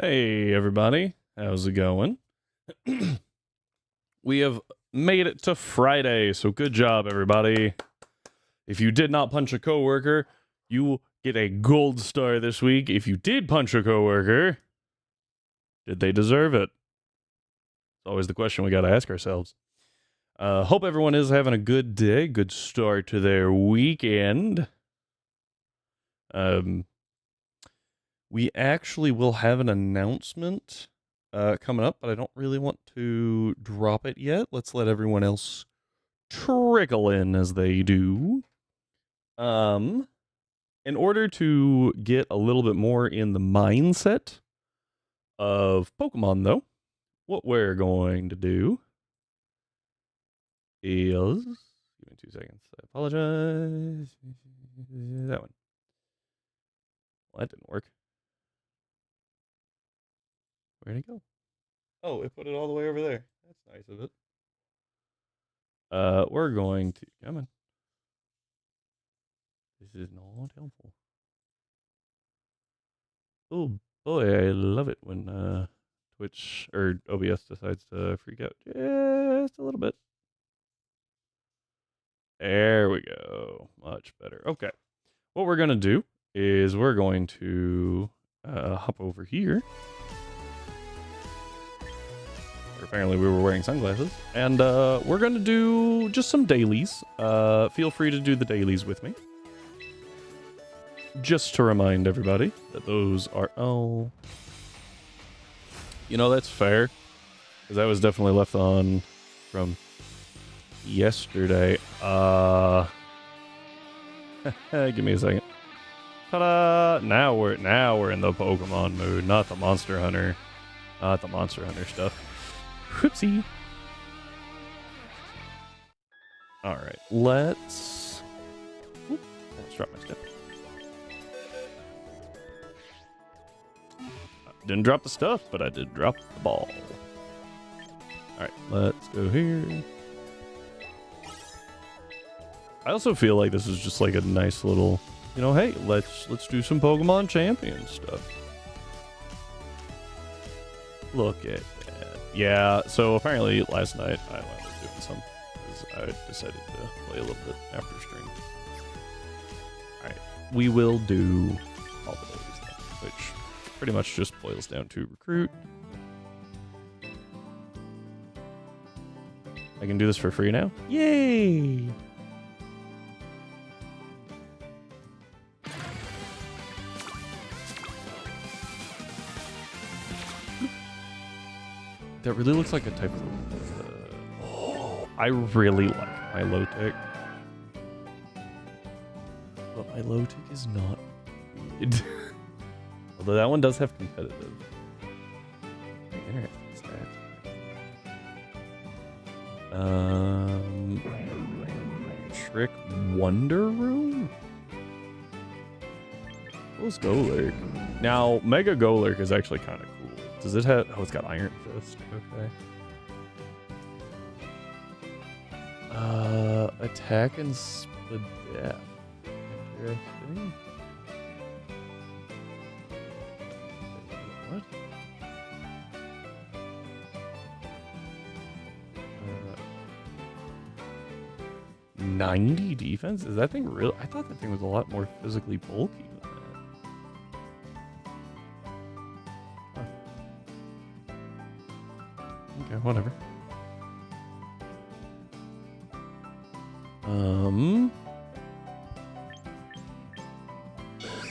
Hey, everybody. How's it going? We have made it to Friday, so good job, everybody. If you did not punch a coworker, you get a gold star this week. If you did punch a coworker, did they deserve it? It's always the question we got to ask ourselves. Hope everyone is having a good day, good start to their weekend. We actually will have an announcement coming up, but I don't really want to drop it yet. Let's let everyone else trickle in as they do. In order to get a little bit more in the mindset of Pokemon, though, what we're going to do is... Give me 2 seconds. I apologize. That one. Well, that didn't work. Where'd it go? Oh, it put it all the way over there. That's nice of it. We're going to... Come on. This is not helpful. Oh, boy, I love it when Twitch or OBS decides to freak out just a little bit. There we go. Much better. Okay. What we're going to do is we're going to hop over here. Apparently we were wearing sunglasses. And we're going to do just some dailies. Feel free to do the dailies with me. Just to remind everybody that those are... Oh. You know, that's fair. Because that was definitely left on from yesterday. Give me a second. Ta-da! Now we're in the Pokemon mood, not the Monster Hunter. Not the Monster Hunter stuff. Whoopsie. Alright, let's... Oop, let's drop my step. Didn't drop the stuff, but I did drop the ball. Alright, let's go here. I also feel like this is just like a nice little, you know, hey, let's do some Pokemon Champion stuff. Look at that. Yeah, so apparently last night I wound up doing some because I decided to play a little bit after stream. Alright, we will do all the dailies now, which pretty much just boils down to recruit. I can do this for free now. Yay! That really looks like a type of... oh, I really like my low-tech. But my low-tech is not good. Although that one does have competitive. Interesting stats. Trick Wonder Room? What's Golurk? Now, Mega Golurk is actually kind of cool. Does it have... Oh, it's got Iron Fist. Okay. Attack and Split Death. Interesting. What? 90 defense? Is that thing real? I thought that thing was a lot more physically bulky than that. Okay, whatever.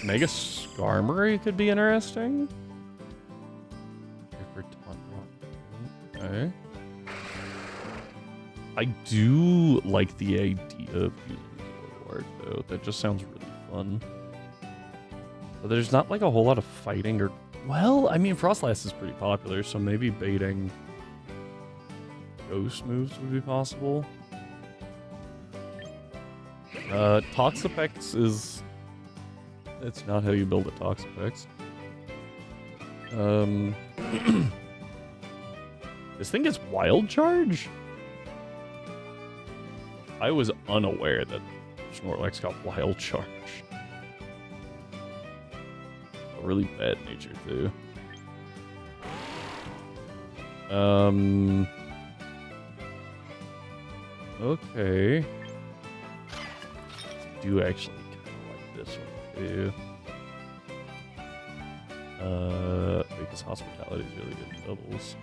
Mega Skarmory could be interesting. Okay. I do like the idea of using Zoroark, though. That just sounds really fun. But there's not like a whole lot of fighting or... Well, I mean, Frostlass is pretty popular, so maybe baiting ghost moves would be possible. Toxapex is... It's not how you build a Toxapex. This thing gets Wild Charge? I was unaware that Snorlax got Wild Charge. A really bad nature, too. Okay. Do actually kind of like this one too. Because hospitality is really good in doubles.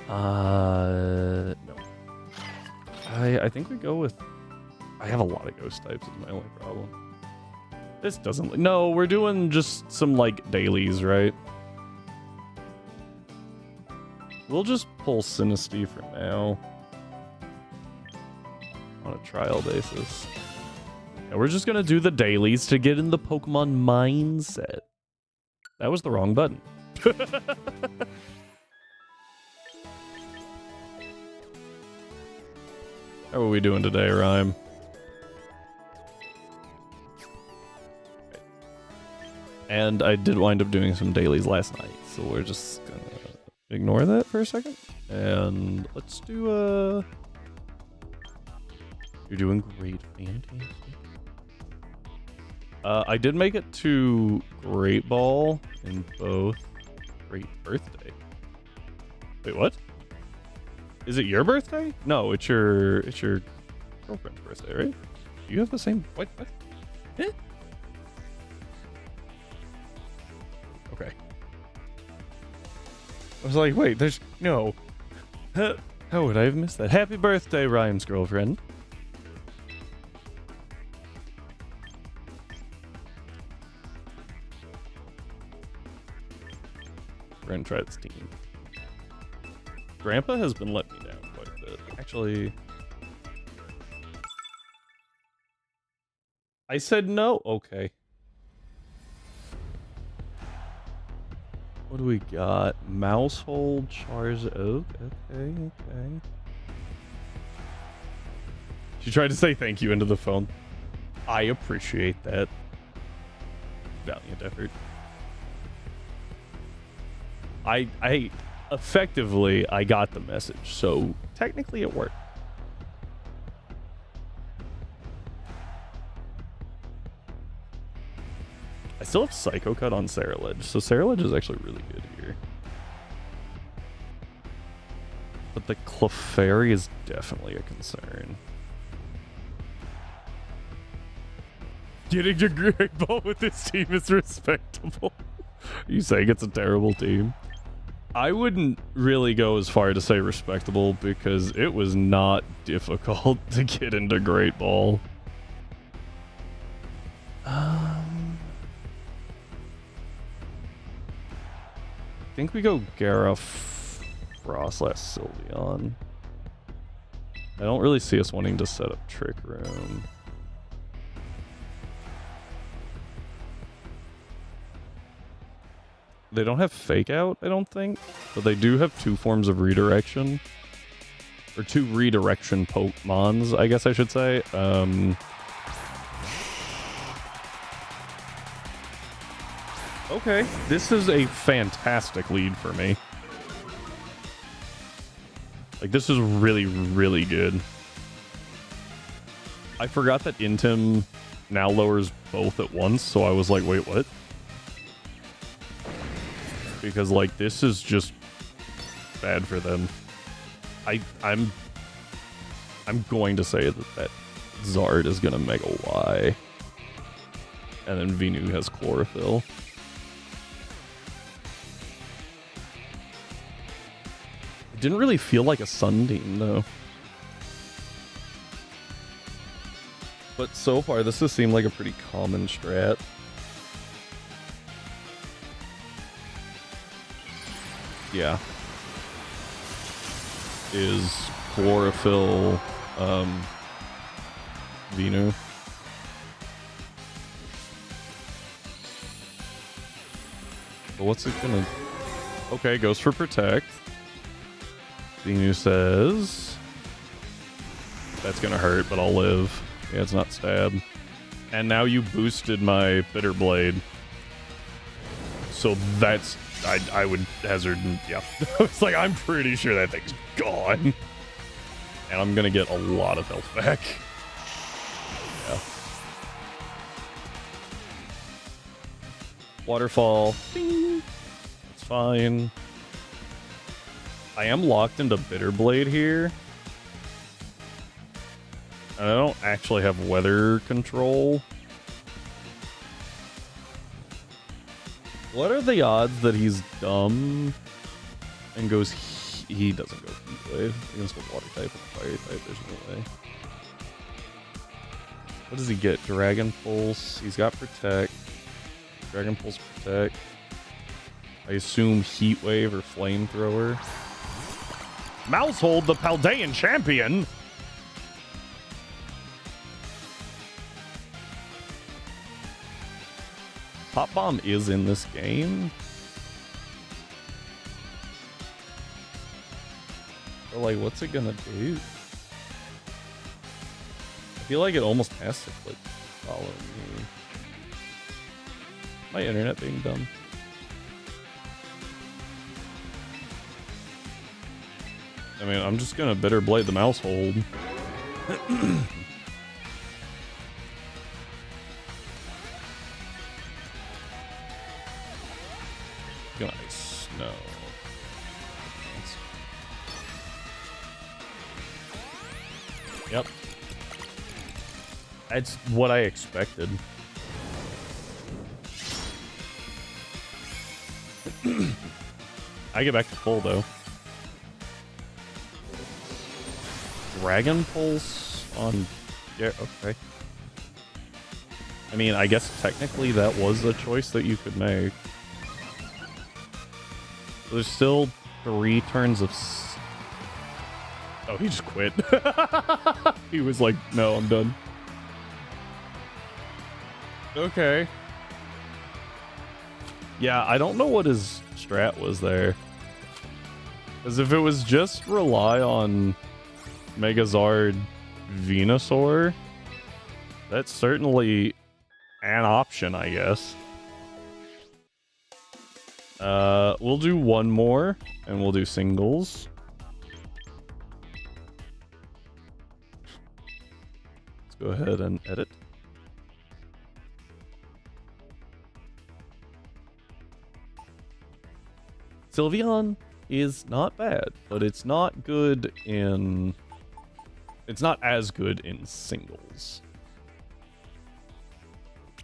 No. I think we go with. I have a lot of ghost types. Is my only problem. This doesn't. No, we're doing just some like dailies, right? We'll just pull Sinisty for now. On a trial basis. And we're just gonna do the dailies to get in the Pokemon mindset. That was the wrong button. How are we doing today, Rhyme? And I did wind up doing some dailies last night, so we're just gonna ignore that for a second. And let's do You're doing great, fantastic. I did make it to Great Ball in both. Great birthday. Wait, what? Is it your birthday? No, it's your girlfriend's birthday, right? You have the same. What? Eh? Okay. I was like, wait, there's no. How would I have missed that? Happy birthday, Ryan's girlfriend. We're gonna try this team. Grandpa has been letting me down quite a bit. Actually, I said no. Okay. What do we got? Mousehold, Char's Oak. Okay. She tried to say thank you into the phone. I appreciate that. Valiant effort. I effectively, I got the message, so technically it worked. I still have Psycho Cut on Ceruledge, so Ceruledge is actually really good here. But the Clefairy is definitely a concern. Getting to Great Ball with this team is respectable. You saying it's a terrible team? I wouldn't really go as far to say respectable because it was not difficult to get into Great Ball. I think we go Gareth Frost / Sylveon. I don't really see us wanting to set up Trick Room. They don't have Fake Out, I don't think, but they do have 2 forms of redirection. Or 2 redirection Pokemons, I guess I should say. Okay, this is a fantastic lead for me. Like, this is really, really good. I forgot that Intim now lowers both at once, so I was like, wait, what? Because, like, this is just bad for them. I'm going to say that Zard is gonna Mega Y. And then Venu has Chlorophyll. It didn't really feel like a Sunbeam, though. But so far, this has seemed like a pretty common strat. Yeah. Is Chlorophyll, Venu. But what's it gonna... Okay, goes for Protect. Venu says... That's gonna hurt, but I'll live. Yeah, it's not Stab. And now you boosted my Bitter Blade. So that's... I would hazard, yeah. It's like, I'm pretty sure that thing's gone. And I'm gonna get a lot of health back. Yeah. Waterfall. Bing. It's fine. I am locked into Bitterblade here. And I don't actually have weather control. What are the odds that he's dumb and goes... He doesn't go Heatwave against a water type and a fire type. There's no way. What does he get? Dragon Pulse. He's got Protect. Dragon Pulse Protect. I assume Heatwave or Flamethrower. Mousehold, the Paldean champion! Pop Bomb is in this game. But like, what's it gonna do? I feel like it almost has to like follow me. My internet being dumb. I mean, I'm just gonna Bitter Blade the Mousehold. Nice. No. Yep. That's what I expected. I get back to full though. Dragon Pulse on... Yeah, okay. I mean, I guess technically that was a choice that you could make. There's still 3 turns of... Oh, he just quit. He was like, no, I'm done. Okay. Yeah, I don't know what his strat was there. Because if it was just rely on Megazard Venusaur, that's certainly an option, I guess. We'll do one more, and we'll do singles. Let's go ahead and edit. Sylveon is not bad, but it's not good in... It's not as good in singles.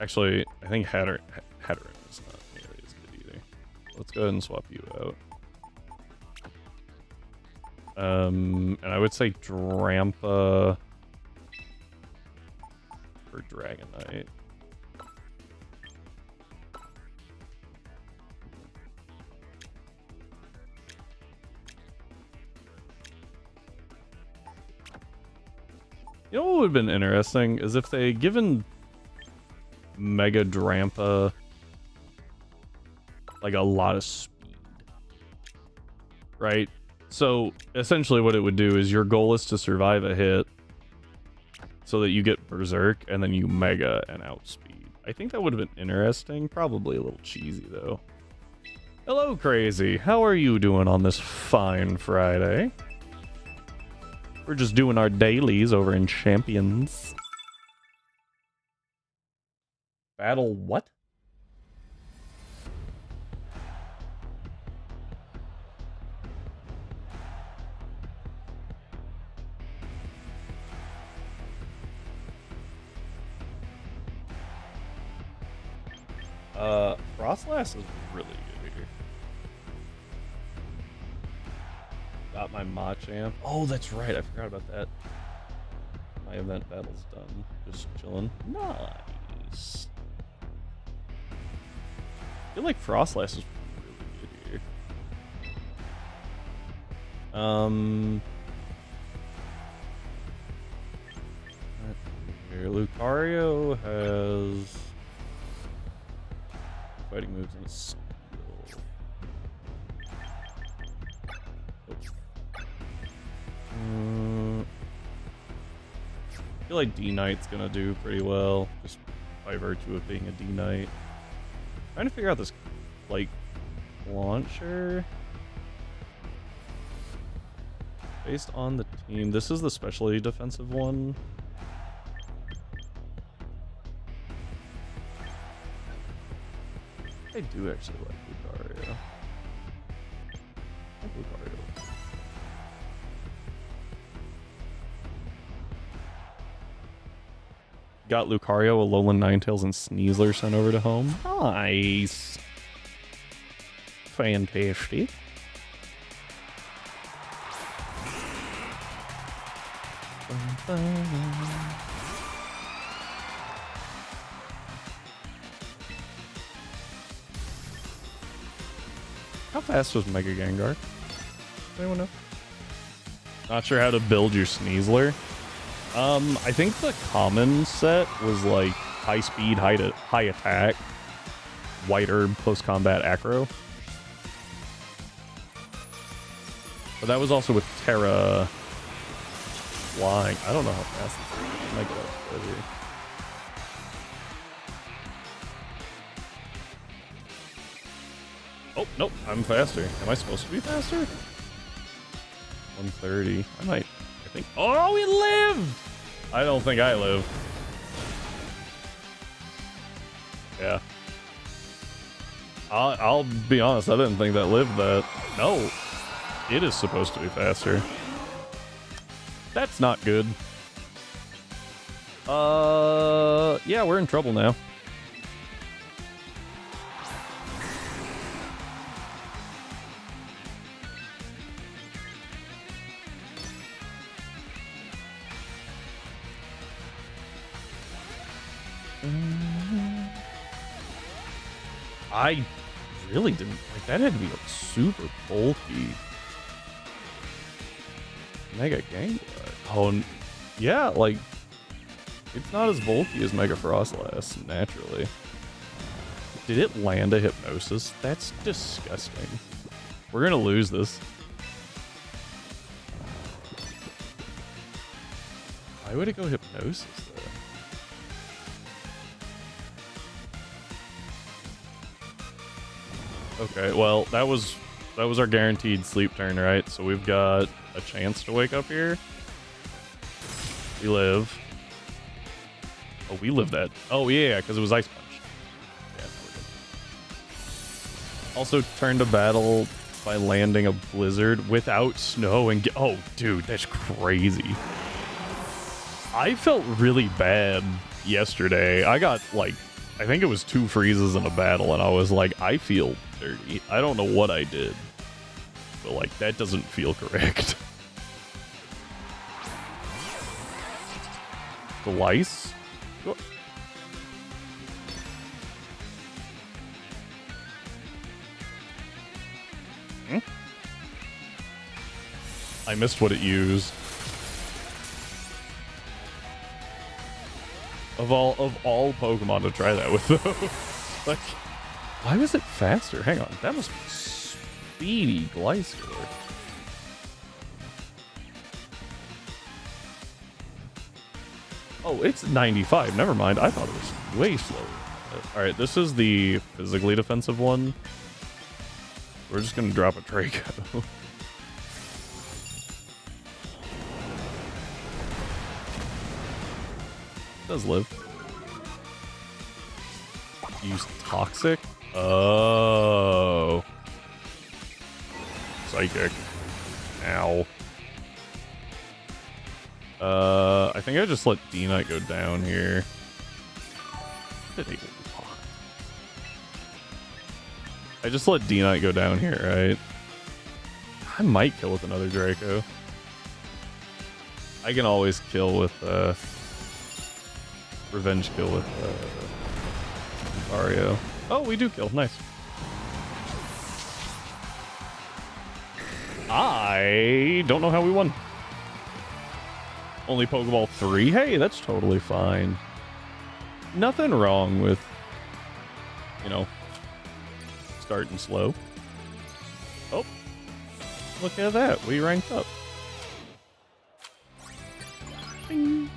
Actually, I think Hatteran is not nearly as good either. Let's go ahead and swap you out. And I would say Drampa for Dragonite. You know what would have been interesting is if they given Mega Drampa like a lot of speed, right? So essentially what it would do is your goal is to survive a hit so that you get Berserk and then you Mega and outspeed. I think that would have been interesting. Probably a little cheesy though. Hello Crazy, how are you doing on this fine Friday? We're just doing our dailies over in Champions. Battle what? Frostlass is really good here. Got my Machamp. Oh, that's right. I forgot about that. My event battle's done. Just chilling. Nice. I feel like Frostlass is really good here. Lucario has fighting moves and a skill. I feel like D-Knight's gonna do pretty well, just by virtue of being a D-Knight. Trying to figure out this, like, launcher. Based on the team, this is the specialty defensive one. I do actually like Lucario. I like Lucario. got Lucario, Alolan Ninetales, and Sneasler sent over to home. Nice. Fantastic. How fast was Mega Gengar? Anyone know? Not sure how to build your Sneasler. I think the common set was like high speed, high attack, white herb, close combat, acro. But that was also with Terra flying. I don't know how fast this is. I might get up here. Oh, nope, I'm faster. Am I supposed to be faster? 130. I think. Oh, we lived! I don't think I live. Yeah. I'll be honest, I didn't think that lived that. No. It is supposed to be faster. That's not good. Yeah, we're in trouble now. I really didn't like that. Had to be like super bulky. Mega Gengar. Oh, yeah, like it's not as bulky as Mega Frostlass naturally. Did it land a Hypnosis? That's disgusting. We're gonna lose this. Why would it go Hypnosis though? Okay, well, that was our guaranteed sleep turn, right? So we've got a chance to wake up here. We live. Oh, we live that. Oh, yeah, because it was Ice Punch. Yeah, we're good. Also turned to battle by landing a blizzard without snow and oh, dude, that's crazy. I felt really bad yesterday. I got, like, I think it was 2 freezes in a battle, and I was like, I feel dirty. I don't know what I did, but like that doesn't feel correct. Glice? Hmm? I missed what it used. Of all Pokemon to try that with though. Like, why was it faster? Hang on, that must be speedy Gliscor. Oh, it's 95. Never mind. I thought it was way slower. Alright, this is the physically defensive one. We're just gonna drop a Draco. It does live. Use Toxic? Oh. Psychic. Ow. I think I just let D-Knight go down here. I just let D-Knight go down here, right? I might kill with another Draco. I can always kill with, revenge kill with, Lucario. Oh, we do kill. Nice. I don't know how we won. Only Pokeball 3? Hey, that's totally fine. Nothing wrong with, you know, starting slow. Oh, look at that. We ranked up. Bing.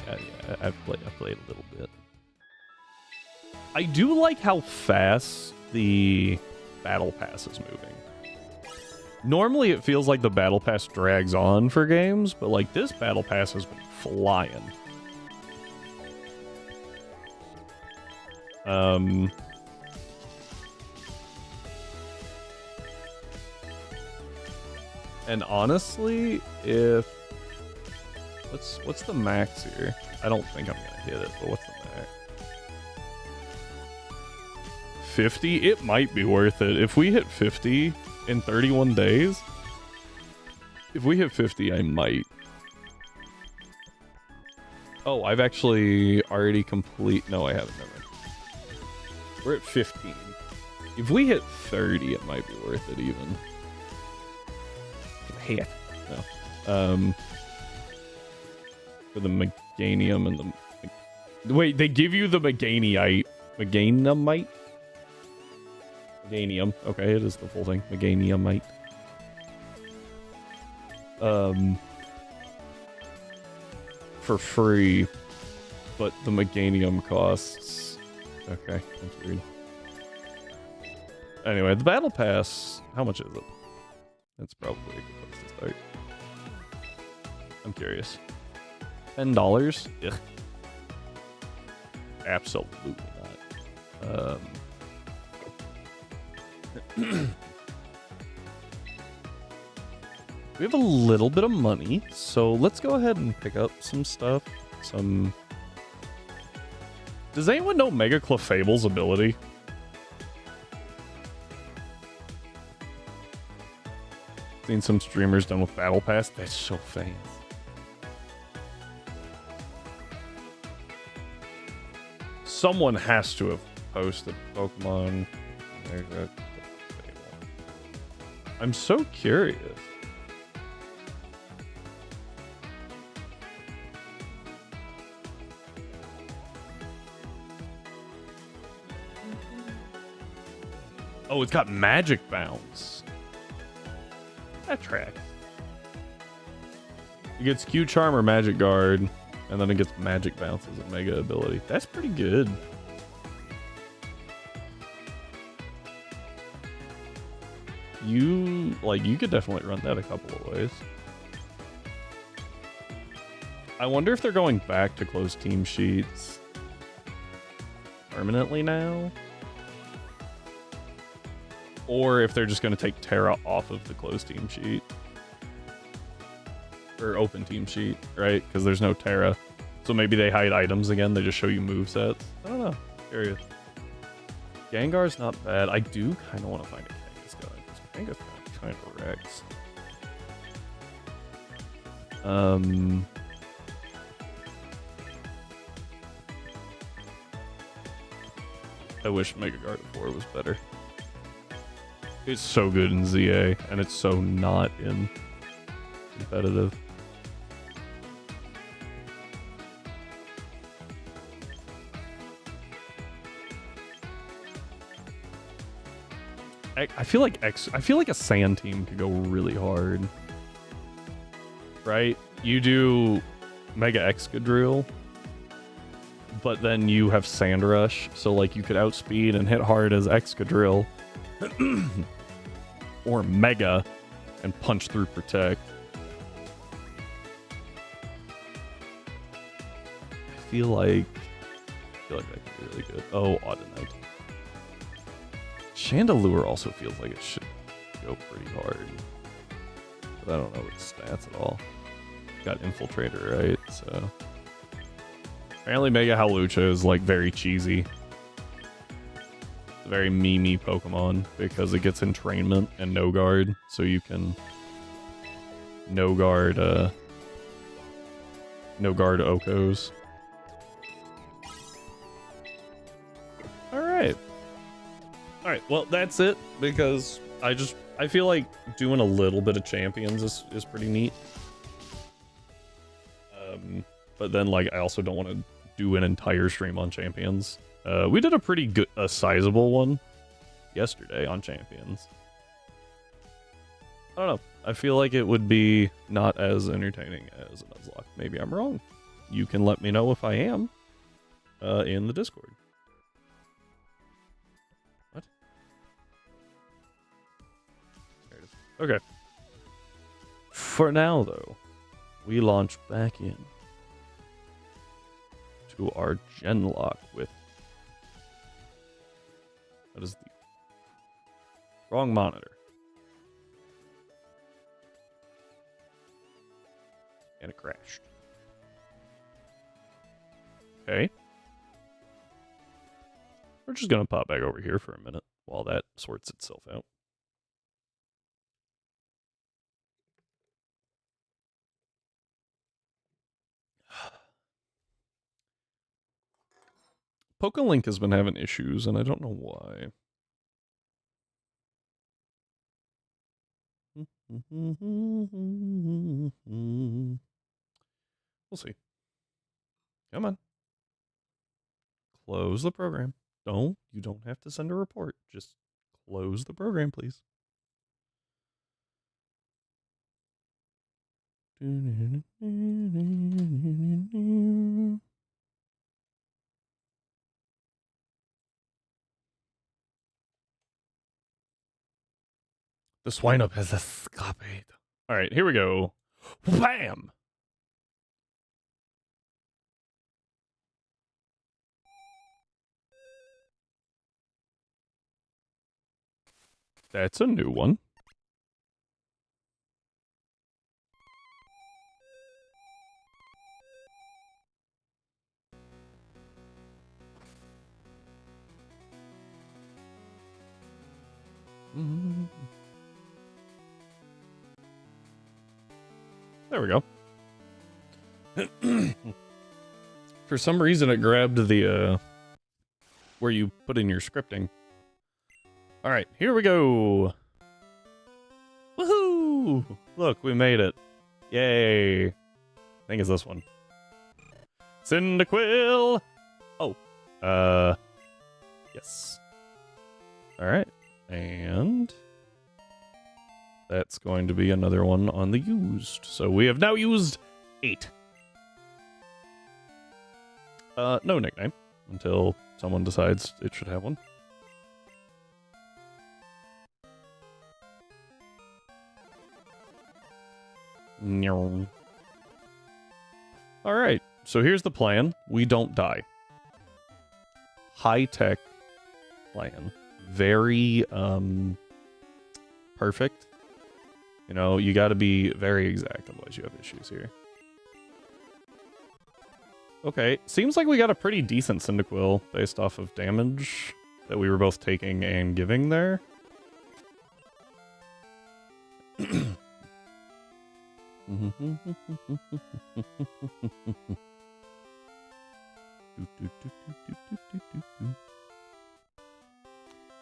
Yeah, I played a little bit. I do like how fast the Battle Pass is moving. Normally it feels like the Battle Pass drags on for games, but like this Battle Pass has been flying. And honestly, if What's the max here? I don't think I'm gonna hit it, but what's the max? 50? It might be worth it. If we hit 50 in 31 days, if we hit 50, I might. Oh, I've actually already no, I haven't. Never mind. We're at 15. If we hit 30, it might be worth it even. Half. No. For the Meganium and the... Wait, they give you the Meganiite. Meganumite? Meganium. Okay, it is the full thing. Meganiumite. For free, but the Meganium costs... Okay, that's weird. Anyway, the Battle Pass, how much is it? That's probably a good place to start. I'm curious. $10? Ugh. Absolutely not. We have a little bit of money, so let's go ahead and pick up some stuff. Does anyone know Mega Clefable's ability? Seen some streamers done with Battle Pass. That's so fancy. Someone has to have posted Pokemon. I'm so curious. Oh, it's got Magic Bounce. That tracks. It gets Q Charm or Magic Guard, and then it gets Magic Bounce as a Mega ability. That's pretty good. You could definitely run that a couple of ways. I wonder if they're going back to closed team sheets permanently now, or if they're just going to take Terra off of the closed team sheet or open team sheet, right? Because there's no Terra, so maybe they hide items again. They just show you movesets. I don't know. Curious. Gengar's not bad. I do kind of want to find a Kangaskhan because Kangaskhan kind of wrecks. I wish Mega Gardevoir was better. It's so good in ZA, and it's so not in competitive. I feel like a sand team could go really hard. Right? You do Mega Excadrill, but then you have Sand Rush, so like you could outspeed and hit hard as Excadrill. Or Mega and punch through Protect. I feel like that could be really good. Oh, Audinite. Chandelure also feels like it should go pretty hard. But I don't know its stats at all. Got Infiltrator, right? So apparently Mega Hawlucha is like very cheesy. It's a very memey Pokemon because it gets entrainment and no guard, so you can no guard Okos. Alright, well that's it, because I feel like doing a little bit of champions is pretty neat. But then like I also don't want to do an entire stream on champions. We did a pretty good, sizable one yesterday on champions. I don't know. I feel like it would be not as entertaining as a Nuzlocke. Maybe I'm wrong. You can let me know if I am in the Discord. What? There it is. Okay. For now, though, we launch back in to our Genlocke with... That is the wrong monitor. And it crashed. Okay. We're just going to pop back over here for a minute while that sorts itself out. PokeLink has been having issues, and I don't know why. We'll see. Come on. Close the program. You don't have to send a report. Just close the program, please. The swine up has escaped. All right, here we go. Bam! That's a new one. There we go. For some reason, it grabbed the, where you put in your scripting. All right, here we go. Woohoo! Look, we made it. Yay. I think it's this one. Cyndaquil! Oh. Yes. All right. And that's going to be another one on the used. So we have now used 8. No nickname until someone decides it should have one. All right, so here's the plan. We don't die. High-tech plan. Very, perfect. You know, you gotta be very exact, otherwise you have issues here. Okay, seems like we got a pretty decent Cyndaquil based off of damage that we were both taking and giving there.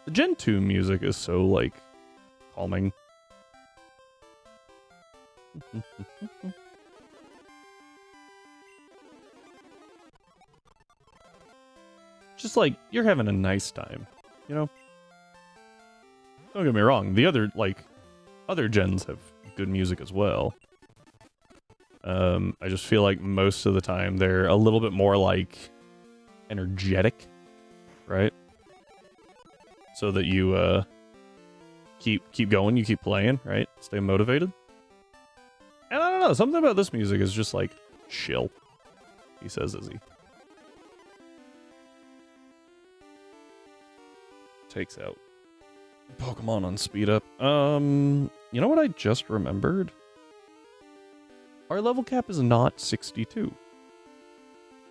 The Gen 2 music is so, like, calming. Just like, you're having a nice time, you know? Don't get me wrong, the other, like, other gens have good music as well. I just feel like most of the time they're a little bit more, like, energetic, right? So that you, keep going, you keep playing, right? Stay motivated. And I don't know, something about this music is just, like, chill, he says, as he takes out Pokemon on speed up. You know what I just remembered? Our level cap is not 62.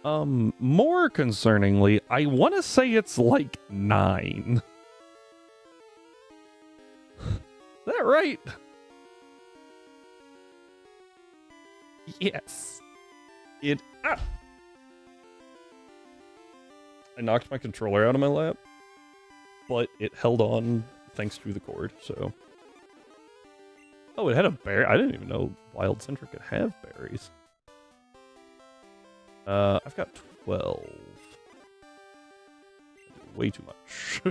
More concerningly, I want to say it's like 9. Is that right? Yes. I knocked my controller out of my lap, but it held on thanks to the cord, so. Oh, it had a berry. I didn't even know Wild Centric could have berries. I've got 12. Way too much.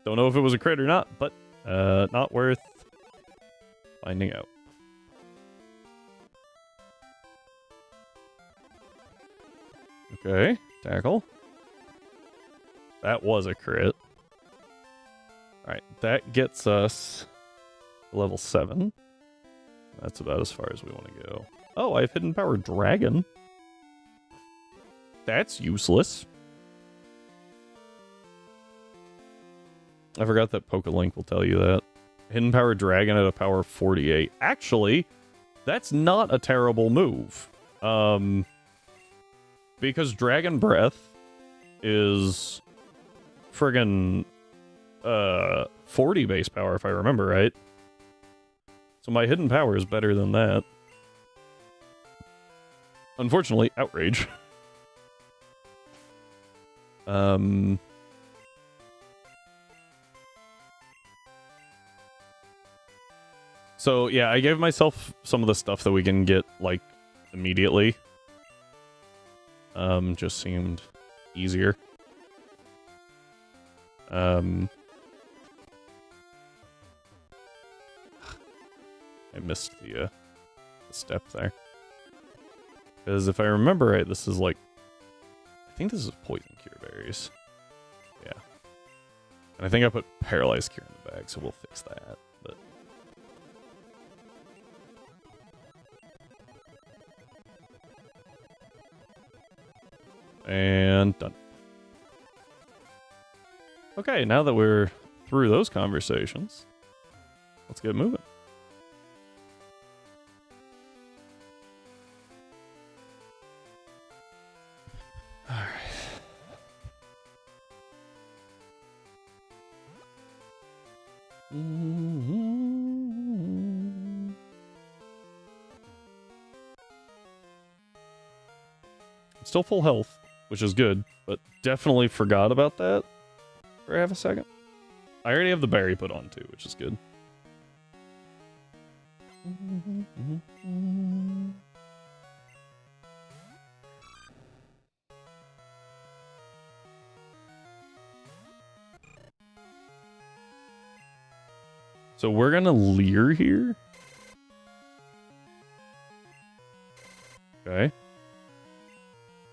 Don't know if it was a crit or not, but not worth finding out. Okay, tackle. That was a crit. Alright, that gets us to level 7. That's about as far as we want to go. Oh, I have Hidden Power Dragon. That's useless. I forgot that PokeLink will tell you that. Hidden Power Dragon at a power 48. Actually, that's not a terrible move. Because Dragon Breath is friggin' 40 base power, if I remember right. So my hidden power is better than that. Unfortunately, Outrage. So yeah, I gave myself some of the stuff that we can get, like, immediately. Just seemed easier. I missed the step there. Because if I remember right, this is like... I think this is Poison Cure Berries. Yeah. And I think I put Paralyzed Cure in the bag, so we'll fix that. But... And done. Okay, now that we're through those conversations, let's get moving. Alright. I'm still full health, which is good, but definitely forgot about that for half a second. I already have the berry put on too, which is good. So we're gonna leer here. Okay.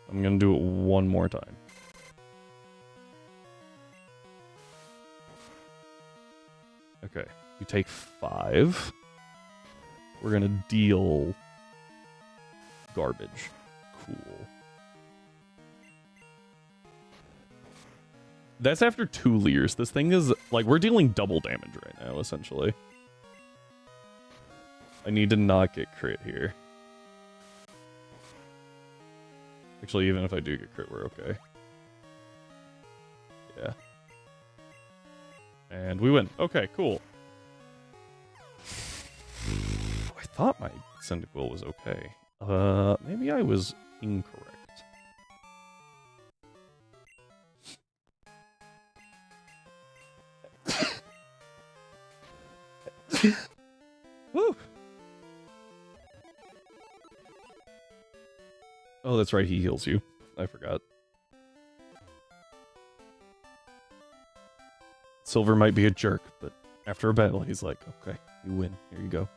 I'm gonna do it one more time. Okay, you take 5. We're gonna deal garbage. Cool. That's after 2 leers. This thing is, like, we're dealing double damage right now, essentially. I need to not get crit here. Actually, even if I do get crit, we're okay. Yeah. And we win. Okay, cool. I thought my Cyndaquil was okay. Maybe I was incorrect. Woo! Oh, that's right, he heals you. I forgot. Silver might be a jerk, but after a battle, he's like, okay, you win. Here you go.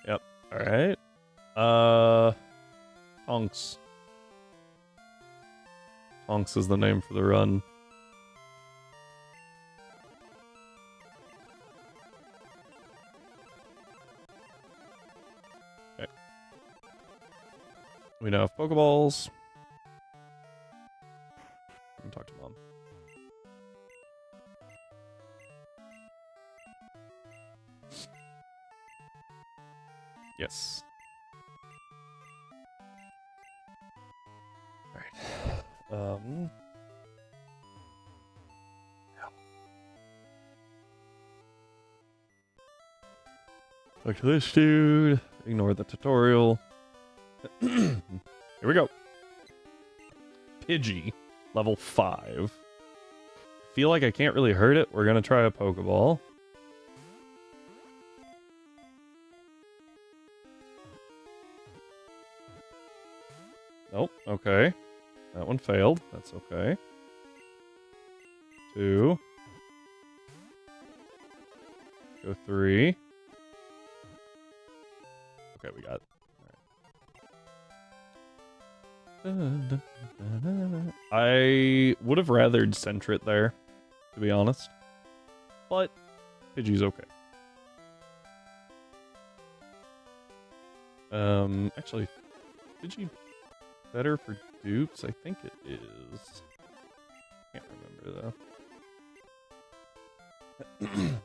Yep. Alright. Tonks. Tonks is the name for the run. Okay. We now have Pokeballs. I'm gonna talk to Mom. Yes. Alright. Talk to this dude. Ignore the tutorial. Here we go. Pidgey, level 5. Feel like I can't really hurt it. We're gonna try a Pokeball. Nope, okay. That one failed. That's okay. 2. Go 3. Okay, we got it. Right. I would have rathered Sentret there, to be honest. But Pidgey's okay. Actually, Pidgey better for dupes? I think it is. Can't remember though.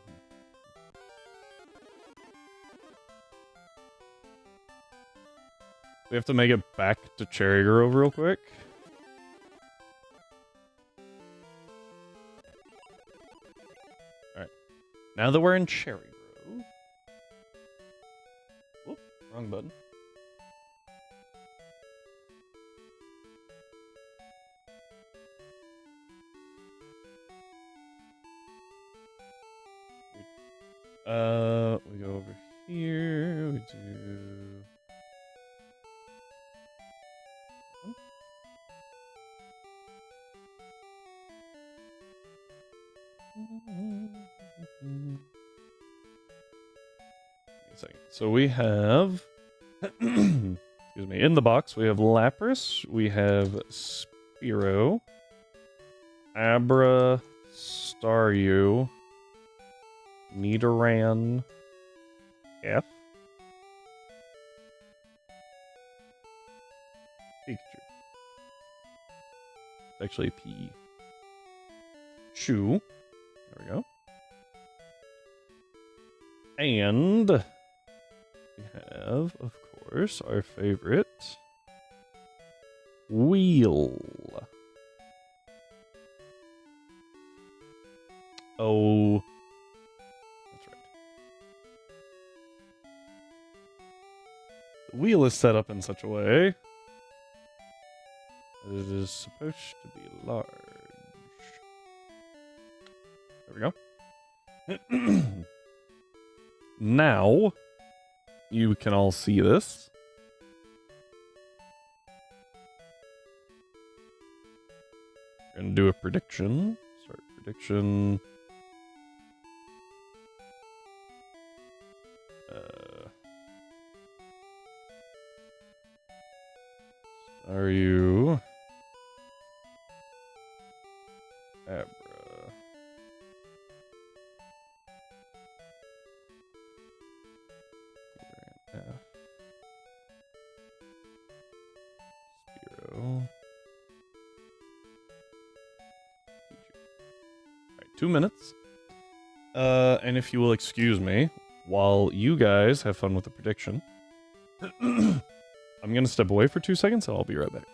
We have to make it back to Cherry Grove real quick. Alright. Now that we're in Cherry Grove. Whoop, wrong button. We go over here. We do. So we have, excuse me, in the box we have Lapras, we have Spearow, Abra, Staryu, Nidoran, F, Pikachu. It's actually P. Chew. There we go. And we have, of course, our favorite, Wheel. Oh, that's right. The wheel is set up in such a way that it is supposed to be large. There we go. Now, you can all see this. We're going to do a prediction. Start prediction. Are you Abra? Spearow. Alright, 2 minutes. And if you will excuse me, while you guys have fun with the prediction, I'm gonna step away for 2 seconds, so I'll be right back.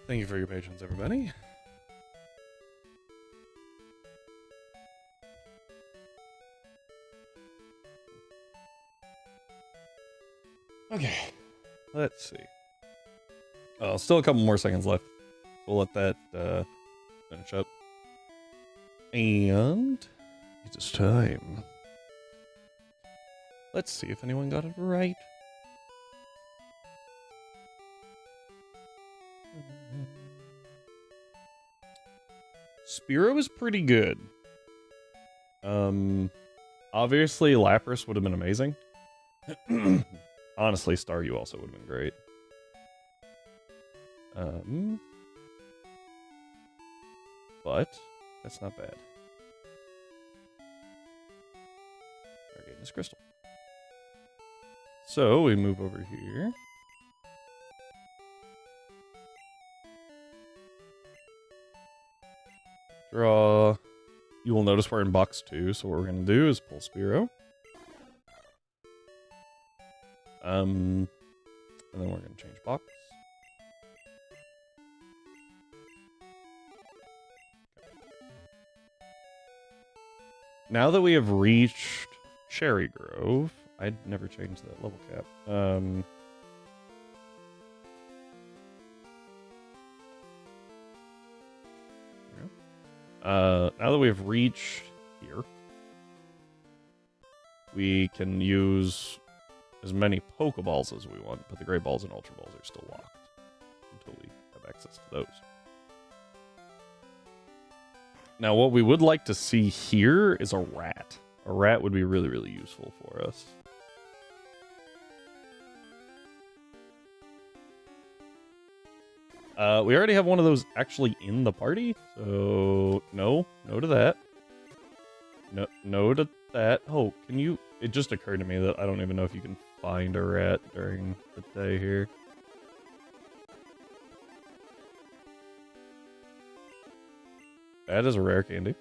Thank you for your patience, everybody. Okay, let's see. Oh, still a couple more seconds left. We'll let that finish up. And it is time. Let's see if anyone got it right. Spearow is pretty good. Obviously, Lapras would have been amazing. Honestly, Staryu also would have been great. But that's not bad. We're getting this crystal. So we move over here. Draw. You will notice we're in box 2, so what we're going to do is pull Spearow. And then we're going to change box. Now that we have reached Cherry Grove, I'd never changed that level cap. Now that we've reached here, we can use as many Pokeballs as we want, but the Great Balls and Ultra Balls are still locked until we have access to those. Now, what we would like to see here is a rat. A rat would be really, really useful for us. We already have one of those actually in the party, so no to that. No to that. Oh, can you... It just occurred to me that I don't even know if you can find a rat during the day here. That is a rare candy.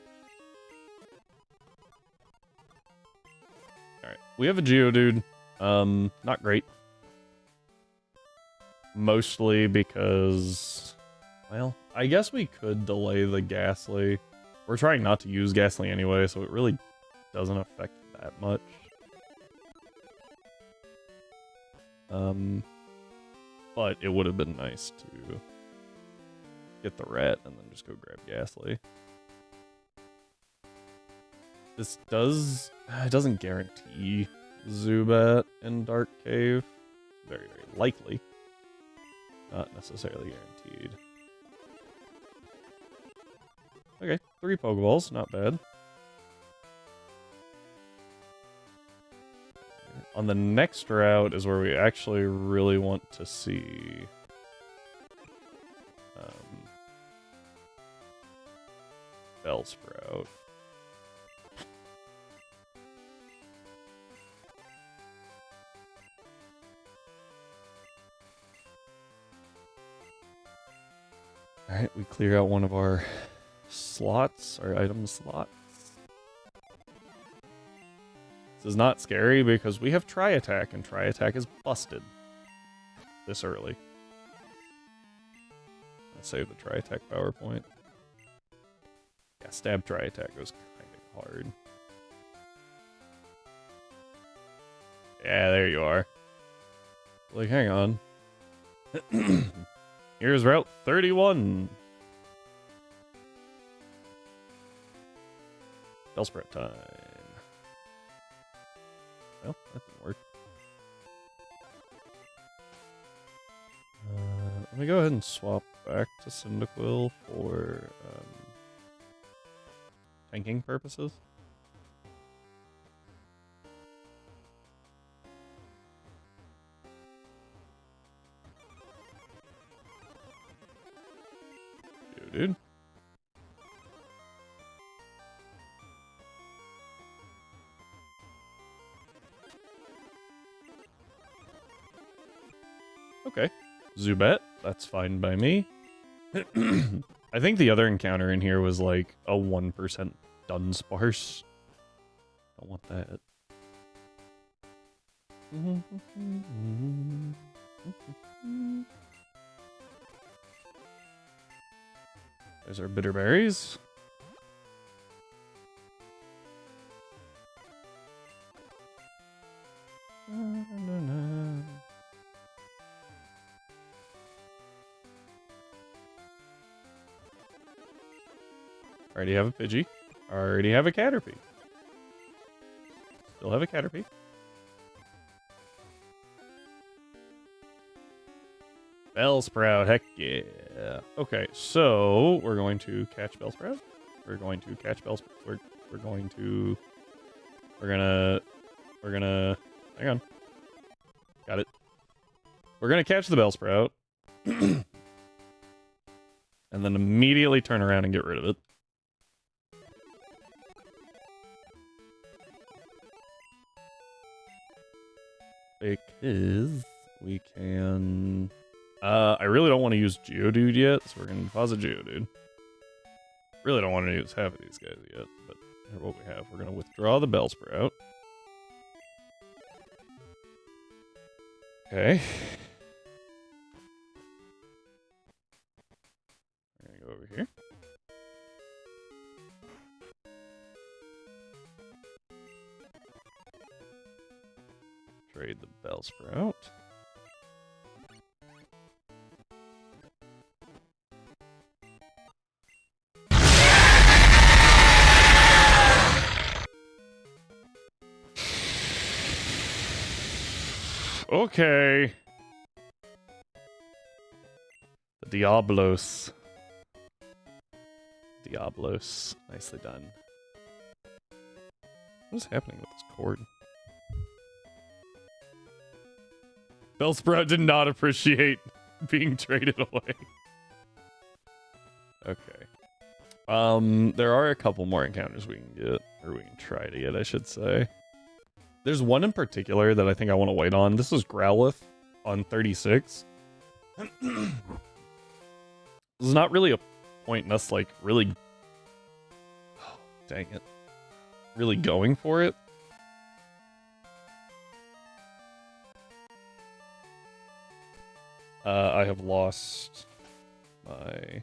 Alright, we have a Geodude. Not great. Mostly because... Well, I guess we could delay the Ghastly. We're trying not to use Ghastly anyway, so it really doesn't affect that much. But it would have been nice to get the rat and then just go grab Ghastly. This does... It doesn't guarantee Zubat in Dark Cave. It's very, very likely. Not necessarily guaranteed. Okay, 3 Pokeballs, not bad. On the next route is where we actually really want to see... Bellsprout. Alright, we clear out one of our slots, our item slots. This is not scary because we have Tri-Attack, and Tri-Attack is busted this early. Let's save the Tri-Attack power point. Yeah, stab Tri-Attack goes kind of hard. Yeah, there you are. Like, hang on. Here's Route 31. Bellsprout time. Well, that didn't work. Let me go ahead and swap back to Cyndaquil for tanking purposes. Dude. Okay. Zubat, that's fine by me. I think the other encounter in here was like a 1% Dunsparce. Don't want that. There's our bitter berries. Already have a Pidgey. Already have a Caterpie. Still have a Caterpie. Bellsprout, heck yeah. Okay, so we're going to catch Bellsprout. We're going to catch Bellsprout. We're gonna, hang on. Got it. We're gonna catch the Bellsprout. And then immediately turn around and get rid of it. Because we can... I really don't want to use Geodude yet, so we're going to deposit Geodude. Really don't want to use half of these guys yet, but here's what we have. We're going to withdraw the Bellsprout. Okay. We're going to go over here. Trade the Bellsprout. Okay. The Diablos. Diablos. Nicely done. What is happening with this cord? Bellsprout did not appreciate being traded away. Okay. There are a couple more encounters we can get, or we can try to get, I should say. There's one in particular that I think I want to wait on. This is Growlithe on 36. There's not really a point in us, like, really... Oh, dang it. Really going for it. I have lost my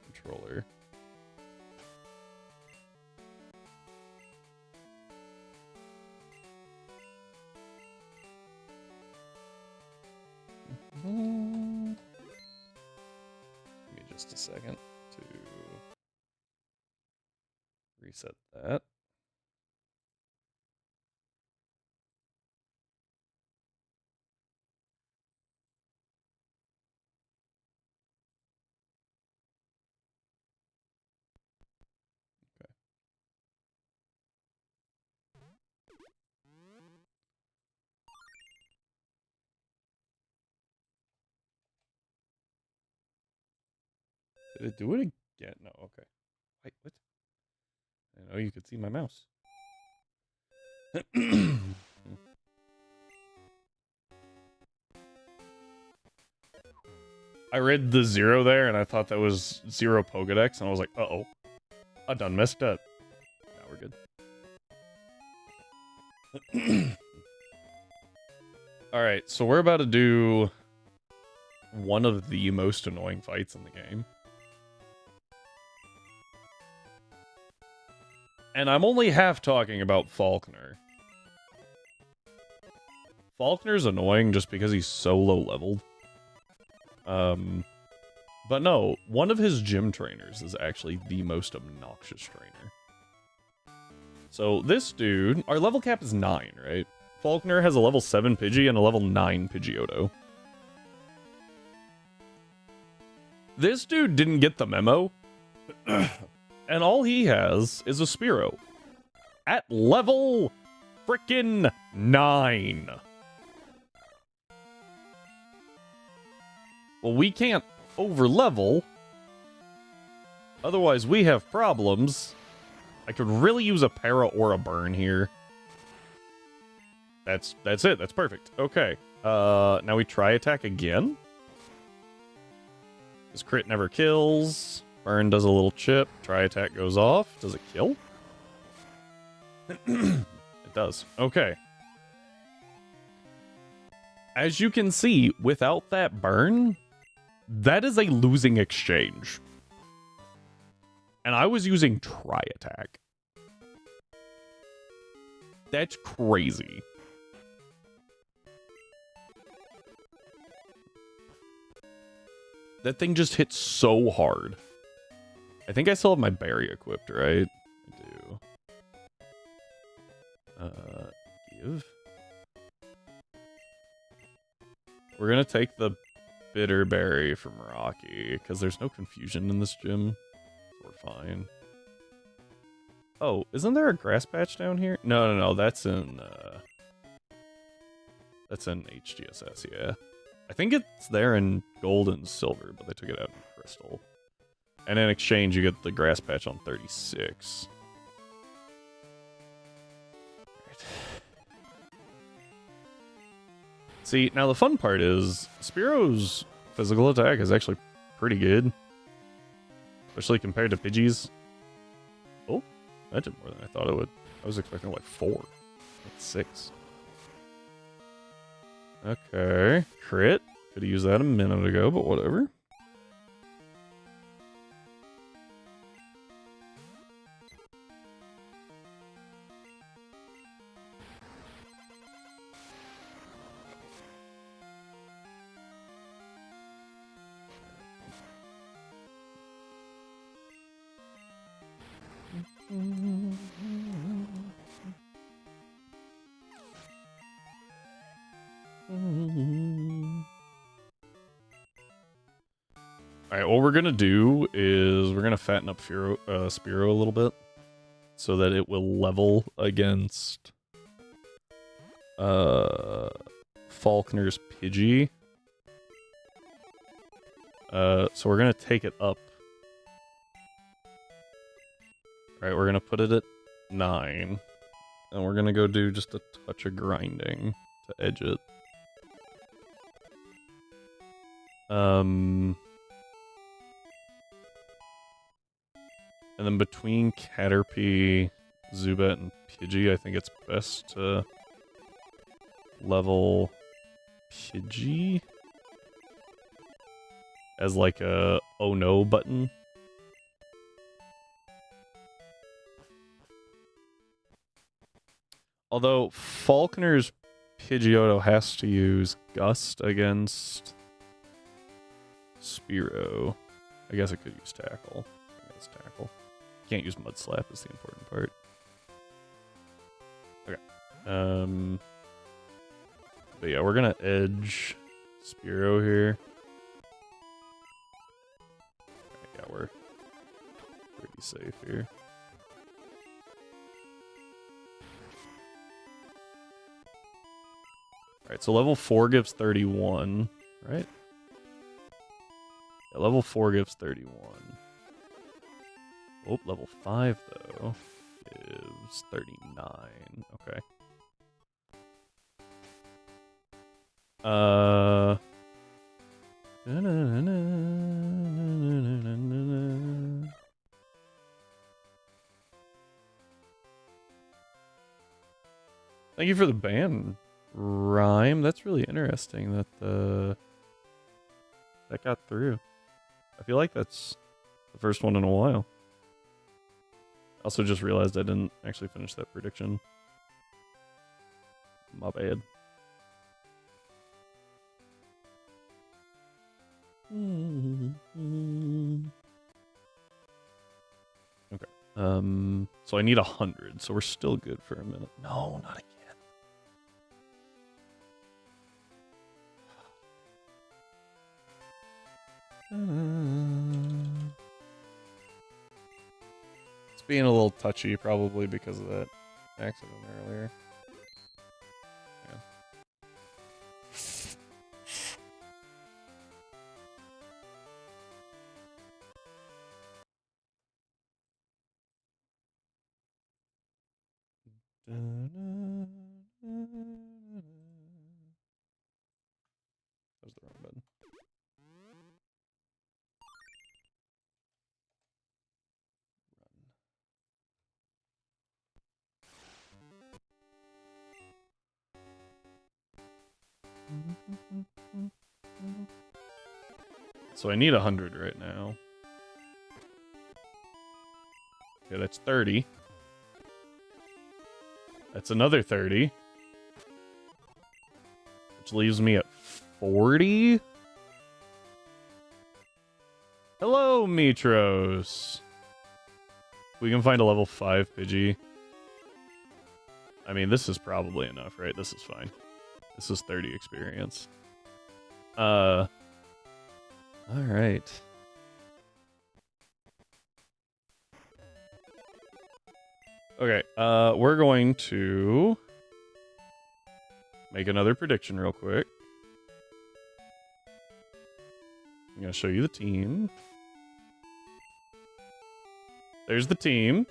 controller. Give me just a second to reset that. Did it do it again? No, okay. Wait, what? I know you could see my mouse. I read the 0 there, and I thought that was 0 Pokedex, and I was like, uh-oh. I done messed up. Now we're good. Alright, so we're about to do one of the most annoying fights in the game. And I'm only half talking about Falkner. Falkner's annoying just because he's so low-leveled. But no, one of his gym trainers is actually the most obnoxious trainer. So this dude, our level cap is 9, right? Falkner has a level 7 Pidgey and a level 9 Pidgeotto. This dude didn't get the memo. And all he has is a Spearow. At level frickin' 9. Well, we can't over-level. Otherwise, we have problems. I could really use a Para or a Burn here. That's it. That's perfect. Okay. Now we try attack again. This crit never kills. Burn does a little chip. Try attack goes off. Does it kill? It does. Okay. As you can see, without that burn, that is a losing exchange. And I was using try attack. That's crazy. That thing just hits so hard. I think I still have my berry equipped, right? I do. Give. We're gonna take the bitter berry from Rocky, because there's no confusion in this gym. So we're fine. Oh, isn't there a grass patch down here? No, that's in HGSS, yeah. I think it's there in gold and silver, but they took it out in crystal. And in exchange, you get the grass patch on 36. Right. See, now the fun part is, Spearo's physical attack is actually pretty good. Especially compared to Pidgey's. Oh, that did more than I thought it would. I was expecting like 4. That's 6. Okay, crit. Could have used that a minute ago, but whatever. Alright, what we're gonna do is we're gonna fatten up Spearow a little bit so that it will level against Falkner's Pidgey. So we're gonna take it up. Alright, we're gonna put it at 9. And we're gonna go do just a touch of grinding to edge it. And then between Caterpie, Zubat, and Pidgey, I think it's best to level Pidgey as like a oh no button. Although Falkner's Pidgeotto has to use Gust against Spearow. I guess it could use Tackle. I guess Tackle. Can't use Mud Slap is the important part. Okay. But yeah, we're gonna edge Spearow here. Yeah, we're pretty safe here. Alright, so level 4 gives 31, right? Yeah, level 4 gives 31. Oh, level 5, though, gives 39. Okay. Thank you for the ban, Rhyme. That's really interesting that that got through. I feel like that's the first one in a while. Also just realized I didn't actually finish that prediction. My bad. Okay. So I need 100, so we're still good for a minute. No, not again. It's being a little touchy, probably because of that accident earlier. Yeah. That was the wrong button. So I need 100 right now. Okay, that's 30. That's another 30. Which leaves me at 40? Hello, Mitros. We can find a level 5 Pidgey. I mean, this is probably enough, right? This is fine. This is 30 experience. Alright. Okay, we're going to make another prediction real quick. I'm going to show you the team. There's the team.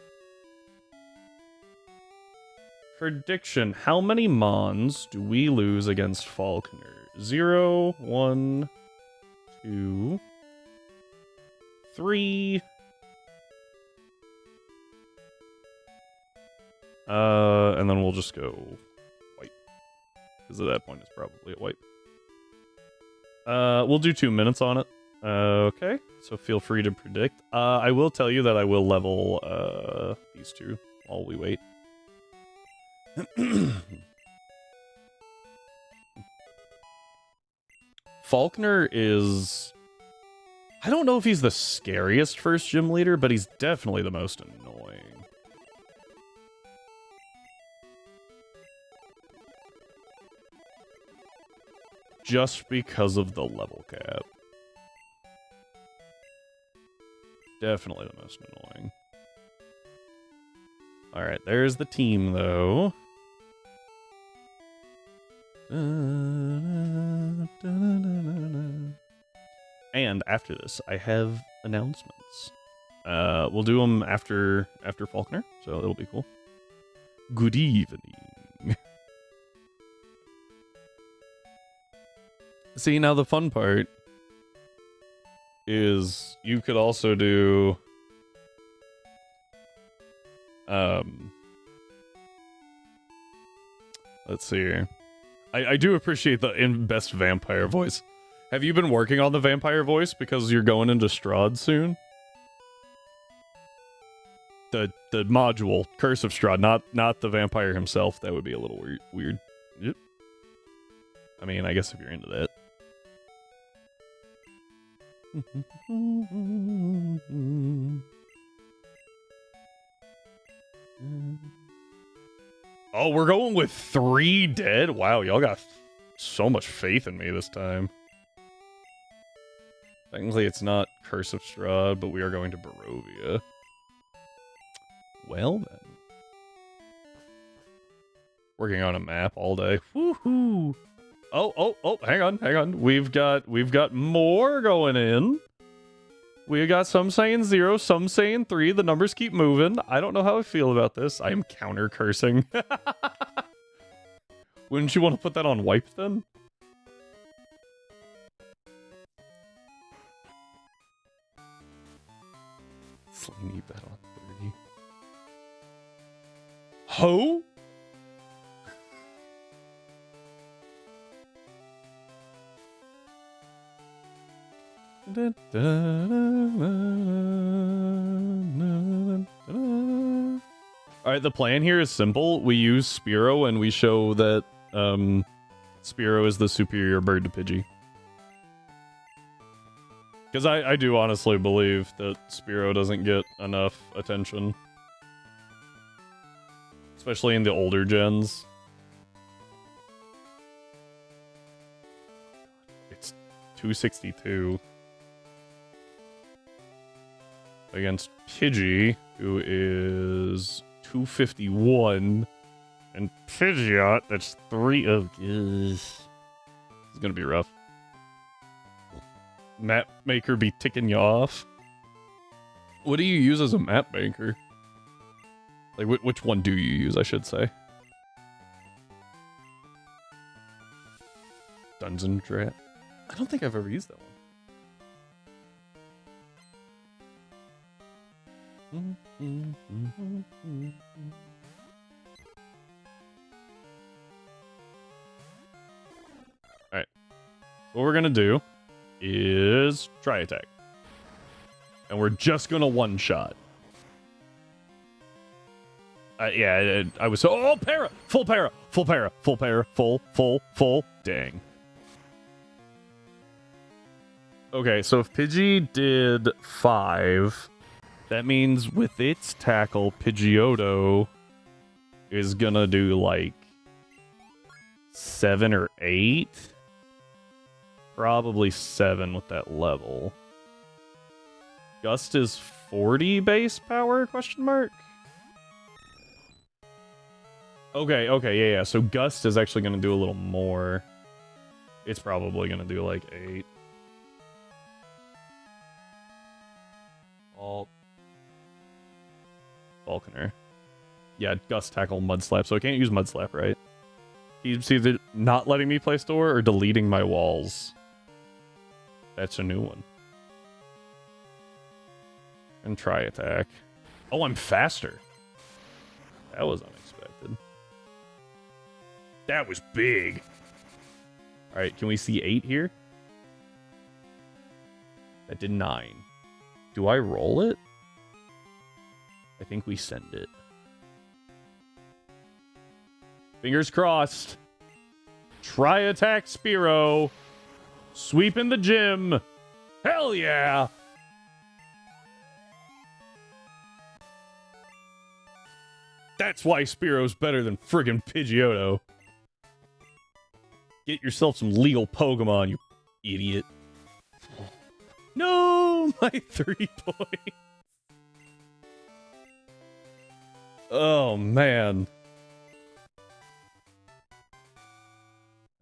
Prediction. How many Mons do we lose against Falconer? 0, 1, 2, 3. And then we'll just go white. Because at that point it's probably a white. We'll do 2 minutes on it. Okay, so feel free to predict. I will tell you that I will level these two while we wait. Falconer is... I don't know if he's the scariest first gym leader, but he's definitely the most annoying. Just because of the level cap. Definitely the most annoying. Alright, there's the team, though. And after this, I have announcements. We'll do them after Falconer, so it'll be cool. Good evening. See, now the fun part is you could also do let's see here. I do appreciate the best vampire voice. Have you been working on the vampire voice because you're going into Strahd soon? The module, Curse of Strahd, not the vampire himself. That would be a little weird. Yep. I mean, I guess if you're into that. Oh, we're going with 3 dead? Wow, y'all got so much faith in me this time. Technically, it's not Curse of Strahd, but we are going to Barovia. Well, then. Working on a map all day. Woohoo! Oh, hang on. We've got more going in. We got some saying 0, some saying 3. The numbers keep moving. I don't know how I feel about this. I am counter cursing. Wouldn't you want to put that on wipe then? Need that on 30. Ho? Alright, the plan here is simple. We use Spearow and we show that Spearow is the superior bird to Pidgey. Because I do honestly believe that Spearow doesn't get enough attention. Especially in the older gens. It's 262. Against Pidgey, who is 251. And Pidgeot, that's 3 of... It's gonna be rough. Map maker be ticking you off. What do you use as a map maker? Like, which one do you use, I should say? Dungeon Drat. I don't think I've ever used that one. Alright. What we're gonna do is try attack. And we're just gonna one-shot. Yeah, I was so... Oh, para! Full para! Full para! Full para! Full! Dang. Okay, so if Pidgey did 5, that means with its tackle, Pidgeotto is gonna do, like, 7 or 8? Probably 7 with that level. Gust is 40 base power, question mark? Okay, okay, yeah. So Gust is actually going to do a little more. It's probably going to do like 8. Falconer. Yeah, Gust, Tackle, Mud Slap. So I can't use Mud Slap, right? He's either not letting me play store or deleting my walls. That's a new one. And try attack. Oh, I'm faster. That was unexpected. That was big. All right, can we see 8 here? That did 9. Do I roll it? I think we send it. Fingers crossed. Try attack Spearow. Sweep in the gym. Hell yeah. That's why Spearow's better than friggin' Pidgeotto. Get yourself some legal Pokemon, you idiot. No, my 3 points. Oh, man.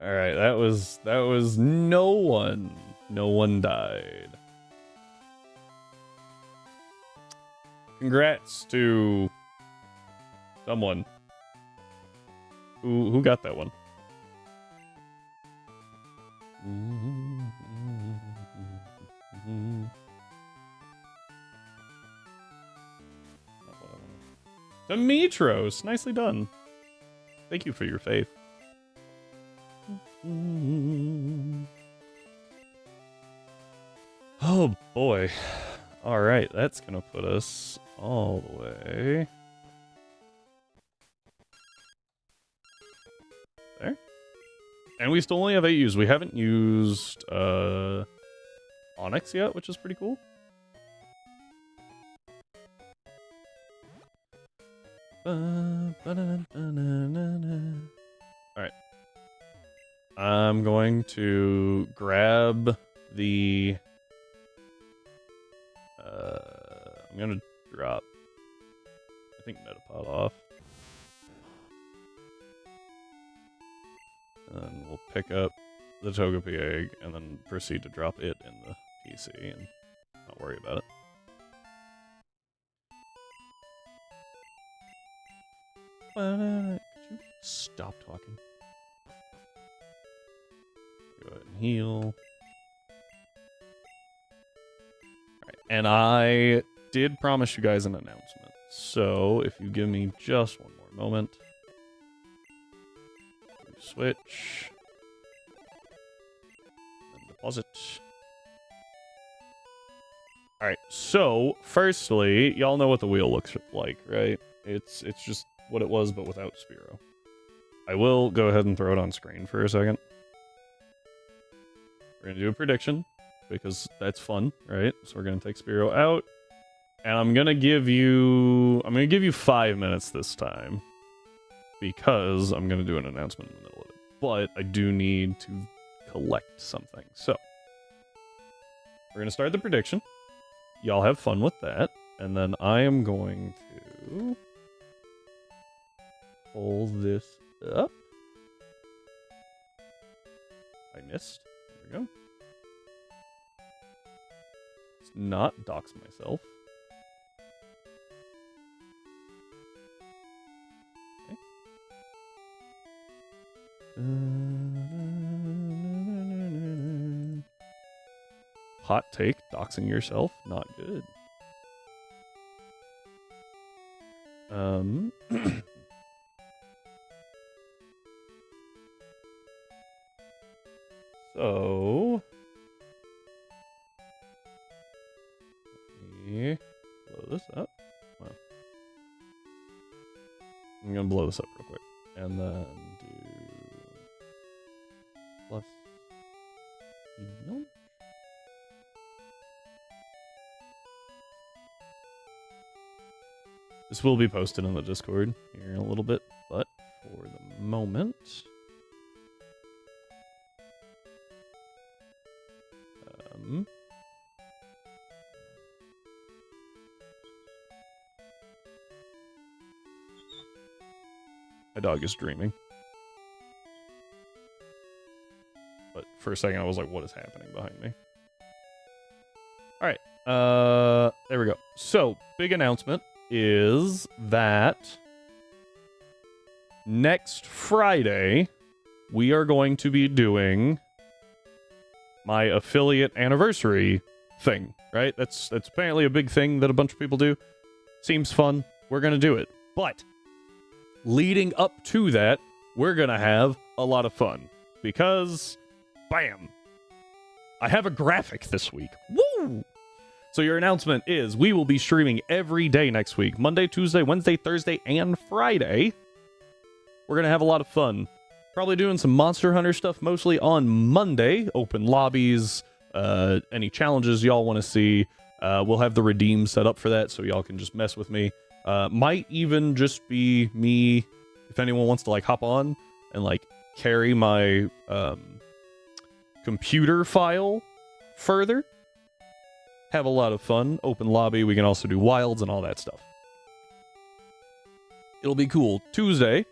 All right, that was no one. No one died. Congrats to someone. Who got that one? Demetros, nicely done. Thank you for your faith. Oh boy. All right, that's gonna put us all the way there. And we still only have 8 used. We haven't used Onyx yet, which is pretty cool. Alright. I'm going to grab the... I'm going to drop, I think, Metapod off. And then we'll pick up the Togepi egg and then proceed to drop it in the PC and not worry about it. Could you stop talking? Go ahead and heal. Alright, and I did promise you guys an announcement. So if you give me just one more moment. Switch. And deposit. Alright, so firstly, y'all know what the wheel looks like, right? It's just what it was, but without Spearow. I will go ahead and throw it on screen for a second. We're gonna do a prediction, because that's fun, right? So we're gonna take Spearow out. And I'm gonna give you 5 minutes this time. Because I'm gonna do an announcement in the middle of it. But I do need to collect something. So we're gonna start the prediction. Y'all have fun with that. And then I am going to pull this up. I missed. There we go. Let's not dox myself. Okay. Hot take, doxing yourself, not good. So let me blow this up. Wow. I'm gonna blow this up real quick. And then do plus no. This will be posted in the Discord here in a little bit, but for the moment, My dog is dreaming. But for a second, I was like, what is happening behind me? All right. There we go. So, big announcement is that next Friday, we are going to be doing my affiliate anniversary thing, right? That's apparently a big thing that a bunch of people do. Seems fun. We're going to do it. But leading up to that, we're going to have a lot of fun because, bam, I have a graphic this week. Woo! So your announcement is we will be streaming every day next week. Monday, Tuesday, Wednesday, Thursday, and Friday. We're going to have a lot of fun. Probably doing some Monster Hunter stuff mostly on Monday. Open lobbies, any challenges y'all want to see. We'll have the redeem set up for that so y'all can just mess with me. Might even just be me, if anyone wants to like hop on and like carry my computer file further. Have a lot of fun. Open lobby. We can also do wilds and all that stuff. It'll be cool. Tuesday,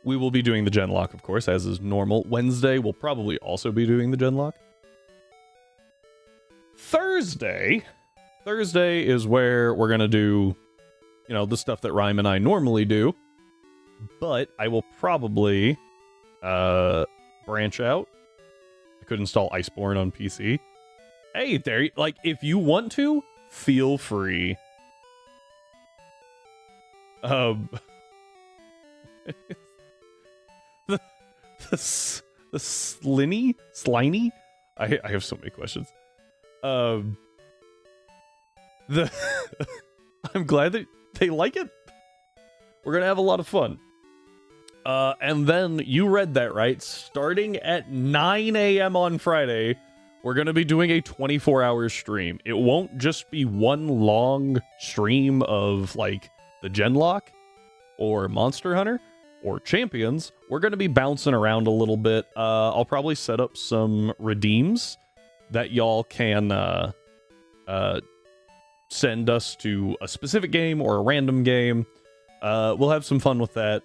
we will be doing the Genlocke, of course, as is normal. Wednesday, we'll probably also be doing the Genlocke. Thursday is where we're going to do, you know, the stuff that Rhyme and I normally do. But I will probably branch out. I could install Iceborne on PC. Hey, there, like, if you want to, feel free. The Sliny? I have so many questions. I'm glad that they like it. We're gonna have a lot of fun. And then you read that right. Starting at 9 a.m. on Friday, we're gonna be doing a 24-hour stream. It won't just be one long stream of like the Genlocke or Monster Hunter or Champions. We're gonna be bouncing around a little bit. I'll probably set up some redeems that y'all can send us to a specific game or a random game. We'll have some fun with that.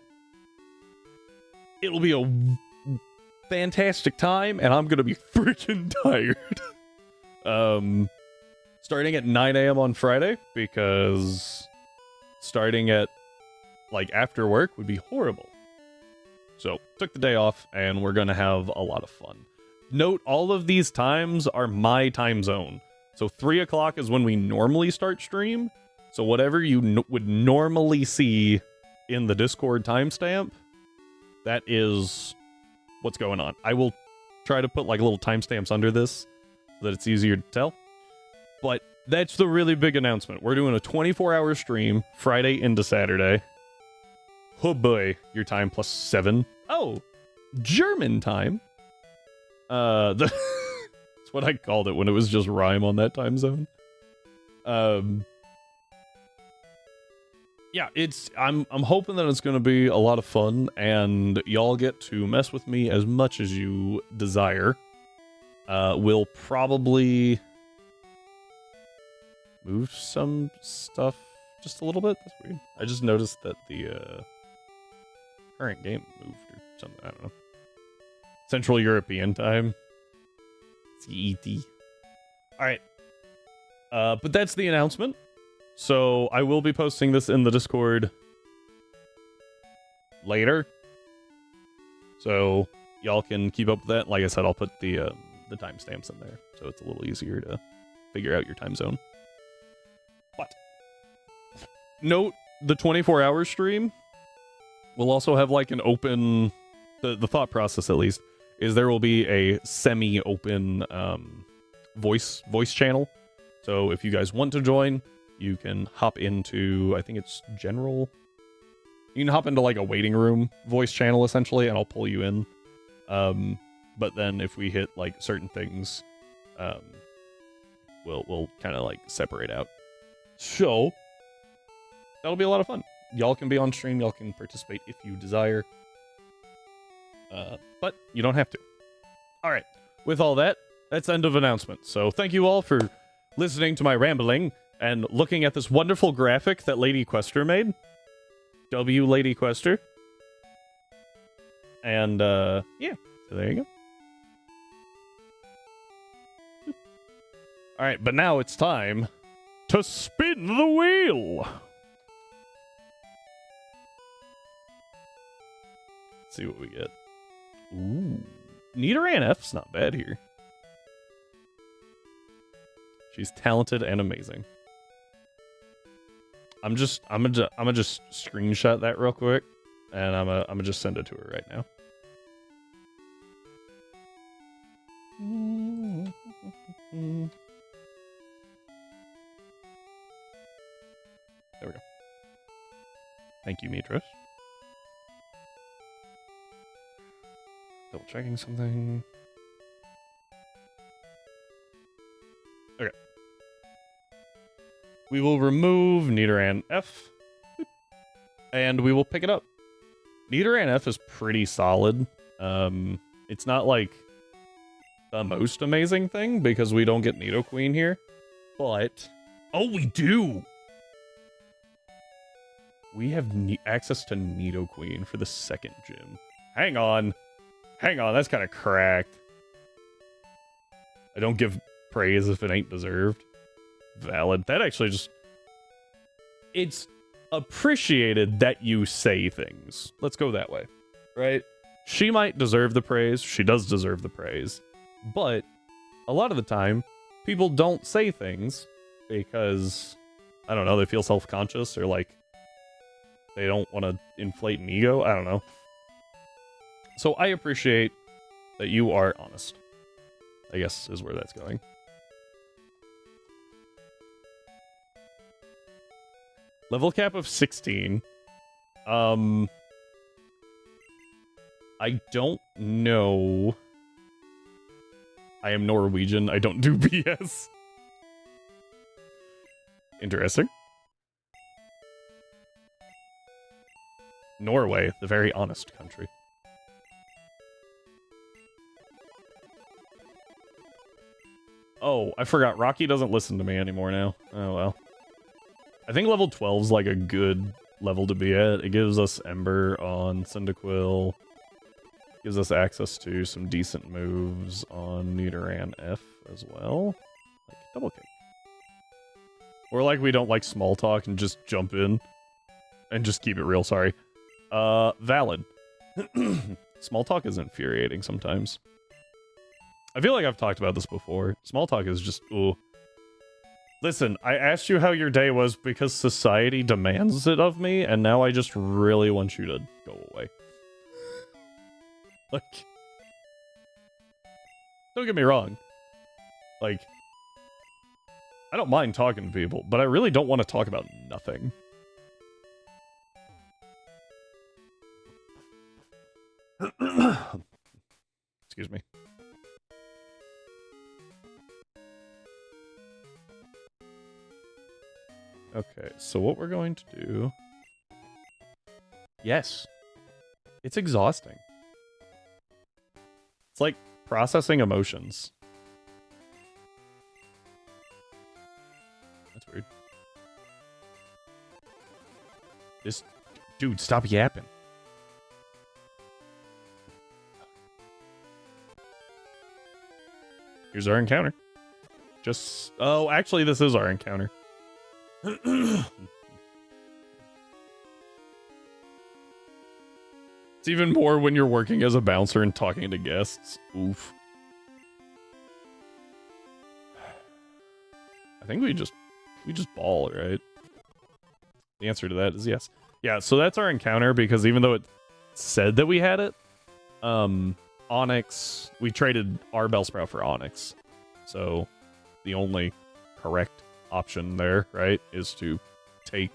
It'll be a fantastic time, and I'm gonna be freaking tired. Starting at 9 a.m. on Friday, because starting at like after work would be horrible. So took the day off, and we're gonna have a lot of fun. Note, all of these times are my time zone. So 3 o'clock is when we normally start stream. So whatever you would normally see in the Discord timestamp, that is what's going on. I will try to put like little timestamps under this so that it's easier to tell. But that's the really big announcement. We're doing a 24-hour stream Friday into Saturday. Oh boy, your time plus 7. Oh, German time. That's what I called it when it was just Rhyme on that time zone. Yeah, I'm hoping that it's going to be a lot of fun, and y'all get to mess with me as much as you desire. We'll probably move some stuff just a little bit. That's weird. I just noticed that the current game moved or something. I don't know. Central European time. CET. All right. But that's the announcement. So I will be posting this in the Discord later. So y'all can keep up with that. Like I said, I'll put the timestamps in there, so it's a little easier to figure out your time zone. But note, the 24-hour stream will also have like an open... The thought process, at least, is there will be a semi-open voice channel. So if you guys want to join, you can hop into, I think it's general. You can hop into like a waiting room voice channel essentially, and I'll pull you in. But then if we hit like certain things, we'll kind of like separate out. So that'll be a lot of fun. Y'all can be on stream. Y'all can participate if you desire. But you don't have to. All right. With all that, that's end of announcement. So thank you all for listening to my rambling and looking at this wonderful graphic that Lady Quester made. W Lady Quester. And, yeah. So there you go. Alright, but now it's time to spin the wheel! Let's see what we get. Ooh. Nidoran F's not bad here. She's talented and amazing. I'm gonna just screenshot that real quick, and I'm gonna just send it to her right now. There we go. Thank you, Mitros. Double checking something. Okay. We will remove Nidoran F. And we will pick it up. Nidoran F is pretty solid. It's not like the most amazing thing because we don't get Nidoqueen here. But... oh, we do! We have access to Nidoqueen for the second gym. Hang on. Hang on, that's kind of cracked. I don't give praise if it ain't deserved. Valid. That actually just... it's appreciated that you say things. Let's go that way. Right? She might deserve the praise. She does deserve the praise. But a lot of the time, people don't say things because, I don't know, they feel self-conscious or like they don't want to inflate an ego. I don't know. So I appreciate that you are honest, I guess is where that's going. Level cap of 16. I don't know. I am Norwegian. I don't do BS. Interesting. Norway, the very honest country. Oh, I forgot. Rocky doesn't listen to me anymore now. Oh, well. I think level 12 is like a good level to be at. It gives us Ember on Cyndaquil. Gives us access to some decent moves on Nidoran F as well. Like double kick. Or like we don't like small talk and just jump in. And just keep it real, sorry. Valid. Small talk is infuriating sometimes. I feel like I've talked about this before. Small talk is just, ooh. Listen, I asked you how your day was because society demands it of me, and now I just really want you to go away. Like, don't get me wrong. Like, I don't mind talking to people, but I really don't want to talk about nothing. Excuse me. Okay, so what we're going to do... yes. It's exhausting. It's like processing emotions. That's weird. Just... dude, stop yapping. Here's our encounter. Just... oh, actually, this is our encounter. It's even more when you're working as a bouncer and talking to guests. Oof. I think we just ball, right? The answer to that is yes. Yeah, so that's our encounter because even though it said that we had it, Onyx, we traded our Bellsprout for Onyx. So the only correct option there, right, is to take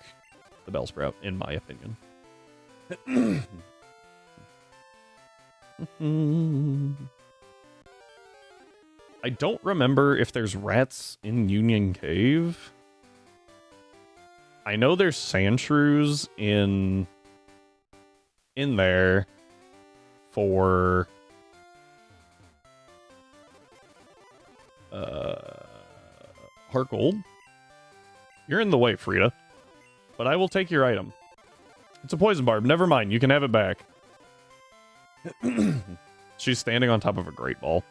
the Bellsprout, in my opinion. I don't remember if there's rats in Union Cave. I know there's Sandshrews in there for Heart Gold. You're in the way, Frida. But I will take your item. It's a poison barb. Never mind. You can have it back. She's standing on top of a great ball.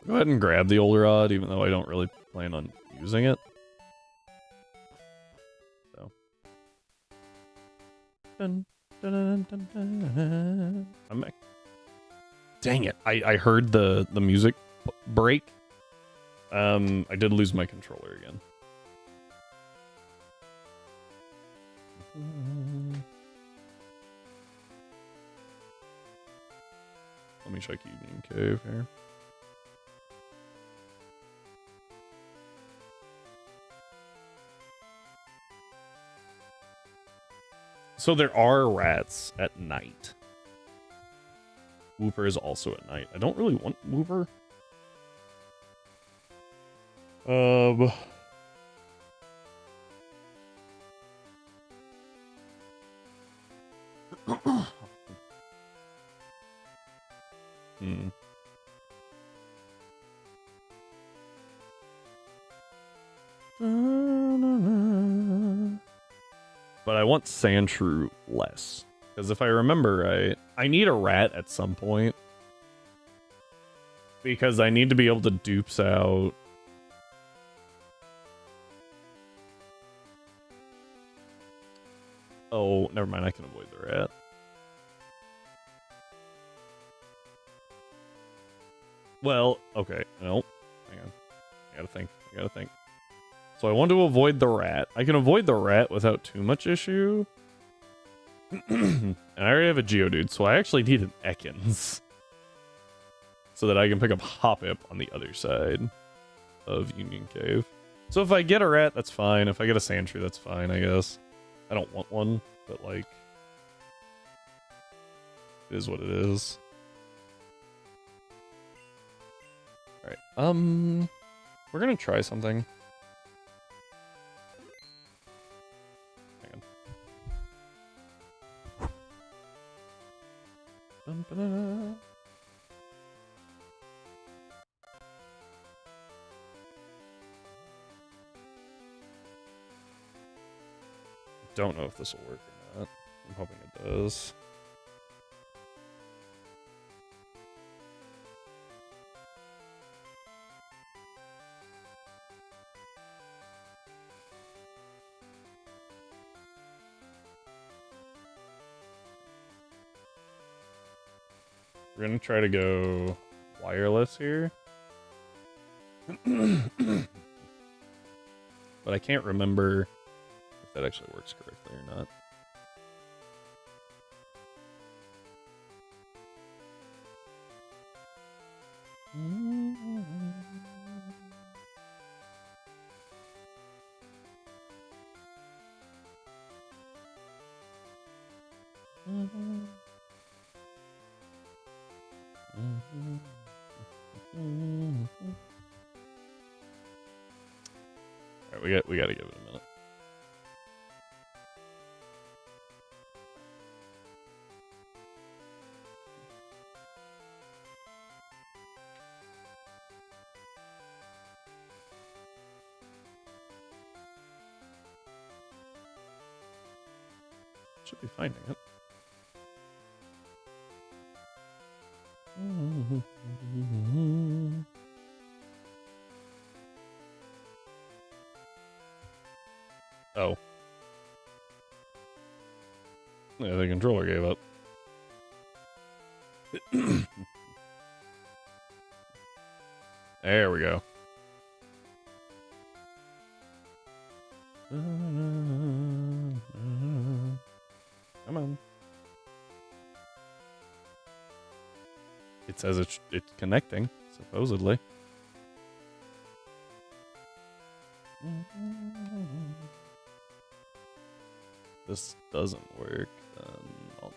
Go ahead and grab the older rod, even though I don't really plan on using it. So. Dun, dun, dun, dun, dun. Dang it! I heard the music break. I did lose my controller again. Let me check Union Cave here. So there are rats at night. Whooper is also at night. I don't really want Whooper. But I want Sandshrew less. Because if I remember right, I need a rat at some point. Because I need to be able to dupes out... Oh, never mind, I can avoid the rat. Well, okay, no. Hang on. I gotta think. So I want to avoid the rat. I can avoid the rat without too much issue. And I already have a Geodude, so I actually need an Ekans. So that I can pick up Hoppip on the other side of Union Cave. So if I get a rat, that's fine. If I get a Sandshrew, that's fine, I guess. I don't want one, but like... It is what it is. Alright, we're gonna try something. Hang on. Don't know if this will work or not. I'm hoping it does. We're gonna try to go wireless here. But I can't remember if that actually works correctly or not. Alright, we gotta give it a minute. Should be finding it. Oh. Yeah, the controller gave up. There we go. Come on. It says it's connecting, supposedly. This doesn't work, then I'll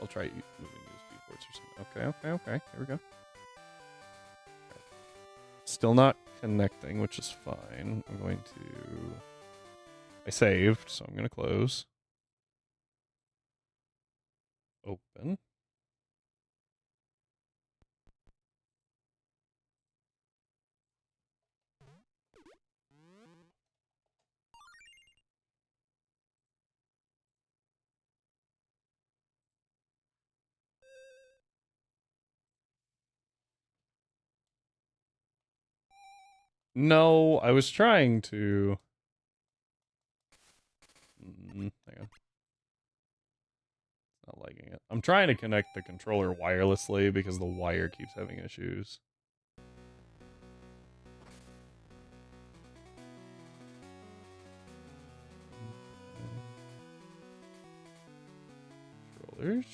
try moving USB ports or something. Okay. Here we go. Still not connecting, which is fine. I'm going to... I saved, so I'm going to close. Open. No, I was trying to... hang on. Not liking it. I'm trying to connect the controller wirelessly because the wire keeps having issues. Controllers.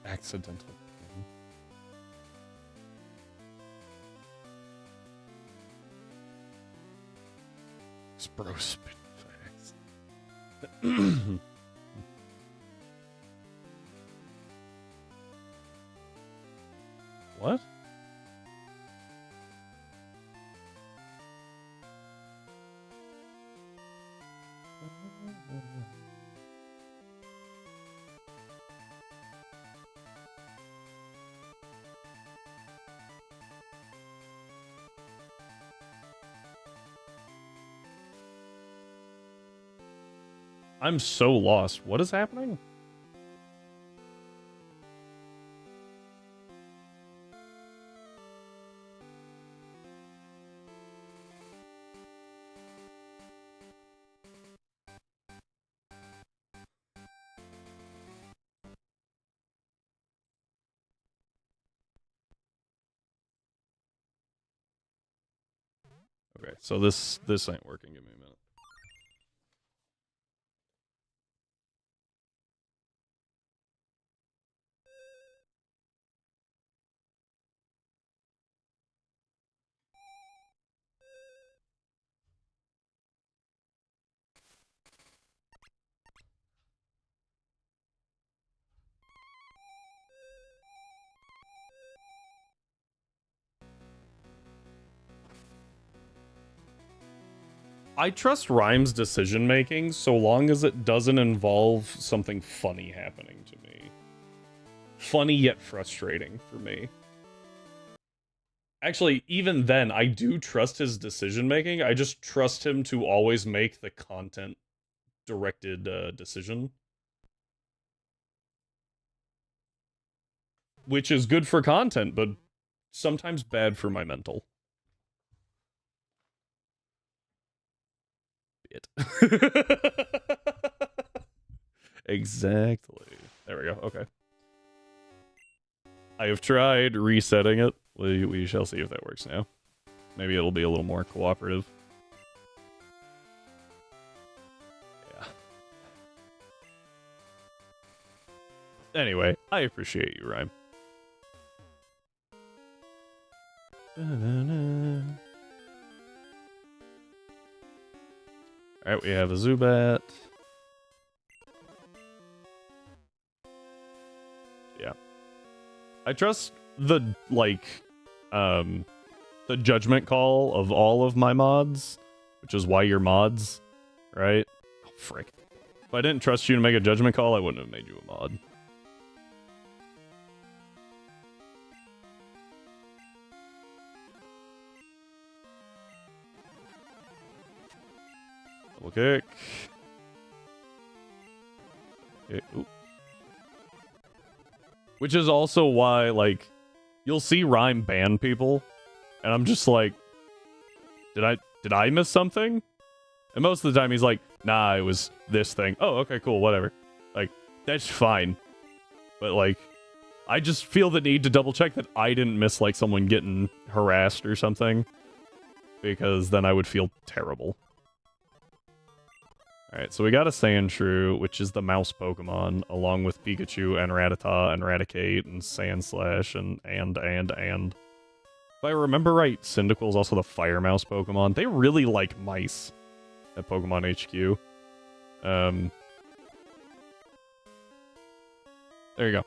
Accidental. Bro spit facts. What? I'm so lost. What is happening? Okay, so this ain't working. Give me a minute. I trust Rhyme's decision making so long as it doesn't involve something funny happening to me. Funny yet frustrating for me. Actually, even then, I do trust his decision making. I just trust him to always make the content directed decision. Which is good for content, but sometimes bad for my mental. It. Exactly. There we go. Okay. I have tried resetting it. We shall see if that works now. Maybe it'll be a little more cooperative. Yeah. Anyway, I appreciate you, Rhyme. Alright, we have a Zubat. Yeah. I trust the, like, the judgment call of all of my mods, which is why you're mods, right? Oh, frick. If I didn't trust you to make a judgment call, I wouldn't have made you a mod. Double kick. Okay. Ooh. Which is also why, like, you'll see Rhyme ban people, and I'm just like, did I miss something? And most of the time he's like, nah, it was this thing. Oh, okay, cool, whatever. Like, that's fine. But, like, I just feel the need to double check that I didn't miss, like, someone getting harassed or something. Because then I would feel terrible. Alright, so we got a Sandshrew, which is the mouse Pokemon, along with Pikachu and Rattata and Raticate and Sandslash and. If I remember right, Cyndaquil is also the Fire Mouse Pokemon. They really like mice at Pokemon HQ. There you go.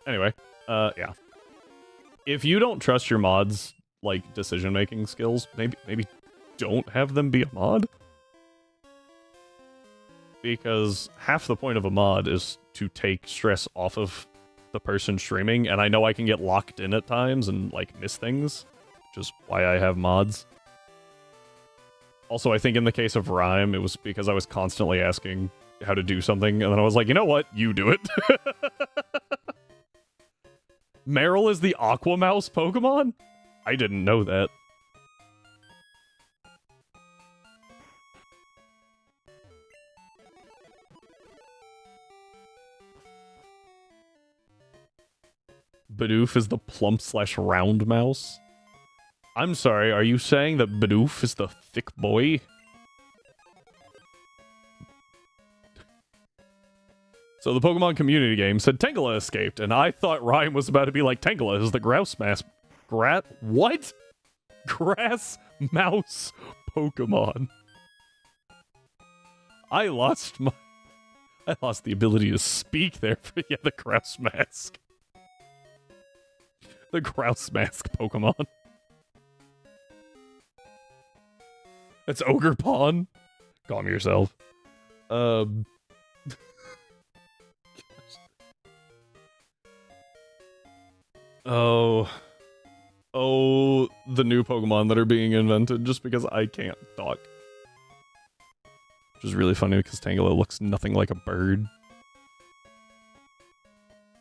Anyway, yeah. If you don't trust your mods, like, decision-making skills, maybe don't have them be a mod. Because half the point of a mod is to take stress off of the person streaming, and I know I can get locked in at times and, like, miss things, which is why I have mods. Also, I think in the case of Rhyme, it was because I was constantly asking how to do something, and then I was like, you know what? You do it. Meryl is the Aqua Mouse Pokemon? I didn't know that. Bidoof is the plump/round mouse? I'm sorry, are you saying that Bidoof is the thick boy? So the Pokemon community game said Tangela escaped, and I thought Rhyme was about to be like, Tangela is the grouse mask. What? Grass mouse Pokemon. I lost the ability to speak there for, yeah, the grouse mask. The grouse mask Pokemon. That's Ogre Pawn. Calm yourself. Oh, the new Pokemon that are being invented just because I can't talk. Which is really funny because Tangela looks nothing like a bird.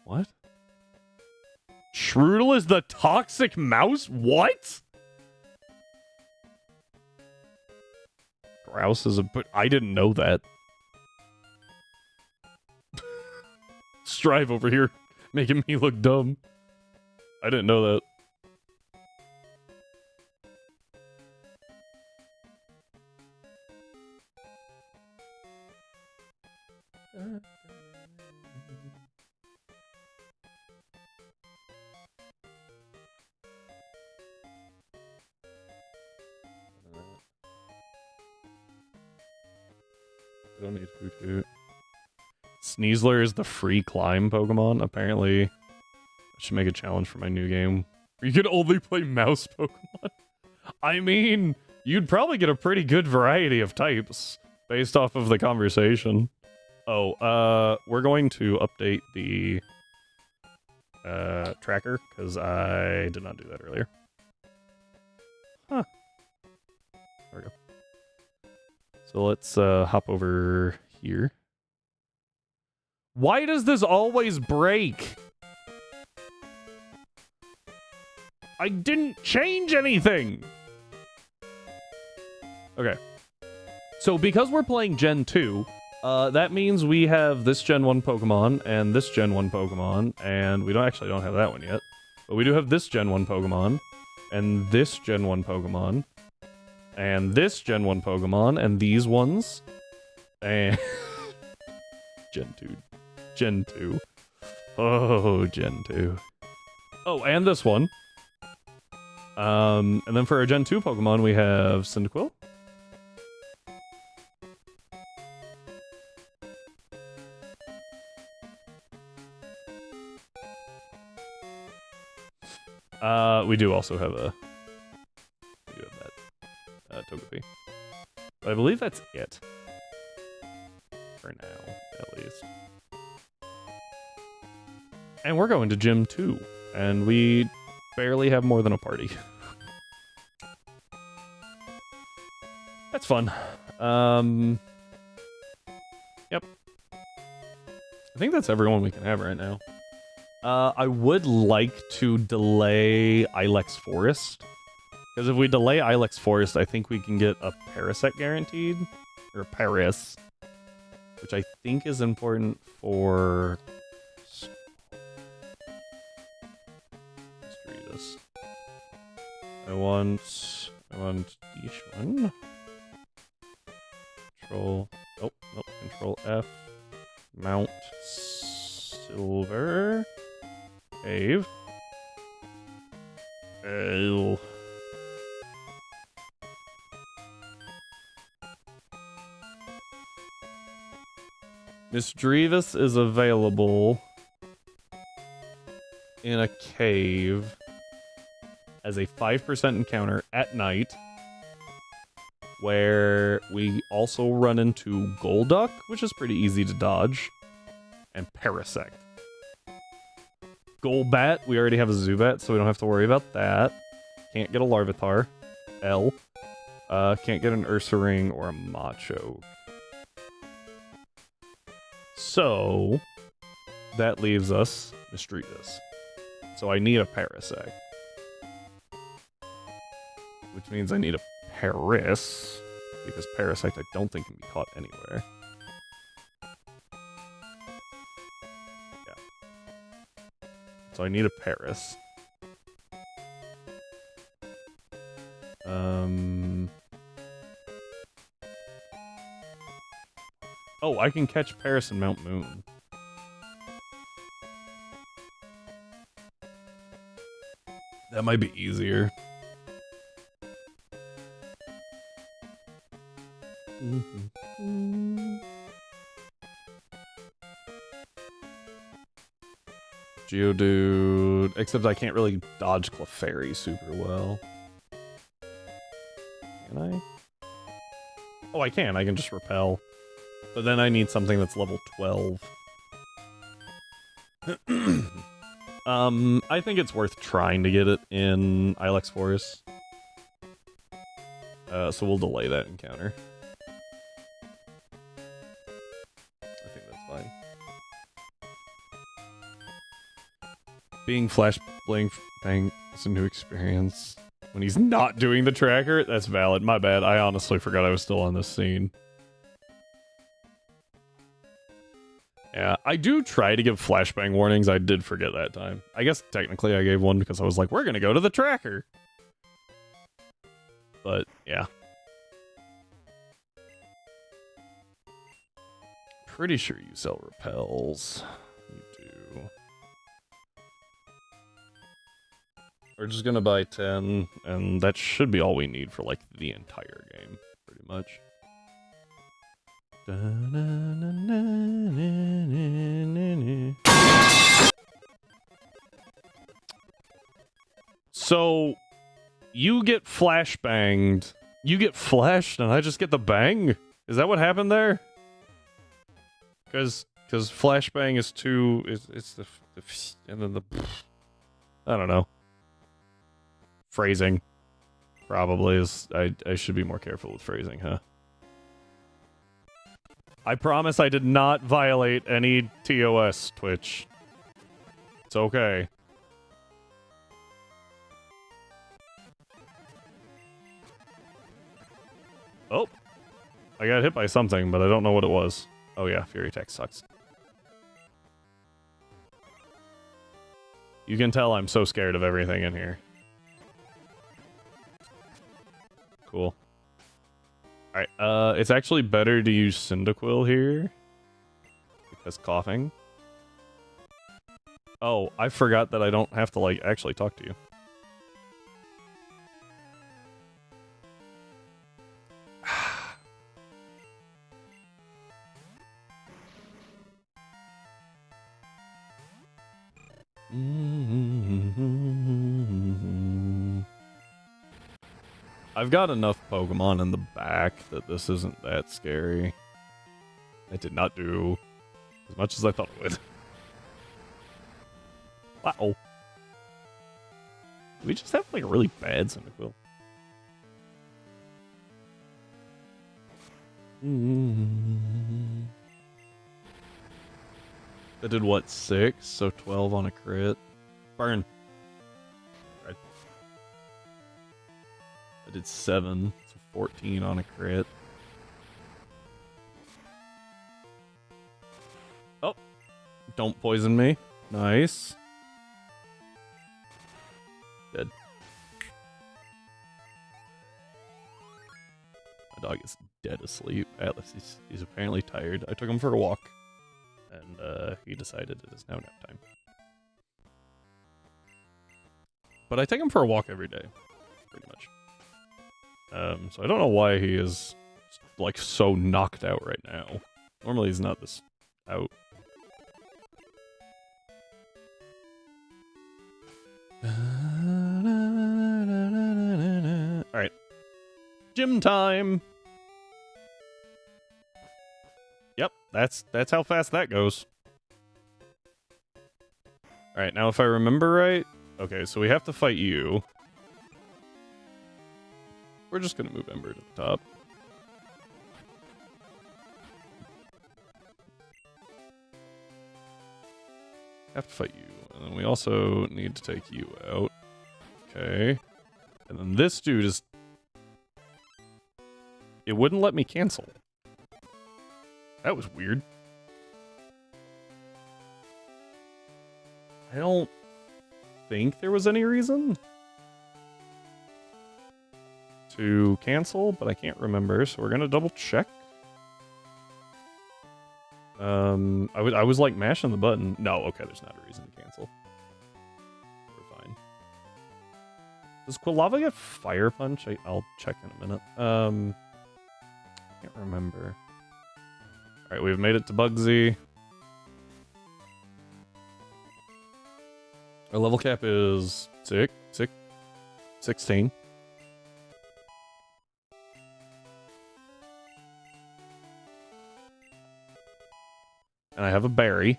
What? Shroodle is the toxic mouse? What? Grouse is but I didn't know that. Strive over here, making me look dumb. I didn't know that. I don't need Hoot Hoot. Sneasler is the free climb Pokemon. Apparently, I should make a challenge for my new game. You can only play mouse Pokemon. I mean, you'd probably get a pretty good variety of types based off of the conversation. Oh, we're going to update the tracker because I did not do that earlier. Huh. There we go. So let's hop over here. Why does this always break? I didn't change anything! Okay. So because we're playing Gen 2, that means we have this Gen 1 Pokemon, and this Gen 1 Pokemon, and we don't have that one yet. But we do have this Gen 1 Pokemon, and this Gen 1 Pokemon, and this Gen 1 Pokemon, and these ones, and... Gen 2. Gen 2. Oh, Gen 2. Oh, and this one. And then for our Gen 2 Pokemon, we have Cyndaquil. We do also have that Togepi. But I believe that's it. For now, at least. And we're going to Gym 2, and we barely have more than a party. That's fun. Yep. I think that's everyone we can have right now. I would like to delay Ilex Forest. Because if we delay Ilex Forest, I think we can get a Parasect guaranteed. Or Paris. Which I think is important for... Let's read this. I want each one. Control... Oh, nope. Control F. Mount Silver. Cave. Ew. Misdreavus is available in a cave as a 5% encounter at night, where we also run into Golduck, which is pretty easy to dodge, and Parasect. Golbat, we already have a Zubat, so we don't have to worry about that. Can't get a Larvitar. L. Can't get an Ursaring or a Macho. So, that leaves us Mistreatus. So I need a Parasect. Which means I need a Paris, because Parasect I don't think can be caught anywhere. Yeah. So I need a Paris. Oh, I can catch Paris in Mount Moon. That might be easier. Geodude, except I can't really dodge Clefairy super well. Can I? Oh, I can. I can just repel. But then I need something that's level 12. I think it's worth trying to get it in Ilex Forest. So we'll delay that encounter. I think that's fine. Being Flash Bang is a new experience. When he's not doing the tracker, that's valid. My bad. I honestly forgot I was still on this scene. Yeah, I do try to give flashbang warnings. I did forget that time. I guess technically I gave one because I was like, we're gonna go to the tracker. But, yeah. Pretty sure you sell repels. You do. We're just gonna buy 10, and that should be all we need for, like, the entire game, pretty much. So, you get flashbanged. You get flashed, and I just get the bang? Is that what happened there? Because flashbang is too... It's the and then the... I don't know. Phrasing. Probably is... I should be more careful with phrasing, huh? I promise I did not violate any TOS, Twitch. It's okay. Oh. I got hit by something, but I don't know what it was. Oh yeah, Fury Attack sucks. You can tell I'm so scared of everything in here. Cool. Alright, it's actually better to use Cyndaquil here. Because coughing. Oh, I forgot that I don't have to, like, actually talk to you. I've got enough Pokemon in the back that this isn't that scary. I did not do as much as I thought it would. Wow. Do we just have like a really bad Cyndaquil? That did what, 6? So 12 on a crit. Burn. Right. I did 7, so 14 on a crit. Oh. Don't poison me. Nice. Dead. My dog is dead asleep. Atlas, he's apparently tired. I took him for a walk. And he decided it is now nap time. But I take him for a walk every day, pretty much. So I don't know why he is, like, so knocked out right now. Normally he's not this out. Alright. Gym time! Yep, that's how fast that goes. Alright, now if I remember right... Okay, so we have to fight you. We're just gonna move Ember to the top. Have to fight you. And then we also need to take you out. Okay. And then this dude is... It wouldn't let me cancel. That was weird. I don't think there was any reason to cancel, but I can't remember, so we're gonna double check. I was like mashing the button. No, okay, there's not a reason to cancel. We're fine. Does Quilava get Fire Punch? I'll check in a minute. Can't remember. Alright, we've made it to Bugsy. Our level cap is 16. And I have a berry.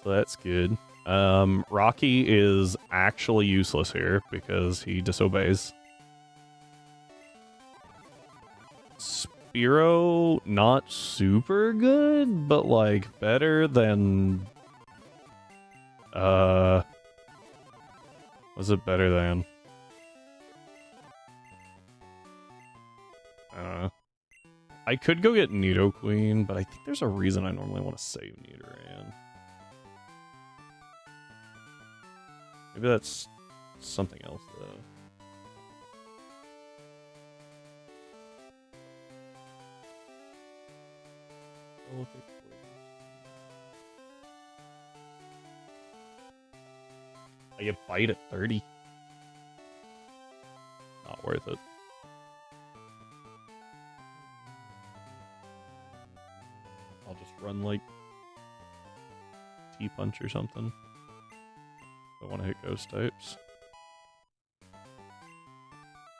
So that's good. Rocky is actually useless here because he disobeys. Spearow, not super good, but like better than... Was it better than? I don't know. I could go get Nidoqueen, but I think there's a reason I normally want to save Nidoran. Maybe that's something else, though. I get Bite at 30. Not worth it. I'll just run like T-Punch or something. I want to hit ghost types.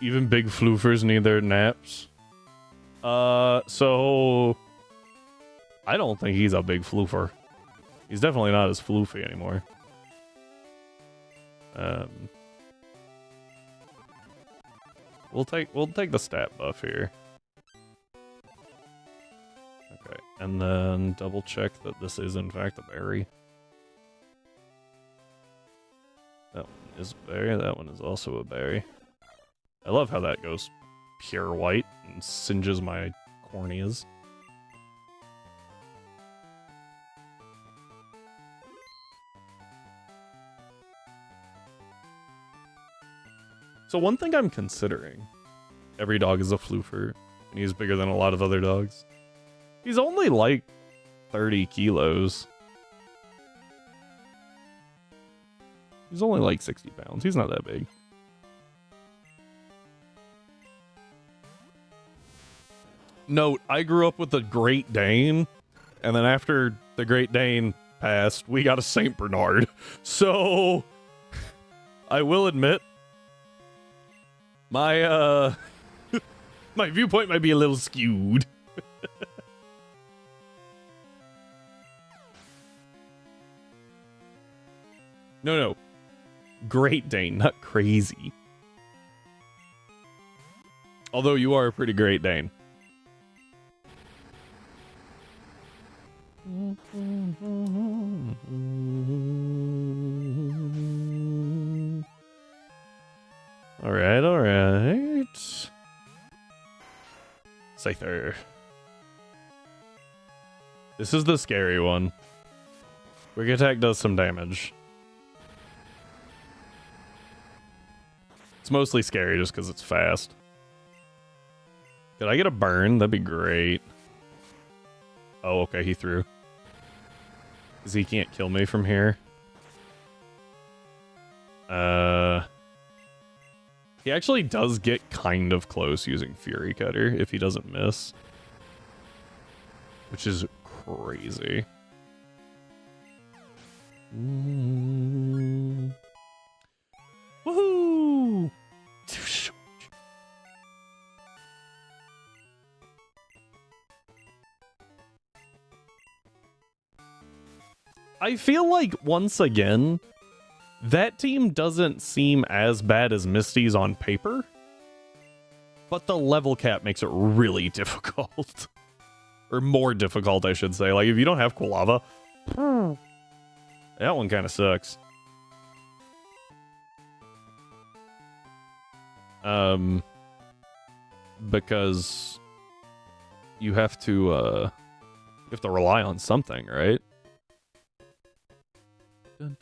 Even big floofers need their naps. So I don't think he's a big floofer. He's definitely not as floofy anymore. We'll take the stat buff here. Okay, and then double check that this is in fact a berry. That one is a berry, that one is also a berry. I love how that goes pure white and singes my corneas. So one thing I'm considering, every dog is a floofer, and he's bigger than a lot of other dogs. He's only like 30 kilos. He's only like 60 pounds. He's not that big. Note, I grew up with a Great Dane, and then after the Great Dane passed, we got a Saint Bernard. So, I will admit, my my viewpoint might be a little skewed. No. Great Dane, not crazy. Although you are a pretty Great Dane. Alright. Scyther. This is the scary one. Quick attack does some damage. It's mostly scary just because it's fast. Could I get a burn? That'd be great. Oh, okay, he threw. Because he can't kill me from here. He actually does get kind of close using Fury Cutter if he doesn't miss. Which is crazy. Woohoo! I feel like, once again, that team doesn't seem as bad as Misty's on paper, but the level cap makes it really difficult. Or more difficult, I should say. Like, if you don't have Quilava, that one kind of sucks. Because you have to rely on something, right? Alright,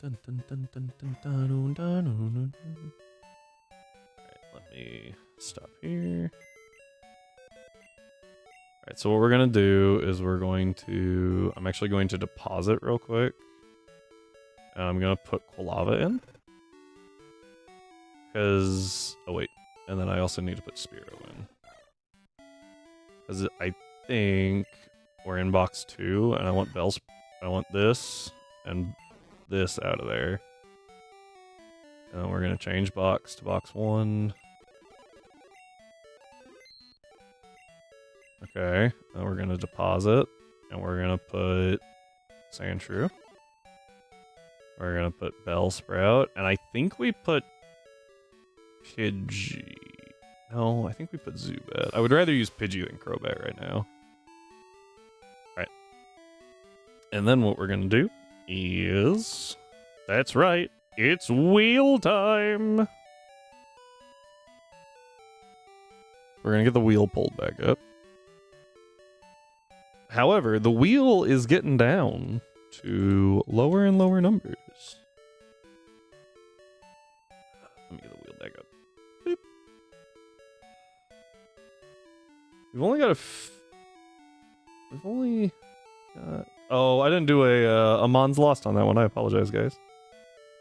let me stop here. Alright, so what we're gonna do is I'm actually going to deposit real quick. And I'm gonna put Quilava in. Because, oh wait, and then I also need to put Spearow in. Because I think we're in box 2, and I want this, and this out of there. And we're gonna change box to box 1. Okay, and we're gonna deposit, and we're gonna put Sandshrew. We're gonna put Bellsprout, and I think we put Pidgey. No, I think we put Zubat. I would rather use Pidgey than Crobat right now. Alright. And then what we're gonna do is... That's right, it's wheel time! We're gonna get the wheel pulled back up. However, the wheel is getting down to lower and lower numbers. Let me get the wheel back up. Beep. We've only got We've only got... Oh, I didn't do a Mons Lost on that one. I apologize, guys.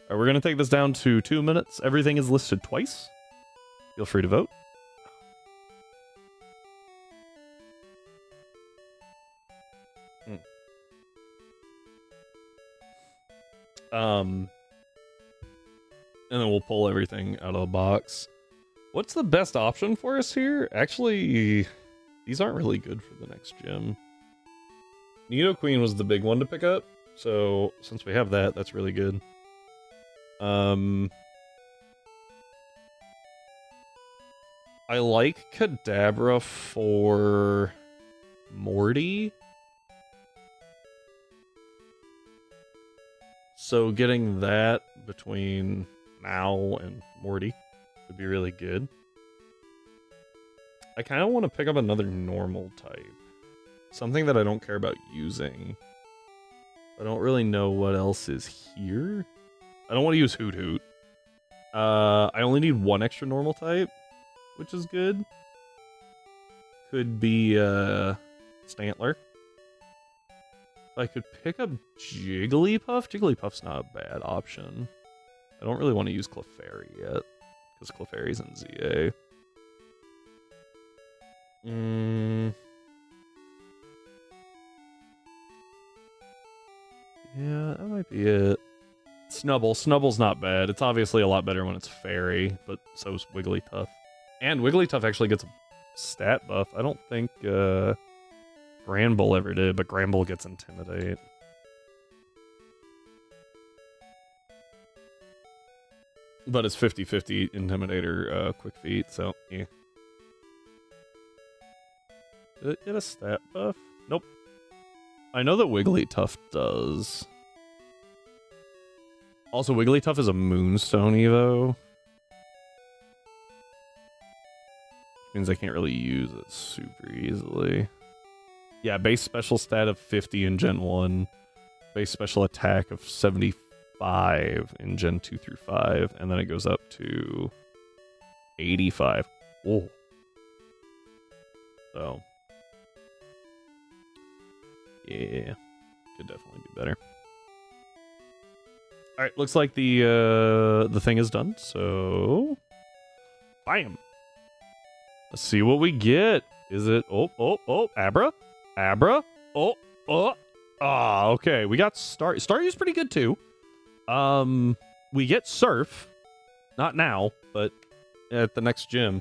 Alright, we're gonna take this down to 2 minutes. Everything is listed twice. Feel free to vote. And then we'll pull everything out of the box. What's the best option for us here? Actually, these aren't really good for the next gym. Nidoqueen was the big one to pick up, so since we have that, that's really good. I like Kadabra for Morty. So getting that between now and Morty would be really good. I kind of want to pick up another normal type. Something that I don't care about using. I don't really know what else is here. I don't want to use Hoot Hoot. I only need one extra normal type, which is good. Could be Stantler. I could pick up Jigglypuff. Jigglypuff's not a bad option. I don't really want to use Clefairy yet, because Clefairy's in ZA. Yeah, that might be it. Snubbull. Snubble's not bad. It's obviously a lot better when it's Fairy, but so is Wigglytuff. And Wigglytuff actually gets a stat buff. I don't think Granbull ever did, but Granbull gets Intimidate. But it's 50-50 Intimidator Quick Feet, so yeah. Did it get a stat buff? Nope. I know that Wigglytuff does. Also, Wigglytuff is a Moonstone Evo. Which means I can't really use it super easily. Yeah, base special stat of 50 in Gen 1. Base special attack of 75 in Gen 2 through 5. And then it goes up to 85. Oh. So. Yeah. Could definitely be better. Alright, looks like the thing is done, so... Bam! Let's see what we get. Is it... Oh, Abra? Abra? Okay, we got Staryu's pretty good, too. We get Surf. Not now, but at the next gym.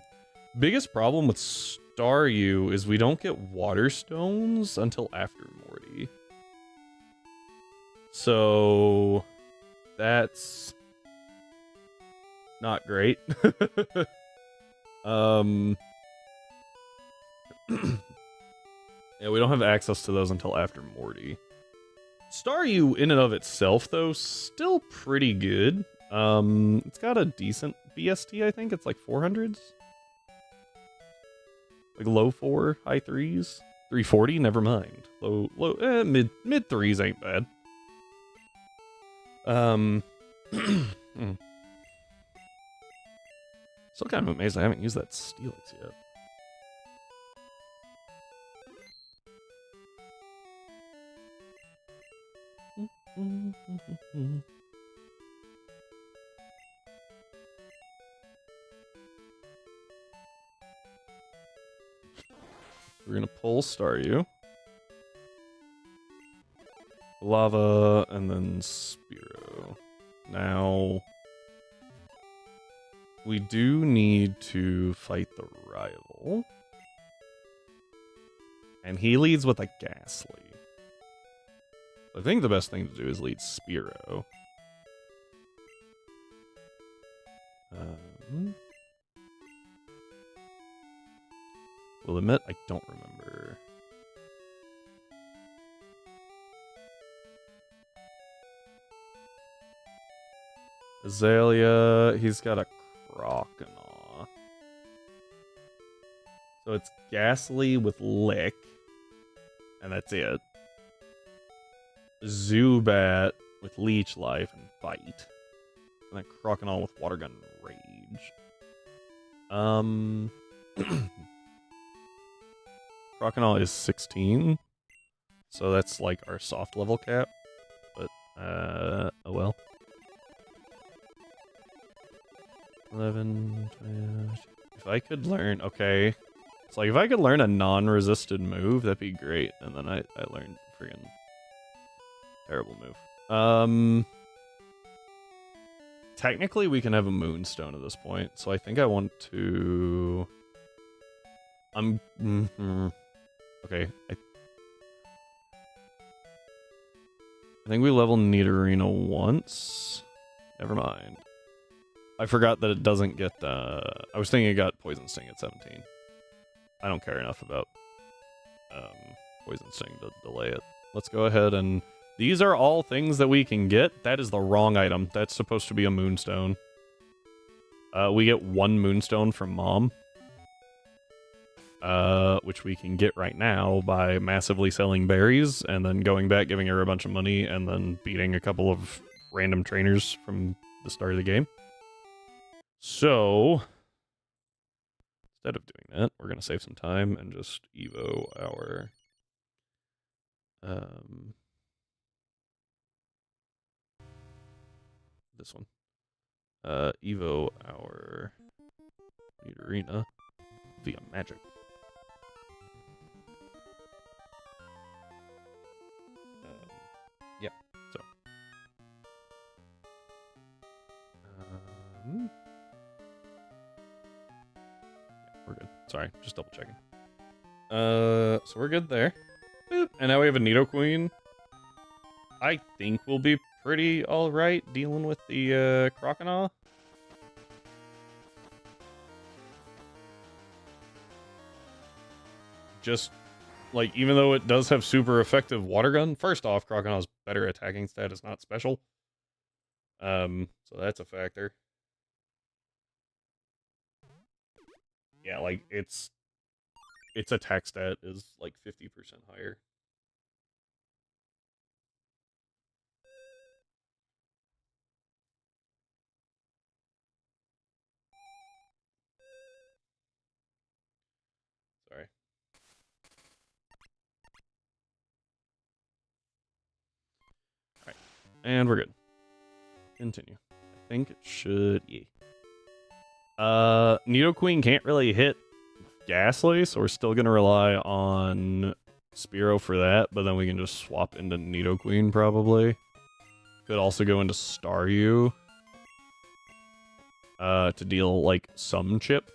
Biggest problem with Staryu is we don't get Water Stones until after Morty. So that's not great. Yeah, we don't have access to those until after Morty. Staryu in and of itself, though, still pretty good. It's got a decent BST, I think. It's like 400s. Like low 4, high 3s. 340, never mind. Mid 3s ain't bad. Still kind of amazed I haven't used that Steelix yet. We're gonna pull Staryu. Lava, and then Spearow. Now, we do need to fight the rival. And he leads with a Ghastly. I think the best thing to do is lead Spearow. Will admit, I don't remember. Azalea, he's got a Croconaw. So it's Ghastly with Lick. And that's it. Zubat with Leech Life and Bite. And then Croconaw with Water Gun and Rage. Croconaw is 16. So that's like our soft level cap. But, oh well. 11, 12. If I could learn, okay. It's like if I could learn a non-resisted move, that'd be great. And then I learned friggin' terrible move. Technically, we can have a Moonstone at this point, so I think I want to. Okay. I think we level Nidorina once. Never mind. I forgot that it doesn't get. I was thinking it got Poison Sting at 17. I don't care enough about Poison Sting to delay it. Let's go ahead and. These are all things that we can get. That is the wrong item. That's supposed to be a Moonstone. We get 1 Moonstone from Mom. Which we can get right now by massively selling berries and then going back, giving her a bunch of money, and then beating a couple of random trainers from the start of the game. So, instead of doing that, we're going to save some time and just Evo our... this one. Evo our Nidorina via magic. Yeah, so. Yeah, we're good. Sorry, just double checking. So we're good there. Boop. And now we have a Nidoqueen. I think we'll be pretty alright dealing with the Croconaw. Just, like, even though it does have super effective Water Gun, first off, Croconaw's better attacking stat is not special. So that's a factor. Yeah, like, its attack stat is, like, 50% higher. Sorry. Alright. And we're good. Continue. I think it should... Yeah. Nidoqueen can't really hit Ghastly, so we're still gonna rely on Spearow for that, but then we can just swap into Nidoqueen, probably. Could also go into Staryu. To deal, like, some chip.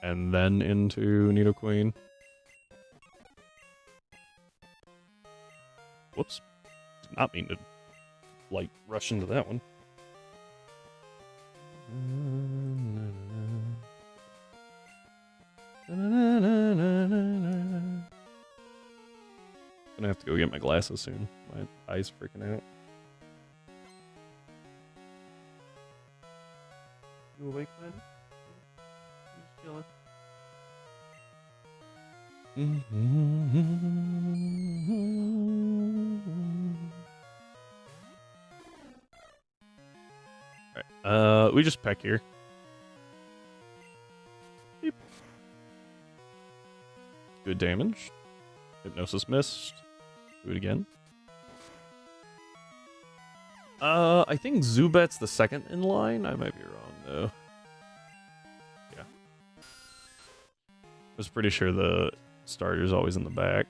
And then into Nidoqueen. Whoops. Did not mean to like rush into that one. Gonna have to go get my glasses soon. My eyes freaking out. You awake, man? You just chilling. Alright, we just peck here. Beep. Good damage. Hypnosis missed. Do it again. I think Zubat's the second in line. I might be wrong, though. Yeah. I was pretty sure the starter's always in the back.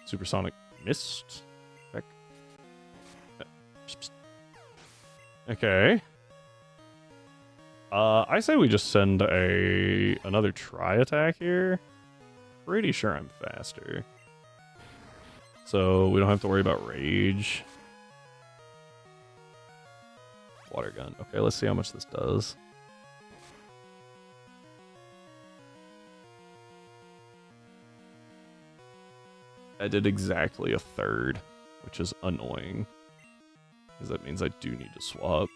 Supersonic missed. Heck. Okay. I say we just send another try attack here. Pretty sure I'm faster. So we don't have to worry about rage. Water gun. Okay, let's see how much this does. I did exactly a third, which is annoying. Because that means I do need to swap.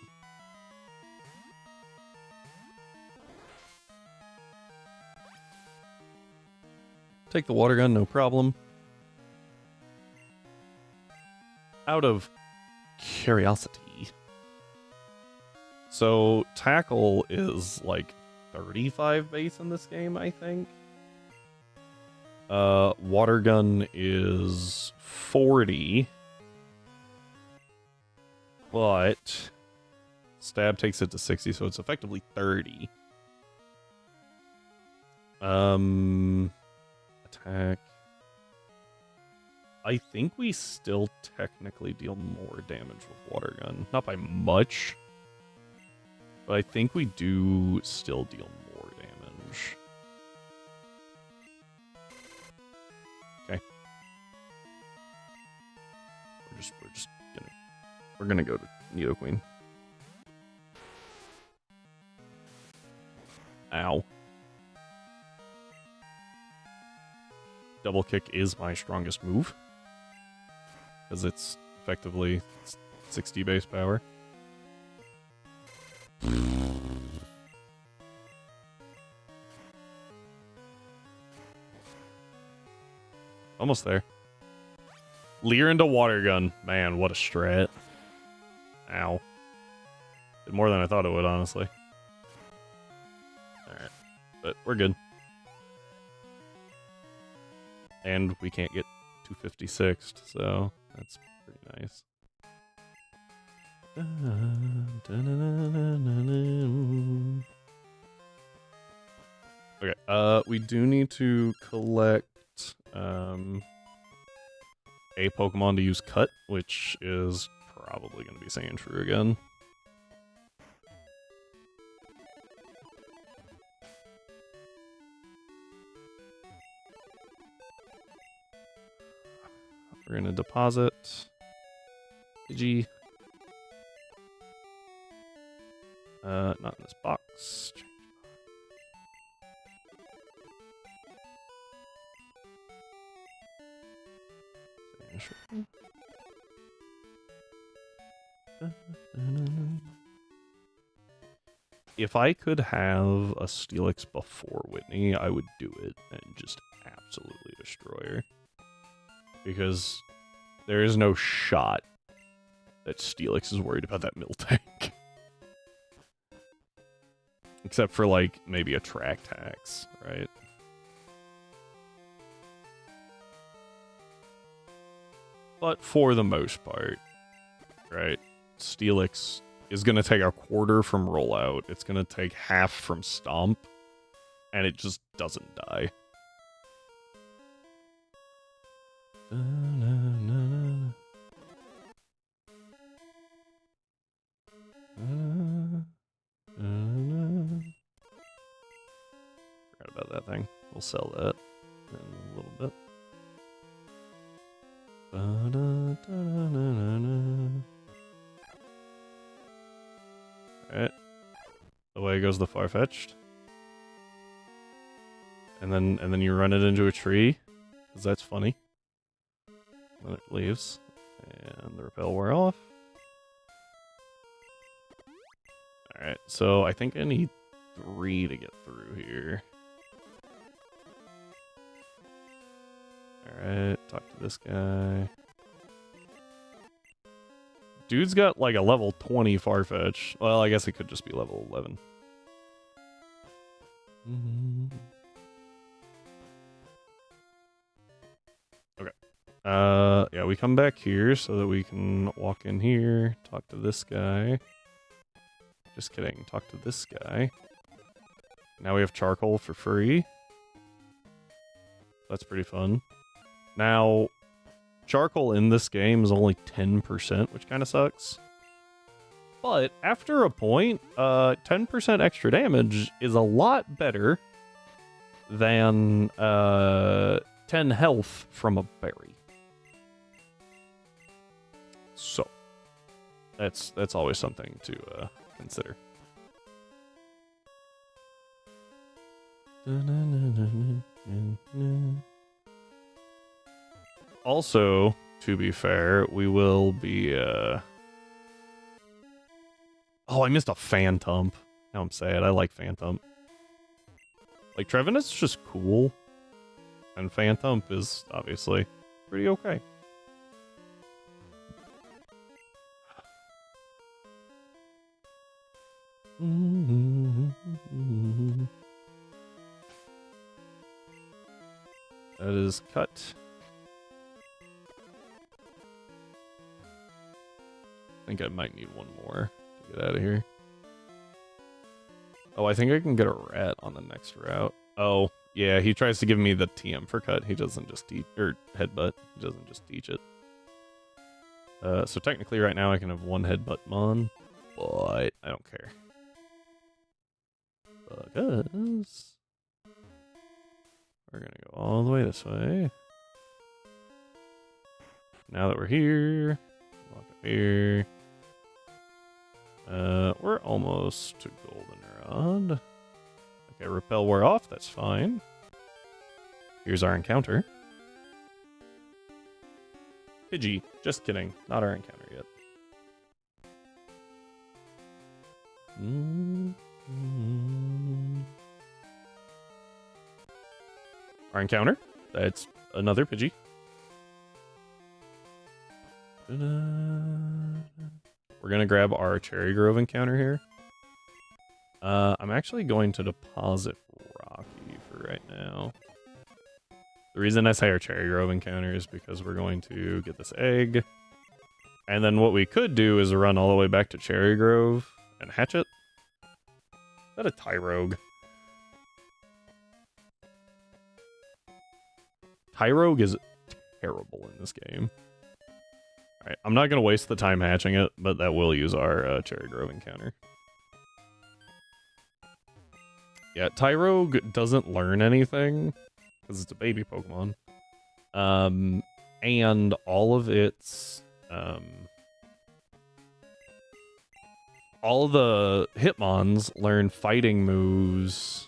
Take the water gun, no problem. Out of curiosity. So, tackle is like 35 base in this game, I think. Water gun is 40. But stab takes it to 60, so it's effectively 30. Attack. I think we still technically deal more damage with water gun. Not by much. But I think we do still deal more damage. Okay. We're gonna go to Nidoqueen. Ow. Double kick is my strongest move. Because it's effectively 60 base power. Almost there. Leer into water gun. Man, what a strat. Ow. Did more than I thought it would, honestly. Alright. But we're good. And we can't get 256th, so that's pretty nice. Okay, we do need to collect a Pokemon to use Cut, which is probably going to be Sandshrew again. We're going to deposit Pidgey. Not in this box. If I could have a Steelix before Whitney, I would do it and just absolutely destroy her. Because there is no shot that Steelix is worried about that Miltank. Except for, like, maybe a track tax, right? But for the most part, right, Steelix is going to take a quarter from rollout. It's going to take half from stomp. And it just doesn't die. Forgot about that thing. We'll sell that. away goes the Farfetch'd. And then you run it into a tree, because that's funny. Then it leaves. And the repel wore off. Alright, so I think I need 3 to get through here. Alright, talk to this guy. Dude's got like a level 20 Farfetch. Well, I guess it could just be level 11. Okay. Yeah, we come back here so that we can walk in here, talk to this guy. Just kidding, talk to this guy. Now we have charcoal for free. That's pretty fun. Now, charcoal in this game is only 10%, which kind of sucks. But after a point, 10% extra damage is a lot better than 10 health from a berry. So, that's always something to consider. Also, to be fair, we will be, Oh, I missed a Phantom. Now I'm sad. I like Phantom. Like, Trevenant's just cool. And Phantom is, obviously, pretty okay. That is cut. I think I might need one more to get out of here. Oh, I think I can get a rat on the next route. Oh, yeah, he tries to give me the TM for cut. He doesn't just teach, or headbutt. He doesn't just teach it. So technically right now I can have one headbutt mon, but I don't care. Because we're gonna go all the way this way. Now that we're here, walk up here. We're almost to Goldenrod. Okay, repel wore off, that's fine. Here's our encounter. Pidgey, just kidding, not our encounter yet. Our encounter, that's another Pidgey. We're gonna grab our Cherry Grove encounter here. I'm actually going to deposit Rocky for right now. The reason I say our Cherry Grove encounter is because we're going to get this egg. And then what we could do is run all the way back to Cherry Grove and hatch it. Is that a Tyrogue? Tyrogue is terrible in this game. Alright, I'm not going to waste the time hatching it, but that will use our Cherry Grove encounter. Yeah, Tyrogue doesn't learn anything, because it's a baby Pokemon. And all of its... all the Hitmons learn fighting moves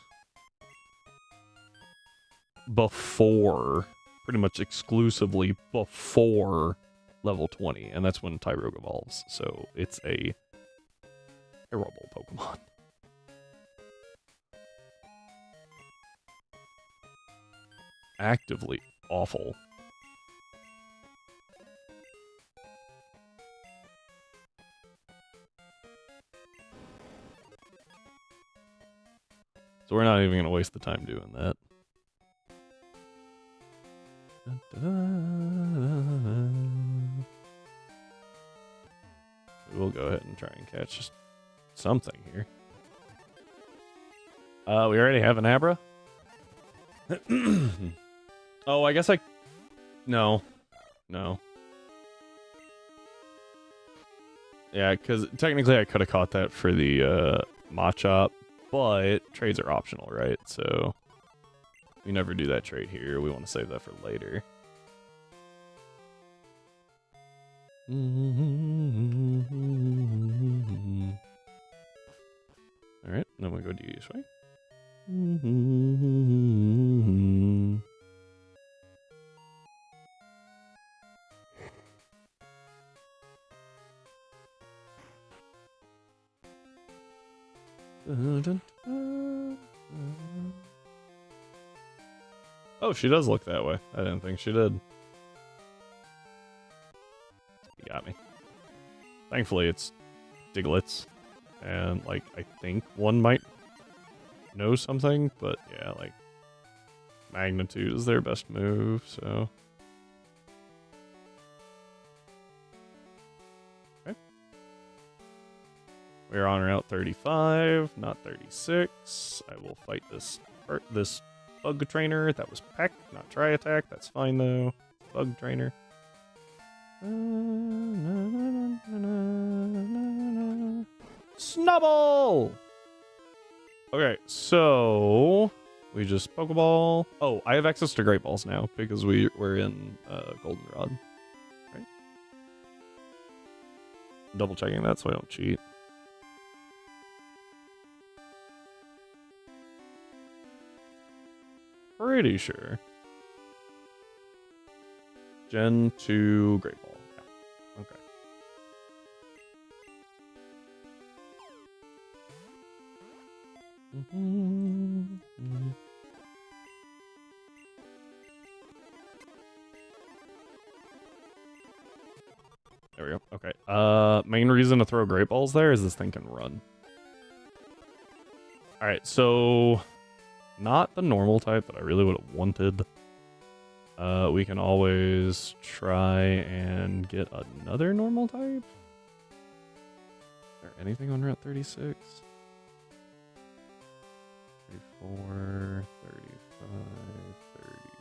before, pretty much exclusively before level 20, and that's when Tyrogue evolves, so it's a terrible Pokemon. Actively awful. So we're not even going to waste the time doing that. We'll go ahead and try and catch something here. We already have an Abra? Oh, I guess No. No. Yeah, because technically I could have caught that for the Machop, but trades are optional, right? So we never do that trade here. We want to save that for later. Alright, then we go Excuse me. Mm-hmm. Oh, she does look that way. I didn't think she did. You got me. Thankfully, it's Diglets. And, like, I think one might know something, but yeah, like, Magnitude is their best move, so. Okay. We're on Route 35, not 36. I will fight this bug trainer. That was Peck, not Try Attack. That's fine, though. Bug trainer. Snubble! Okay, so we just Pokeball. Oh, I have access to Great Balls now because we're in Goldenrod. Right? Double checking that so I don't cheat. Pretty sure. Gen 2 Great Ball. Yeah. Okay. There we go. Okay. Main reason to throw Great Balls there is this thing can run. Alright, so not the normal type that I really would have wanted. We can always try and get another normal type. Is there anything on Route 36? 34, 35,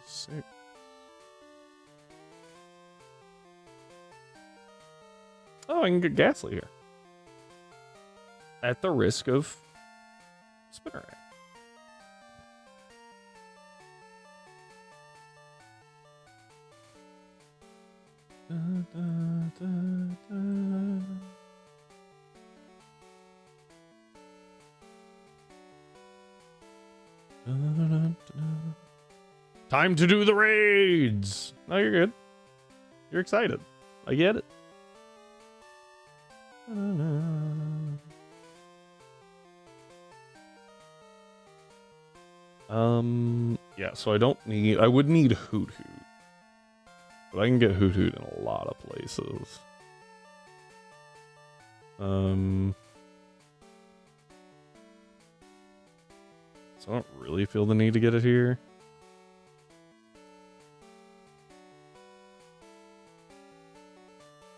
36. Oh, I can get Ghastly here. At the risk of Spinnerack. Time to do the raids! No, you're good. You're excited. I get it. Yeah, so I would need Hoot Hoot. But I can get Hoot Hoot in a lot of places. So I don't really feel the need to get it here.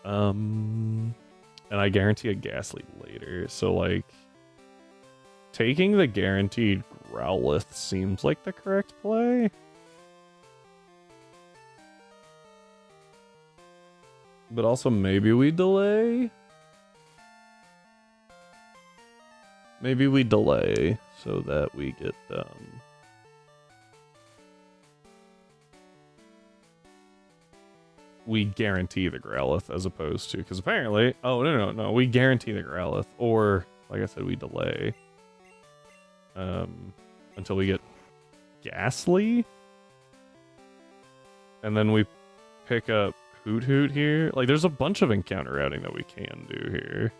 And I guarantee a Ghastly later, so like taking the guaranteed Growlithe seems like the correct play. But also maybe we delay. Maybe we delay so that we get we guarantee the Growlithe as opposed to, because apparently, oh no, we guarantee the Growlithe, or like I said, we delay until we get Ghastly, and then we pick up Hoot Hoot here. Like, there's a bunch of encounter routing that we can do here.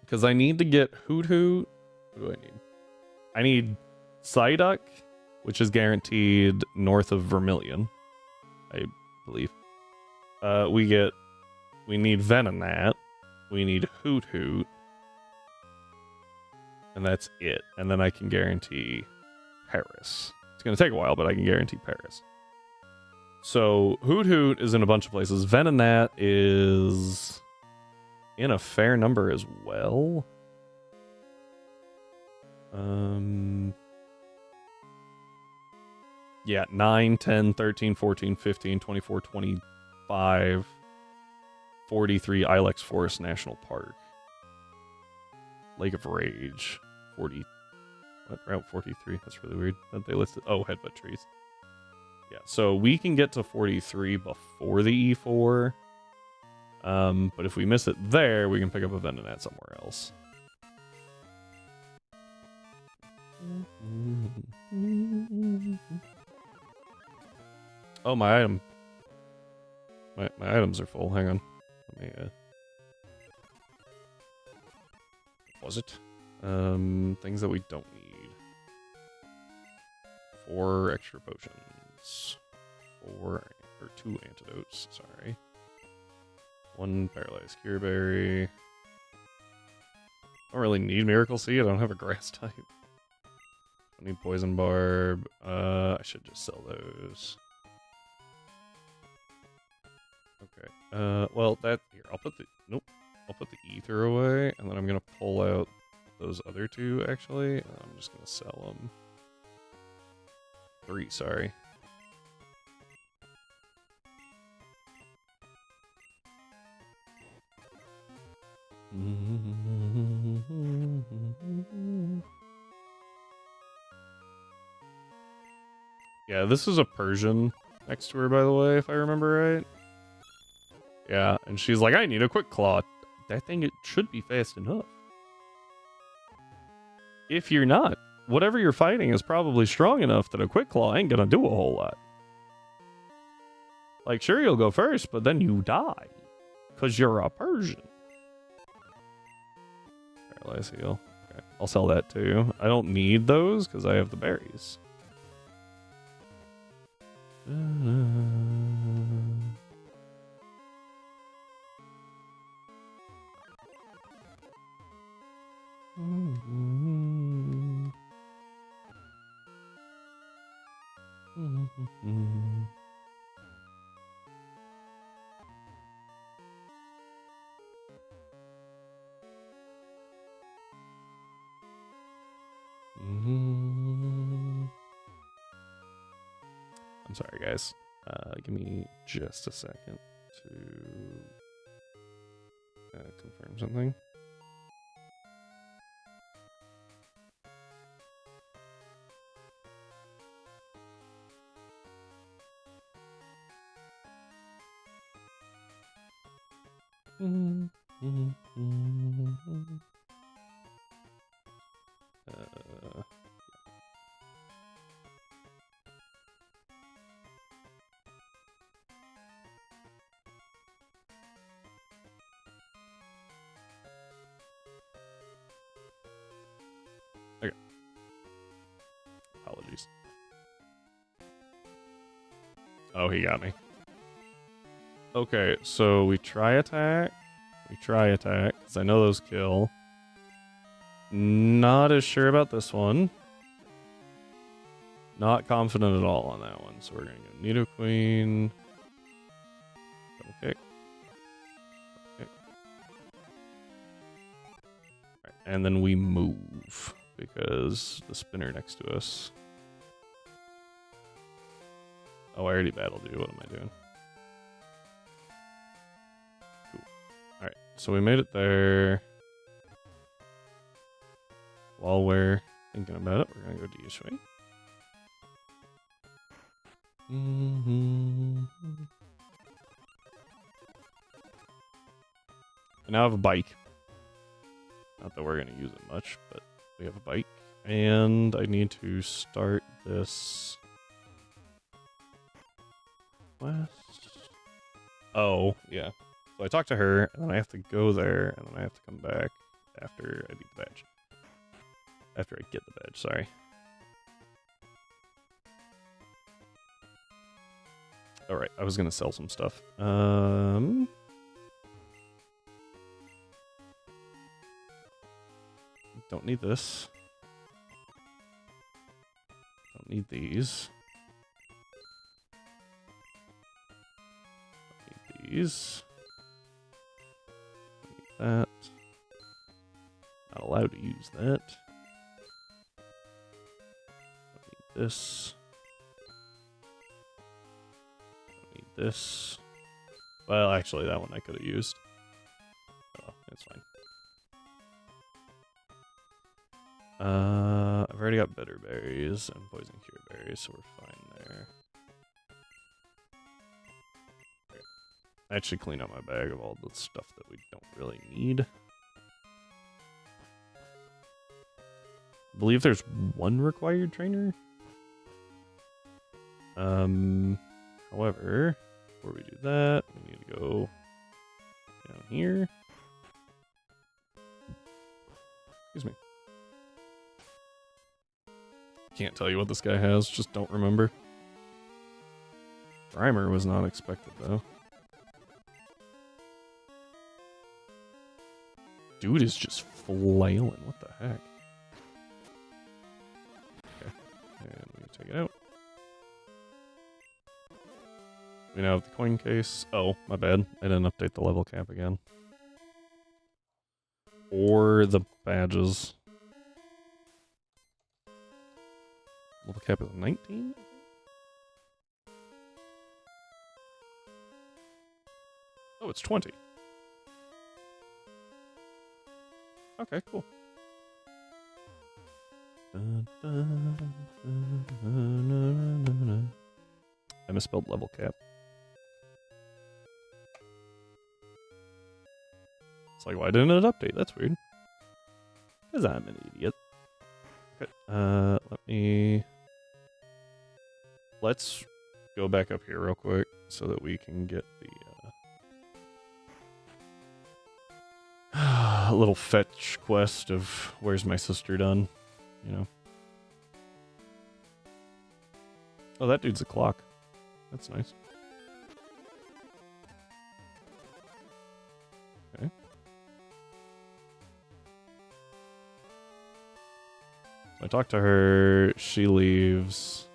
Because I need to get Hoot Hoot. What do I need? I need Psyduck, which is guaranteed north of Vermilion, I believe. We need Venonat. We need Hoot Hoot. And that's it. And then I can guarantee Paris. It's going to take a while, but I can guarantee Paris. So Hoot Hoot is in a bunch of places. Venonat is in a fair number as well. Yeah, 9, 10, 13, 14, 15, 24, 25, 43, Ilex Forest National Park. Lake of Rage, 40. What, Route 43? That's really weird that they listed. Oh, Headbutt Trees. Yeah, so we can get to 43 before the E4. But if we miss it there, we can pick up a Venonat somewhere else. Oh, my item. My items are full. Hang on. Let me, was it? Things that we don't need. 4 extra potions. 2 antidotes, sorry. 1 paralyzed cure berry. Don't really need Miracle Seed, I don't have a grass type. I need Poison Barb. I should just sell those. Okay. Well, that here. I'll put the ether away, and then I'm gonna pull out those other 2 actually. And I'm just gonna sell them. 3, sorry. Yeah, this is a Persian next to her, by the way, if I remember right. Yeah, and she's like, I need a Quick Claw. That thing, it should be fast enough. If you're not, whatever you're fighting is probably strong enough that a Quick Claw ain't gonna do a whole lot. Like, sure, you'll go first, but then you die. Because you're a Persian. Paralyze heal. Okay, I'll sell that too. I don't need those because I have the berries. I'm sorry, guys. Give me just a second to confirm something. Okay. Apologies. Oh, he got me. Okay, so we try attack. We try attack, because I know those kill. Not as sure about this one. Not confident at all on that one. So we're going to go Nido Queen. Double kick. Double kick. Right, and then we move, because the spinner next to us. Oh, I already battled you. What am I doing? Cool. Alright, so we made it there. While we're thinking about it, we're going to go Yushui. I now have a bike. Not that we're going to use it much, but we have a bike. And I need to start this quest. Oh, yeah. So I talked to her, and then I have to go there, and then I have to come back after I beat the badge. After I get the badge, sorry. Alright, I was gonna sell some stuff. Don't need this. Don't need these. Don't need these. Don't need that. Not allowed to use that. Don't need this. This. Well, actually, that one I could have used. Oh, it's fine. I've already got bitter berries and poison cure berries, so we're fine there. Okay. actually clean out my bag of all the stuff that we don't really need. I believe there's one required trainer. However, before we do that, we need to go down here. Excuse me. Can't tell you what this guy has, just don't remember. Primer was not expected, though. Dude is just flailing. What the heck? Okay. And we take it out. We now have the coin case. Oh, my bad. I didn't update the level cap again. Or the badges. Level cap is 19? Oh, it's 20. Okay, cool. I misspelled level cap. It's like, why didn't it update? That's weird. Because I'm an idiot. Okay, let's go back up here real quick so that we can get the little fetch quest of where's my sister done, you know. Oh, that dude's a clock. That's nice. Okay. So I talked to her, she leaves.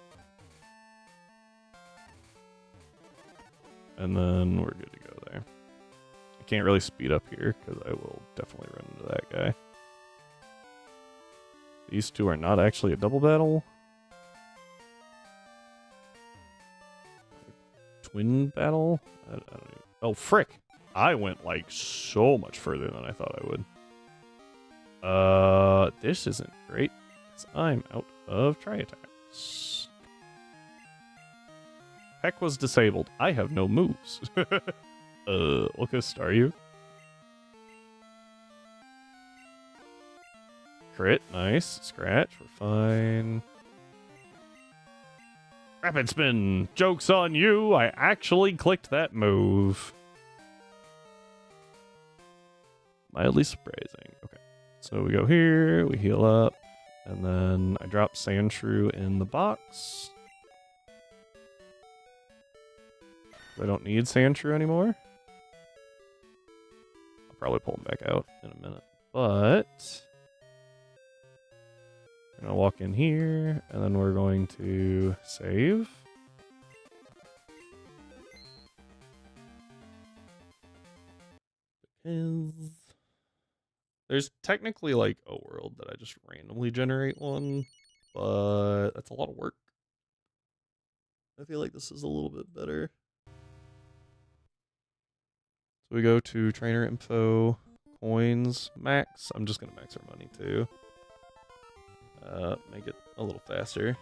And then we're good to go there. I can't really speed up here because I will definitely run into that guy. These two are not actually a double battle. Twin battle? I don't even... Oh, frick. I went like so much further than I thought I would. This isn't great because I'm out of tri-attacks. Heck was disabled. I have no moves. What ghost are you? Crit, nice. Scratch, we're fine. Rapid spin! Joke's on you! I actually clicked that move. Mildly surprising. Okay. So we go here, we heal up, and then I drop Sandshrew in the box. I don't need Sandshrew anymore. I'll probably pull him back out in a minute. But we're gonna walk in here, and then we're going to save. Because there's technically like a world that I just randomly generate one, but that's a lot of work. I feel like this is a little bit better. So we go to trainer info, coins, max. I'm just gonna max our money too. Make it a little faster.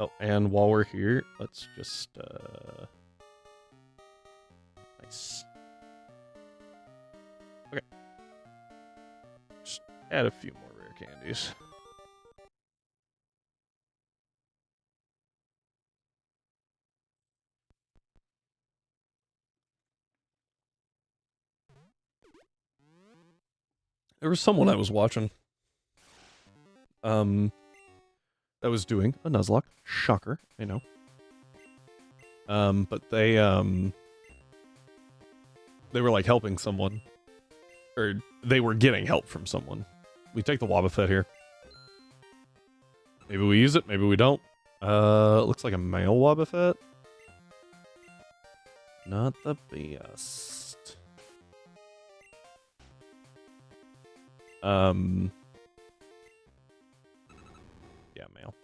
Oh, and while we're here, let's just nice. Okay. Just add a few more rare candies. There was someone I was watching that was doing a Nuzlocke. Shocker, I know. But they were like helping someone, or they were getting help from someone. We take the Wobbuffet here. Maybe we use it, maybe we don't. Looks like a male Wobbuffet. Not the best. Yeah, male.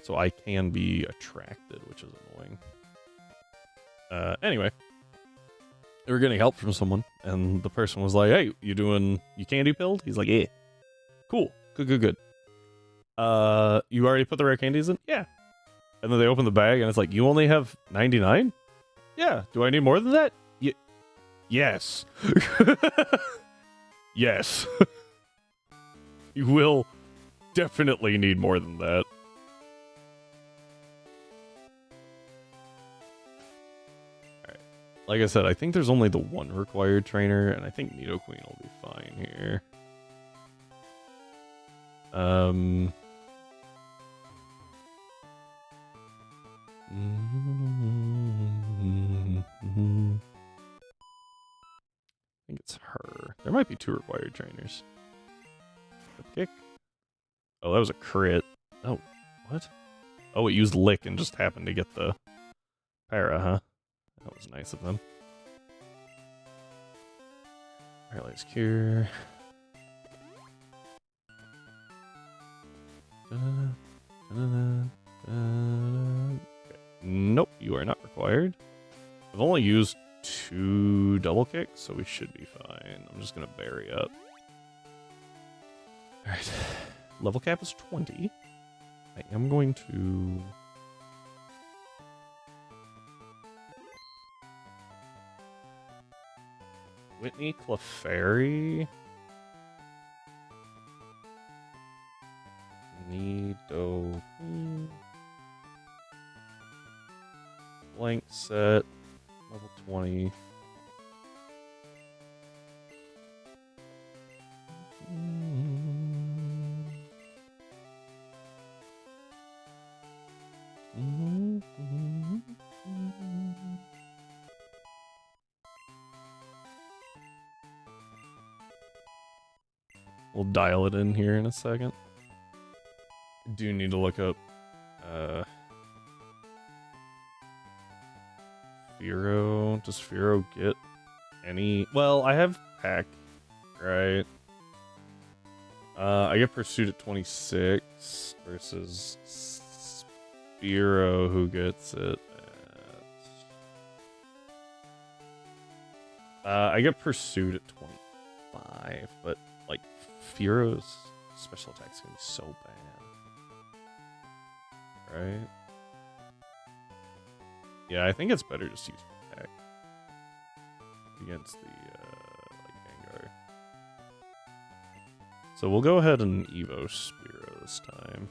So I can be attracted, which is annoying. Anyway. They were getting help from someone, and the person was like, hey, you candy pilled? He's like, yeah. Cool. Good. You already put the rare candies in? Yeah. And then they open the bag, and it's like, you only have 99? Yeah. Do I need more than that? Yes. Yes. You will definitely need more than that. Alright. Like I said, I think there's only the one required trainer, and I think Nidoqueen will be fine here. I think it's her. There might be 2 required trainers. Kick. Oh, that was a crit. Oh, what? Oh, it used Lick and just happened to get the para, huh? That was nice of them. Paralyze Cure. Nope, you are not required. I've only used 2 double kicks, so we should be fine. I'm just gonna bury up. Alright. Level cap is 20. I am going to... Whitney Clefairy. Nido. Blank set. Level 20. We'll dial it in here in a second. I do need to look up Firo. Does Firo get any? Well, I have Pack, right? I get Pursuit at 26 versus Firo, who gets it at... I get Pursuit at 25, but like Firo's special attack's gonna be so bad, right? Yeah, I think it's better just to use Pack against the like Vanguard. So we'll go ahead and Evo Spiro this time.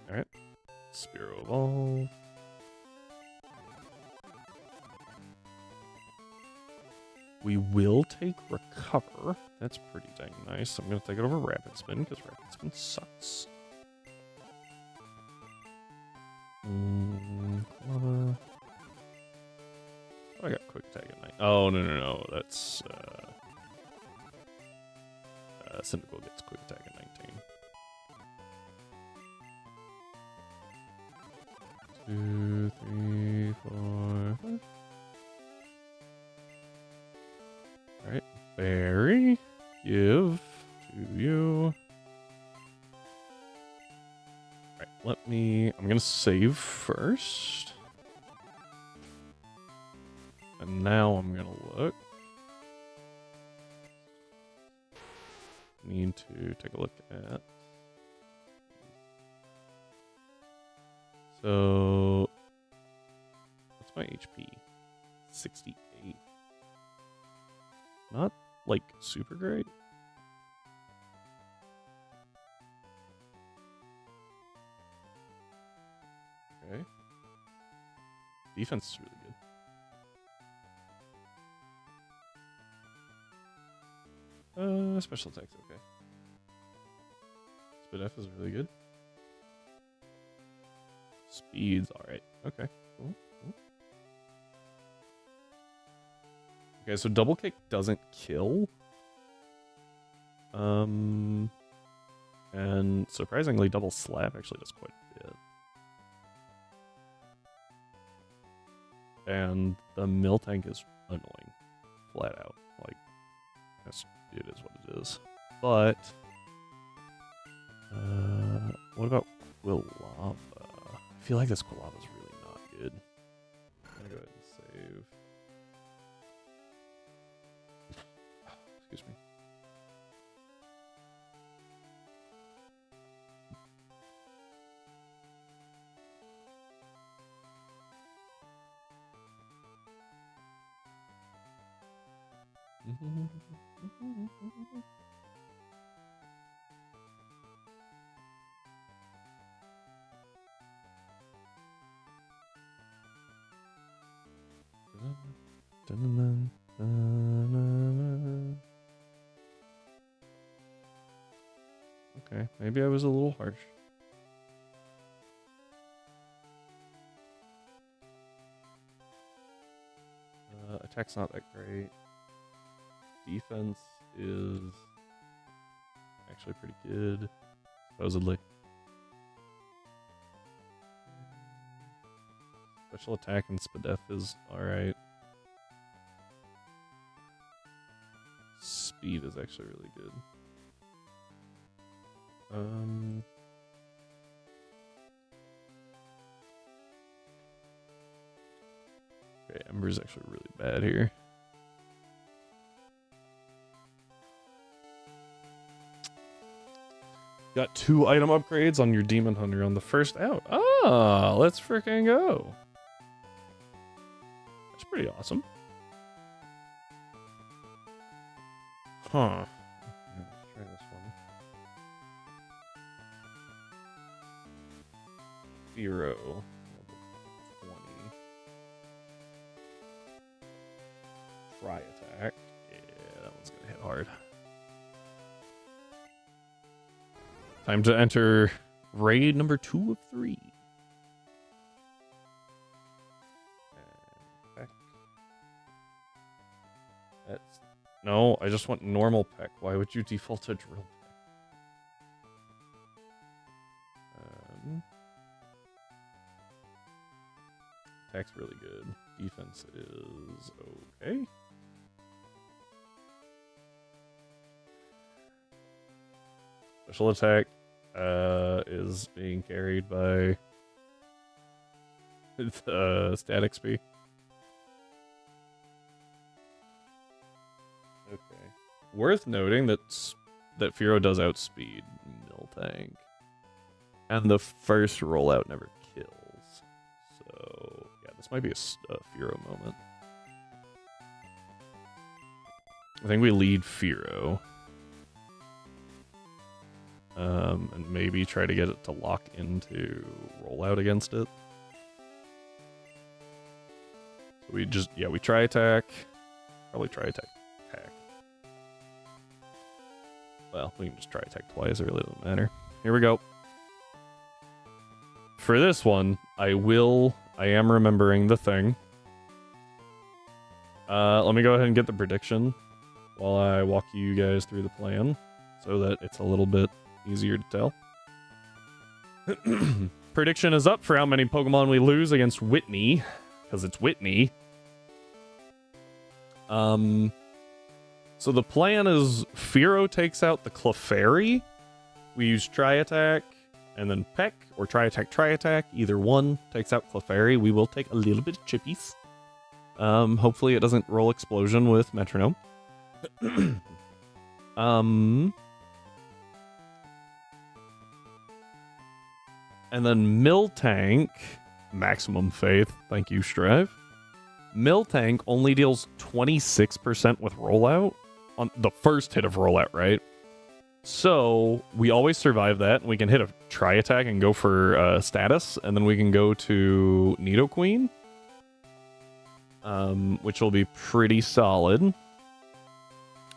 Alright. Spiro Evolve. We will take Recover. That's pretty dang nice. I'm going to take it over Rapid Spin, because Rapid Spin sucks. Oh, I got Quick Attack at 9. Oh, no. That's... Cyndaquil gets Quick Attack at 19. 2, 3, 4, 5. Alright, Berry, give to you. Alright, I'm gonna save first. And now I'm gonna look. Need to take a look at. So, what's my HP? 68. Not, like, super great. Okay. Defense is really good. Special attack's okay. Speed F is really good. Speed's alright. Okay, cool. Okay, so double kick doesn't kill. And surprisingly, double slap actually does quite a bit. And the Miltank is annoying, flat out. Like, it is what it is. But what about Quilava? I feel like this Quilava's really not good. I'm gonna go ahead and save. Excuse me. Okay, maybe I was a little harsh. Attack's not that great. Defense is actually pretty good, supposedly. Special attack and Spadef is alright. Speed is actually really good. Okay, Ember's actually really bad here. Got 2 item upgrades on your Demon Hunter on the first out. Ah, let's freaking go. That's pretty awesome. Huh. Let's try this one. Zero. Level 20. Try attack. Yeah, that one's gonna hit hard. Time to enter raid number 2 of 3. That's no, I just want normal peck. Why would you default to drill peck? Attack's really good. Defense is okay. Special attack is being carried by static speed. Okay. Worth noting that Firo does outspeed Miltank, and the first rollout never kills. So yeah, this might be a Firo moment. I think we lead Firo. And maybe try to get it to lock into rollout against it. So we just, yeah, we try attack. Probably try attack. Well, we can just try attack twice, it really doesn't matter. Here we go. For this one, I am remembering the thing. Let me go ahead and get the prediction while I walk you guys through the plan so that it's a little bit easier to tell. Prediction is up for how many Pokemon we lose against Whitney, because it's Whitney. So the plan is Firo takes out the Clefairy. We use Tri-Attack and then Peck, or Tri-Attack. Either one takes out Clefairy. We will take a little bit of chippies. Hopefully it doesn't roll Explosion with Metronome. And then Miltank, maximum faith, thank you, Strive. Miltank only deals 26% with rollout on the first hit of rollout, right? So we always survive that, and we can hit a Tri-Attack and go for status, and then we can go to Nidoqueen, which will be pretty solid.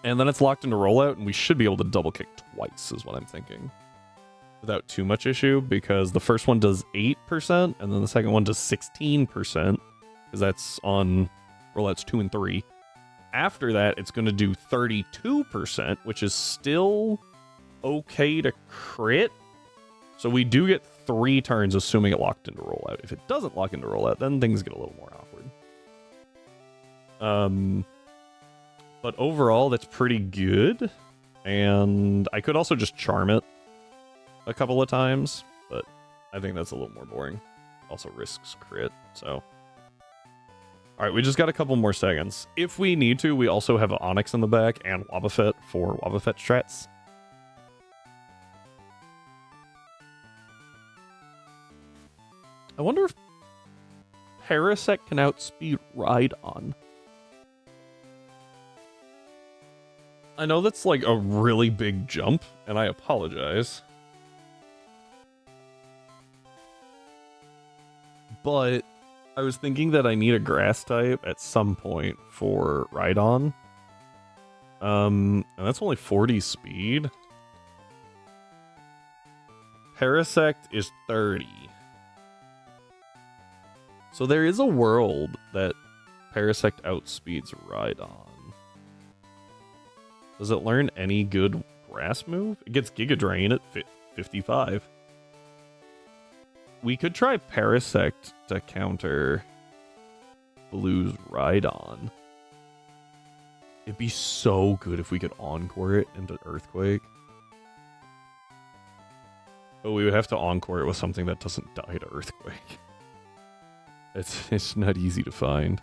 And then it's locked into rollout, and we should be able to double kick twice, is what I'm thinking. Without too much issue, because the first one does 8%, and then the second one does 16%, because that's on rollouts 2 and 3. After that, it's going to do 32%, which is still okay to crit. So we do get 3 turns, assuming it locked into rollout. If it doesn't lock into rollout, then things get a little more awkward. But overall, that's pretty good. And I could also just charm it a couple of times, but I think that's a little more boring. Also risks crit, so. Alright, we just got a couple more seconds. If we need to, we also have Onyx in the back and Wobbuffet for Wobbuffet strats. I wonder if Parasect can outspeed Rhydon. I know that's like a really big jump, and I apologize. But I was thinking that I need a grass type at some point for Rhydon. And that's only 40 speed. Parasect is 30. So there is a world that Parasect outspeeds Rhydon. Does it learn any good grass move? It gets Giga Drain at 55. We could try Parasect to counter Blue's Rhydon. It'd be so good if we could Encore it into Earthquake. But we would have to Encore it with something that doesn't die to Earthquake. It's not easy to find.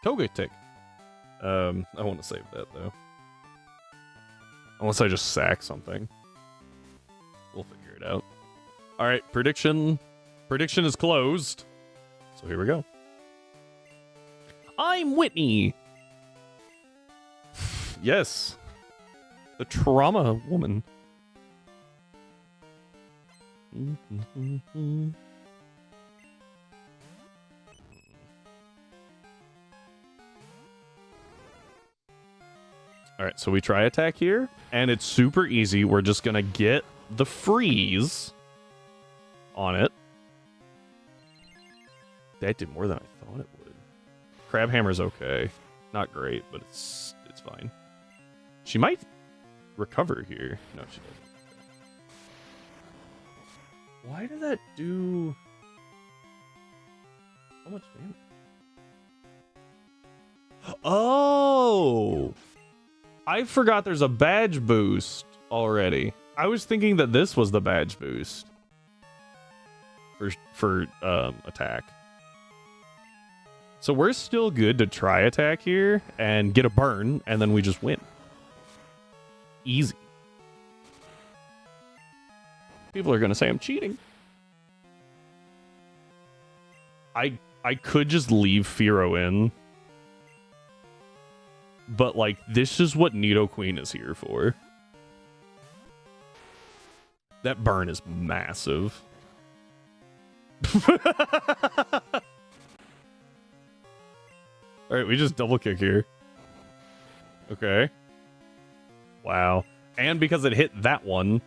Togetic. I want to save that though. Unless I just sack something. We'll figure it out. Alright, prediction. Prediction is closed. So here we go. I'm Whitney. Yes. The trauma woman. Alright, so we try attack here, and it's super easy. We're just gonna get the freeze on it. That did more than I thought it would. Crab Hammer's okay. Not great, but it's fine. She might recover here. No, she doesn't. Why did that do so much damage? Oh! I forgot there's a badge boost already. I was thinking that this was the badge boost for attack. So we're still good to try attack here and get a burn, and then we just win. Easy. People are gonna say I'm cheating. I could just leave Fearow in. But, like, this is what Nidoqueen is here for. That burn is massive. Alright, we just double kick here. Okay. Wow. And because it hit that one,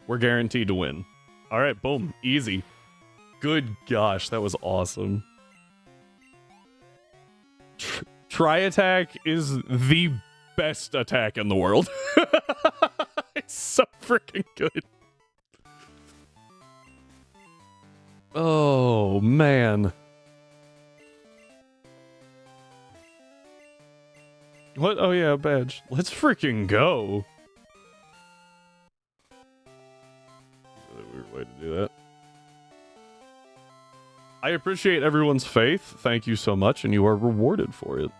we're guaranteed to win. Alright, boom. Easy. Good gosh, that was awesome. Tri-attack is the best attack in the world. It's so freaking good. Oh, man. What? Oh, yeah, badge. Let's freaking go. Really weird way to do that. I appreciate everyone's faith. Thank you so much, and you are rewarded for it.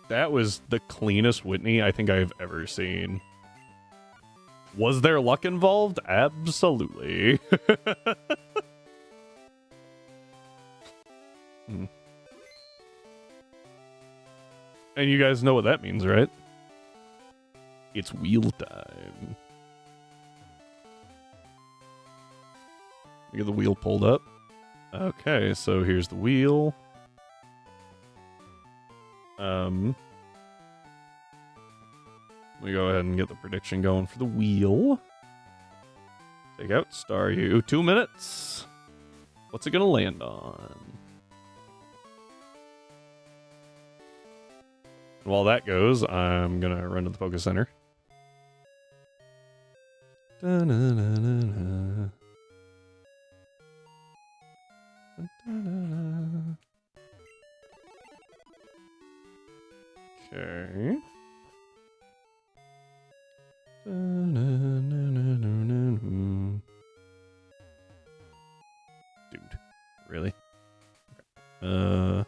That was the cleanest Whitney I think I've ever seen. Was there luck involved? Absolutely. And you guys know what that means, right? It's wheel time. We get the wheel pulled up. Okay, so here's the wheel. We go ahead and get the prediction going for the wheel. Take out Staryu. 2 minutes. What's it gonna land on? While that goes, I'm gonna run to the Poké Center. Okay. Dude, really? Yeah,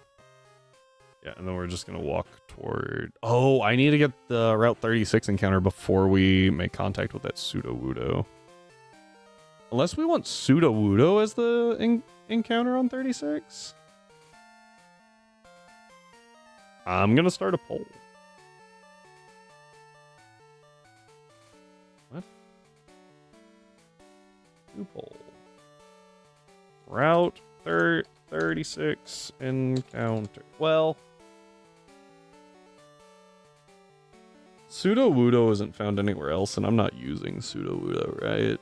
and then we're just gonna walk toward... Oh, I need to get the Route 36 encounter before we make contact with that Pseudo-Wudo. Unless we want Pseudo-Wudo as the encounter on 36. I'm gonna start a poll. What? New poll. Route 36 encounter. Well, Pseudo-Wudo isn't found anywhere else, and I'm not using Pseudo-Wudo, right?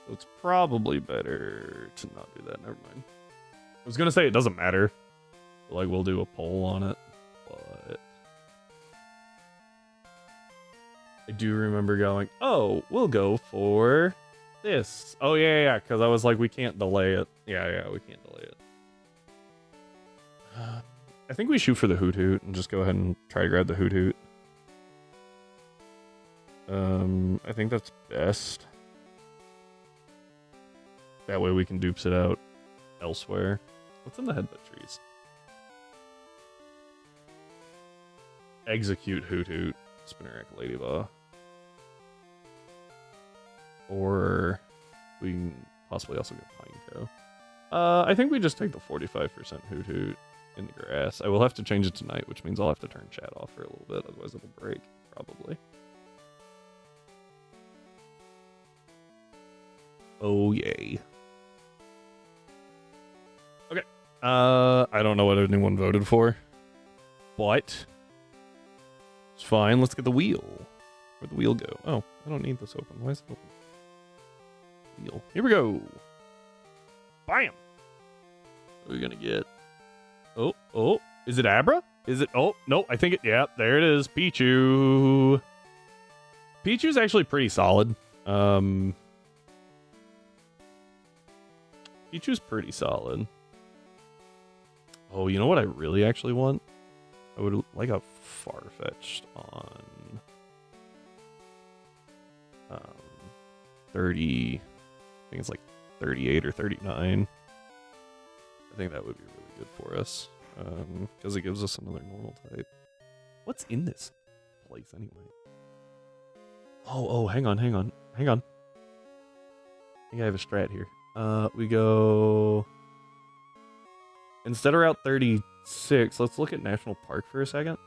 So it's probably better to not do that. Never mind. I was gonna say it doesn't matter. Like, we'll do a poll on it, but I do remember going, oh, we'll go for this. Oh, yeah, because I was like, we can't delay it. Yeah, we can't delay it. I think we shoot for the Hoot Hoot and just go ahead and try to grab the Hoot Hoot. I think that's best. That way we can dupes it out elsewhere. What's in the headbutt trees? Execute Hoot Hoot, Spinnerack Ladybah. Or we can possibly also get Pineco. I think we just take the 45% Hoot Hoot in the grass. I will have to change it tonight, which means I'll have to turn chat off for a little bit, otherwise it'll break, probably. Oh, yay. Okay. I don't know what anyone voted for, but it's fine. Let's get the wheel. Where'd the wheel go? Oh, I don't need this open. Why is it open? Wheel. Here we go. Bam! What are we gonna get? Oh, is it Abra? Is it? Oh, no, I think it, yeah, there it is. Pichu. Pichu's actually pretty solid. Pichu's pretty solid. Oh, you know what I really actually want? I would like a Farfetch'd on 30, I think it's like 38 or 39. I think that would be really good for us, because it gives us another normal type. What's in this place anyway? Oh, hang on. I think I have a strat here. We go... Instead of Route 36, let's look at National Park for a second.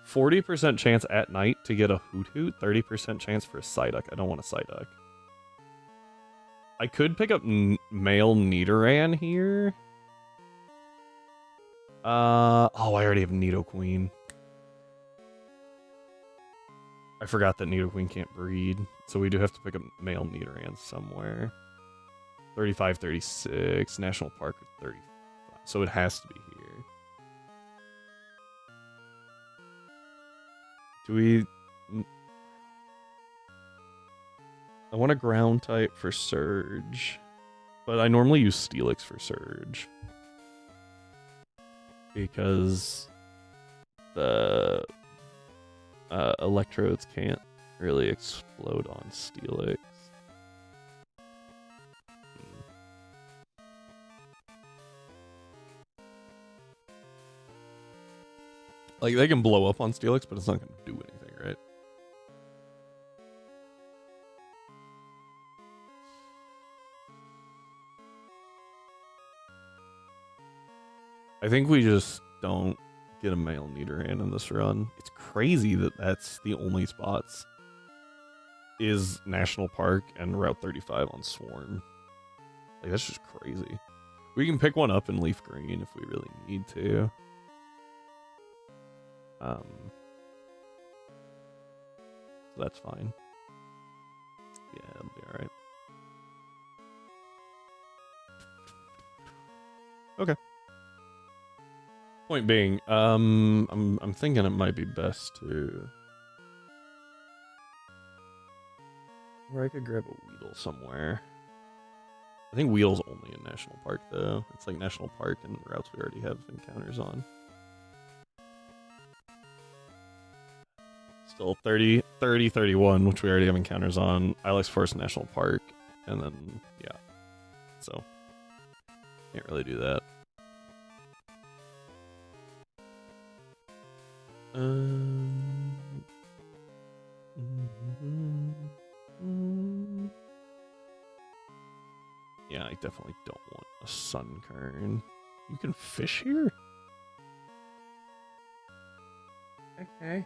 40% chance at night to get a Hoot Hoot, 30% chance for a Psyduck. I don't want a Psyduck. I could pick up male Nidoran here. Oh, I already have Nidoqueen. I forgot that Nidoqueen can't breed, so we do have to pick up male Nidoran somewhere. 35, 36, National Park 35. So it has to be here. Do we... I want a ground type for Surge, but I normally use Steelix for Surge, because the Electrodes can't really explode on Steelix. Like, they can blow up on Steelix, but it's not going to do anything, right? I think we just don't get a male Nidoran in this run. It's crazy that that's the only spots is National Park and Route 35 on Swarm. Like, that's just crazy. We can pick one up in Leaf Green if we really need to. So that's fine. Yeah, it'll be alright. Okay. Point being, I'm thinking it might be best to... Or I could grab a Weedle somewhere. I think Weedle's only in National Park, though. It's like National Park and routes we already have encounters on. Still 30, 31, which we already have encounters on. Ilex Forest National Park, and then, yeah. so can't really do that. Yeah, I definitely don't want a sun kern. You can fish here? Okay.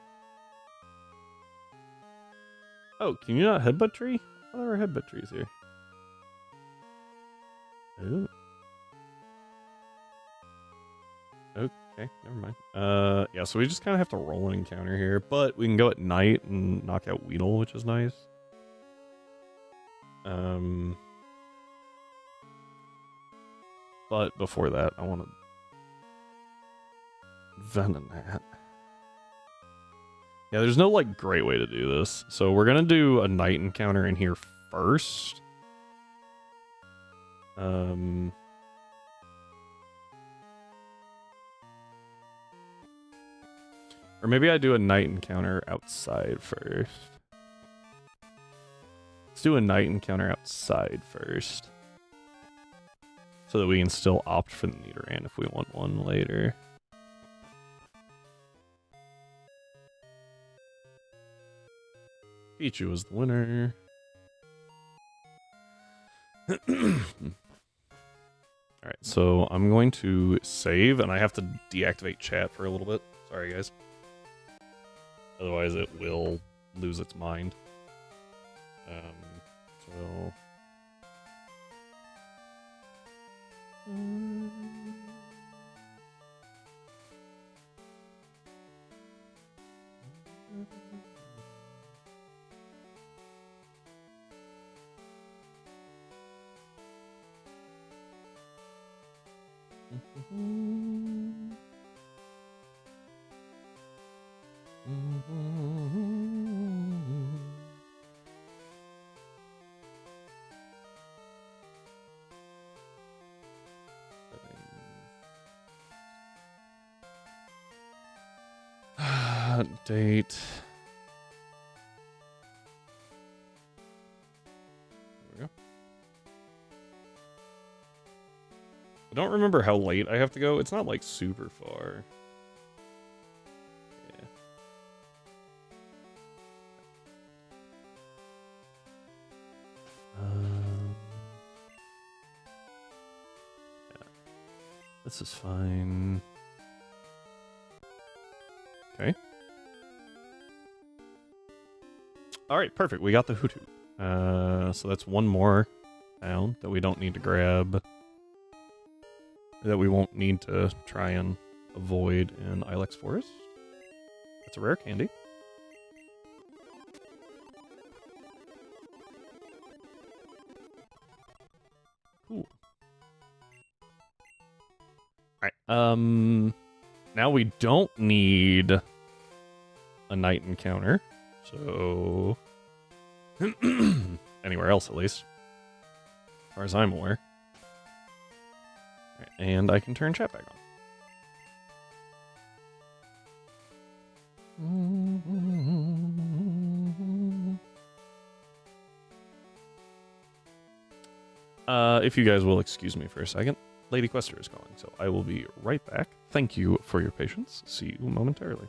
Oh, can you not headbutt tree? Oh, there are headbutt trees here. Ooh. Okay, never mind. Yeah, so we just kind of have to roll an encounter here, but we can go at night and knock out Weedle, which is nice. But before that, I want to Venonat. Yeah, there's no, like, great way to do this. So we're gonna do a night encounter in here first. Or maybe I do a night encounter outside first. Let's do a night encounter outside first. So that we can still opt for the Nidoran if we want one later. Pichu is the winner. Alright, so I'm going to save, and I have to deactivate chat for a little bit. Sorry, guys. Otherwise, it will lose its mind. So... Date. There we go. I don't remember how late I have to go. It's not like super far. Yeah. Yeah. This is fine. Okay. Alright, perfect. We got the Hoothoot. So that's one more down that we don't need to grab. That we won't need to try and avoid in Ilex Forest. It's a rare candy. Cool. Alright, now we don't need a night encounter. So... anywhere else, at least. As far as I'm aware. Right, and I can turn chat back on. If you guys will excuse me for a second, Lady Quester is calling, so I will be right back. Thank you for your patience. See you momentarily.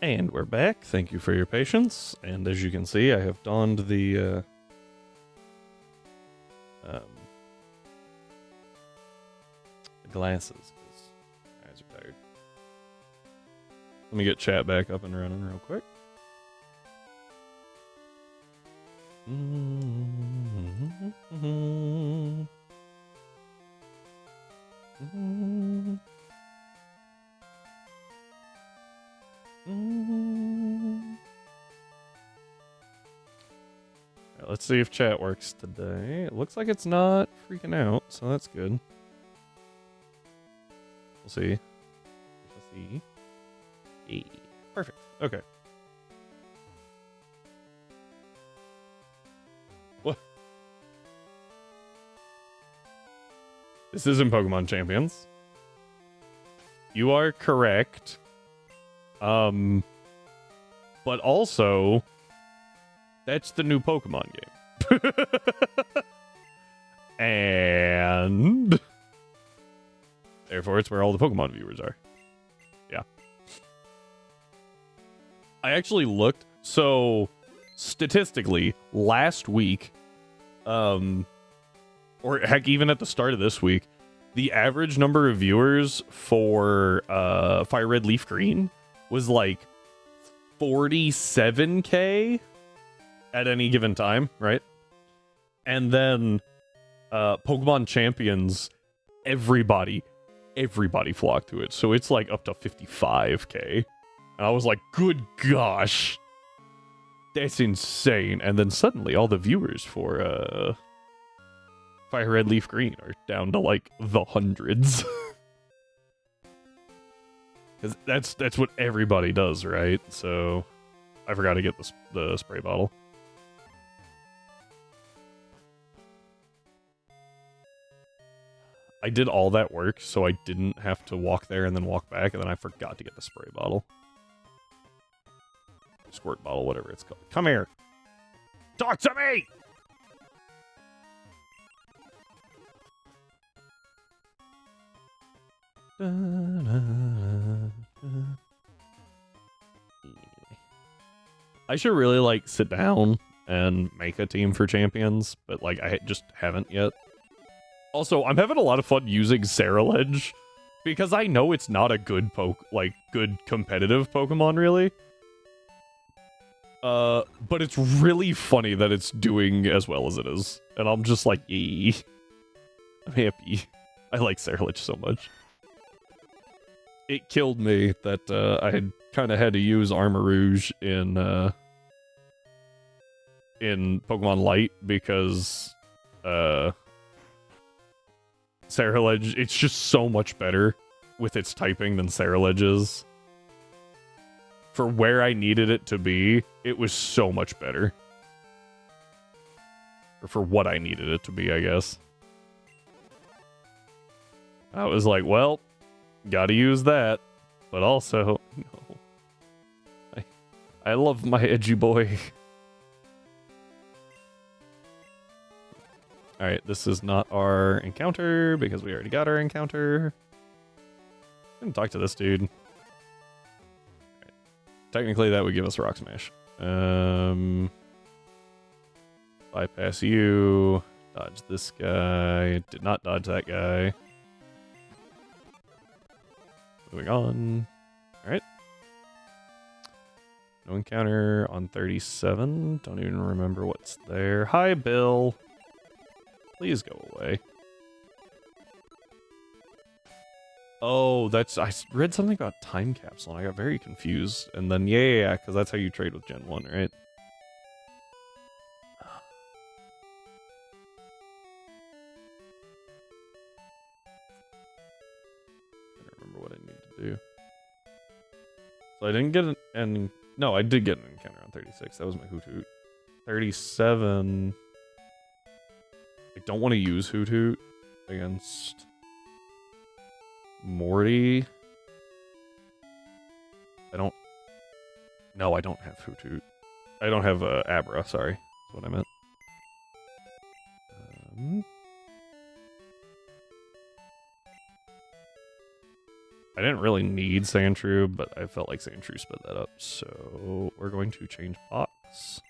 And we're back. Thank you for your patience. And as you can see, I have donned the glasses, because my eyes are tired. Let me get chat back up and running real quick. Right, let's see if chat works today. It looks like it's not freaking out, so that's good. We'll see. We shall see. Hey, perfect. Okay. What? This isn't Pokemon Champions. You are correct. But also, that's the new Pokemon game. And therefore, it's where all the Pokemon viewers are. Yeah. I actually looked. So, statistically, last week, or heck, even at the start of this week, the average number of viewers for Fire Red Leaf Green was like 47K at any given time, right? And then Pokemon Champions, everybody flocked to it. So it's like up to 55K. And I was like, good gosh. That's insane. And then suddenly all the viewers for Fire Red Leaf Green are down to like the hundreds. Because that's what everybody does, right? So I forgot to get the spray bottle. I did all that work so I didn't have to walk there and then walk back, and then I forgot to get the spray bottle. Squirt bottle, whatever it's called. Come here. Talk to me! I should really like sit down and make a team for champions, but like I just haven't yet. Also, I'm having a lot of fun using Ceruledge because I know it's not a good good competitive Pokemon really. But it's really funny that it's doing as well as it is, and I'm just like, yee. I'm happy. I like Ceruledge so much. It killed me that I had kind of had to use Armarouge in Pokemon Light because Ceruledge, it's just so much better with its typing than Ceruledge is. For where I needed it to be, it was so much better. Or for what I needed it to be, I guess. I was like, well, gotta use that. But also, no. I love my edgy boy. Alright, this is not our encounter because we already got our encounter. I'm gonna talk to this dude. Right. Technically, that would give us Rock Smash. Bypass you. Dodge this guy. Did not dodge that guy. Moving on. Alright. No encounter on 37. Don't even remember what's there. Hi, Bill. Please go away. Oh, I read something about time capsule and I got very confused. And then, yeah, because that's how you trade with Gen 1, right? I don't remember what I need to do. So I didn't get no, I did get an encounter on 36. That was my Hoot Hoot. 37... I don't want to use Hoot Hoot against Morty. No, I don't have Hoot Hoot. I don't have Abra, sorry. That's what I meant. I didn't really need Sandshrew, but I felt like Sandshrew sped that up. So we're going to change box.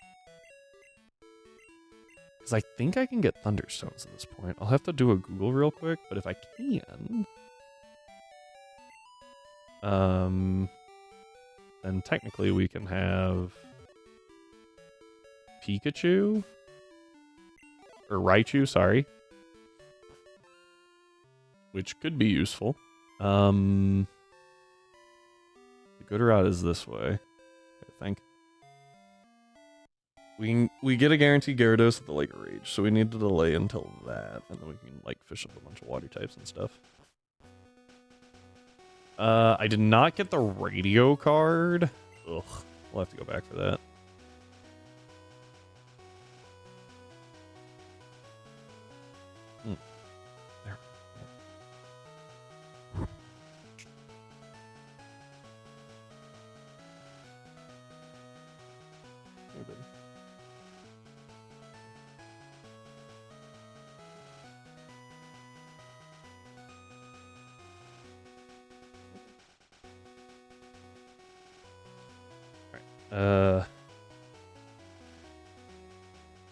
Because I think I can get Thunderstones at this point. I'll have to do a Google real quick, but if I can... Then technically we can have Pikachu? Or Raichu, sorry. Which could be useful. The good route is this way, I think. We get a guaranteed Gyarados at the Lake of Rage, so we need to delay until that, and then we can like fish up a bunch of water types and stuff. I did not get the radio card. Ugh, we'll have to go back for that. There.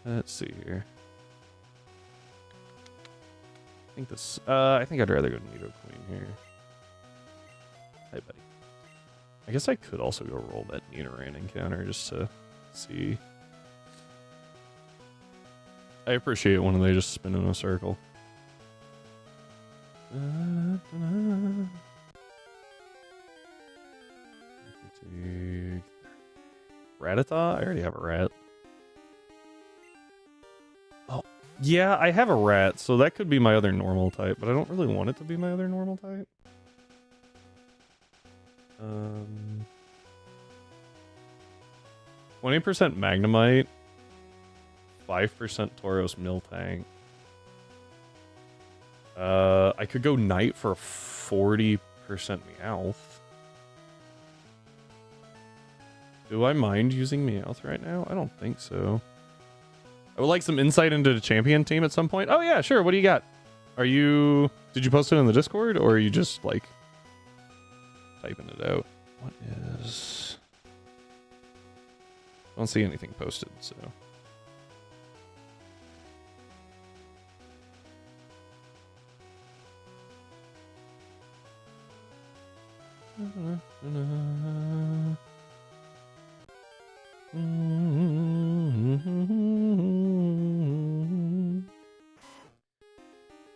Let's see here. I think I'd rather go Nidoqueen here. Hi, buddy. I guess I could also go roll that Nidoran encounter just to see. I appreciate it when they just spin in a circle. Rattata? I already have a rat. Oh, yeah, I have a rat, so that could be my other normal type, but I don't really want it to be my other normal type. 20% Magnemite, 5% Tauros Miltank. I could go Knight for 40% Meowth. Do I mind using Meowth right now? I don't think so. I would like some insight into the champion team at some point. Oh yeah, sure. What do you got? Did you post it in the Discord, or are you just like typing it out? What is... I don't see anything posted, so...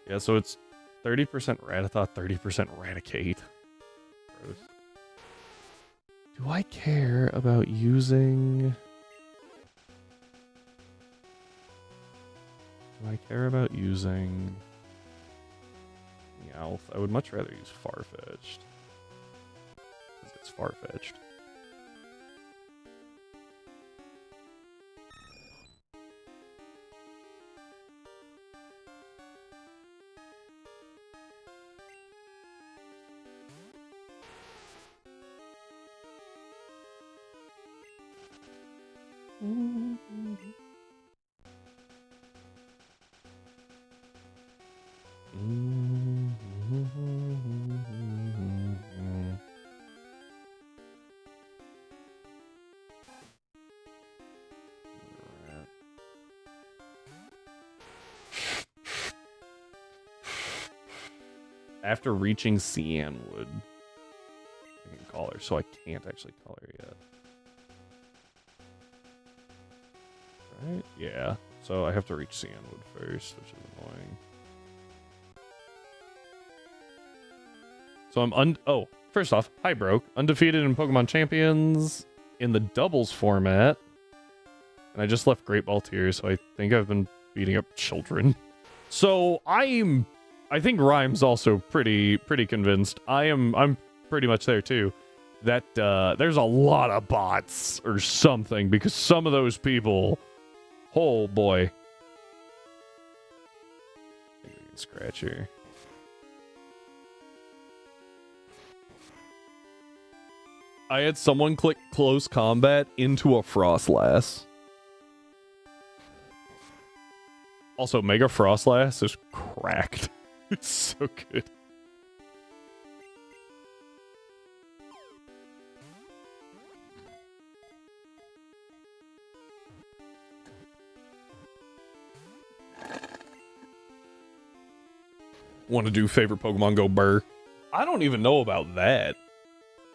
Yeah, so it's 30% Rattata, 30% Raticate. Gross. Do I care about using... Meowth? I would much rather use Farfetch'd. Because it's Farfetch'd. After reaching Cianwood, I can call her, so I can't actually call her yet. Right? Yeah. So I have to reach Cianwood first, which is annoying. So I'm first off, hi Broke. Undefeated in Pokemon Champions in the doubles format. And I just left Great Ball Tier, so I think I've been beating up children. So I think Rhyme's also pretty convinced. I'm pretty much there too. That there's a lot of bots or something, because some of those people, oh boy. I think we can scratch here. I had someone click close combat into a Frostlass. Also, Mega Frostlass is cracked. It's so good. Want to do favorite Pokemon Go Burr? I don't even know about that.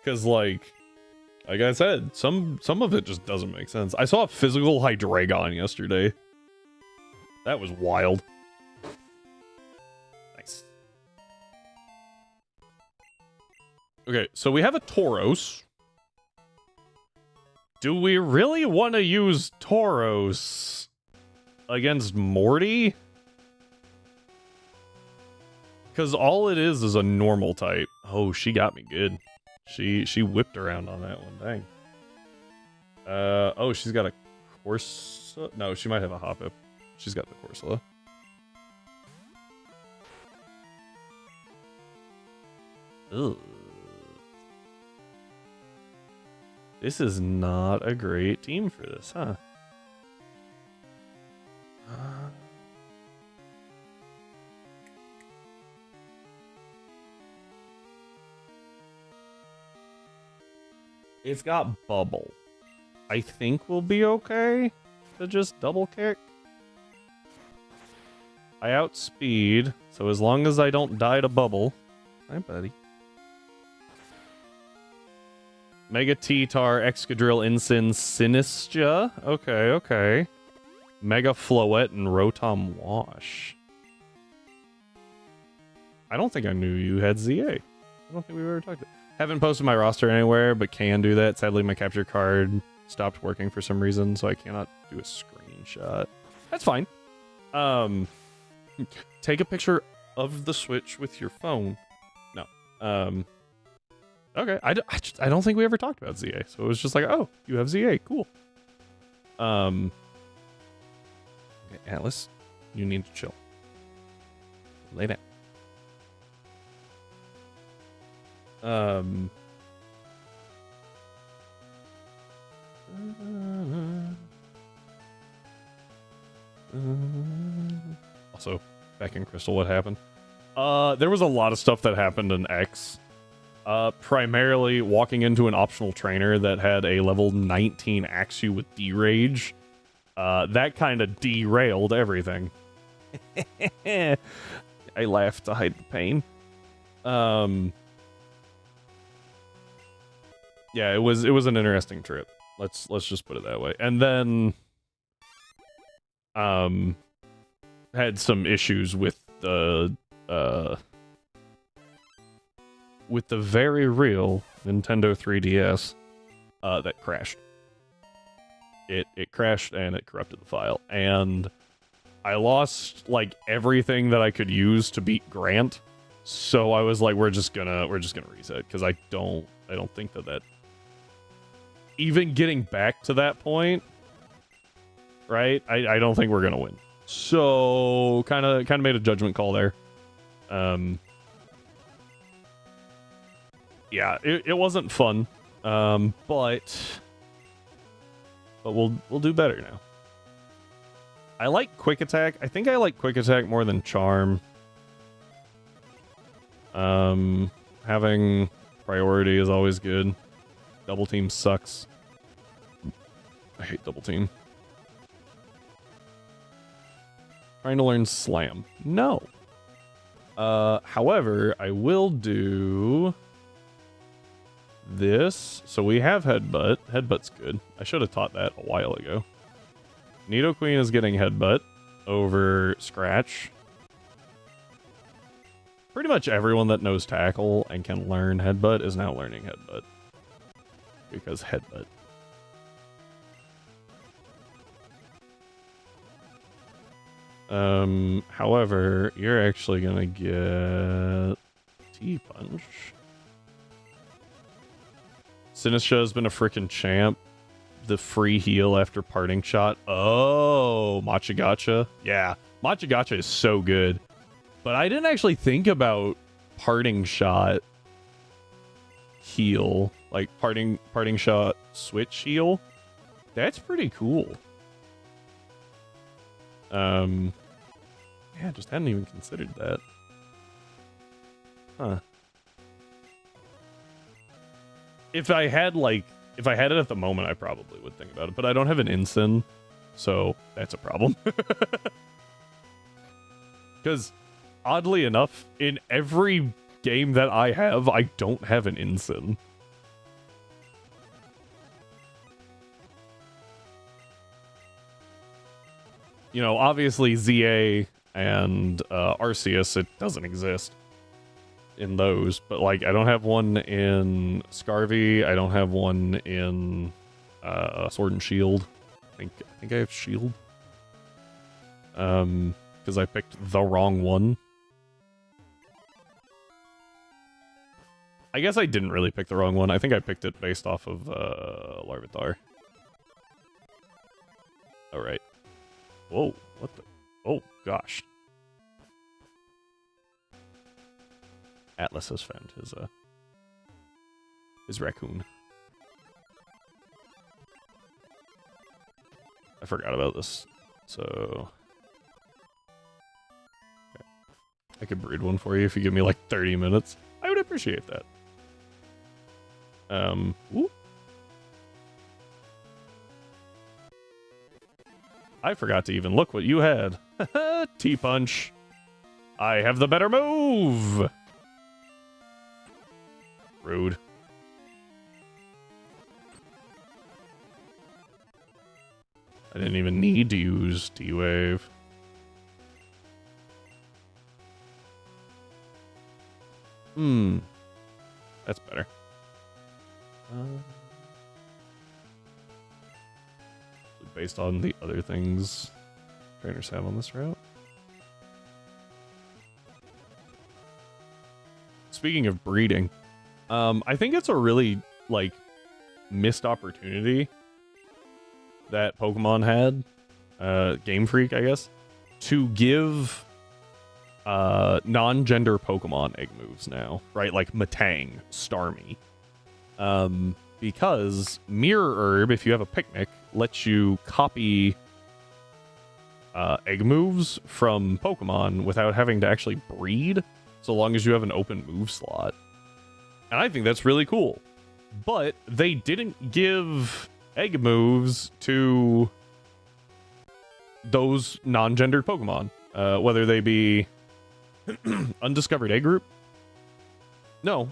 Because, like I said, some of it just doesn't make sense. I saw a physical Hydreigon yesterday. That was wild. Nice. Okay, so we have a Tauros. Do we really want to use Tauros against Morty? Because all it is a normal type. Oh, she got me good. She whipped around on that one. Dang. Oh, she's got a Corsa. No, she might have a Hoppip. She's got the Corsola. Ugh. This is not a great team for this, huh? It's got Bubble. I think we'll be okay to just double kick. I outspeed, so as long as I don't die to Bubble. Hi, buddy. Mega T-Tar, Excadrill, Ensign, Sinistra. Okay, okay. Mega Floette and Rotom Wash. I don't think I knew you had ZA. I don't think we've ever talked about it. Haven't posted my roster anywhere, but can do that. Sadly, my capture card stopped working for some reason, so I cannot do a screenshot. That's fine. Take a picture of the Switch with your phone. No. Okay. I don't think we ever talked about ZA, so it was just like, oh, you have ZA. Cool. Okay, Atlas, you need to chill. Lay down. Also, back in Crystal, what happened? There was a lot of stuff that happened in X. Primarily walking into an optional trainer that had a level 19 Axew with D-Rage. That kind of derailed everything. I laughed to hide the pain. Yeah, it was an interesting trip. Let's just put it that way. And then had some issues with the very real Nintendo 3DS that crashed. It crashed and it corrupted the file, and I lost like everything that I could use to beat Grant. So I was like, we're just gonna reset, because I don't think that even getting back to that point, right? I don't think we're gonna win. So kind of made a judgment call there. Yeah, it wasn't fun. But we'll do better now. I like Quick Attack. I think I like Quick Attack more than Charm. Having priority is always good. Double Team sucks. I hate Double Team. Trying to learn Slam. No. However, I will do this. So we have Headbutt. Headbutt's good. I should have taught that a while ago. Nidoqueen is getting Headbutt over Scratch. Pretty much everyone that knows Tackle and can learn Headbutt is now learning Headbutt. Because Headbutt. However, you're actually gonna get T-Punch. Sinistra has been a freaking champ. The free heal after parting shot. Oh, Machagacha. Yeah, Machagacha is so good. But I didn't actually think about parting shot heal. Like parting shot switch heal. That's pretty cool. Yeah, just hadn't even considered that. Huh. If I had it at the moment, I probably would think about it, but I don't have an Ensign, so that's a problem. Because, oddly enough, in every game that I have, I don't have an Ensign. you know, obviously ZA and Arceus, it doesn't exist in those, but like I don't have one in Scarvy, I don't have one in Sword and Shield. I think I have Shield. Because I picked the wrong one. I guess I didn't really pick the wrong one. I think I picked it based off of Larvitar. Alright. Whoa, what the? Oh, gosh. Atlas has found his raccoon. I forgot about this, so... Okay. I could breed one for you if you give me like 30 minutes. I would appreciate that. Ooh. I forgot to even look what you had. T-Punch. I have the better move! Rude. I didn't even need to use T-Wave. That's better. Based on the other things trainers have on this route. Speaking of breeding, I think it's a really, like, missed opportunity that Pokemon had, Game Freak, I guess, to give non-gender Pokemon egg moves now, right? Like Matang, Starmie. Because Mirror Herb, if you have a picnic, lets you copy egg moves from Pokemon without having to actually breed, so long as you have an open move slot. And I think that's really cool. But they didn't give egg moves to those non-gendered Pokemon, whether they be Undiscovered Egg Group. No.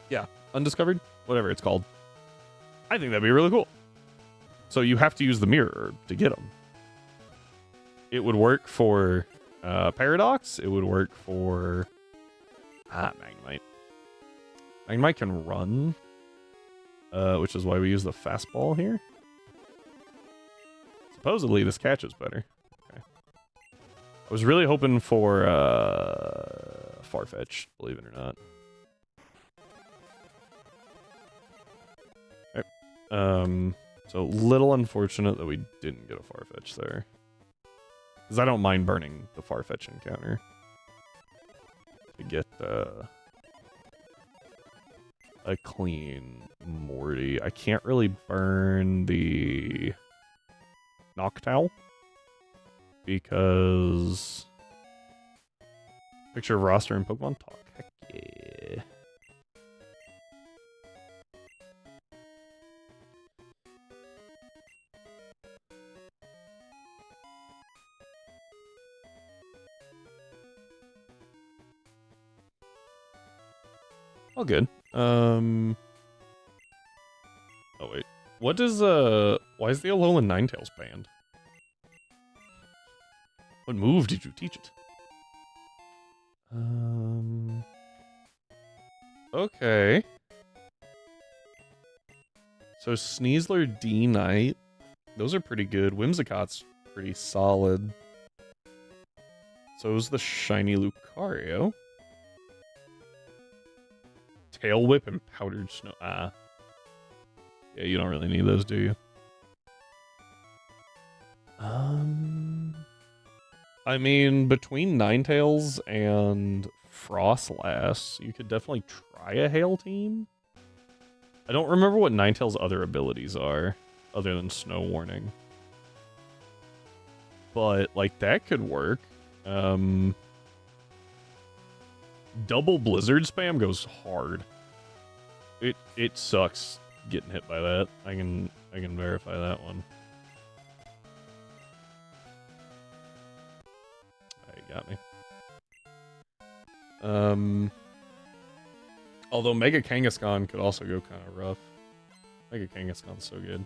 Yeah, Undiscovered, whatever it's called. I think that'd be really cool. So you have to use the Mirror Herb to get them. It would work for Paradox. It would work for Magnemite. Magnemite can run, which is why we use the fastball here. Supposedly this catches better. Okay. I was really hoping for Farfetch, believe it or not. Okay. So little unfortunate that we didn't get a Farfetch there. Because I don't mind burning the Farfetch encounter to get a clean Morty. I can't really burn the Noctowl because picture of roster and Pokemon Talk. Heck yeah. All good. Oh wait. What does why is the Alolan Ninetales banned? What move did you teach it? Okay. So Sneasler, D-Knight. Those are pretty good. Whimsicott's pretty solid. So is the shiny Lucario. Tail Whip and Powdered Snow. Yeah, you don't really need those, do you? I mean, between Ninetales and Frostlass, you could definitely try a Hail Team. I don't remember what Ninetales' other abilities are, other than Snow Warning. But, like, that could work. Double Blizzard spam goes hard. It sucks getting hit by that. I can verify that one. You got me. Although Mega Kangaskhan could also go kind of rough. Mega Kangaskhan's so good.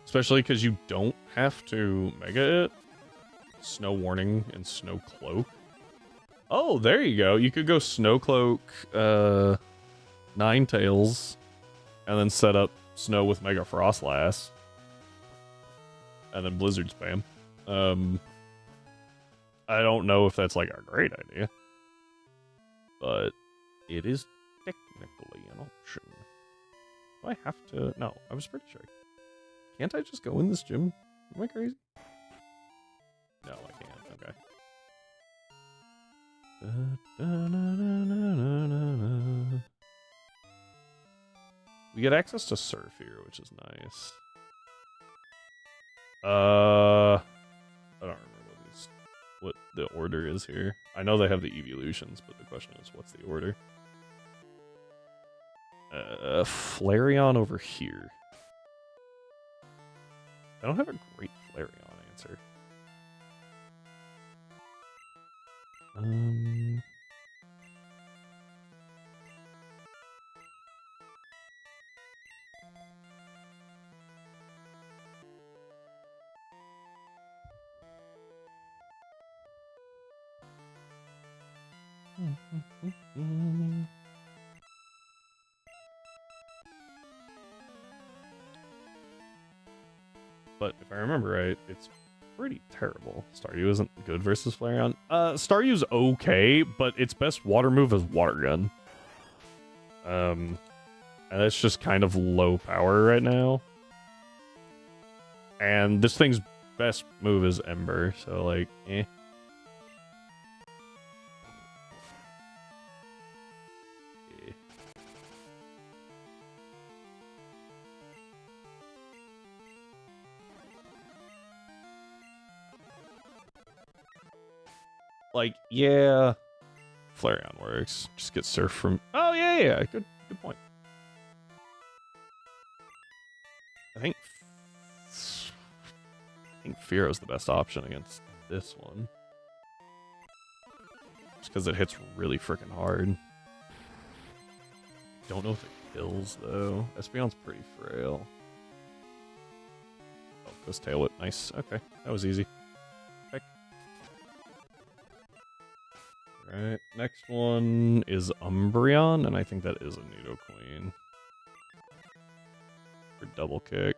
Especially because you don't have to mega it. Snow Warning and Snow Cloak. Oh, there you go. You could go Snow Cloak, Ninetales, and then set up Snow with Mega Frostlass. And then Blizzard spam. I don't know if that's like a great idea. But it is technically an option. Do I have to? No, I was pretty sure. Can't I just go in this gym? Am I crazy? No, I can't. Okay. We get access to Surf here, which is nice. I don't remember what the order is here. I know they have the evolutions, but the question is, what's the order? Flareon over here. I don't have a great Flareon answer. But if I remember right, it's pretty terrible. Staryu isn't good versus Flareon. Staryu's okay, but its best water move is Water Gun. And that's just kind of low power right now. And this thing's best move is Ember, so like, eh. Like, yeah, Flareon works. Just get Surf from... Oh, yeah. Good point. I think Fearo's the best option against this one. Just because it hits really freaking hard. Don't know if it kills, though. Espeon's pretty frail. Oh, goes Tail Whip. Nice. Okay, that was easy. Alright, next one is Umbreon, and I think that is a Nidoqueen. For double kick.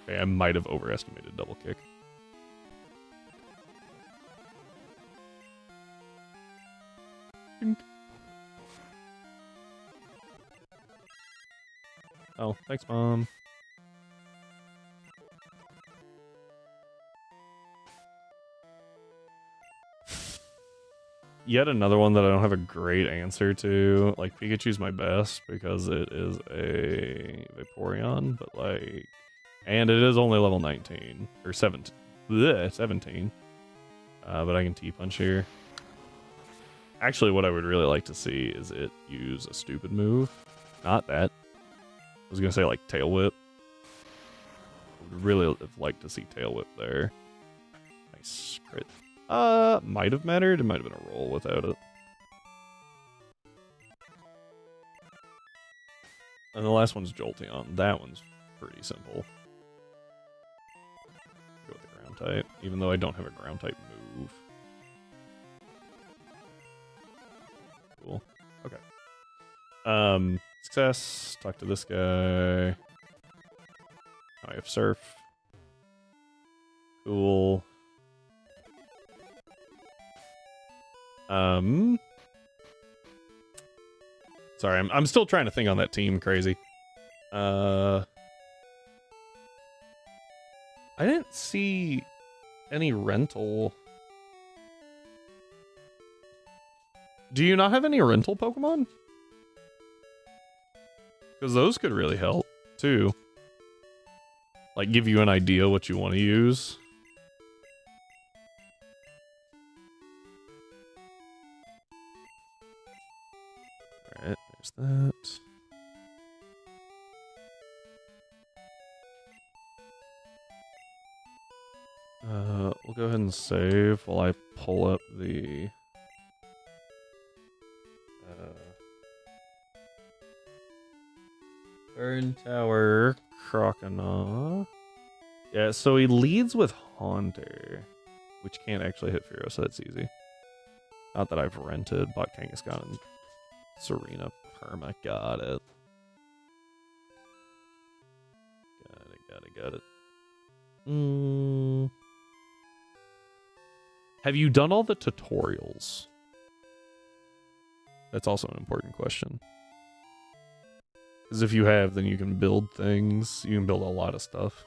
Okay, I might have overestimated double kick. Oh, thanks, Mom. Yet another one that I don't have a great answer to. Like, Pikachu's my best because it is a Vaporeon, but like... And it is only level 19. Or 17. Blech, 17. But I can T-Punch here. Actually, what I would really like to see is it use a stupid move. Not that. I was gonna say, like, Tail Whip. I would really have liked to see Tail Whip there. Nice crit. Might have mattered. It might have been a roll without it. And the last one's Jolteon. That one's pretty simple. Go with the ground type, even though I don't have a ground type move. Cool. Okay. Success. Talk to this guy. I have Surf. Cool. Sorry, I'm still trying to think on that team, crazy. I didn't see any rental. Do you not have any rental Pokemon? Because those could really help, too. Like, give you an idea what you want to use. Alright, there's that. We'll go ahead and save while I pull up the... Burn Tower, Croconaw. Yeah, so he leads with Haunter, which can't actually hit Furo, so that's easy. Not that I've rented, bought Kangaskhan and Serena Perma. Got it. Got it. Have you done all the tutorials? That's also an important question. Because if you have, then you can build things. You can build a lot of stuff.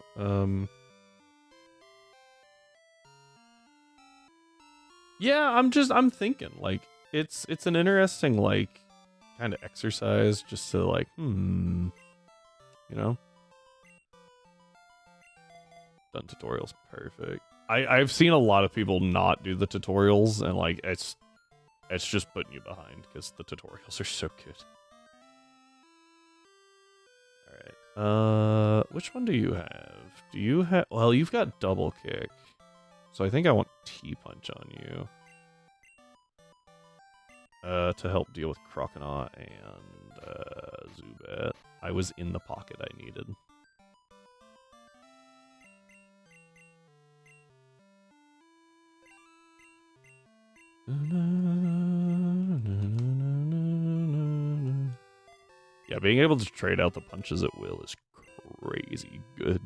Yeah, I'm thinking, like, it's an interesting, like, kind of exercise just to, like, you know? Done tutorials, perfect. I've seen a lot of people not do the tutorials, and, like, it's just putting you behind, because the tutorials are so good. Alright, which one do you have? Do you have, well, you've got double kick. So I think I want T-Punch on you. To help deal with Croconaw and Zubat. I was in the pocket I needed. Yeah, being able to trade out the punches at will is crazy good.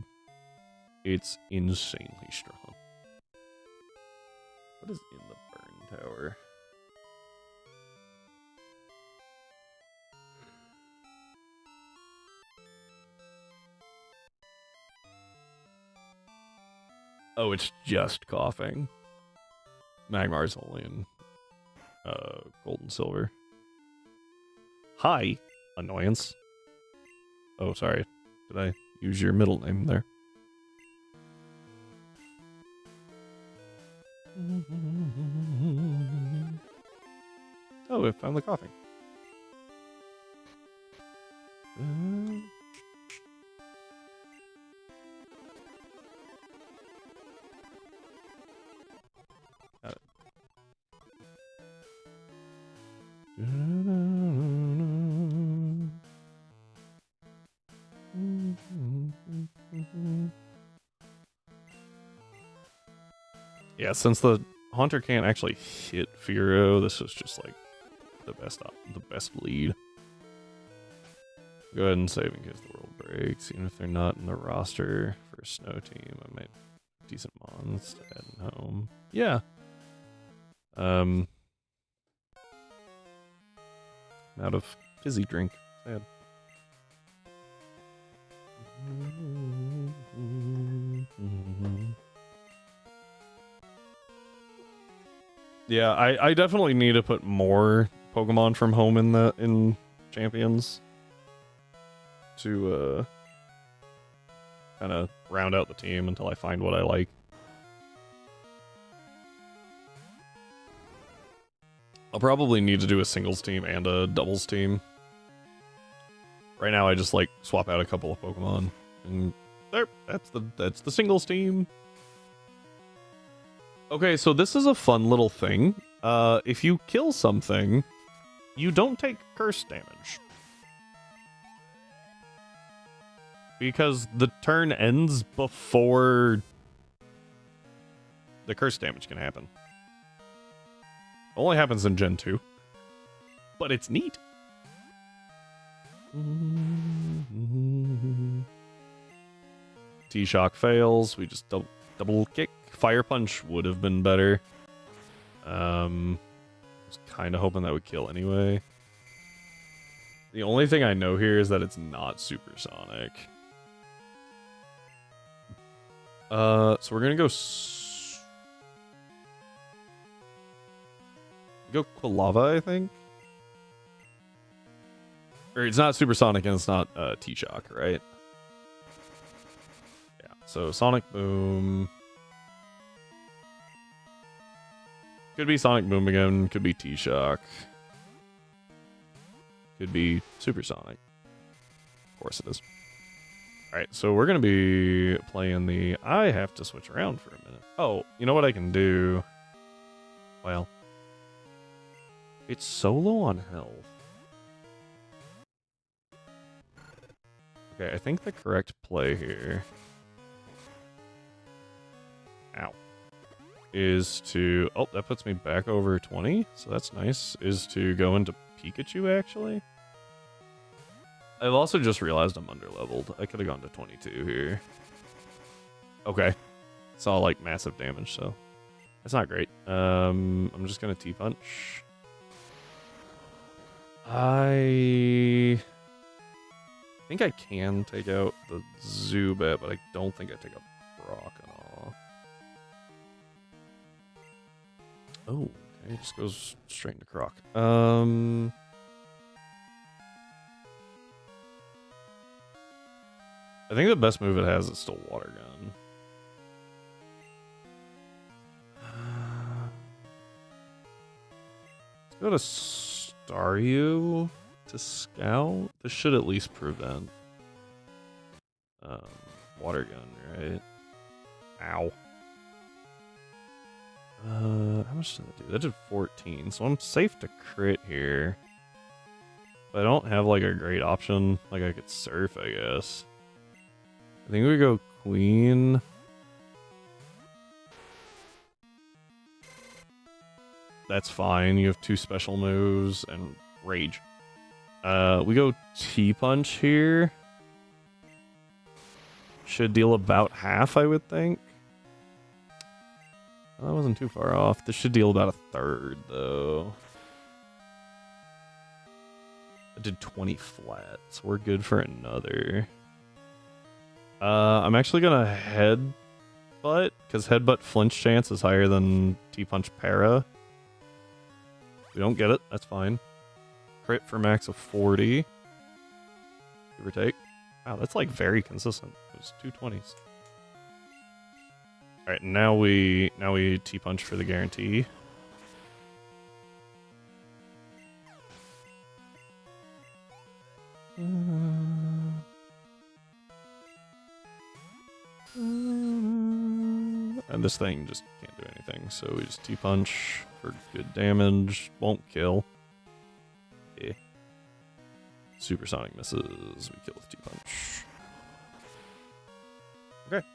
It's insanely strong. What is in the Burn Tower? Oh, it's just coughing. Magmar's only in gold and silver. Hi, annoyance. Oh, sorry. Did I use your middle name there? Oh, I found the coughing. Got it. Yeah, since the Haunter can't actually hit Furo, this is just like the best lead. Go ahead and save in case the world breaks, even if they're not in the roster for a snow team. I might decent mons to add home. Yeah. I'm out of fizzy drink. Sad. Yeah, I definitely need to put more Pokemon from home in Champions to kind of round out the team until I find what I like. I'll probably need to do a singles team and a doubles team. Right now I just like swap out a couple of Pokemon and there, that's the singles team. Okay, so this is a fun little thing. If you kill something, you don't take curse damage. Because the turn ends before the curse damage can happen. Only happens in Gen 2. But it's neat. T-Shock fails. We just double kick. Fire Punch would have been better. I was kind of hoping that would kill anyway. The only thing I know here is that it's not supersonic. So we're gonna go Quilava, I think. Or it's not supersonic and it's not T-Shock, right? Yeah. So Sonic Boom. Could be Sonic Boom again, could be T-Shock. Could be Supersonic. Of course it is. Alright, so we're going to be playing the... I have to switch around for a minute. Oh, you know what I can do? Well, it's so low on health. Okay, I think the correct play here... Ow. Is to... Oh, that puts me back over 20, so that's nice. Is to go into Pikachu, actually. I've also just realized I'm underleveled. I could have gone to 22 here. Okay. Saw, like, massive damage, so... That's not great. I'm just gonna T-punch. I think I can take out the Zubat, but I don't think I take out Brock at all. Oh, okay, it just goes straight into Croc. I think the best move it has is still Water Gun. Let's go to Staryu to Scout. This should at least prevent Water Gun, right? Ow. How much did that do? That did 14, so I'm safe to crit here. But I don't have like a great option. Like I could Surf, I guess. I think we go Queen. That's fine. You have 2 special moves and Rage. We go T-Punch here. Should deal about half, I would think. Well, that wasn't too far off. This should deal about a third, though. I did 20 flat, so we're good for another. I'm actually gonna Headbutt, because Headbutt flinch chance is higher than T-Punch Para. We don't get it, that's fine. Crit for max of 40. Give or take. Wow, that's like very consistent. It was 220s. Alright, now we T-Punch for the guarantee. And this thing just can't do anything, so we just T-Punch for good damage. Won't kill. Yeah. Supersonic misses. We kill with T-Punch. Okay.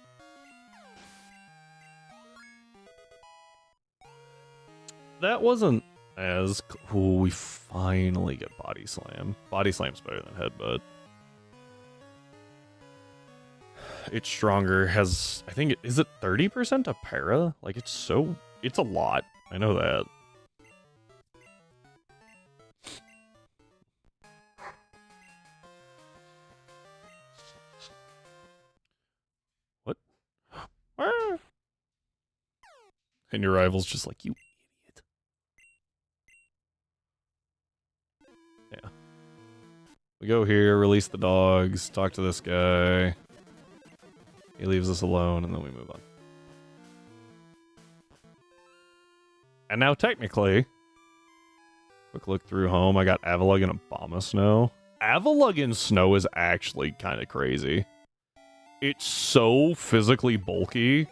That wasn't as cool. We finally get Body Slam. Body Slam's better than Headbutt. It's stronger. Has, I think, is it 30% to Para? Like, it's a lot. I know that. What? And your rival's just like, you idiot. Yeah. We go here, release the dogs, talk to this guy. He leaves us alone, and then we move on. And now, technically, quick look through home. I got Avalugg and Abomasnow. Avalugg in snow is actually kind of crazy. It's so physically bulky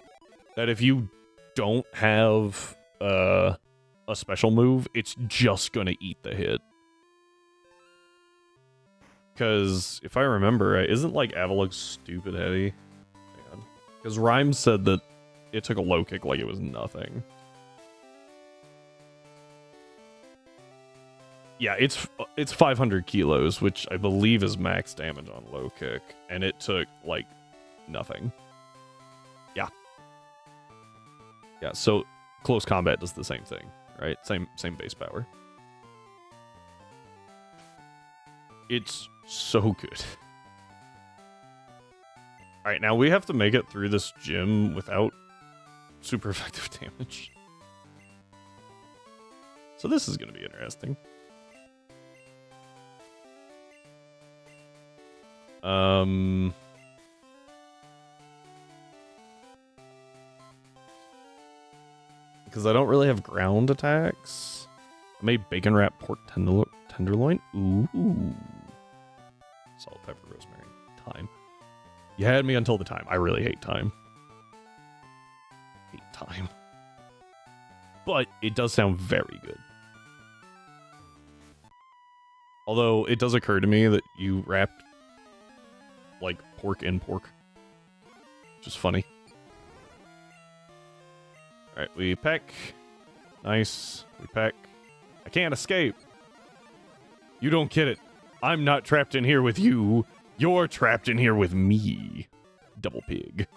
that if you don't have a special move, it's just gonna eat the hit. Because if I remember right, isn't like Avalugg stupid heavy? Because Rhymes said that it took a low kick like it was nothing. Yeah, it's 500 kilos, which I believe is max damage on low kick, and it took like nothing. Yeah. Yeah, so close combat does the same thing, right? Same base power. It's so good. Alright, now we have to make it through this gym without super effective damage. So this is going to be interesting. Because I don't really have ground attacks. I made bacon wrap pork tenderloin. Ooh. Salt, pepper, rosemary, thyme. You had me until the time. I really hate thyme. Hate thyme. But it does sound very good. Although it does occur to me that you wrapped like pork in pork. Which is funny. Alright, we peck. Nice. We peck. I can't escape. You don't get it. I'm not trapped in here with you. You're trapped in here with me. Double pig.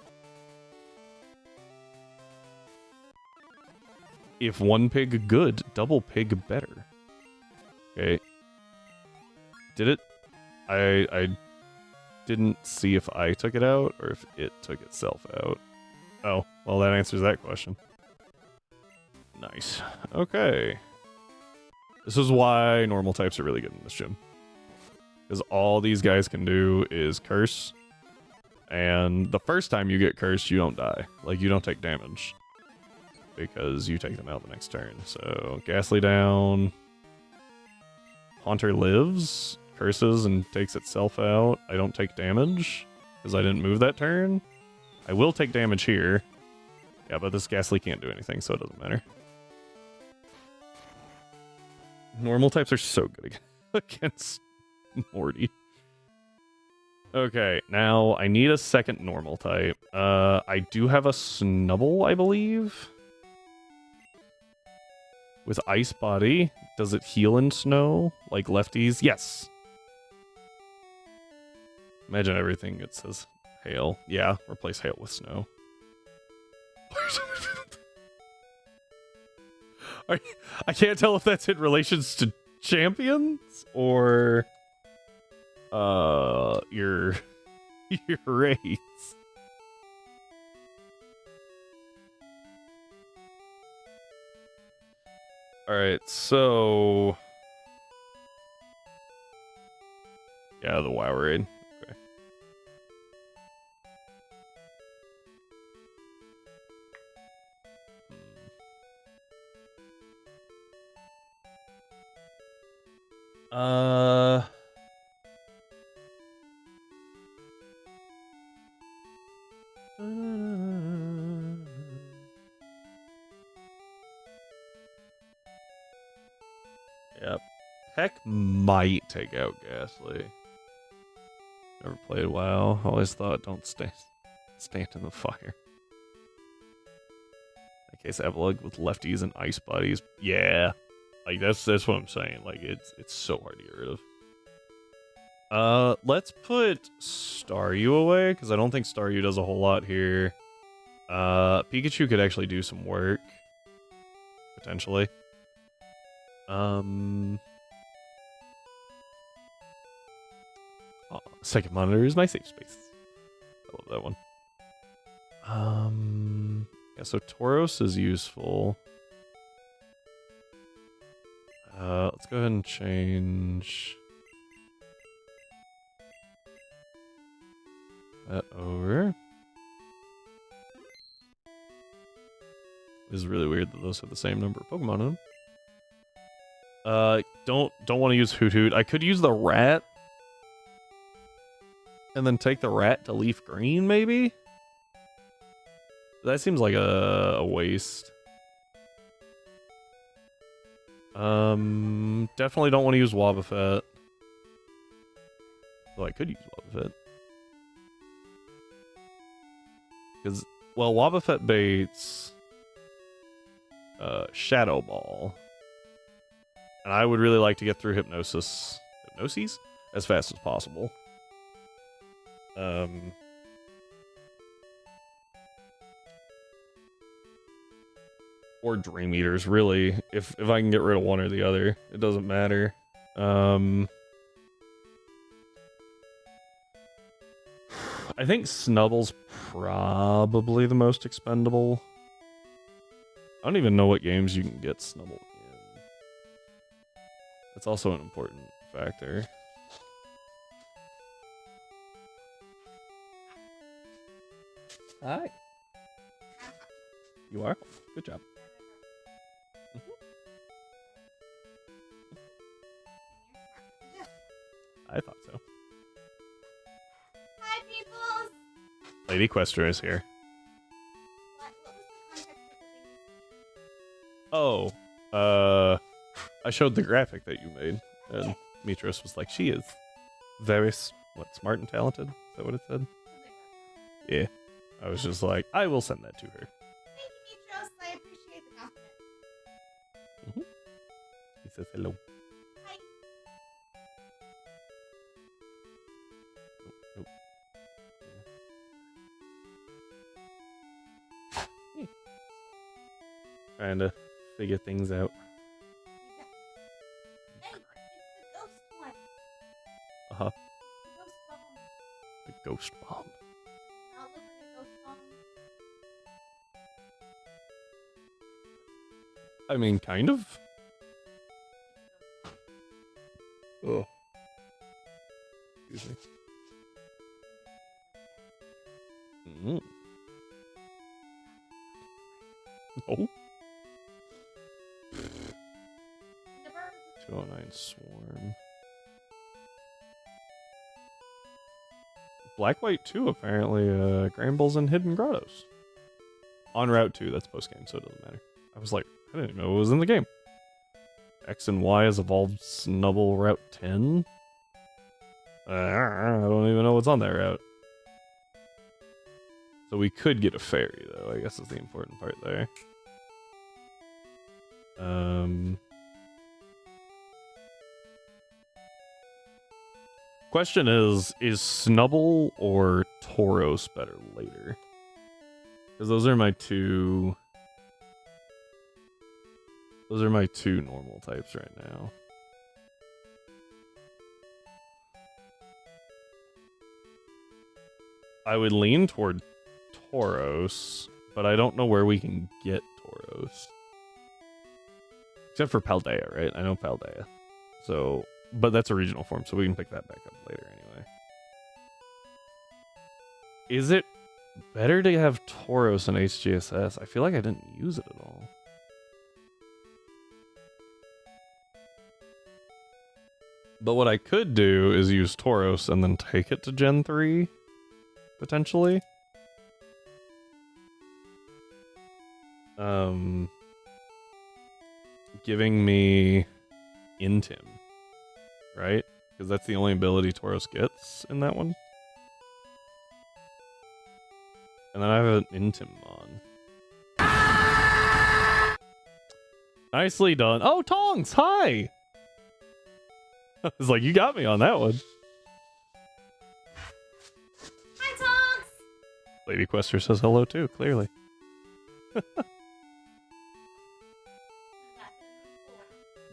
If one pig good, double pig better. Okay. Did it? I didn't see if I took it out or if it took itself out. Oh, well that answers that question. Nice. Okay. This is why normal types are really good in this gym. Because all these guys can do is curse. And the first time you get cursed, you don't die. Like, you don't take damage. Because you take them out the next turn. So, Ghastly down. Haunter lives, curses, and takes itself out. I don't take damage, because I didn't move that turn. I will take damage here. Yeah, but this Ghastly can't do anything, so it doesn't matter. Normal types are so good against Morty. Okay, now I need a second normal type. I do have a Snubble, I believe. With Ice Body. Does it heal in snow? Like lefties? Yes. Imagine everything it says hail. Yeah, replace hail with snow. I can't tell if that's in relations to champions or your race. Alright, so yeah, the WoW raid. Okay. Yep. Peck might take out Ghastly. Never played WoW. Always thought don't stand in the fire. In case Epilogue with lefties and ice bodies. Yeah. Like that's what I'm saying. Like it's so hard to get rid of. Let's put Staryu away, because I don't think Staryu does a whole lot here. Pikachu could actually do some work. Potentially. Oh, Second Monitor is my safe space. I love that one. Yeah, so Tauros is useful. Let's go ahead and change that over. It is really weird that those have the same number of Pokemon in them. Don't want to use Hoot Hoot. I could use the rat. And then take the rat to Leaf Green, maybe? That seems like a waste. Definitely don't want to use Wobbuffet. Though I could use Wobbuffet. Because, well, Wobbuffet baits Shadow Ball. And I would really like to get through Hypnosis as fast as possible. Or Dream Eaters, really. If I can get rid of one or the other, it doesn't matter. I think Snubble's probably the most expendable. I don't even know what games you can get Snubble in. That's also an important factor. Hi. You are? Good job. I thought so. Hi, peoples! Lady Questra is here. What was the context of the thing? Oh, I showed the graphic that you made, and Mitros was like, she is very What, smart and talented? Is that what it said? Something like that. Yeah. I was just like, I will send that to her. Thank you, Mitros. I appreciate the compliment. He says hello. Hi. Nope. Trying to figure things out. Hey, it's the ghost one. Uh-huh. The ghost bomb. The ghost bomb. Not looking at ghost bomb. I mean, kind of. Oh. Excuse me. Mm. No. Never. 209 Swarm. Black White 2, apparently. Grambles and Hidden Grottos. On Route 2, that's post game, so it doesn't matter. I was like, I didn't know it was in the game. X and Y has evolved Snubble Route 10. I don't even know what's on that route. So we could get a fairy, though, I guess is the important part there. Question is Snubble or Tauros better later? Because those are my two normal types right now. I would lean toward Tauros, but I don't know where we can get Tauros. Except for Paldea, right? I know Paldea. So, but that's a regional form, so we can pick that back up later anyway. Is it better to have Tauros in HGSS? I feel like I didn't use it at all. But what I could do is use Tauros and then take it to Gen 3, potentially. Giving me Intim, right? Because that's the only ability Tauros gets in that one. And then I have an Intim on. Nicely done. Oh, Tongs, hi! I was like, you got me on that one. Hi, Tonks! Lady Quester says hello too, clearly.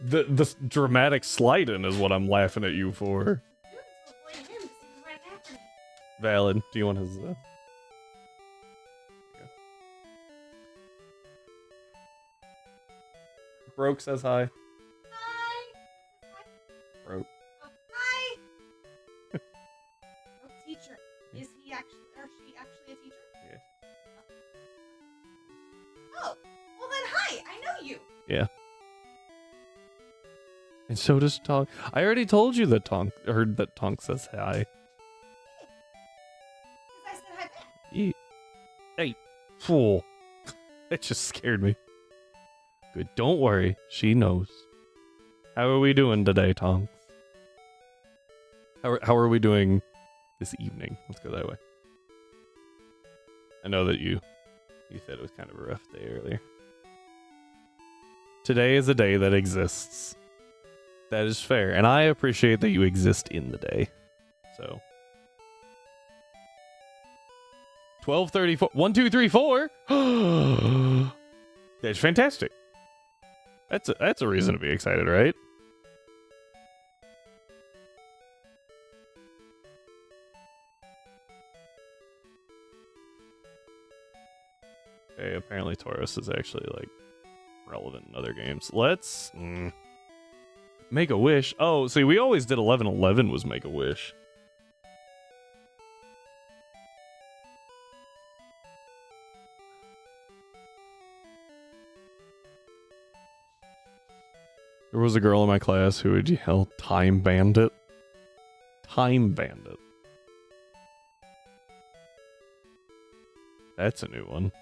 The dramatic slide in is what I'm laughing at you for. Valid. Do you want his Broke says hi. Hi! Broke. Oh, hi! Oh, teacher. Is he actually, or she actually a teacher? Yeah. Oh, well then hi, I know you. Yeah. And so does Tonk. I already told you that Tonk says hi. Because I said hi back. Hey, fool. That just scared me. Good. Don't worry. She knows. How are we doing today, Tonks? How are we doing this evening? Let's go that way. I know that you said it was kind of a rough day earlier. Today is a day that exists. That is fair. And I appreciate that you exist in the day. So 12:34. 1, 2, 3, 4. That's fantastic. That's a reason to be excited, right? Okay, apparently Tauros is actually like relevant in other games. Let's Make a Wish. Oh, see, we always did 11-11 was Make a Wish. There was a girl in my class who would yell, "Time Bandit." Time Bandit. That's a new one.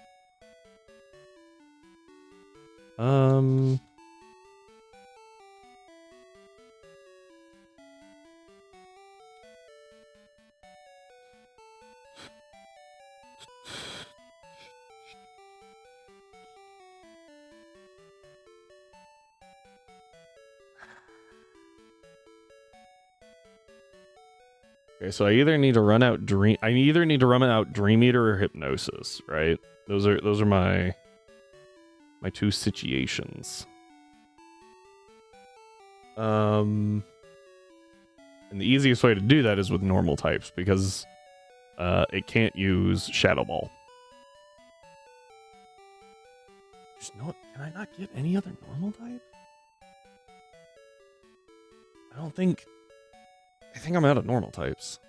Okay, so I either need to run out Dream Eater or Hypnosis, right? Those are my two situations. And the easiest way to do that is with normal types because it can't use Shadow Ball. Just no, can I not get any other normal type? I think I'm out of normal types.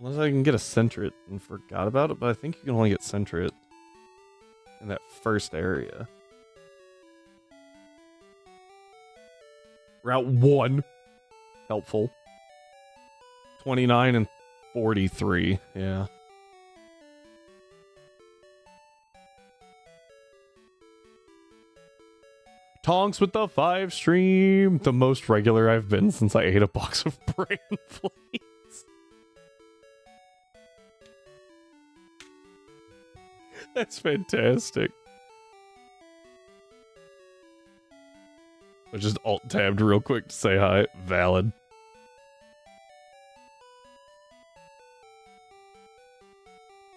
Unless I can get a Sentret and forgot about it, but I think you can only get Sentret in that first area. Route 1. Helpful. 29 and 43, yeah. Tonks with the 5 stream. The most regular I've been since I ate a box of bran flakes. That's fantastic. I just alt-tabbed real quick to say hi. Valid.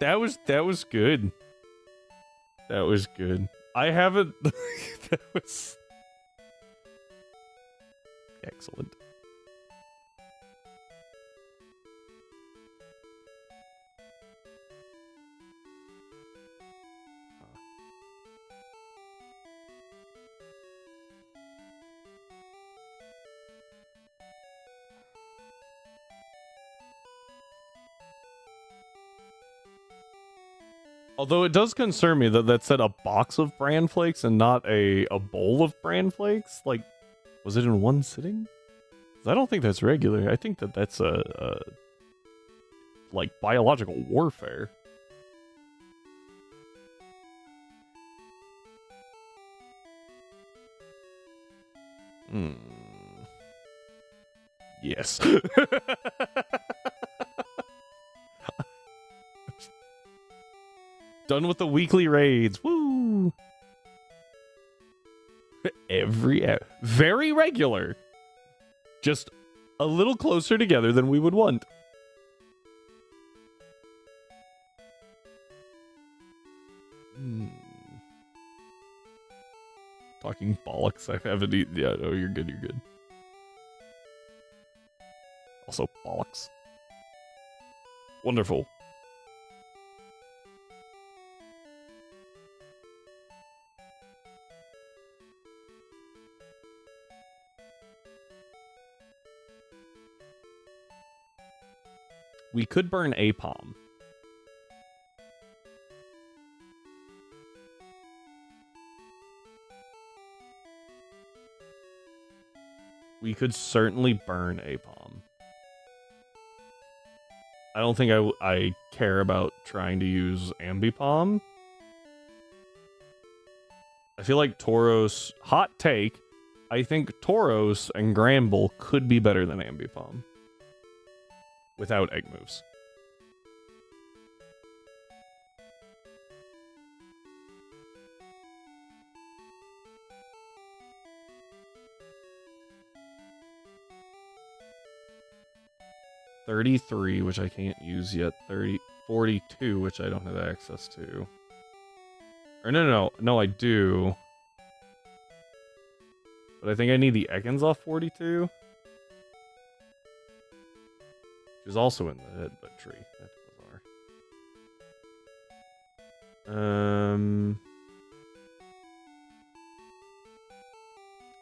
That was good. That was good. I haven't... that was... excellent. Although it does concern me that that said a box of bran flakes and not a bowl of bran flakes. Like, was it in one sitting? 'Cause I don't think that's regular. I think that that's a like biological warfare. Hmm. Yes. Done with the weekly raids. Woo! Very regular. Just a little closer together than we would want. Talking bollocks. I haven't eaten. Yeah, no, you're good. You're good. Also, bollocks. Wonderful. We could burn Apom. We could certainly burn Apom. I don't think I care about trying to use Ambipom. I feel like Tauros... Hot take. I think Tauros and Gramble could be better than Ambipom. Without egg moves. $33, which I can't use yet. 42, which I don't have access to. Or no, I do. But I think I need the Ekans off 42. Which is also in the headbutt tree. That's bizarre.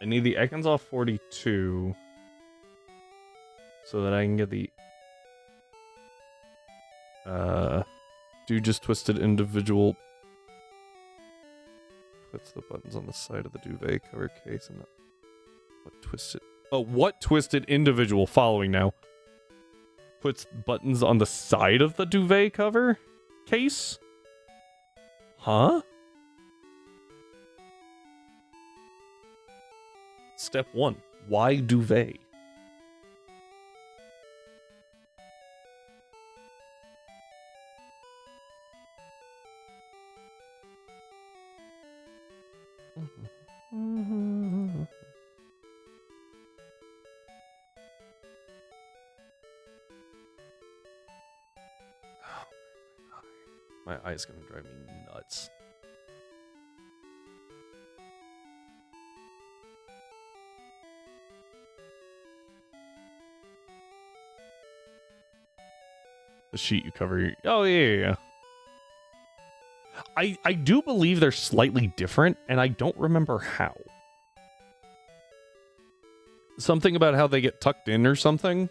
I need the Ekans off 42. So that I can get the... Dude just twisted individual... Puts the buttons on the side of the duvet cover case and... What twisted... Oh, what twisted individual following now? Puts buttons on the side of the duvet cover case? Huh? Step 1. Why duvet? My eye's gonna drive me nuts. The sheet you cover. Oh, yeah. I do believe they're slightly different, and I don't remember how. Something about how they get tucked in or something,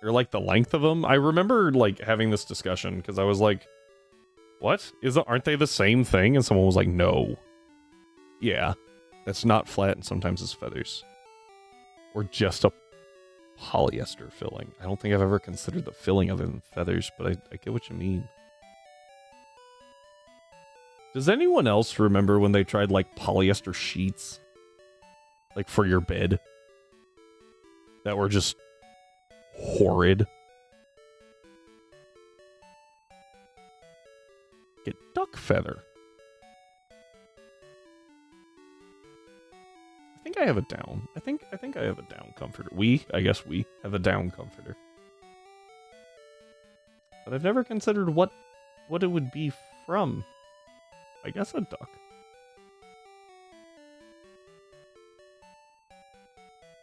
or like the length of them. I remember like having this discussion because I was like, "What? Aren't they the same thing?" And someone was like, "No, yeah, that's not flat, and sometimes it's feathers, or just a polyester filling." I don't think I've ever considered the filling other than feathers, but I get what you mean. Does anyone else remember when they tried like polyester sheets, like for your bed, that were just horrid? Get duck feather. I think I have a down. I think I have a down comforter. I guess we have a down comforter. But I've never considered what it would be from. I guess a duck.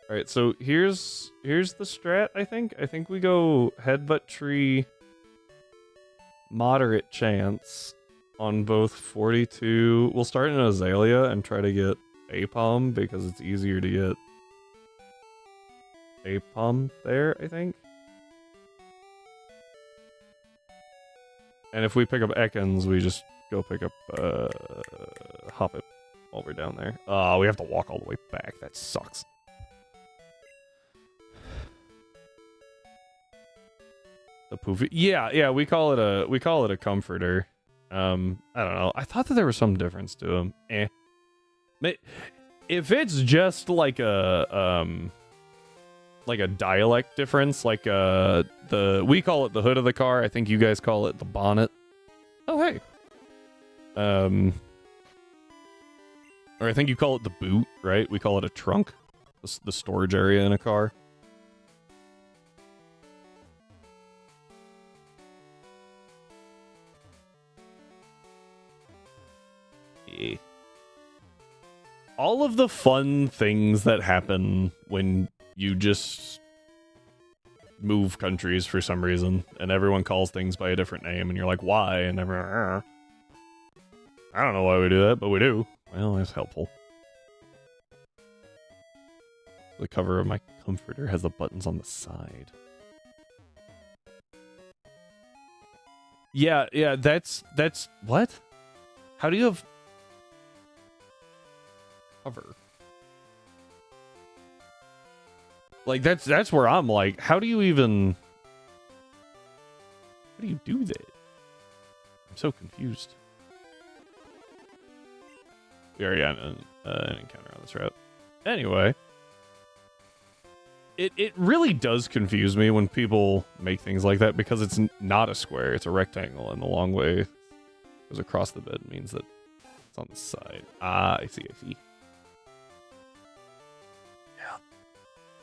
All right, so here's the strat, I think. I think we go headbutt tree, moderate chance on both 42. We'll start in Azalea and try to get Apom because it's easier to get Apom there, I think. And if we pick up Ekans, we just go pick up Hoppet while we're down there. We have to walk all the way back. That sucks. The poofy. Yeah, we call it a comforter. I don't know. I thought that there was some difference to them. If it's just like a dialect difference, like we call it the hood of the car. I think you guys call it the bonnet. Oh hey. Or I think you call it the boot, right? We call it a trunk, the storage area in a car. Yeah. All of the fun things that happen when you just move countries for some reason, and everyone calls things by a different name, and you're like, why? And everyone, I don't know why we do that, but we do. Well, that's helpful. The cover of my comforter has the buttons on the side. Yeah, that's what? How do you have cover? Like that's where I'm like, how do you do that? I'm so confused. We already had an encounter on this route. Anyway, it really does confuse me when people make things like that because it's not a square, it's a rectangle, and the long way goes across the bed means that it's on the side. Ah, I see. Yeah.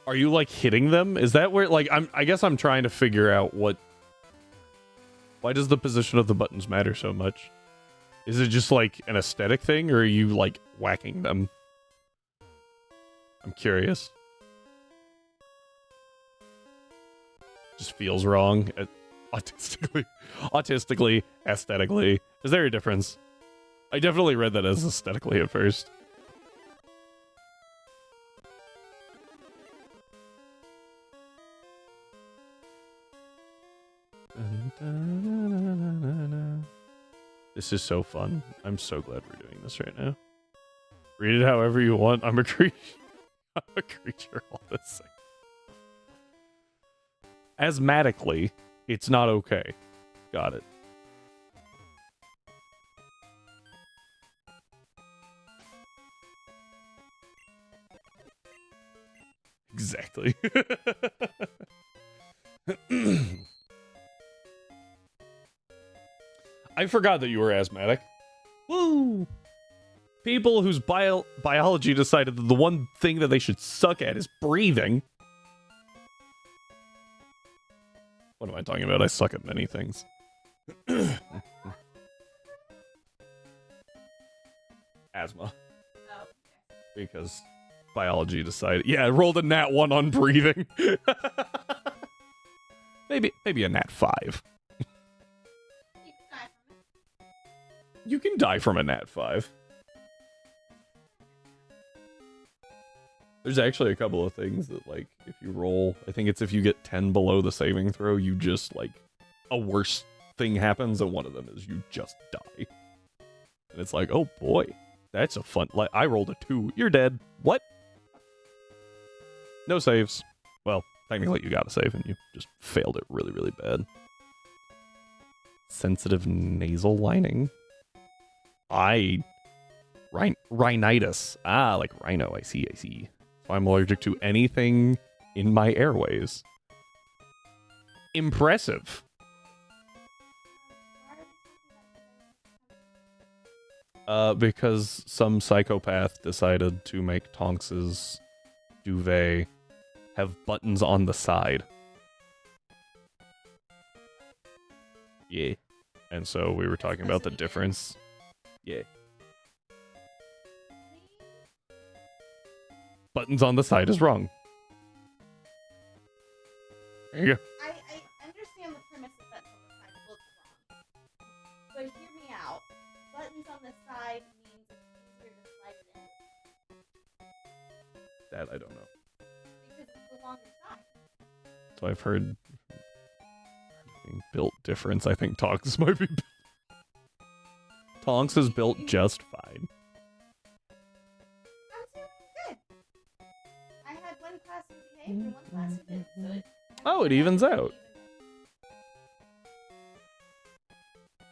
Are you like hitting them? Is that where like I guess I'm trying to figure out why does the position of the buttons matter so much? Is it just like an aesthetic thing, or are you like whacking them? I'm curious. Just feels wrong. Autistically, aesthetically. Is there a difference? I definitely read that as aesthetically at first. This is so fun. I'm so glad we're doing this right now. Read it however you want. I'm a creature. I'm a creature all the same. Asthmatically, it's not okay. Got it. Exactly. I forgot that you were asthmatic. Woo! People whose biology decided that the one thing that they should suck at is breathing. What am I talking about? I suck at many things. asthma. Oh, okay. Because biology decided. Yeah, I rolled a nat 1 on breathing. maybe a nat 5. You can die from it. You can die from a nat 5. There's actually a couple of things that, like, if you roll, I think it's if you get 10 below the saving throw, you just, like, a worse thing happens, and one of them is you just die. And it's like, oh boy, that's a fun, like, I rolled a 2, you're dead. What? No saves. Well, technically you got a save, and you just failed it really, really bad. Sensitive nasal lining. Rhinitis. Ah, like rhino, I see. So I'm allergic to anything in my airways. Impressive. Because some psychopath decided to make Tonks's duvet have buttons on the side. Yeah. And so we were talking about the difference. Yeah. Buttons on the side is wrong. There you go. I understand the premise of buttons on the side looks wrong. But hear me out. Buttons on the side means it's easier to slide it in. That I don't know. Because it's the longer side. So I've heard built difference. I think Tonks might be. Tonks is built just fine. I'm doing good. I had one class who behaved and one class who didn't. So Oh, it evens out.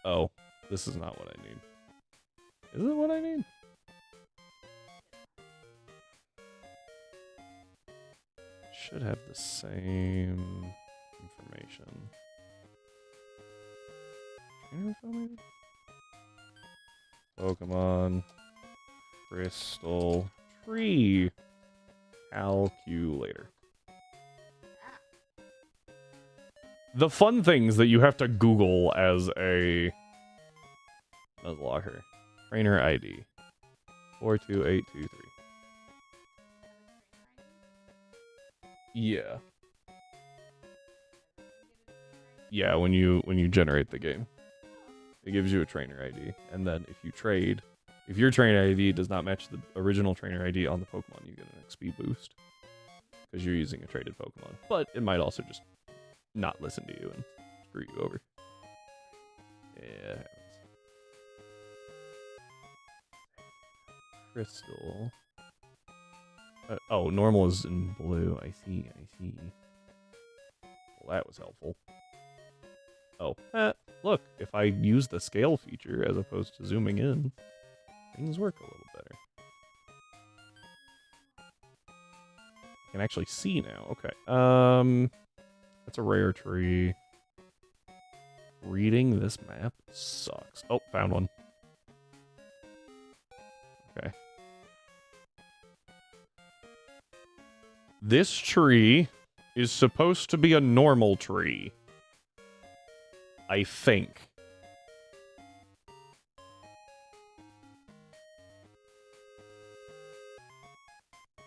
Oh, this is not what I need. Is it what I need? Should have the same information. Trainer info, maybe? Pokemon. Crystal. Tree. Calculator. The fun things that you have to Google as a Nuzlocke. Trainer ID. 42823. Yeah. Yeah, when you generate the game. It gives you a trainer ID. And then if you trade, if your trainer ID does not match the original trainer ID on the Pokemon, you get an XP boost. Because you're using a traded Pokemon. But it might also just not listen to you and screw you over. Yeah. Crystal. Oh, normal is in blue. I see. Well, that was helpful. Oh, look, if I use the scale feature as opposed to zooming in, things work a little better. I can actually see now. Okay. That's a rare tree. Reading this map sucks. Oh, found one. Okay. This tree is supposed to be a normal tree. I think.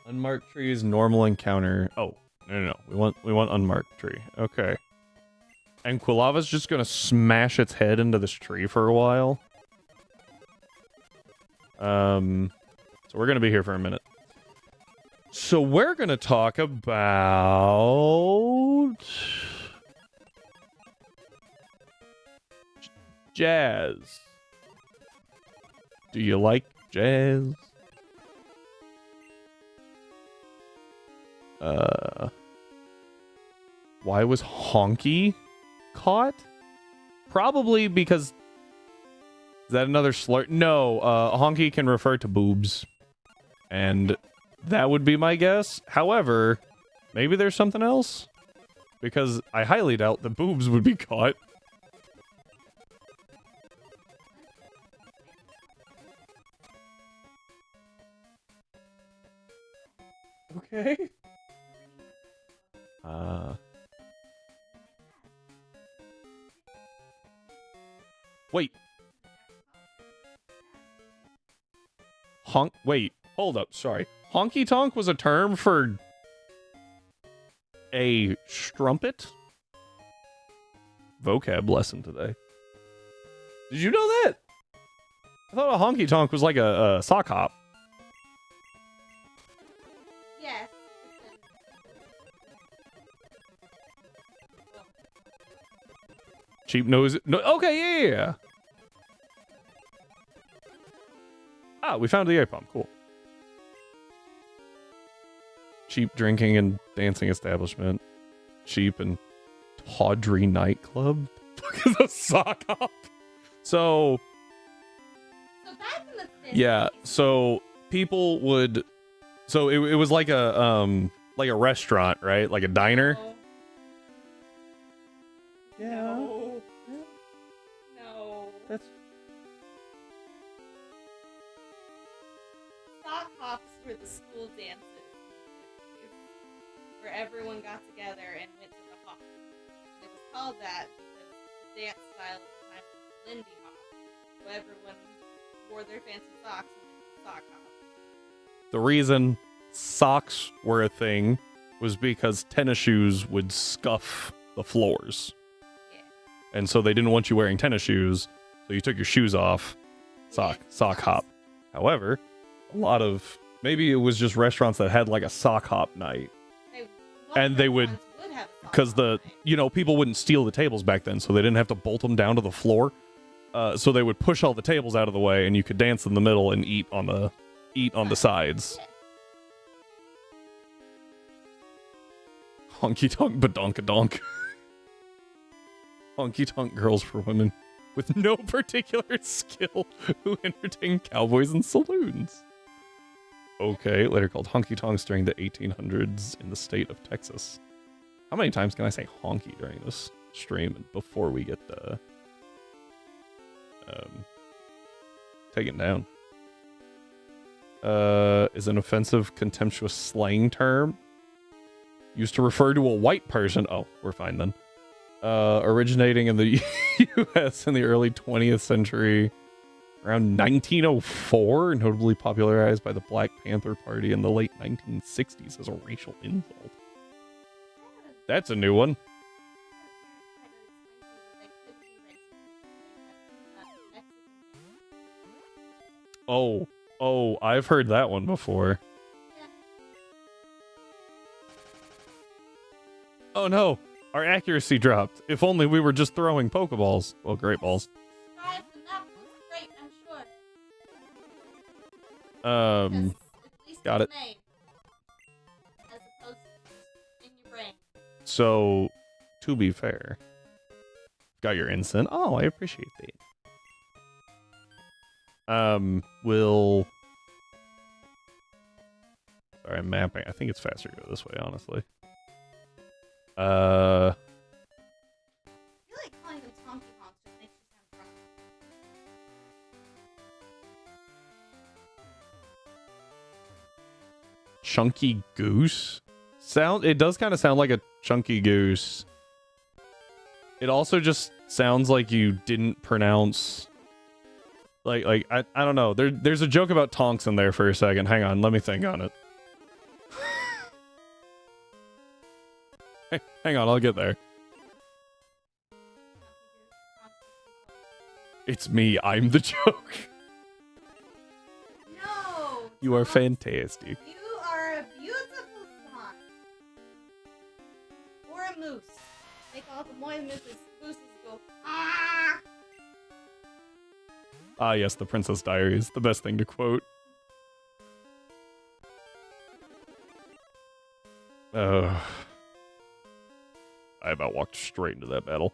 Unmarked tree is normal encounter. Oh, no. We want unmarked tree. Okay. And Quilava's just gonna smash its head into this tree for a while. So we're gonna be here for a minute. So we're gonna talk about jazz. Do you like jazz? Why was Honky caught? Probably because... Is that another slur? No, Honky can refer to boobs. And that would be my guess. However, maybe there's something else? Because I highly doubt the boobs would be caught. Okay. Wait. Wait, hold up. Sorry. Honky tonk was a term for a strumpet? Vocab lesson today. Did you know that? I thought a honky tonk was like a sock hop. Yes. Cheap nose. No, okay, yeah. Ah, we found the A pump. Cool. Cheap drinking and dancing establishment. Cheap and tawdry nightclub. Look at the sock hop. So back in the 50s. yeah, so people would. So it was like a restaurant, right? Like a diner. No. No. That's Sock hops were the school dances where everyone got together and went to the hop. It was called that because the dance style at the time was Lindy hop. So everyone wore their fancy socks and went to the sock hop. the reason socks were a thing was because tennis shoes would scuff the floors. Yeah. And so they didn't want you wearing tennis shoes, so you took your shoes off. Sock hop. However, a lot of maybe it was just restaurants that had like a sock hop night. And they would, because people wouldn't steal the tables back then, so they didn't have to bolt them down to the floor. So they would push all the tables out of the way, and you could dance in the middle and eat on the sides. Honky tonk badonkadonk. Honky tonk girls for women with no particular skill who entertain cowboys in saloons. Okay, later called honky tonks during the 1800s in the state of Texas. How many times can I say honky during this stream before we get taken down? Is an offensive, contemptuous slang term used to refer to a white person. Oh, we're fine then. Originating in the U.S. in the early 20th century, around 1904, notably popularized by the Black Panther Party in the late 1960s as a racial insult. That's a new one. Oh, I've heard that one before. Oh no, our accuracy dropped. If only we were just throwing Pokeballs. Well, great balls. Got it. So, to be fair, got your instant. Oh, I appreciate that. Sorry, I'm mapping. I think it's faster to go this way, honestly. I feel like calling them honky honks just makes you sound drunk. Chunky goose? It does kind of sound like a chunky goose. It also just sounds like you didn't pronounce I don't know. There's a joke about tonks in there for a second. Hang on, let me think on it. Hey, hang on, I'll get there. It's me, I'm the joke. No! You are fantastic. You are a beautiful swan. Or a moose. They call it the Moy Mooses. Mooses go, ah! Ah, yes, the Princess Diaries. The best thing to quote. I about walked straight into that battle.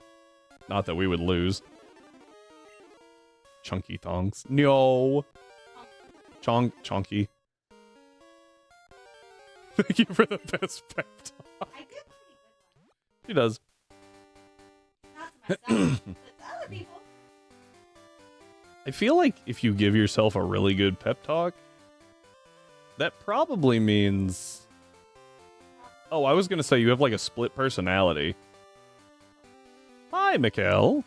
Not that we would lose. Chunky thongs. No. Chonky. Thank you for the best pep talk. I did a pretty good one. She does. Not to myself, but to other people. I feel like if you give yourself a really good pep talk, that probably means... Oh, I was going to say you have like a split personality. Hi, Mikkel.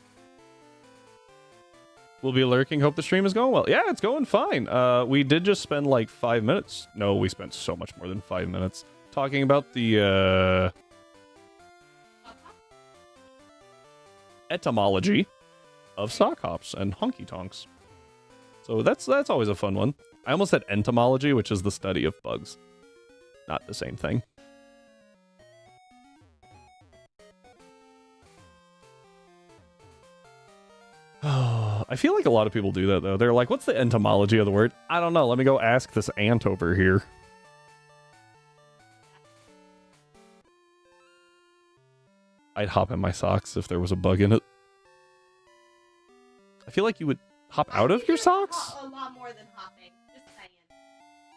We'll be lurking. Hope the stream is going well. Yeah, it's going fine. We did just spend like 5 minutes. No, we spent so much more than 5 minutes talking about the etymology of sock hops and honky tonks. So that's always a fun one. I almost said entomology, which is the study of bugs. Not the same thing. I feel like a lot of people do that, though. They're like, what's the etymology of the word? I don't know. Let me go ask this ant over here. I'd hop in my socks if there was a bug in it. I feel like you would hop out of your socks? A lot more than hopping. Just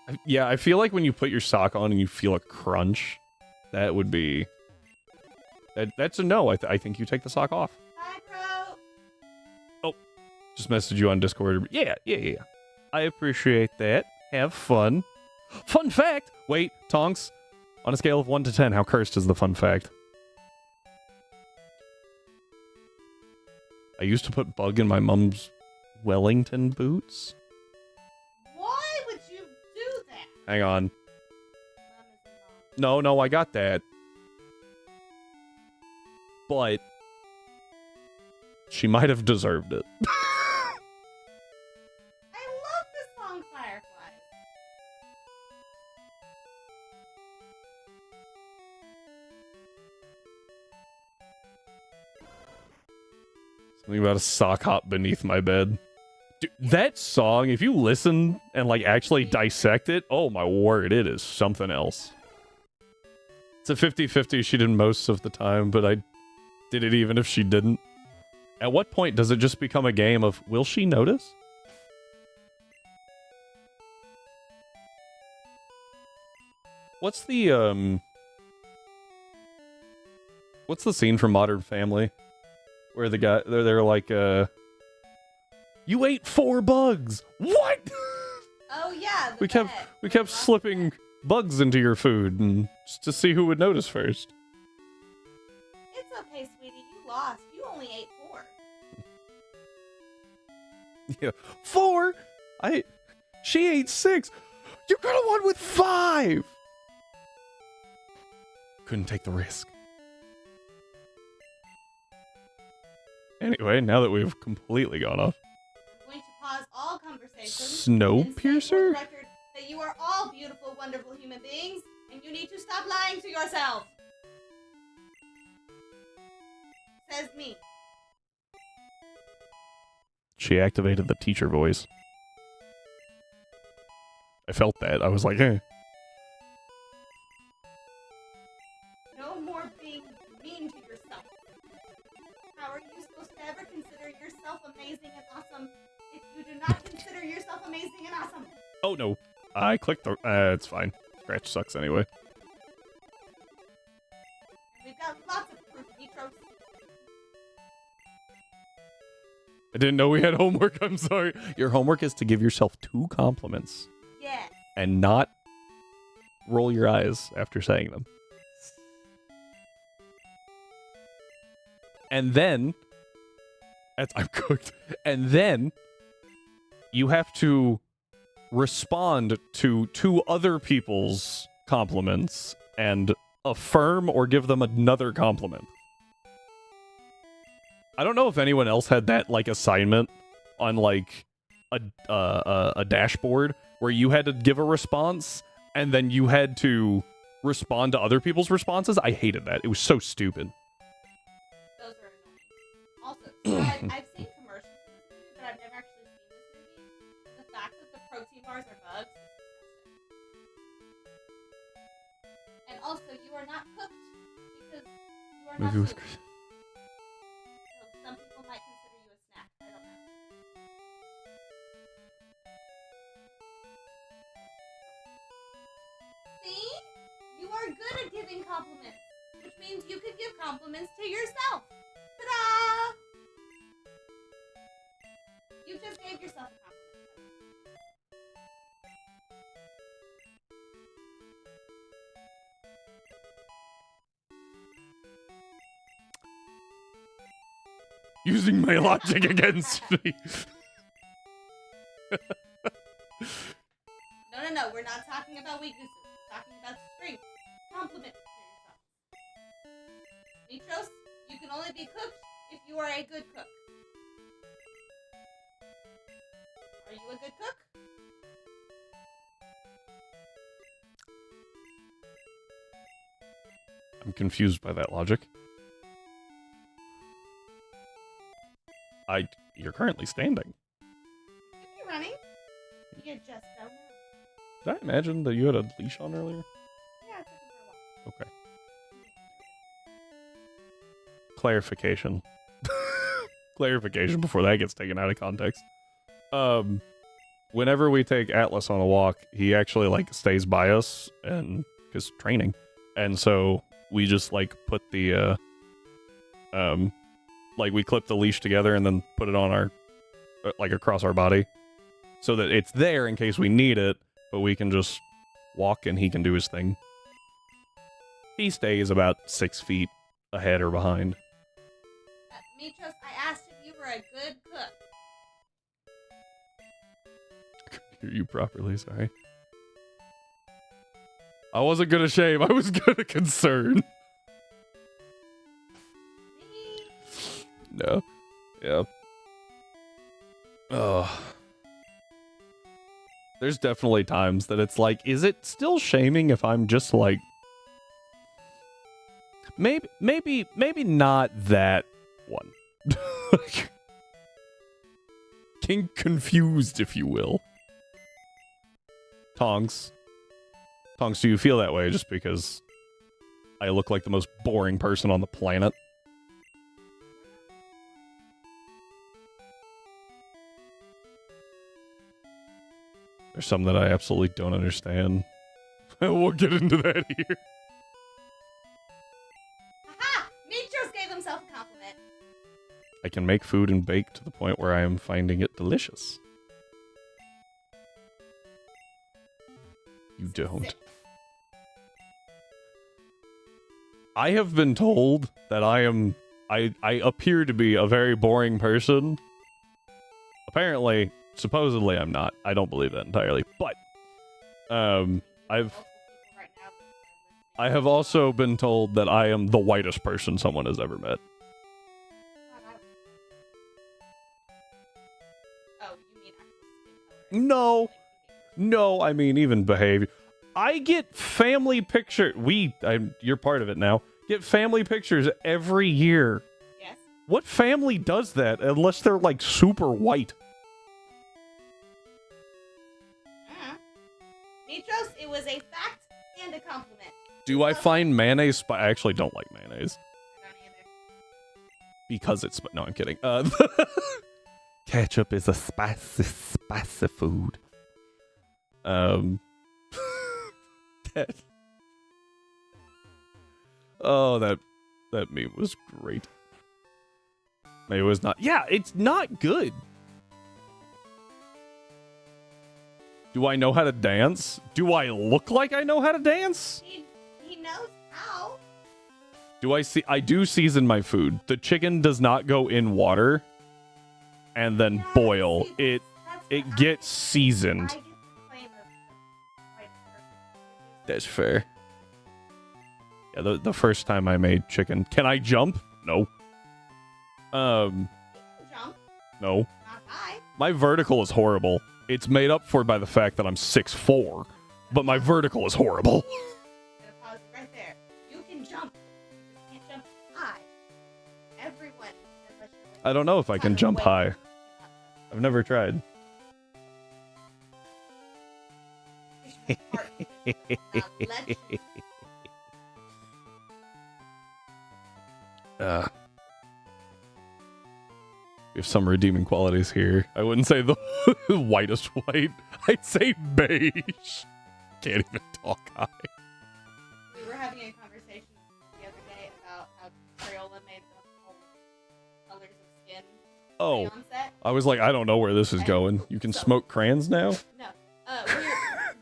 saying. Yeah, I feel like when you put your sock on and you feel a crunch, that would be... That's a no. I think you take the sock off. Bye, bro. Oh, just messaged you on Discord. Yeah. I appreciate that. Have fun. Fun fact! Wait, Tonks. On a scale of 1 to 10, how cursed is the fun fact? I used to put bug in my mom's Wellington boots. Why would you do that? Hang on. No, I got that. But she might have deserved it. I love this song, Fireflies. Something about a sock hop beneath my bed. Dude, that song, if you listen and like actually dissect it, oh my word, it is something else. It's a 50-50 she did most of the time, but I did it even if she didn't. At what point does it just become a game of, will she notice? What's the scene from Modern Family? Where the guy, they're like, you ate 4 bugs! What?! Oh yeah, We kept slipping bugs into your food, and just to see who would notice first. It's okay, sweetie. You lost. You only ate 4. Yeah, 4? She ate 6. You could have won with 5. Couldn't take the risk. Anyway, now that we've completely gone off. I'm going to pause all conversations. Snowpiercer? And state for the record that you are all beautiful, wonderful human beings, and you need to stop lying to yourselves. Says me. She activated the teacher voice. I felt that. I was like, eh. No more being mean to yourself. How are you supposed to ever consider yourself amazing and awesome if you do not consider yourself amazing and awesome? Oh no. I clicked the... it's fine. Scratch sucks anyway. And we've got lots of proof, Nitros. I didn't know we had homework. I'm sorry. Your homework is to give yourself 2 compliments. Yes. And not roll your eyes after saying them. And then... I'm cooked. And then... you have to respond to 2 other people's compliments and affirm or give them another compliment. I don't know if anyone else had that like assignment on like a dashboard where you had to give a response and then you had to respond to other people's responses. I hated that. It was so stupid. Those are annoying. Also, so I've seen commercials for this movie, but I've never actually seen this movie. The fact that the protein bars are bugs is disgusting. And also, you are not cooked because you are not Movie was food. So some people might consider you a snack. I don't know. See? You are good at giving compliments, which means you could give compliments to yourself. Ta-da! You just gave yourself a compliment. Using my logic against me. No. We're not talking about weaknesses. We're talking about strengths. Compliments to yourself. Mitros, you can only be cooked if you are a good cook. Are you a good cook? I'm confused by that logic. You're currently standing. You could be running. You just don't know. Did I imagine that you had a leash on earlier? Yeah, I took him for a walk. Okay. Clarification. Clarification before that gets taken out of context. Whenever we take Atlas on a walk, he actually like stays by us and because training. And so we just like put the like we clip the leash together and then put it on our like across our body so that it's there in case we need it, but we can just walk and he can do his thing. He stays about 6 feet ahead or behind. Mitros, I asked if you were a good cook. Hear you properly, sorry. I wasn't gonna shame, I was gonna concern. No. Yeah. Oh. There's definitely times that it's like, is it still shaming if I'm just like maybe not that one. Confused, if you will. Tongs, do you feel that way just because I look like the most boring person on the planet? There's some that I absolutely don't understand. We'll get into that here. Aha! Mitros gave himself a compliment. I can make food and bake to the point where I am finding it delicious. You don't. I have been told that I appear to be a very boring person. Apparently, supposedly I'm not. I don't believe that entirely. But I have also been told that I am the whitest person someone has ever met. Oh, you mean actual skin color? No, I mean even behavior. I get family picture. You're part of it now. Get family pictures every year. Yes. What family does that unless they're like super white? Mitros, it was a fact and a compliment. Do I find mayonnaise I actually don't like mayonnaise. I don't either. Because it's... No, I'm kidding. Ketchup is a spicy food. That... Oh, that meme was great. Maybe it was not... Yeah, it's not good. Do I know how to dance? Do I look like I know how to dance? He knows how. I do season my food. The chicken does not go in water and then boil. See, It gets seasoned. I get the claim of the white person. That's fair. Yeah, the first time I made chicken. Can I jump? No. You can jump, No. not high. My vertical is horrible. It's made up for by the fact that I'm 6'4", but my vertical is horrible. I'm gonna pause it right there. You can jump. You just can't jump high. Everyone, unless you're like I don't know if I can jump high. I've never tried. We have some redeeming qualities here. I wouldn't say the whitest white. I'd say beige. Can't even talk high. We were having a conversation the other day about how Crayola made the whole colors of skin Oh, crayon set. I was like, I don't know where this is going. You can smoke crayons now? No.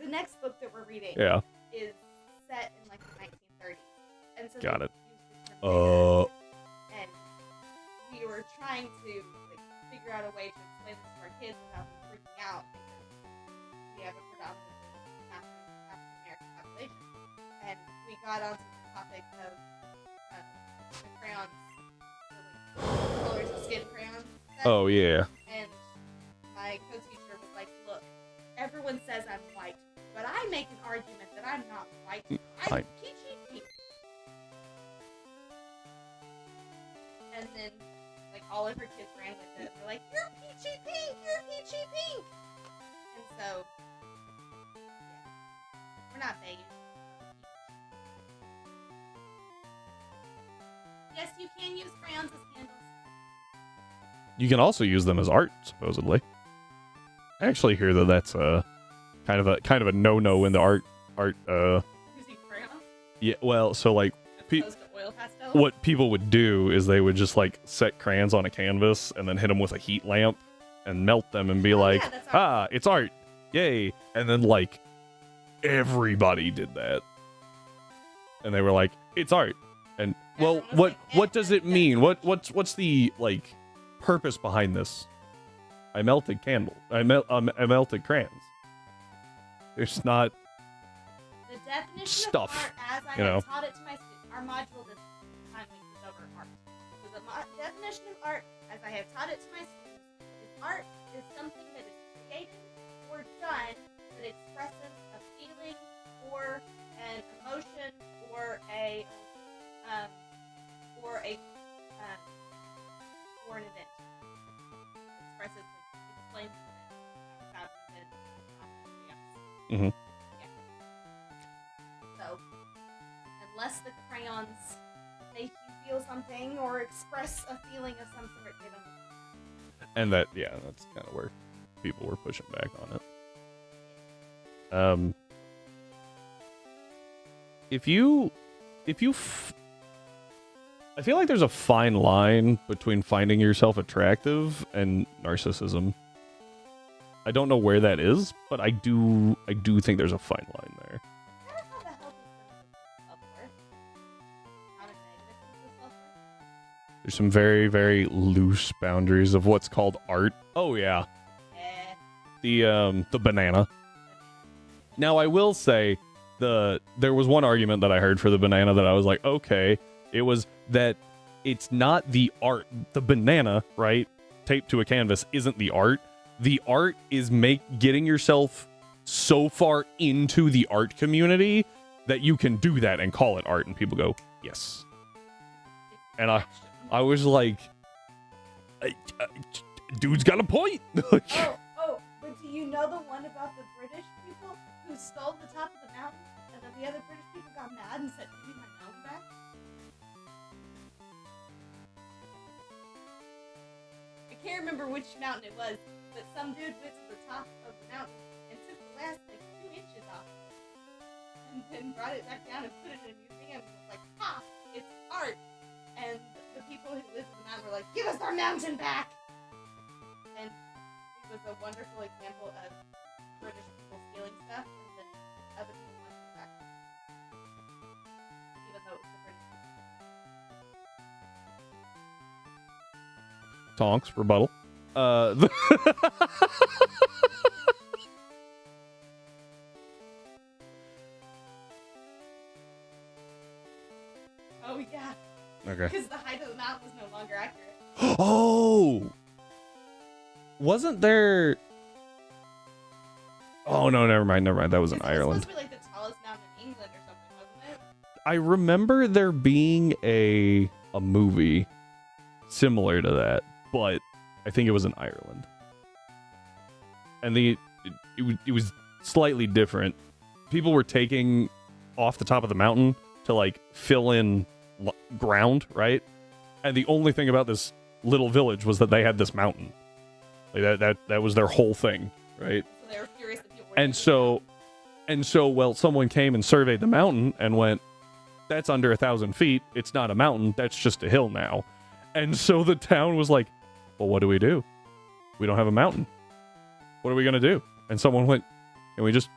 The next book that we're reading Yeah. is set in like the 1930s. And so Got they it. used the term Uh, and we were trying to like, figure out a way to explain this to our kids without them freaking out because we have a predominantly got onto the topic of the crayons, the like, colors of skin crayons. Oh yeah. And my co-teacher was like, "Look, everyone says I'm white, but I make an argument that I'm not white. I'm peachy pink." And then, like, all of her kids ran with it. They're like, "You're peachy pink! You're peachy pink!" And so, yeah, we're not beige. Yes, you can use crayons as candles. You can also use them as art, supposedly. I actually hear that that's kind of a no-no in the art. Using crayons? Yeah, well, so like As opposed to oil pastel? what people would do is they would just like set crayons on a canvas and then hit them with a heat lamp and melt them and be like, yeah, that's art. it's art, yay! And then like everybody did that, and they were like, it's art. And well, Everyone was like, what does it mean? What's the like purpose behind this? I melted candle. I melted crayons. There's not The definition stuff, of art, as I you know. have taught it to my students, our module this time week is over art. So the definition of art, as I have taught it to my students, is art is something that is created or done that expresses a feeling or an emotion or an event. Expresses, like, explains an event about an event, not something else. Mhm. So, unless the crayons make you feel something or express a feeling of some sort, they don't. And that's kind of where people were pushing back on it. I feel like there's a fine line between finding yourself attractive and narcissism. I don't know where that is, but I do think there's a fine line there. Gotta have a healthy sense of self-worth. Not a negative sense of self-worth. There's some very, very loose boundaries of what's called art. Oh yeah, the banana. Now I will say there was one argument that I heard for the banana that I was like, okay, it was that it's not the art. The banana, right, taped to a canvas isn't the art. The art is getting yourself so far into the art community that you can do that and call it art, and people go, yes. And I was like, dude's got a point. Oh, but do you know the one about the British people who stole the top of the mountain, and then the other British people got mad and said, "Give me my mountain back"? I can't remember which mountain it was, but some dude went to the top of the mountain and took the last, like, 2 inches off, and then brought it back down and put it in a museum and was like, "Ha! It's art!" And the people who lived in the mountain were like, "Give us our mountain back!" And it was a wonderful example of British people stealing stuff and then other people wanting it back. Even though it was the British people. Tonks, rebuttal. Oh, yeah. Okay. Because the height of the mountain was no longer accurate. Oh! Wasn't there... Oh, no, never mind. That was in Ireland. It was supposed to be like the tallest mountain in England or something, wasn't it? I remember there being a movie similar to that, but I think it was in Ireland. And it was slightly different. People were taking off the top of the mountain to like fill in ground, right? And the only thing about this little village was that they had this mountain. Like that was their whole thing, right? So they were furious that people were And so, well, someone came and surveyed the mountain and went, that's under 1,000 feet. It's not a mountain. That's just a hill now. And so the town was like, well, what do? We don't have a mountain. What are we going to do? And someone went, can we just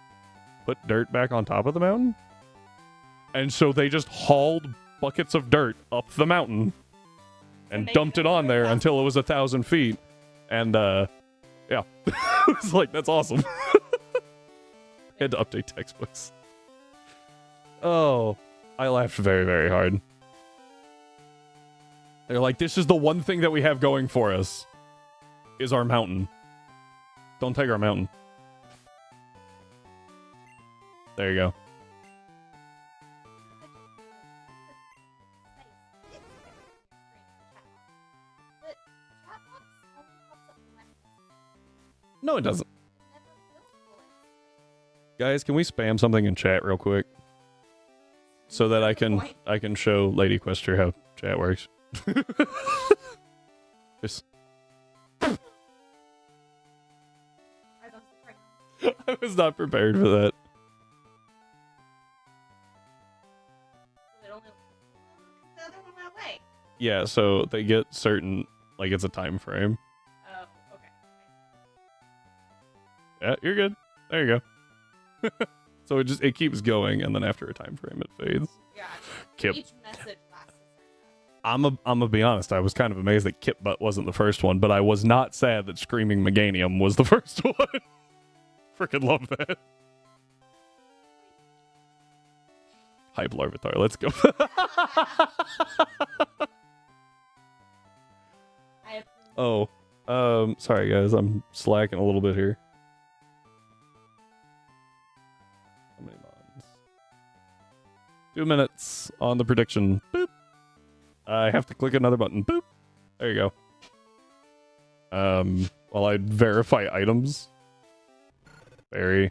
put dirt back on top of the mountain? And so they just hauled buckets of dirt up the mountain and dumped it on there until it was 1,000 feet. And, yeah. It was like, that's awesome. Had to update textbooks. Oh, I laughed very, very hard. They're like, this is the one thing that we have going for us, is our mountain. Don't take our mountain. There you go. No, it doesn't. Guys, can we spam something in chat real quick? So that I can show Lady Quester how chat works. Just... I was not prepared for that. Yeah, so they get certain, like it's a time frame. Oh, okay. Yeah, you're good. There you go. So it keeps going, and then after a time frame, it fades. Yeah. Kip. Each message lasts a I'm gonna be honest. I was kind of amazed that Kip Butt wasn't the first one, but I was not sad that Screaming Meganium was the first one. Freaking love that. Hype Larvitar, let's go. Oh, sorry guys, I'm slacking a little bit here. How many mods? 2 minutes on the prediction. Boop. I have to click another button. Boop. There you go. While I verify items. Barry.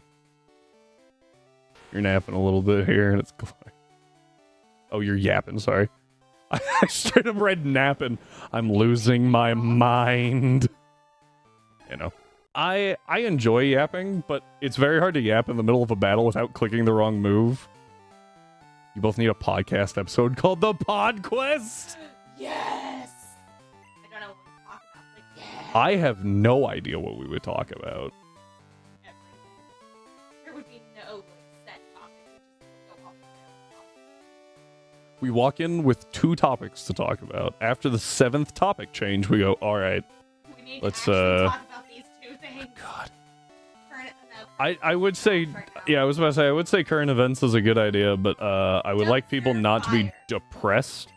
You're napping a little bit here and it's glowing. Oh, you're yapping, sorry. I straight up read napping. I'm losing my mind. You know. I enjoy yapping, but it's very hard to yap in the middle of a battle without clicking the wrong move. You both need a podcast episode called The Pod Quest. Yes! I don't know what we talk about, but yes! I have no idea what we would talk about. There would be no like, set topic. We just go off the rails. We walk in with 2 topics to talk about. After the 7th topic change, we go, alright. We need Let's, to actually talk about these 2 things. God. I would say, yeah, I was about to say, I would say current events is a good idea, but I would like people not to be depressed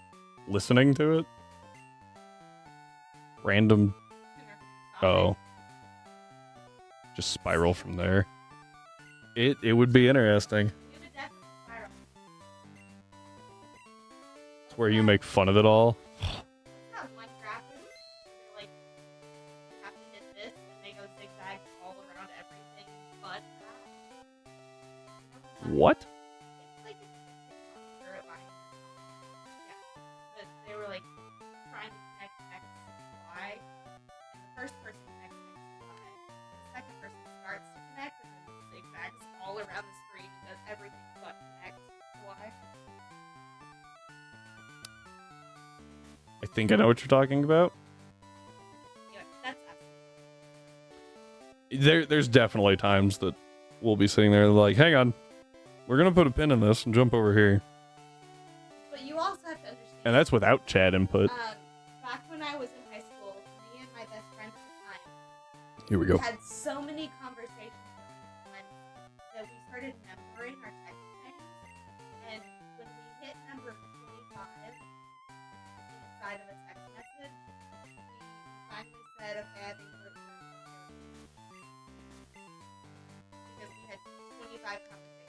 listening to it. Random. Oh. Just spiral from there. It would be interesting. It's where you make fun of it all. What? Like, yeah, they were like trying to connect X to Y, and the first person connects X to Y. The second person starts to connect, and then zigzags all around the screen and does everything but connect to Y. I think I know what you're talking about. Yeah, that's us. There's definitely times that we'll be sitting there like, hang on. We're gonna put a pin in this and jump over here. But you also have to understand. And that's without chat input. Back when I was in high school, me and my best friend at the time. Here we go. We had so many conversations that we started numbering our text chains. And when we hit number 25 inside of a text message, we finally said, okay, I think we're because we had 25 conversations.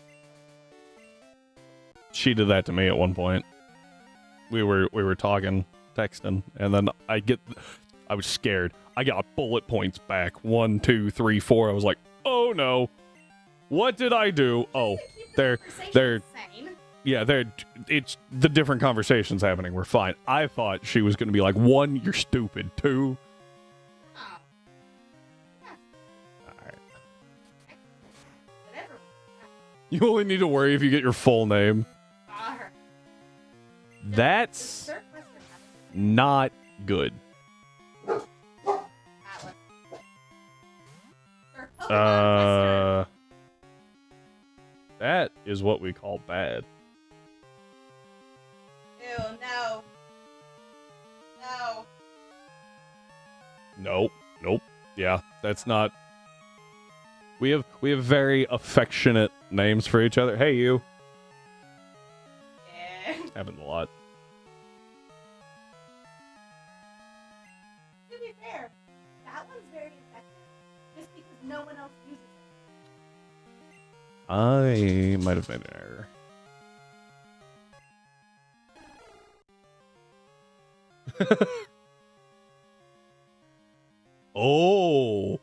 She did that to me at one point. We were talking, texting, and then I was scared. I got bullet points back. 1, 2, 3, 4. I was like, oh no. What did I do? Oh, they're it's the different conversations happening. We're fine. I thought she was gonna be like, 1, you're stupid. 2. Oh. Yeah. Alright. Whatever. You only need to worry if you get your full name. That's not good. That is what we call bad. Ew, no. No. Nope. Yeah, that's not. We have very affectionate names for each other. Hey, you. Yeah. Happens a lot. To be fair, that one's very effective just because no one else uses it. I might have made an error. Oh!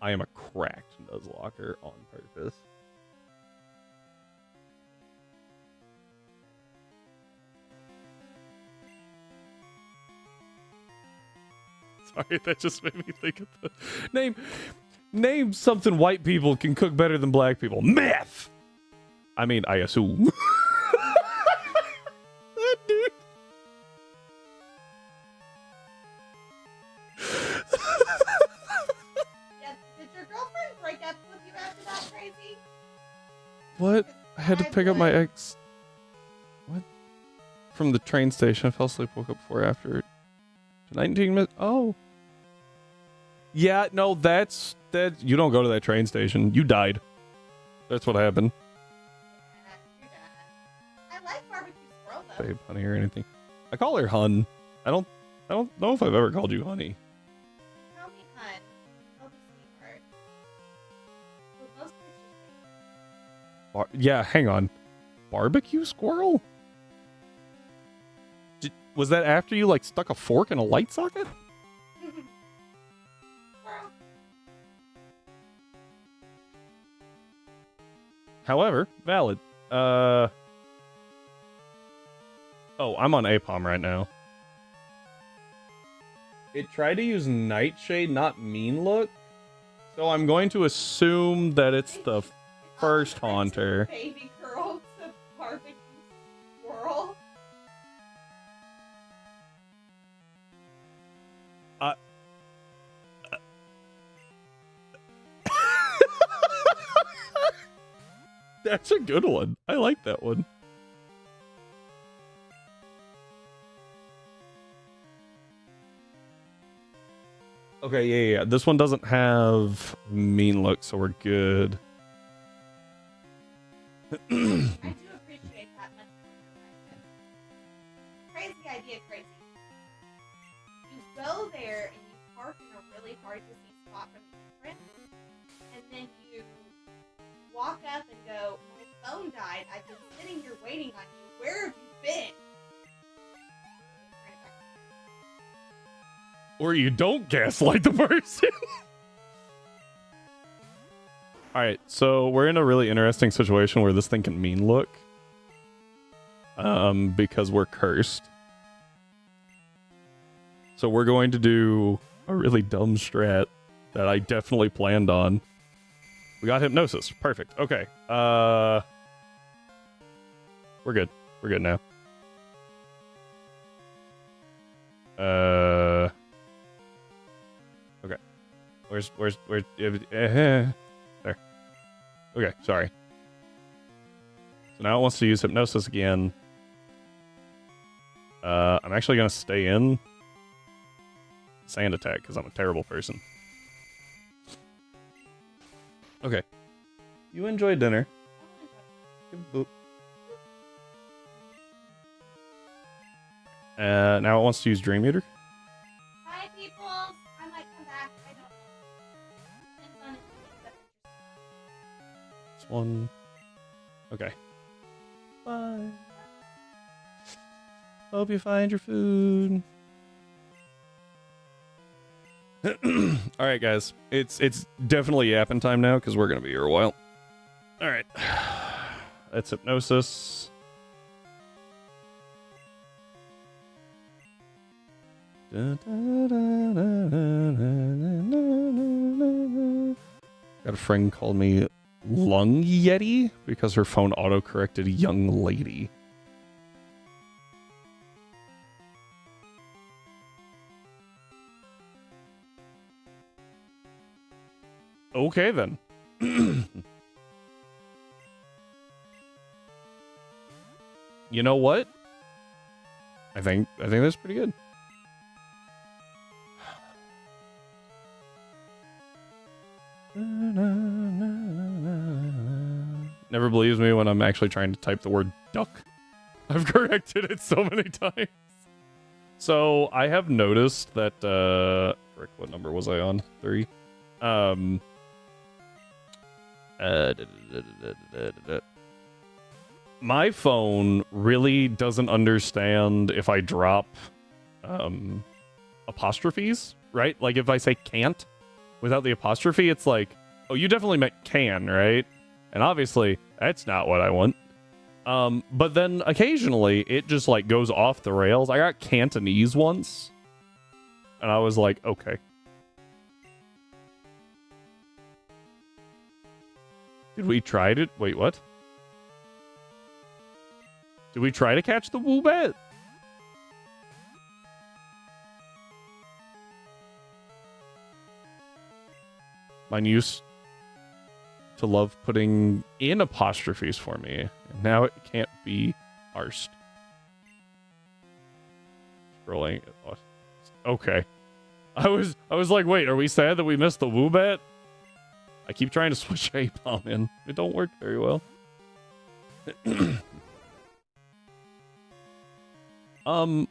I am a cracked Nuzlocker on purpose. Sorry, that just made me think of the name something white people can cook better than black people. Meth. I mean, I assume. Dude. Yeah, did your girlfriend break up with you after that, Crazy? What? I had to pick up my ex. What? From the train station. I fell asleep, woke up before after. 19 minutes. Oh. Yeah, no, that. You don't go to that train station. You died. That's what happened. Yeah, you're done. I like barbecue squirrel though. Babe, honey, or anything. I call her Hun. I don't know if I've ever called you honey. Tell me, hun. I'll be sweetheart. Well, most pictures say Yeah, hang on. Barbecue squirrel? Was that after you like stuck a fork in a light socket? squirrel. However, valid. Oh, I'm on APOM right now. It tried to use Nightshade, not Mean Look. So I'm going to assume that it's the first haunter. Baby girl to barbecue squirrel. That's a good one. I like that one. Okay, yeah. This one doesn't have Mean Look, so we're good. I do appreciate that much more. Crazy idea, Crazy. You go there and you park in a really hard to see spot from the entrance, and then you walk up and go, my phone died, I've been sitting here waiting on you, where have you been? Or you don't gaslight the person. Alright, so we're in a really interesting situation where this thing can Mean Look. Because we're cursed. So we're going to do a really dumb strat that I definitely planned on. We got Hypnosis. Perfect. Okay. We're good. We're good now. Okay. Where's there. Okay, sorry. So now it wants to use Hypnosis again. I'm actually gonna stay in Sand Attack because I'm a terrible person. Okay. You enjoy dinner. Boop. Now it wants to use Dream Eater. Hi, peoples. I might come back. I don't know. Depends on if you accept it. This one. Okay. Bye. Hope you find your food. All right, guys. It's definitely yapping time now because we're gonna be here a while. All right. That's Hypnosis. Got a friend called me Lung Yeti because her phone auto-corrected young lady. Okay then. You know what? I think that's pretty good. Never believes me when I'm actually trying to type the word duck. I've corrected it so many times. So I have noticed that frick, what number was I on? 3. My phone really doesn't understand if I drop apostrophes, right? Like if I say can't without the apostrophe, it's like, oh, you definitely meant can, right? And obviously that's not what I want. But then occasionally it just like goes off the rails. I got Cantonese once and I was like, okay. Did we try to wait, what? Did we try to catch the woobat? Mine used to love putting in apostrophes for me. And now it can't be arsed. Scrolling. Okay. I was like, wait, are we sad that we missed the woobat? I keep trying to switch A-bomb in. It don't work very well.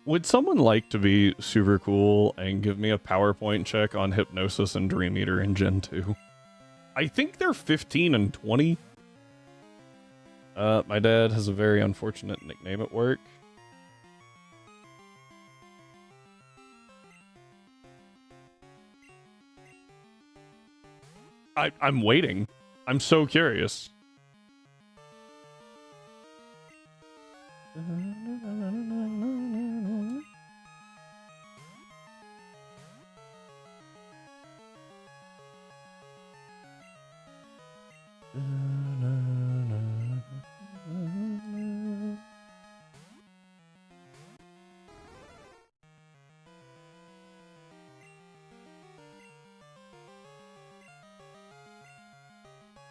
Would someone like to be super cool and give me a PowerPoint check on Hypnosis and Dream Eater in Gen 2? I think they're 15 and 20. My dad has a very unfortunate nickname at work. I'm waiting. I'm so curious.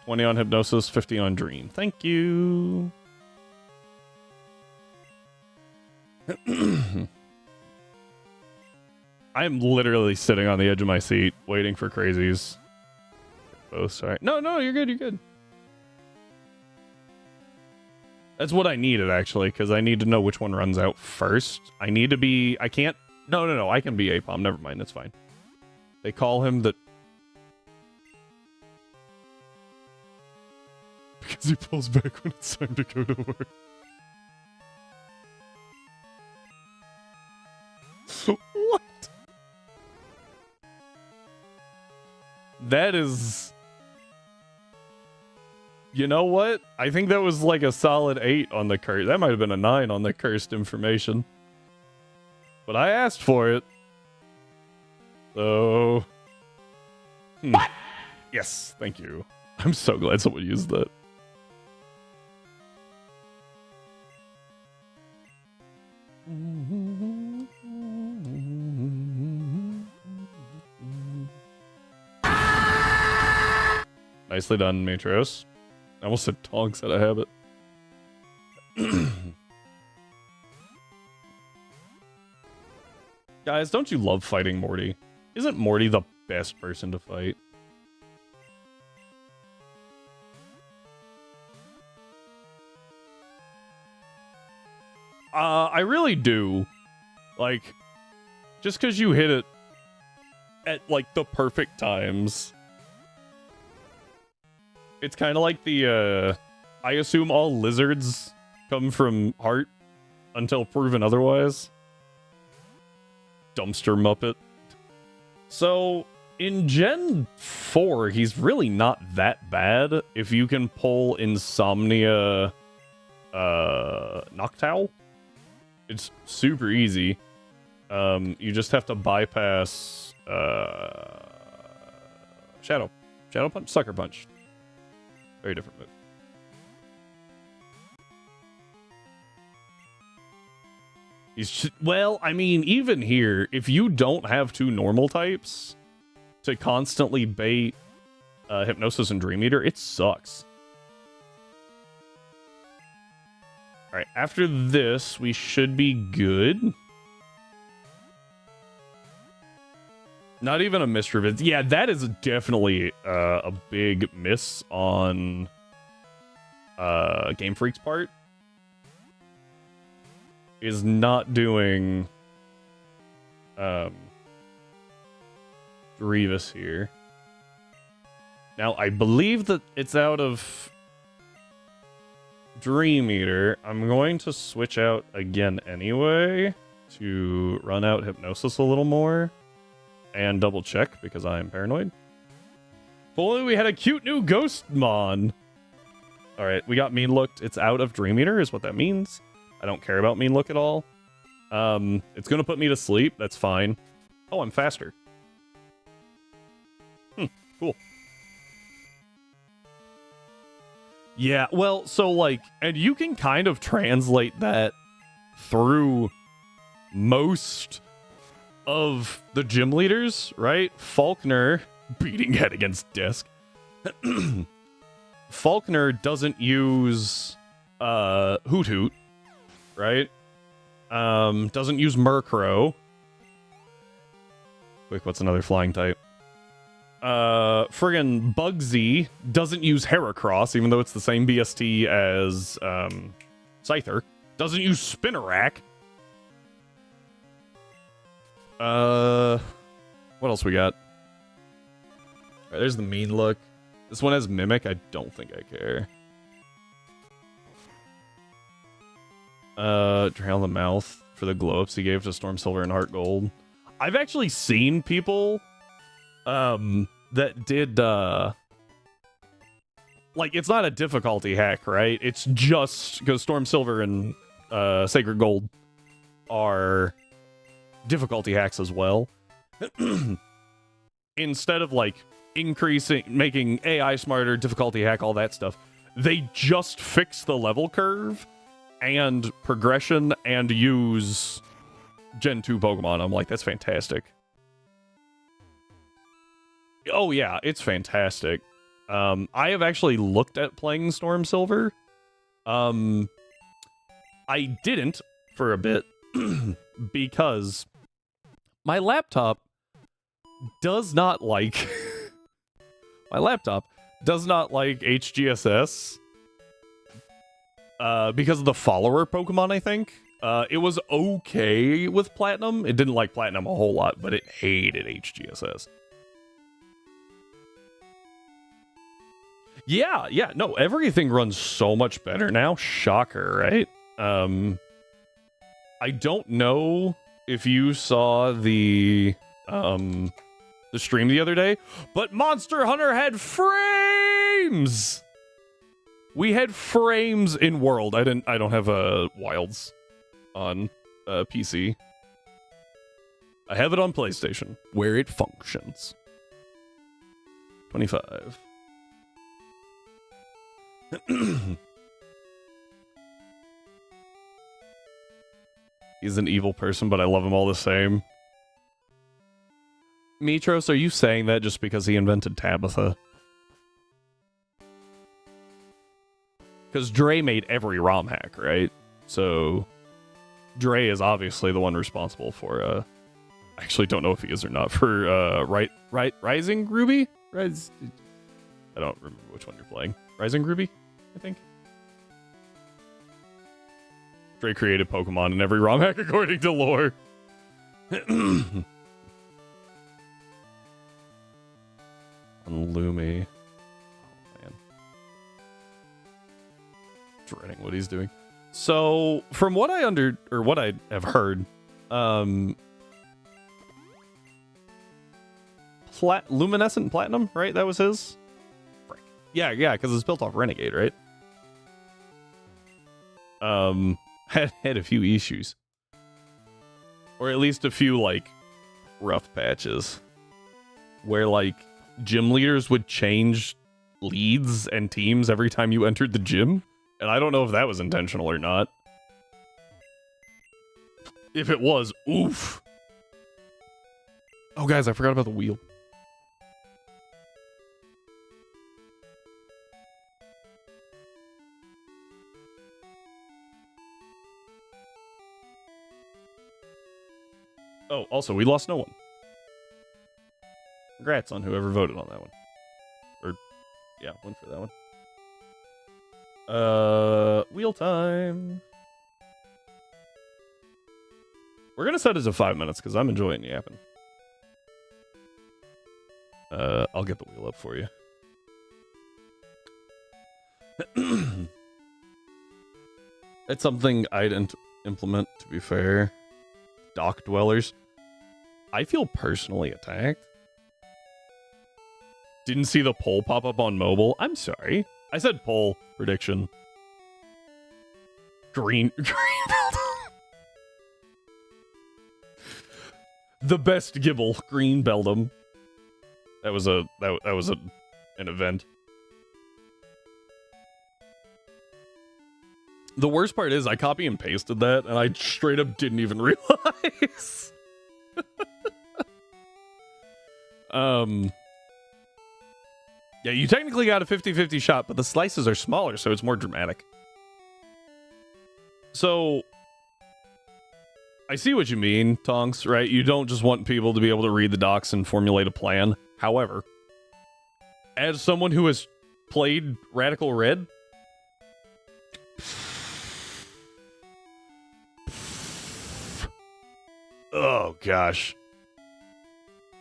$20 on Hypnosis, $50 on Dream. Thank you. I'm literally sitting on the edge of my seat, waiting for crazies. Oh, sorry. No, you're good, you're good. That's what I needed, actually, because I need to know which one runs out first. I need to be... I can't... No, I can be APOM. Never mind, that's fine. They call him the... Because he pulls back when it's time to go to work. What? That is... You know what? I think that was like a solid 8 on the curse. That might have been a 9 on the cursed information. But I asked for it. So... What? Yes, thank you. I'm so glad someone used that. Nicely done, Matros. I almost said Tonks out of habit. Guys, don't you love fighting Morty? Isn't Morty the best person to fight? I really do. Like, just because you hit it at, like, the perfect times. It's kind of like the, I assume all lizards come from heart until proven otherwise. Dumpster Muppet. So, in Gen 4, he's really not that bad if you can pull Insomnia, Noctowl. It's super easy. You just have to bypass, Shadow Punch, Sucker Punch. Very different move. He's just, well, I mean, even here, if you don't have 2 normal types to constantly bait Hypnosis and Dream Eater, it sucks. Alright, after this, we should be good. Not even a miss revisit. Yeah, that is definitely a big miss on Game Freak's part. is not doing Grievous here. Now, I believe that it's out of Dream Eater. I'm going to switch out again anyway to run out Hypnosis a little more and double check because I am paranoid. If only we had a cute new Ghostmon. All right, we got Mean Looked. It's out of Dream Eater is what that means. I don't care about Mean Look at all. It's going to put me to sleep. That's fine. Oh, I'm faster. Cool. Yeah, well, so, like, and you can kind of translate that through most of the gym leaders, right? Faulkner, beating head against desk. Faulkner doesn't use Hoot Hoot, right? Doesn't use Murkrow. Quick, what's another flying type? Friggin' Bugsy doesn't use Heracross, even though it's the same BST as Scyther. Doesn't use Spinarak. What else we got? All right, there's the Mean Look. This one has Mimic. I don't think I care. Drain the Mouth for the glow-ups he gave to Storm Silver and Heart Gold. I've actually seen people that did like, it's not a difficulty hack, right? It's just because Storm Silver and Sacred Gold are difficulty hacks as well. Instead of like increasing, making AI smarter, difficulty hack, all that stuff, they just fix the level curve and progression and use Gen 2 Pokemon. I'm like, that's fantastic. Oh yeah, it's fantastic. I have actually looked at playing Storm Silver. I didn't for a bit because my laptop does not like HGSS because of the follower Pokemon, I think. It was okay with Platinum. It didn't like Platinum a whole lot, but it hated HGSS. Yeah, no, everything runs so much better now. Shocker, right? I don't know if you saw the stream the other day, but Monster Hunter had frames. We had frames in World. I don't have Wilds on PC. I have it on PlayStation where it functions. 25. He's an evil person, but I love him all the same. Mitros, are you saying that just because he invented Tabitha? Because Dre made every ROM hack, right? So Dre is obviously the one responsible for I actually don't know if he is or not, for Rising Ruby? I don't remember which one you're playing. Rising Ruby, I think. Dre created Pokemon in every ROM hack according to lore. On Lumi. Oh, man. Dreading what he's doing. So, from what I have heard, Luminescent Platinum, right? That was his? Frick. Yeah, because it's built off Renegade, right? Had a few issues. Or at least a few, like, rough patches. Where, like, gym leaders would change leads and teams every time you entered the gym. And I don't know if that was intentional or not. If it was, oof. Oh, guys, I forgot about the wheel. Oh, also, we lost no one. Congrats on whoever voted on that one. Or, yeah, went for that one. Wheel time. We're gonna set it to 5 minutes because I'm enjoying yapping. I'll get the wheel up for you. It's something I'd implement, to be fair. Dock dwellers. I feel personally attacked. Didn't see the poll pop up on mobile. I'm sorry. I said poll prediction. Green the best gibble, green beldam. That was an event. The worst part is I copy and pasted that and I straight up didn't even realize. Yeah, you technically got a 50-50 shot, but the slices are smaller, so it's more dramatic. So I see what you mean, Tonks, right? You don't just want people to be able to read the docs and formulate a plan. However, as someone who has played Radical Red, oh gosh,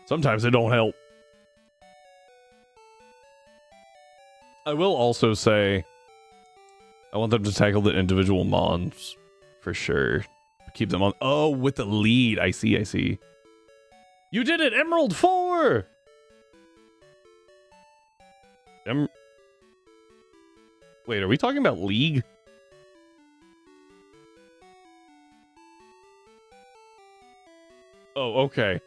sometimes it don't help. I will also say I want them to tackle the individual mons for sure. Keep them on. Oh, with the lead. I see. You did it, Emerald 4. Wait, are we talking about League? Oh, okay.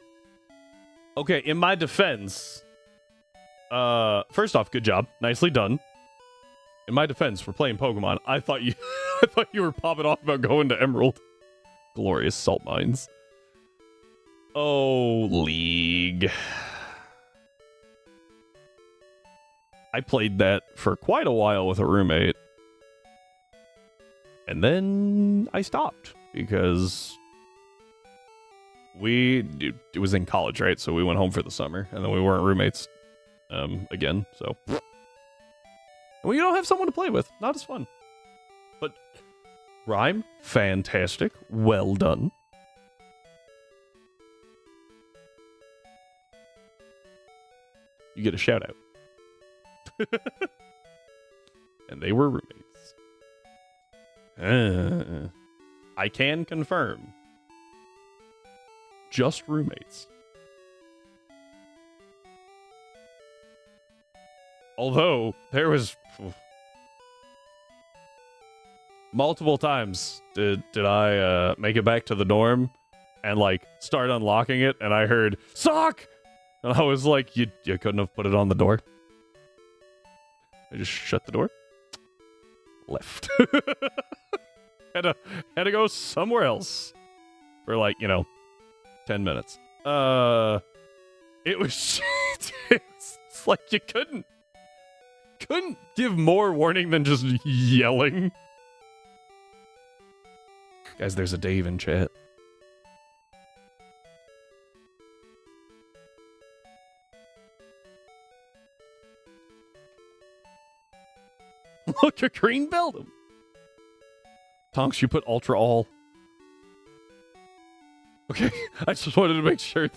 Okay, in my defense, first off, good job. Nicely done. In my defense, we're playing Pokemon. I thought you were popping off about going to Emerald. Glorious salt mines. Oh, League. I played that for quite a while with a roommate. And then I stopped because it was in college, right? So we went home for the summer and then we weren't roommates again. So when you don't have someone to play with, not as fun. But Rhyme, fantastic. Well done. You get a shout out. And they were roommates. I can confirm. Just roommates. Although, there was multiple times did I make it back to the dorm and like start unlocking it and I heard sock and I was like, you couldn't have put it on the door. I just shut the door, left. had to go somewhere else for like 10 minutes. It was it's like you couldn't give more warning than just yelling. Guys, there's a Dave in chat. Look, a green Beldam. Tonks, you put Ultra All. Okay, I just wanted to make sure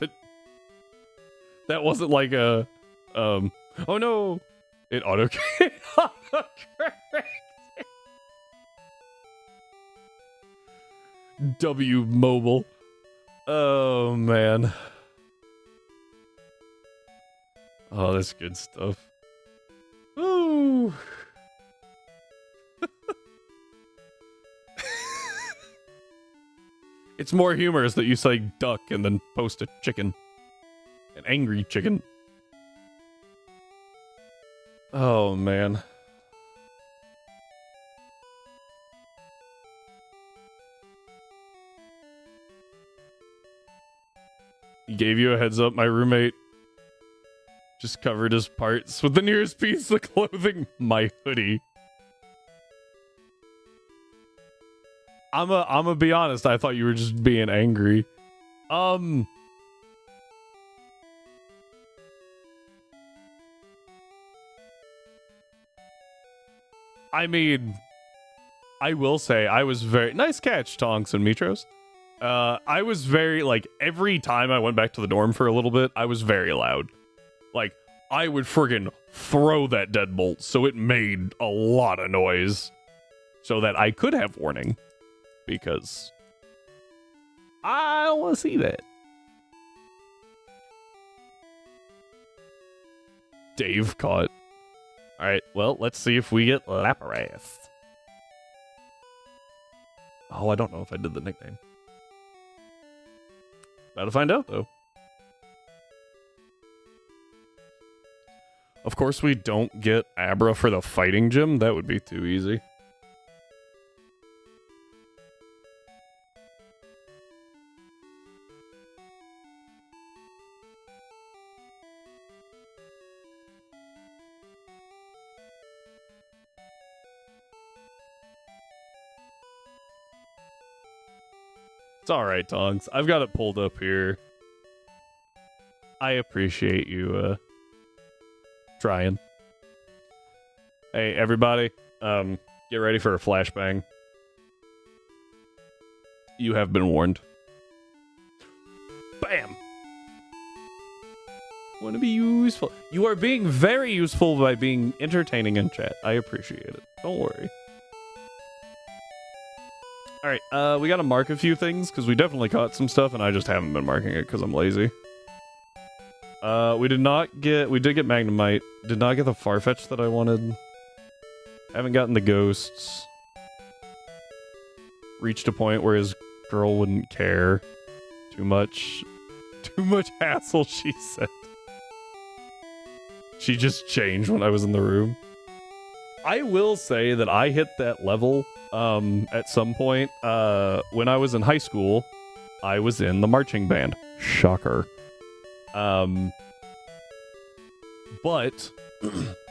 that wasn't like a oh no, it autocorrect. W mobile. Oh man. Oh, that's good stuff. Ooh. It's more humorous that you say duck and then post a chicken. An angry chicken. Oh, man. He gave you a heads up. My roommate just covered his parts with the nearest piece of clothing. My hoodie. I'm gonna be honest. I thought you were just being angry. I mean, I will say I was very nice catch, Tonks and Mitros. I was very, like, every time I went back to the dorm for a little bit, I was very loud. Like, I would friggin' throw that deadbolt so it made a lot of noise so that I could have warning. Because I don't want to see that. Dave caught. Alright, well, let's see if we get Lapras. Oh, I don't know if I did the nickname. About to find out, though. Of course, we don't get Abra for the fighting gym. That would be too easy. It's alright, Tongs. I've got it pulled up here. I appreciate you, trying. Hey, everybody. Get ready for a flashbang. You have been warned. Bam! Want to be useful. You are being very useful by being entertaining in chat. I appreciate it. Don't worry. Alright, we gotta mark a few things, because we definitely caught some stuff, and I just haven't been marking it, because I'm lazy. We did get Magnemite. Did not get the Farfetch that I wanted. Haven't gotten the Ghosts. Reached a point where his girl wouldn't care. Too much hassle, she said. She just changed when I was in the room. I will say that I hit that level at some point. When I was in high school, I was in the marching band. Shocker. But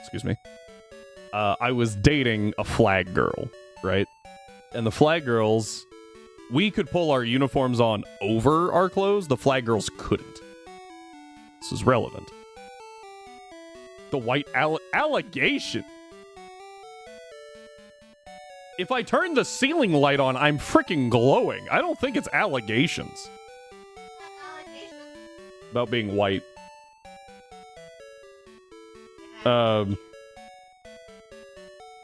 excuse me. I was dating a flag girl, right? And the flag girls, we could pull our uniforms on over our clothes. The flag girls couldn't. This is relevant. The white allegation. If I turn the ceiling light on, I'm freaking glowing. I don't think it's allegations. About being white.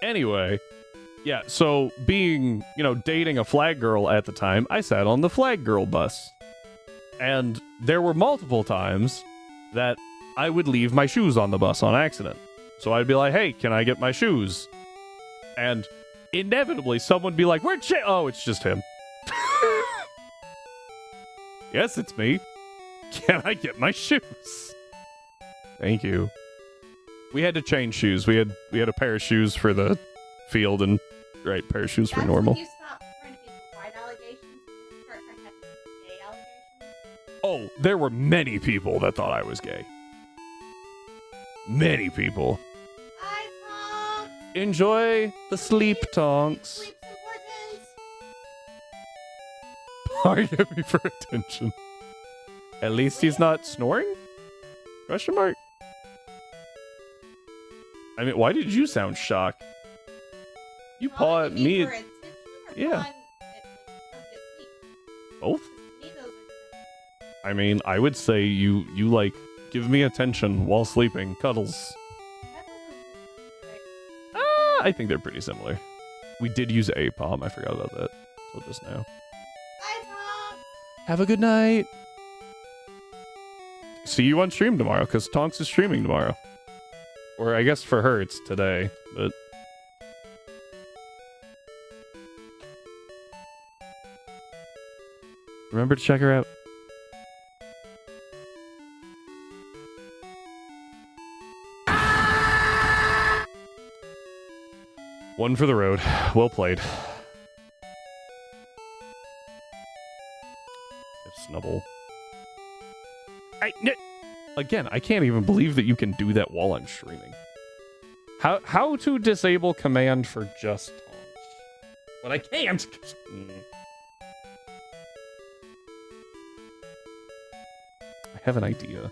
Anyway. Yeah, so being, dating a flag girl at the time, I sat on the flag girl bus. And there were multiple times that I would leave my shoes on the bus on accident. So I'd be like, hey, can I get my shoes? And inevitably, someone would be like, where'd oh, it's just him. Yes, it's me. Can I get my shoes? Thank you. We had to change shoes. We had a pair of shoes for the field and pair of shoes for normal. You stop trying to be white allegations and you start trying to have gay allegations? Oh, there were many people that thought I was gay. Many people. Hi, Tom. Enjoy the sleep, Tonks. Sleep's important. Target me for attention. At least he's not snoring? Question mark? I mean, why did you sound shocked? You paw at me. Yeah. Both? I mean, I would say you like give me attention while sleeping. Cuddles. I think they're pretty similar. We did use a palm. I forgot about that until just now. Bye, Tom. Have a good night. See you on stream tomorrow, because Tonks is streaming tomorrow. Or I guess for her it's today, but... Remember to check her out. One for the road. Well played. Snubble. Again, I can't even believe that you can do that while I'm streaming. How to disable command for just Tonks? But I can't. I have an idea.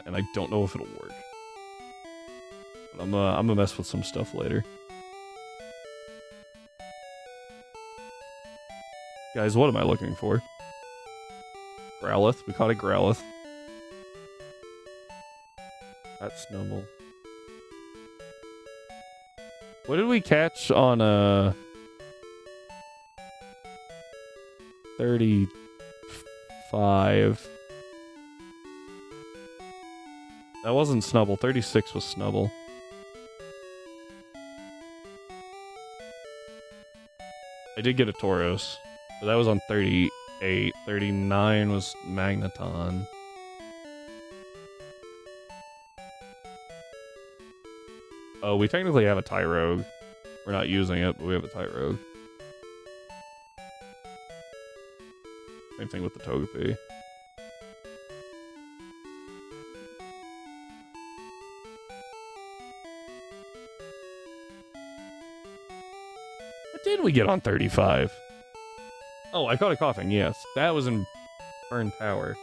And I don't know if it'll work. But I'm gonna mess with some stuff later. Guys, what am I looking for? Growlithe. We caught a Growlithe. That's Snubble. What did we catch on 35? That wasn't Snubble. 36 was Snubble. I did get a Tauros, but that was on 38. 39 was Magneton. Oh, we technically have a Tyrogue. We're not using it, but we have a Tyrogue. Same thing with the Togepi. What did we get on 35? Oh, I caught a Coughing, yes. That was in Burn Tower.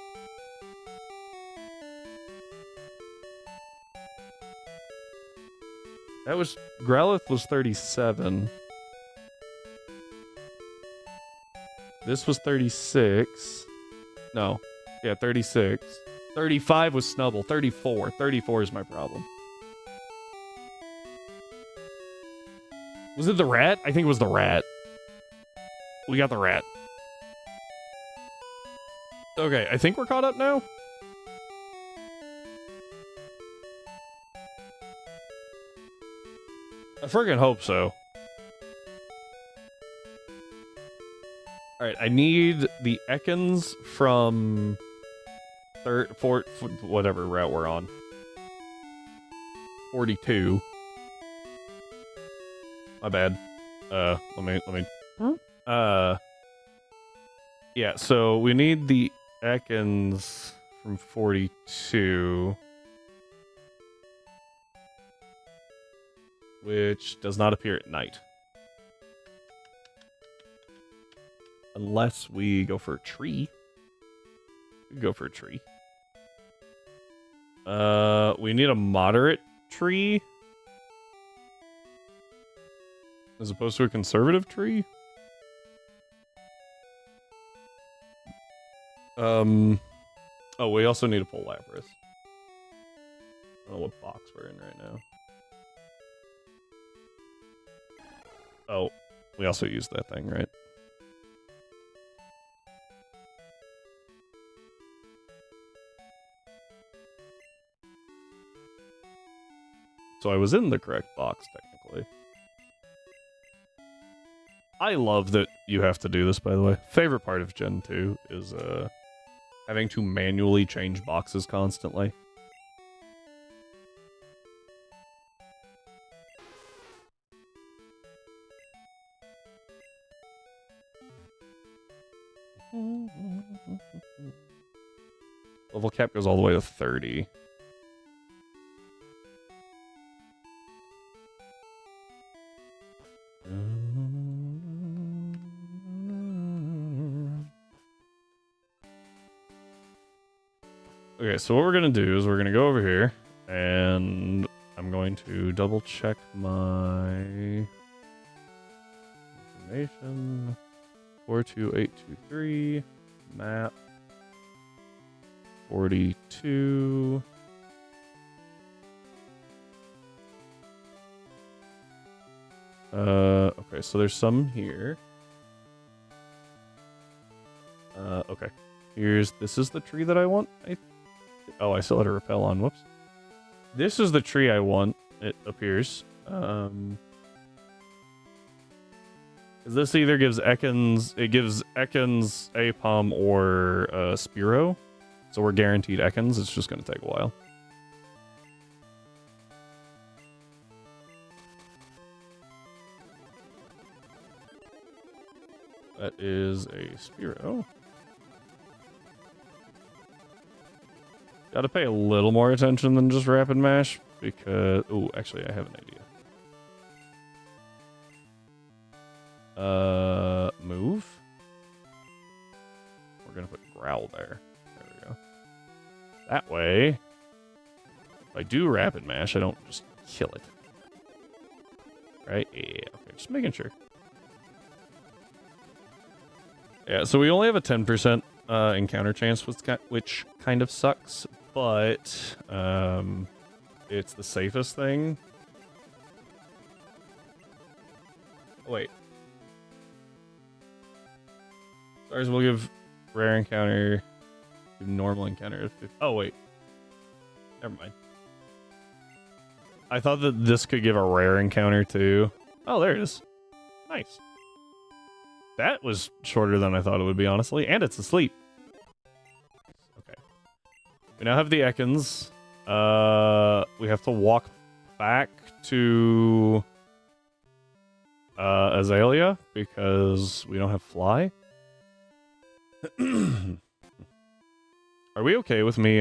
That was... Growlithe was 37. This was 36. No. Yeah, 36. 35 was Snubble. 34. 34 is my problem. Was it the rat? I think it was the rat. We got the rat. Okay, I think we're caught up now. I friggin' hope so. Alright, I need the Ekans from... whatever route we're on. 42. My bad. Let me... Yeah, so we need the Ekans from 42. Which does not appear at night. Unless we go for a tree. We can go for a tree. We need a moderate tree. As opposed to a conservative tree? Oh, we also need a pull Lapras. I don't know what box we're in right now. Oh, we also used that thing, right? So I was in the correct box, technically. I love that you have to do this, by the way. Favorite part of Gen 2 is having to manually change boxes constantly. Level cap goes all the way to 30. Okay, so what we're going to do is we're going to go over here, and I'm going to double check my information. 42823, map, 42. Okay, so there's some here. Okay. This is the tree that I want. Oh, I still had a repel on. Whoops. This is the tree I want, it appears. This either gives Ekans, it gives Ekans, Apom, or Spearow. So we're guaranteed Ekans. It's just going to take a while. That is a Spearow. Gotta pay a little more attention than just Rapid Mash, because... Oh, actually, I have an idea. Move. We're gonna put Growl there. There we go. That way, if I do Rapid Mash, I don't just kill it. Right? Yeah, okay, just making sure. Yeah, so we only have a 10% encounter chance, which kind of sucks, but it's the safest thing. Oh, wait. Stars will give rare encounter, give normal encounter. Oh, wait. Never mind. I thought that this could give a rare encounter too. Oh, there it is. Nice. That was shorter than I thought it would be, honestly. And it's asleep. Okay. We now have the Ekans. We have to walk back to Azalea because we don't have fly. Are we okay with me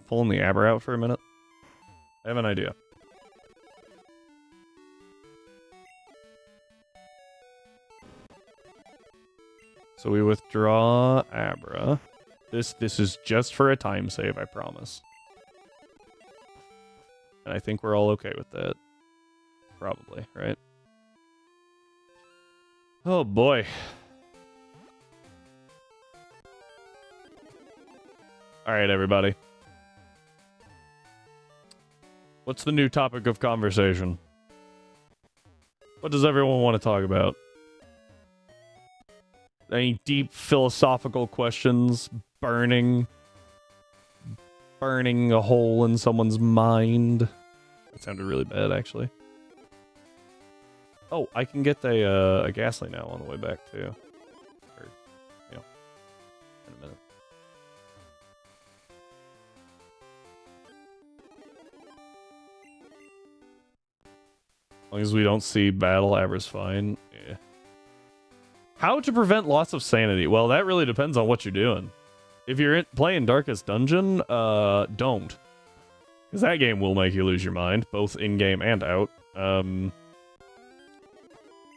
pulling the Aber out for a minute? I have an idea. So we withdraw Abra. This is just for a time save, I promise. And I think we're all okay with that. Probably, right? Oh boy. Alright, everybody. What's the new topic of conversation? What does everyone want to talk about? Any deep philosophical questions burning a hole in someone's mind? That sounded really bad, actually. Oh, I can get a gasoline now on the way back, too. Or, you know, in a minute. As long as we don't see battle, Abra's fine. Yeah. How to prevent loss of sanity? Well, that really depends on what you're doing. If you're playing Darkest Dungeon, don't. Because that game will make you lose your mind, both in-game and out.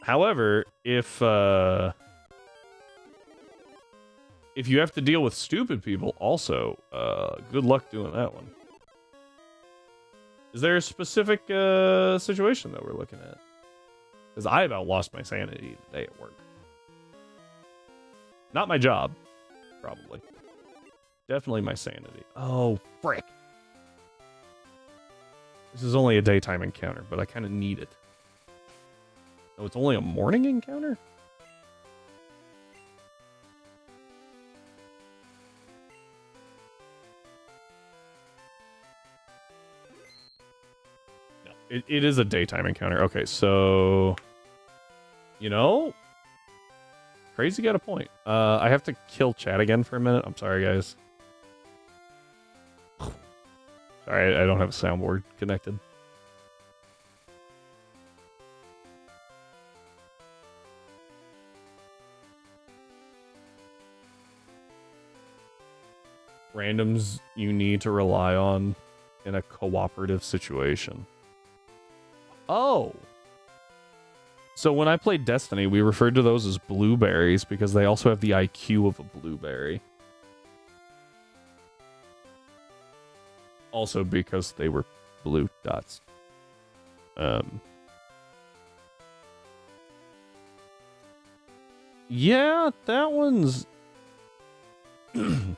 However, if you have to deal with stupid people, also, good luck doing that one. Is there a specific situation that we're looking at? Because I about lost my sanity today at work. Not my job, probably. Definitely my sanity. Oh, frick. This is only a daytime encounter, but I kind of need it. Oh, it's only a morning encounter? No, it is a daytime encounter. Okay, so... You know... Crazy got a point. I have to kill chat again for a minute. I'm sorry, guys. Sorry, I don't have a soundboard connected. Randoms you need to rely on in a cooperative situation. Oh! So when I played Destiny, we referred to those as blueberries because they also have the IQ of a blueberry. Also because they were blue dots. Yeah, that one's... I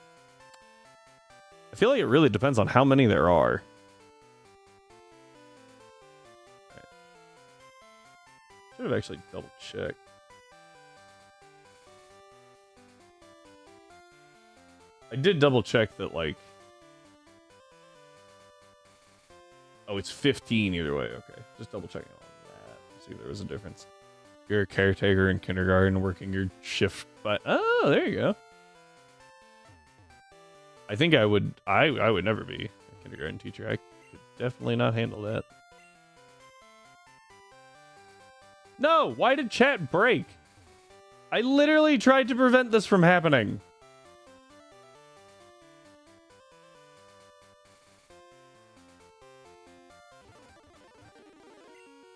feel like it really depends on how many there are. Should have actually double checked. I did double check that, like... Oh, it's 15 either way. Okay, just double checking on that. See if there was a difference. You're a caretaker in kindergarten working your shift, but... Oh, there you go. I think I would never be a kindergarten teacher. I could definitely not handle that. No, why did chat break? I literally tried to prevent this from happening.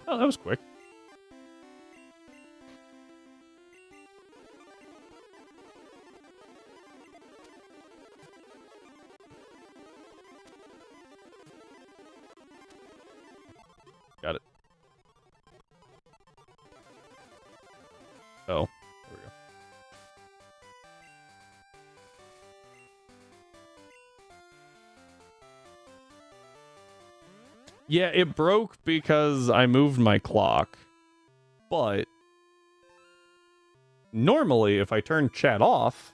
Oh, that was quick. Got it. Oh, there we go. Yeah, it broke because I moved my clock. But normally, if I turn chat off,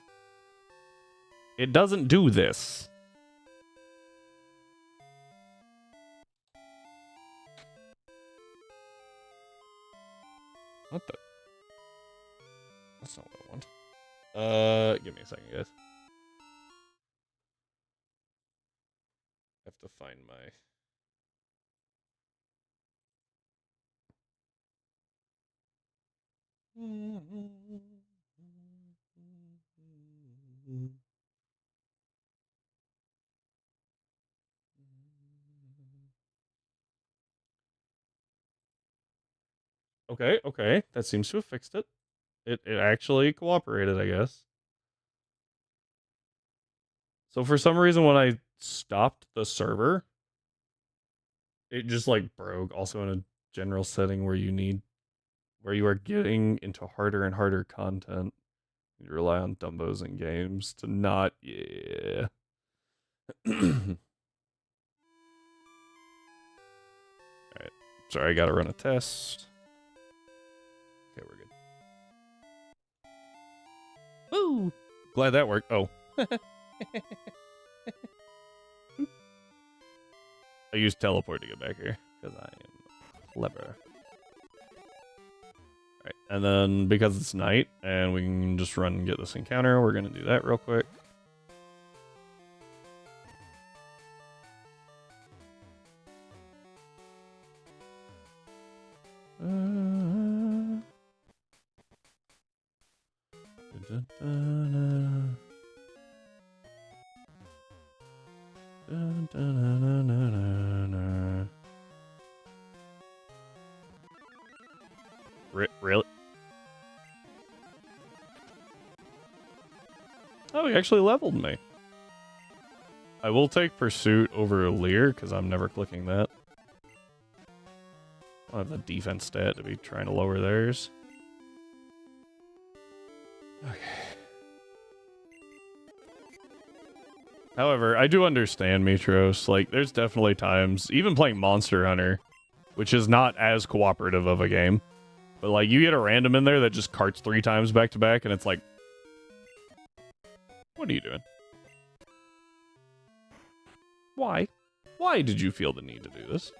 it doesn't do this. What the? That's not what I want. Give me a second, guys. I have to find my... Okay, okay. That seems to have fixed it. It actually cooperated, I guess. So for some reason, when I stopped the server, it just like broke. Also in a general setting where you are getting into harder and harder content, you rely on dumbos and games to not. Yeah. All right. Sorry, I gotta run a test. Okay, we're good. Woo! Glad that worked. Oh. I used teleport to get back here because I am clever. Alright, and then because it's night and we can just run and get this encounter, we're gonna do that real quick. Really? Oh, he actually leveled me. I will take Pursuit over Leer, because I'm never clicking that. I don't have the defense stat to be trying to lower theirs. Okay. However, I do understand, Mitros. Like, there's definitely times, even playing Monster Hunter, which is not as cooperative of a game, but like, you get a random in there that just carts 3 times back to back, and it's like, what are you doing? Why? Why did you feel the need to do this?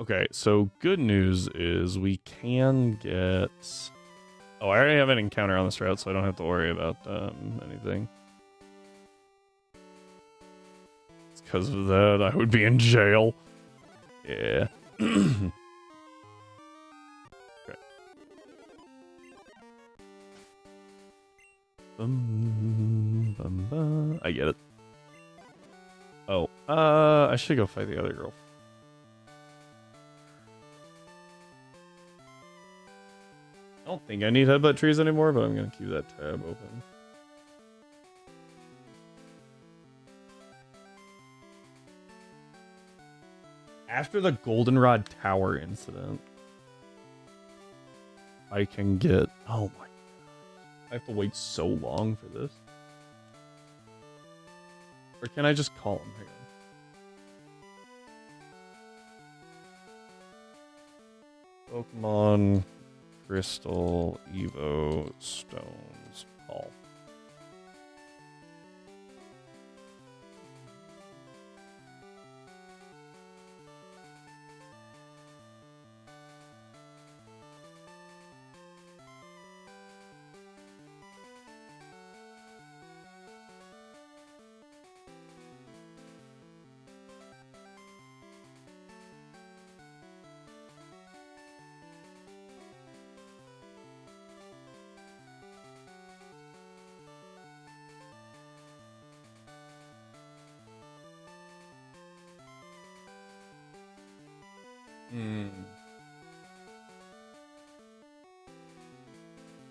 Okay, so good news is we can get... Oh, I already have an encounter on this route, so I don't have to worry about anything. It's because of that, I would be in jail. Yeah. Okay. I get it. Oh, I should go fight the other girl. I don't think I need headbutt trees anymore, but I'm gonna keep that tab open. After the Goldenrod Tower incident, I can get... Oh my god. I have to wait so long for this. Or can I just call him? Hang on. Pokemon Crystal Evo Stones Call.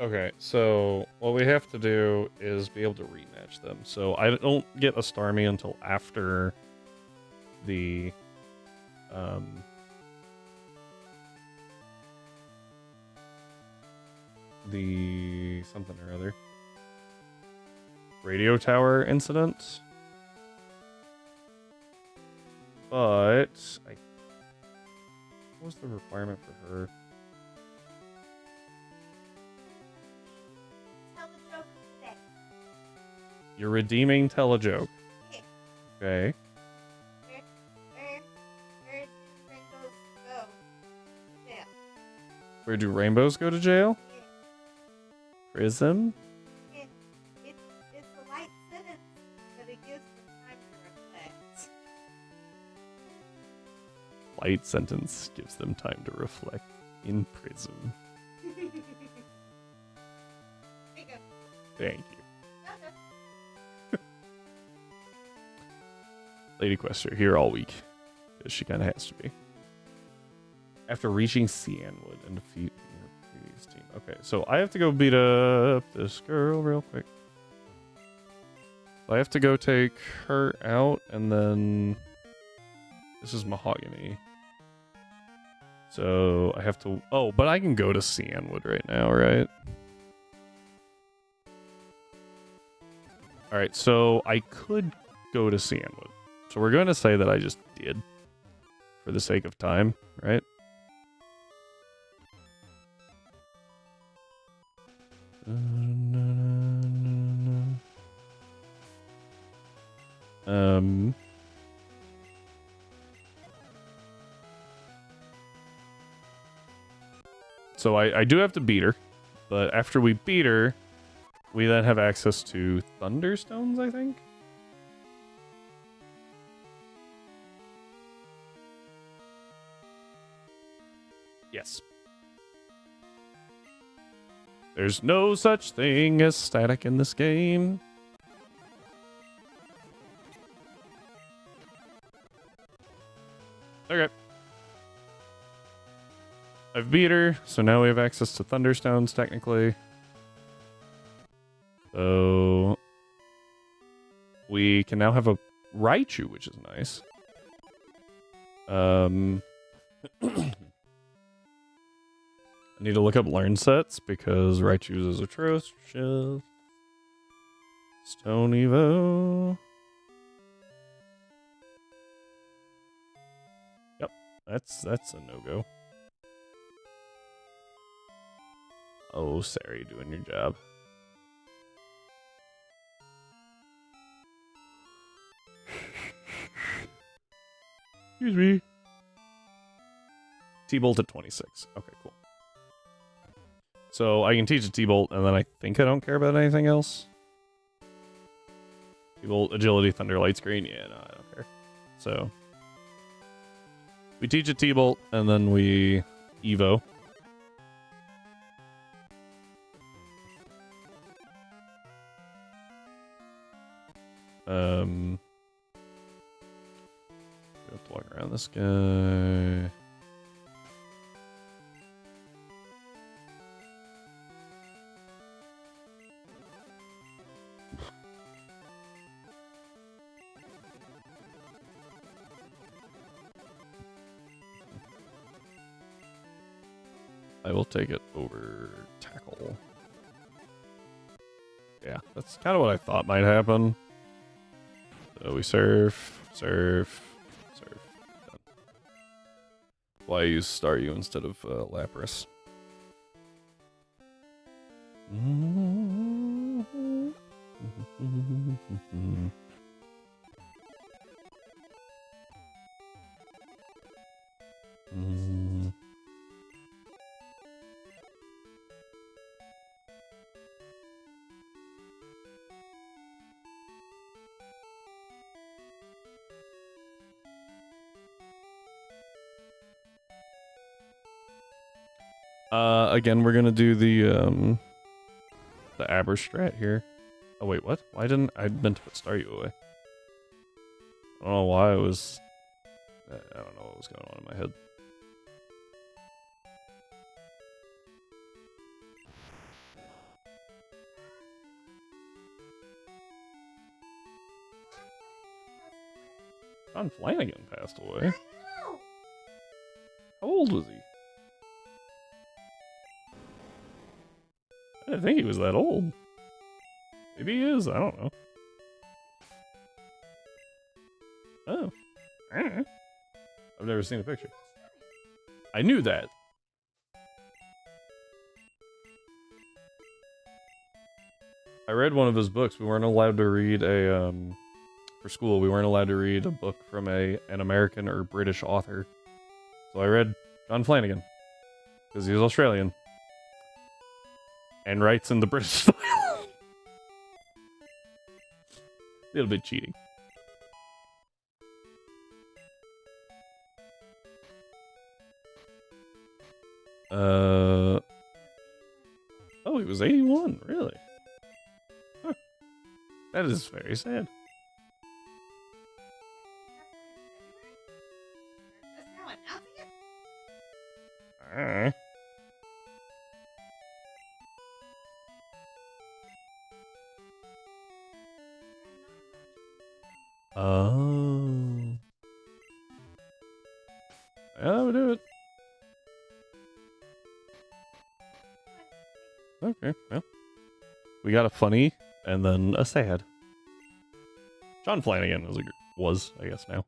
Okay, so what we have to do is be able to rematch them. So I don't get a Starmie until after the something or other radio tower incident. But what was the requirement for her? Tell the joke today. You're redeeming tell a joke. Yeah. Okay. Where do rainbows go? Where do rainbows go Yeah. to jail? Yeah. Prism? Yeah. It's a light sentence, but it gives them time to reflect. Light sentence gives them time to reflect in prison. There you go. Thank you. Okay. Lady Quester here all week. Because she kind of has to be. After reaching Cianwood and defeat your previous team. Okay, so I have to go beat up this girl real quick. I have to go take her out, and then this is Mahogany. So I have to. Oh, but I can go to Cianwood right now, right? All right, so I could go to Cianwood. So we're going to say that I just did, for the sake of time, right? So I do have to beat her, but after we beat her, we then have access to Thunderstones, I think? Yes. There's no such thing as static in this game. Okay. I've beat her, so now we have access to Thunderstones, technically. So we can now have a Raichu, which is nice. I need to look up learn sets because Raichu's is atrocious. Stone Evo. Yep, that's a no-go. Oh, Sari, doing your job. Excuse me. T-Bolt at 26. Okay, cool. So I can teach a T-Bolt, and then I think I don't care about anything else. T-Bolt, Agility, Thunder, Light Screen. Yeah, no, I don't care. So we teach a T-Bolt, and then we Evo. We have to walk around this guy. I will take it over tackle. Yeah, that's kind of what I thought might happen. So we surf. Done. Why use Staryu instead of Lapras? Again, we're gonna do the Aber strat here. Oh wait, what? Why didn't I meant to put Staryu away? I don't know why I was. I don't know what was going on in my head. John Flanagan passed away. I know. How old was he? I didn't think he was that old. Maybe he is, I don't know. Oh. I don't know. I've never seen a picture. I knew that. I read one of his books. We weren't allowed to read for school, we weren't allowed to read a book from an American or British author. So I read John Flanagan. Because he was Australian. And writes in the British style. A little bit cheating. Oh, he was 81, really? Huh. That is very sad. Just now announcing it? Oh. Yeah, that would do it. Okay, well. We got a funny and then a sad. John Flanagan was, I guess now,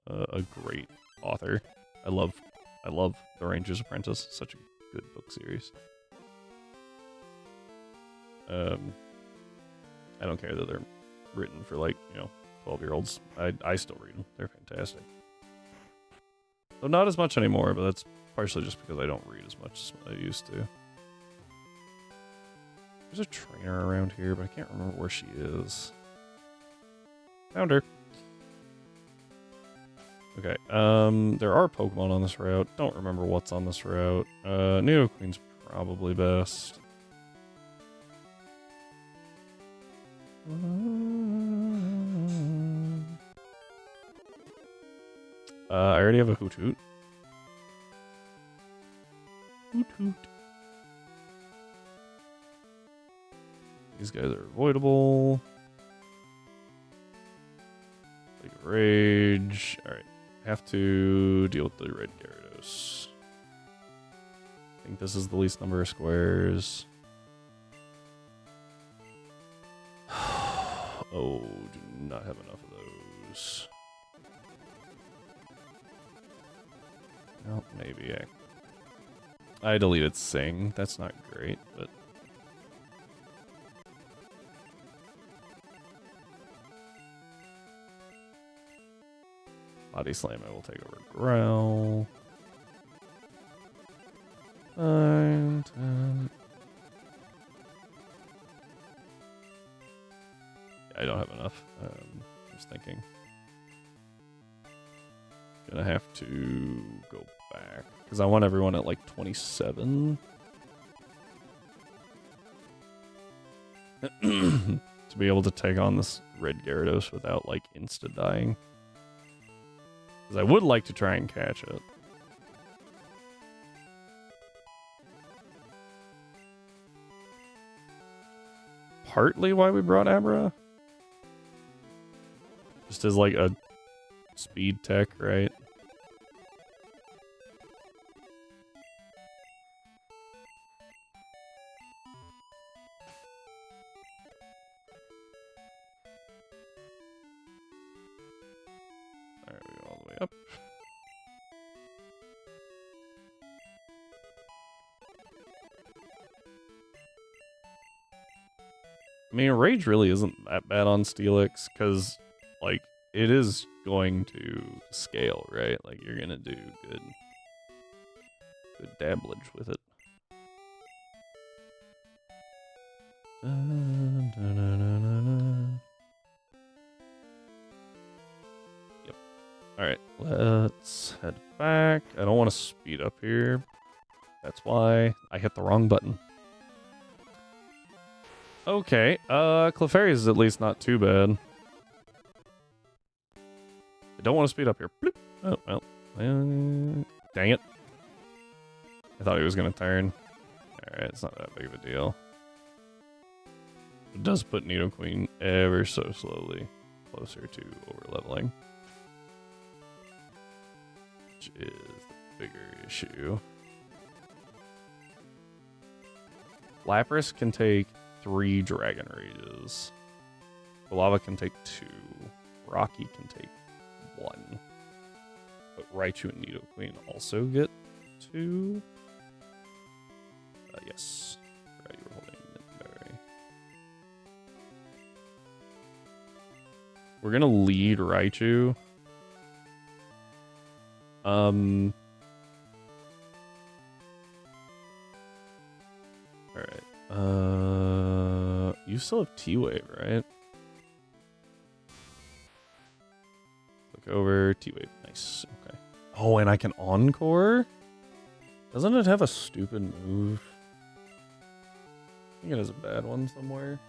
a great author. I love The Ranger's Apprentice. Such a good book series. I don't care that they're written for 12-year-olds. I still read them. They're fantastic. So not as much anymore, but that's partially just because I don't read as much as I used to. There's a trainer around here, but I can't remember where she is. Found her. Okay, there are Pokemon on this route. Don't remember what's on this route. Nidoqueen's probably best. I already have a Hoot-Hoot. Hoot-Hoot. These guys are avoidable. Like Rage. Alright. Have to deal with the red Gyarados. I think this is the least number of squares. Oh, do not have enough of those. Well, maybe I deleted Sing. That's not great, but... Body Slam, I will take over Growl. 9, 10. I don't have enough. Just thinking. Gonna have to go back. Because I want everyone at like 27. To be able to take on this red Gyarados without like insta-dying. Because I would like to try and catch it. Partly why we brought Abra. Just as like a speed tech, right? Alright, we go all the way up. I mean, Rage really isn't that bad on Steelix, because, like, it is going to scale, right? Like, you're gonna do good dabblage with it. Yep. Alright, let's head back. I don't want to speed up here. That's why I hit the wrong button. Okay, Clefairy is at least not too bad. I don't want to speed up here. Bloop. Oh, well. Dang it. I thought he was going to turn. Alright, it's not that big of a deal. It does put Nidoqueen ever so slowly closer to over-leveling. is the bigger issue. Lapras can take 3 Dragon Rages. Lava can take 2. Rocky can take 1. But Raichu and Nidoqueen also get 2. Yes. Right, you were holding Berry. We're gonna lead Raichu. Alright. You still have T-Wave, right? Look over T-Wave. Nice. Okay. Oh, and I can Encore? Doesn't it have a stupid move? I think it has a bad one somewhere.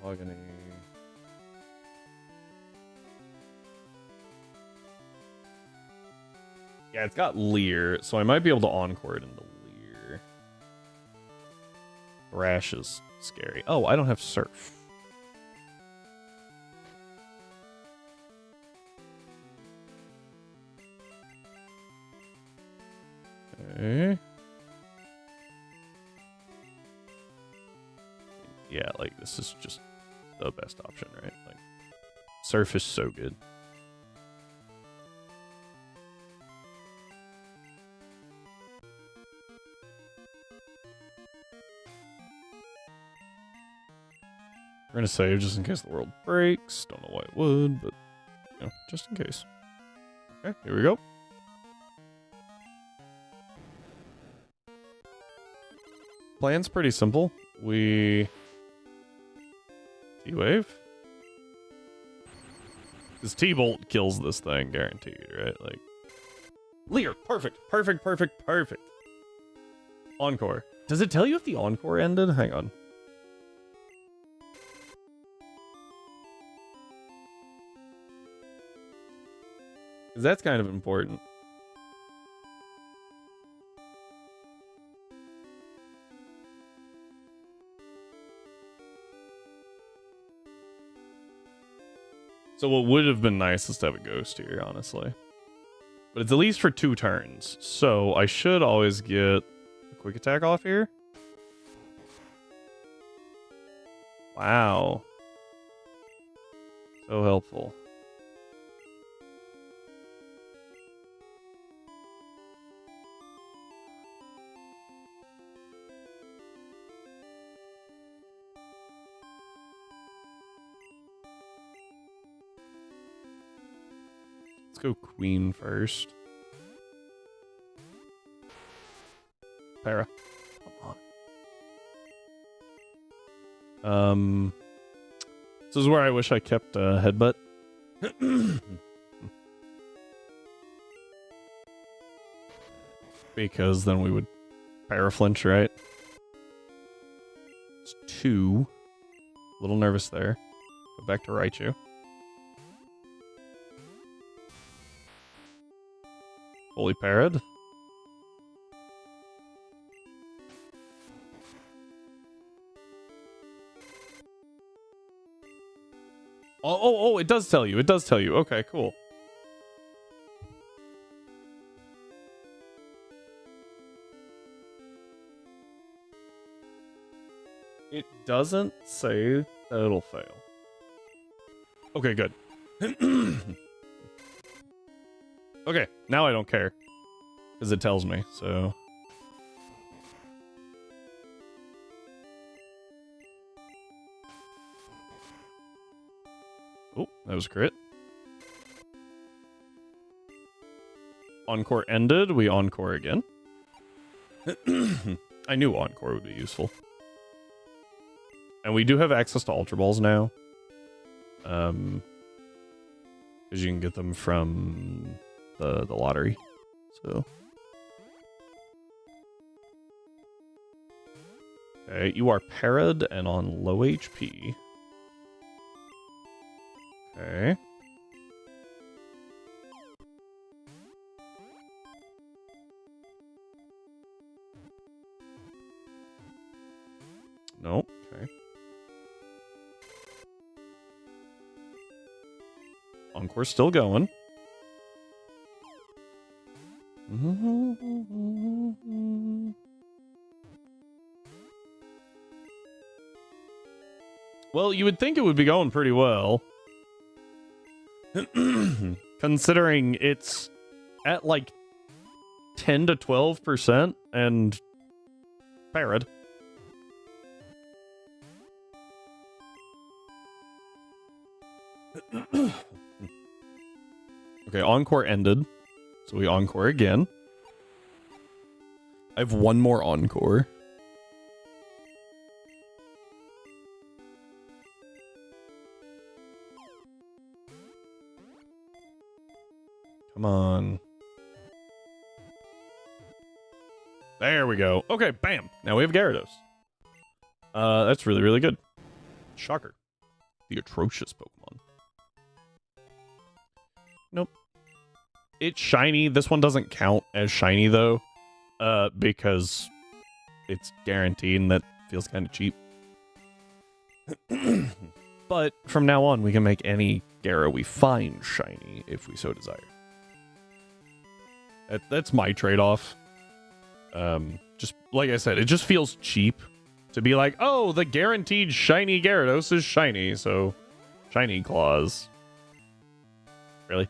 Mahogany. Yeah, it's got Leer, so I might be able to Encore it into Leer. Thrash is scary. Oh, I don't have Surf. Okay. Yeah, like, this is just the best option, right? Like, Surf is so good. We're gonna save just in case the world breaks. Don't know why it would, but, you know, just in case. Okay, here we go. Plan's pretty simple. We... T-Wave? Because T-Bolt kills this thing, guaranteed, right? Like... Leer! Perfect! Perfect, perfect, perfect! Encore. Does it tell you if the Encore ended? Hang on. Because that's kind of important. So what would have been nice is to have a ghost here, honestly. But it's at least for 2 turns. So I should always get a quick attack off here. Wow. So helpful. Let's go Queen first. Para. Come on. This is where I wish I kept Headbutt. Because then we would Paraflinch, right? It's 2. A little nervous there. Go back to Raichu. Fully parried. Oh, it does tell you. It does tell you. Okay, cool. It doesn't say that it'll fail. Okay, good. Okay, now I don't care. Because it tells me, so... Oh, that was crit. Encore ended. We Encore again. I knew Encore would be useful. And we do have access to Ultra Balls now. Because you can get them from the lottery. So... Okay, you are parried and on low HP. Okay. Encore's still going. Well, you would think it would be going pretty well. Considering it's at like 10 to 12% and Parrot. Okay, Encore ended. So we Encore again. I have one more Encore. Come on. There we go. Okay, bam. Now we have Gyarados. That's really, really good. Shocker. The atrocious Pokemon. Nope. It's shiny. This one doesn't count as shiny, though. Because it's guaranteed, and that feels kind of cheap. But from now on, we can make any Gyara we find shiny, if we so desire. That's my trade-off. Just like I said, it just feels cheap to be like, oh, the guaranteed shiny Gyarados is shiny, so shiny claws. Really?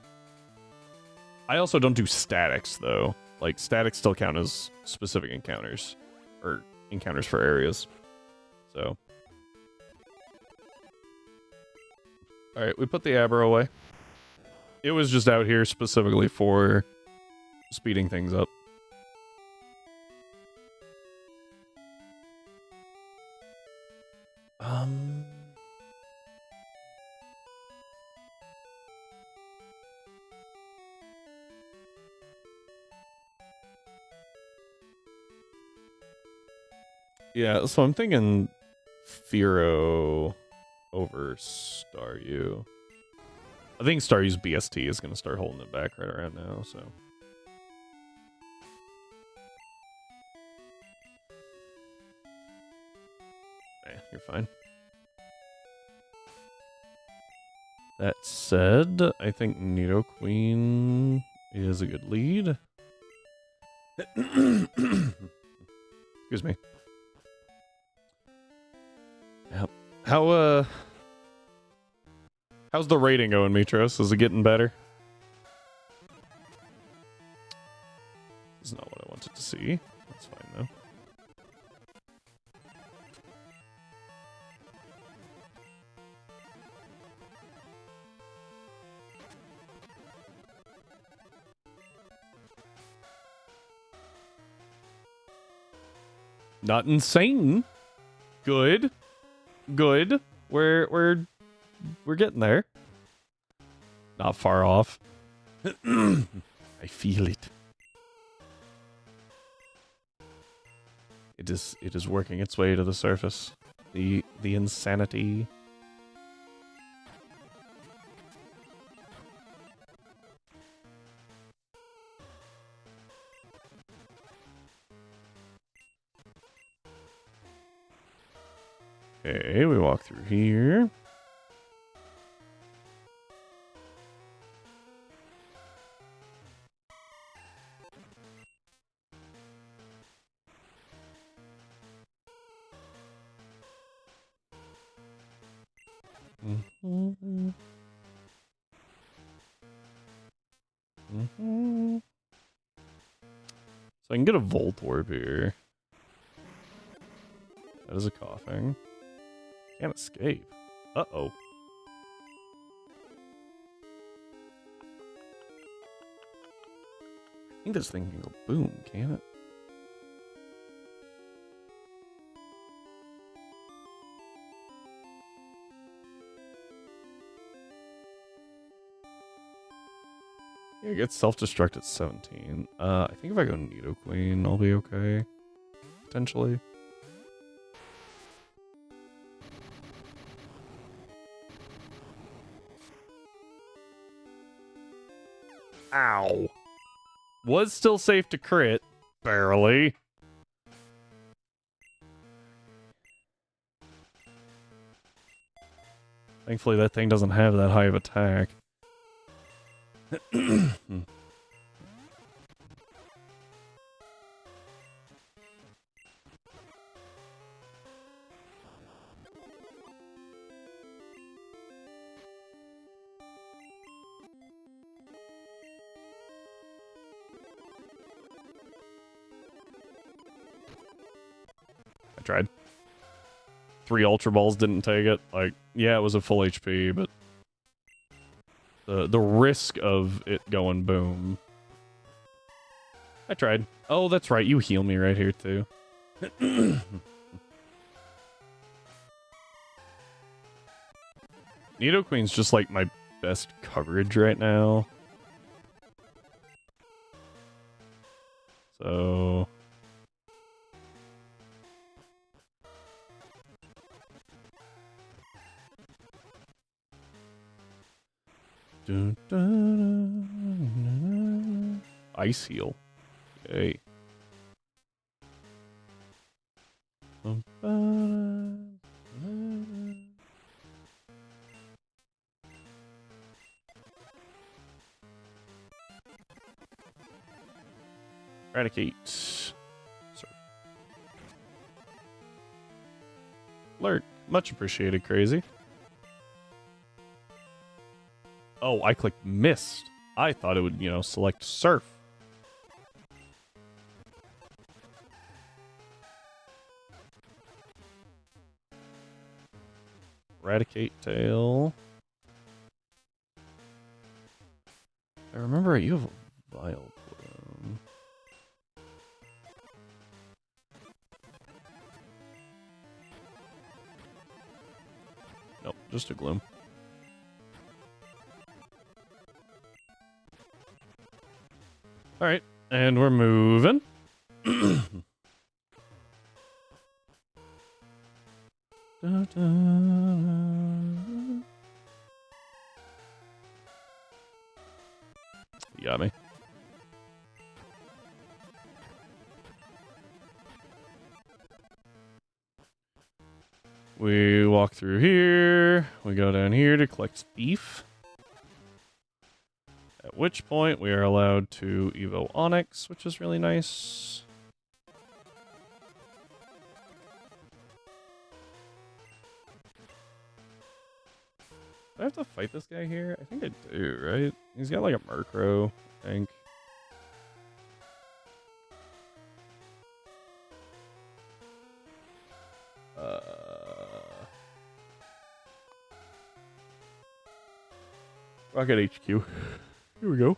I also don't do statics, though. Like, statics still count as specific encounters, or encounters for areas. So. Alright, we put the Abra away. It was just out here specifically for speeding things up. Yeah, so I'm thinking Fearow over Staryu. I think Staryu's BST is going to start holding it back right around now, so. You're fine. That said, I think Nidoqueen is a good lead. Excuse me. Yep. How's the rating going, Mitros? Is it getting better? This is not what I wanted to see. That's fine, though. Not insane. Good. Good. We're getting there. Not far off. I feel it. It is working its way to the surface. The insanity. Okay, we walk through here. Mm-hmm. Mm-hmm. So I can get a Voltorb here. That is a coughing. Can't escape. Uh-oh. I think this thing can go boom, can it? Yeah, it gets self-destruct at 17. I think if I go Nidoqueen, I'll be okay. Potentially. Ow. Was still safe to crit. Barely. Thankfully that thing doesn't have that high of attack. I tried. 3 Ultra Balls didn't take it. Like, yeah, it was a full HP, but the risk of it going boom. I tried. Oh, that's right. You heal me right here, too. Nidoqueen's just like my best coverage right now. So... Ice heal. Okay. Eradicate. Sorry. Alert. Much appreciated, Crazy. Oh, I clicked missed. I thought it would, select surf. Eradicate tail. I remember you have a vial plume. Nope, just a gloom. Alright, and we're moving. You got me. We walk through here. We go down here to collect beef. At which point we are allowed to Evo Onyx, which is really nice. Do I have to fight this guy here? I think I do, right? He's got like a Murkrow, I think. Rocket HQ. Here we go.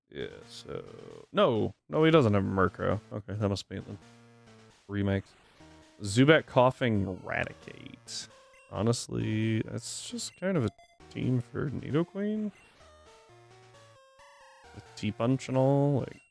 Yeah, so... No, he doesn't have a Murkrow. Okay, that must be the remakes. Zubat Coughing Eradicate. Honestly, that's just kind of a team for Nidoqueen. With T-Punch and all, like...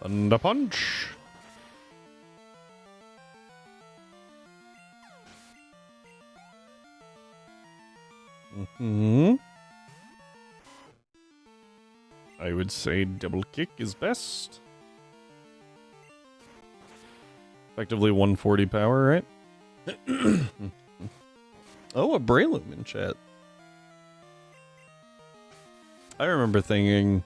Thunder Punch. I would say double kick is best. Effectively 140 power, right? Oh, a Breloom in chat. I remember thinking,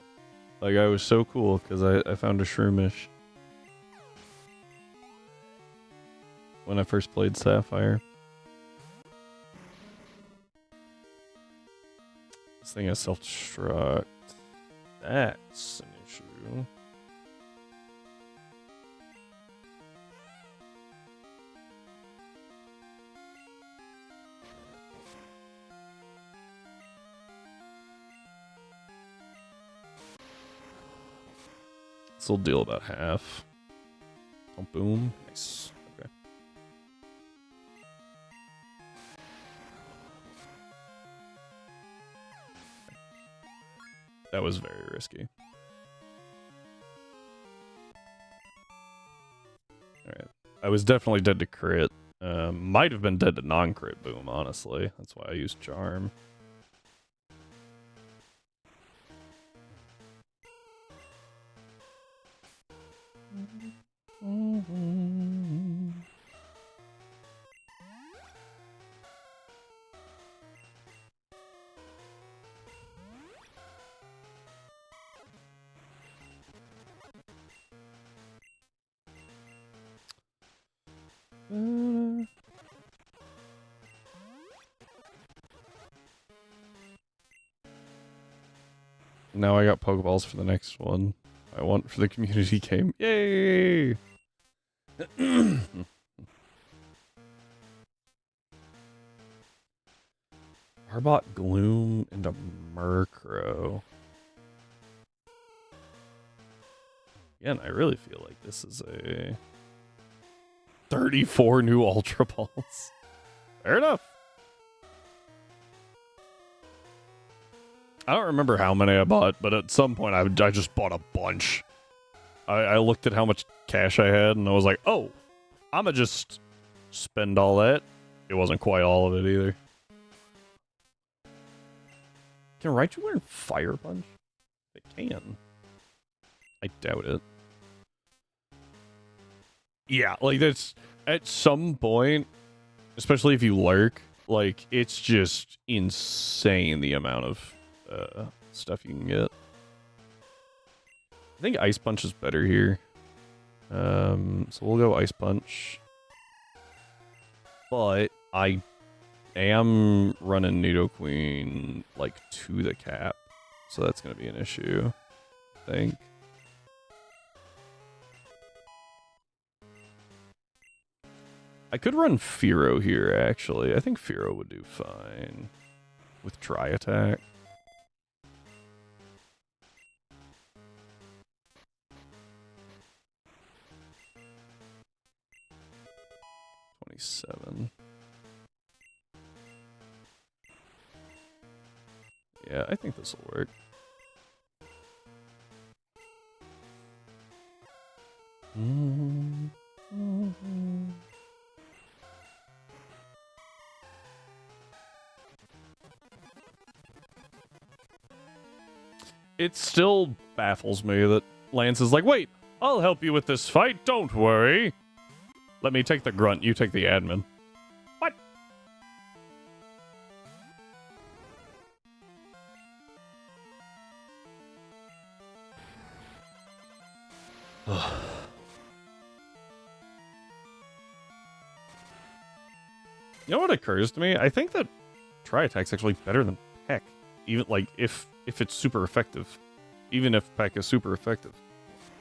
like, I was so cool because I found a Shroomish when I first played Sapphire. This thing has self-destruct. That's an issue. This will deal about half. Oh, boom. Nice. Okay. That was very risky. Alright. I was definitely dead to crit. Might have been dead to non-crit boom, honestly. That's why I used charm. Now I got Pokeballs for the next one. I want for the community game. Yay! Arbok Gloom into Murkrow. Again, I really feel like this is a 34 new Ultra Balls. Fair enough. I don't remember how many I bought, but at some point I just bought a bunch. I looked at how much cash I had, and I was like, oh, I'ma just spend all that. It wasn't quite all of it either. Can Raichu learn Fire Punch? It can. I doubt it. Yeah, like that's at some point, especially if you lurk, like it's just insane the amount of stuff you can get. I think Ice Punch is better here. So we'll go Ice Punch. But I am running Nidoqueen like to the cap. So that's going to be an issue, I think. I could run Fearow here, actually. I think Fearow would do fine with Tri-Attack. Yeah, I think this will work. It still baffles me that Lance is like, wait, I'll help you with this fight, don't worry. Let me take the grunt, you take the admin. What? You know what occurs to me? I think that Tri-Attack's actually better than Peck. Even, like, if it's super effective. Even if Peck is super effective.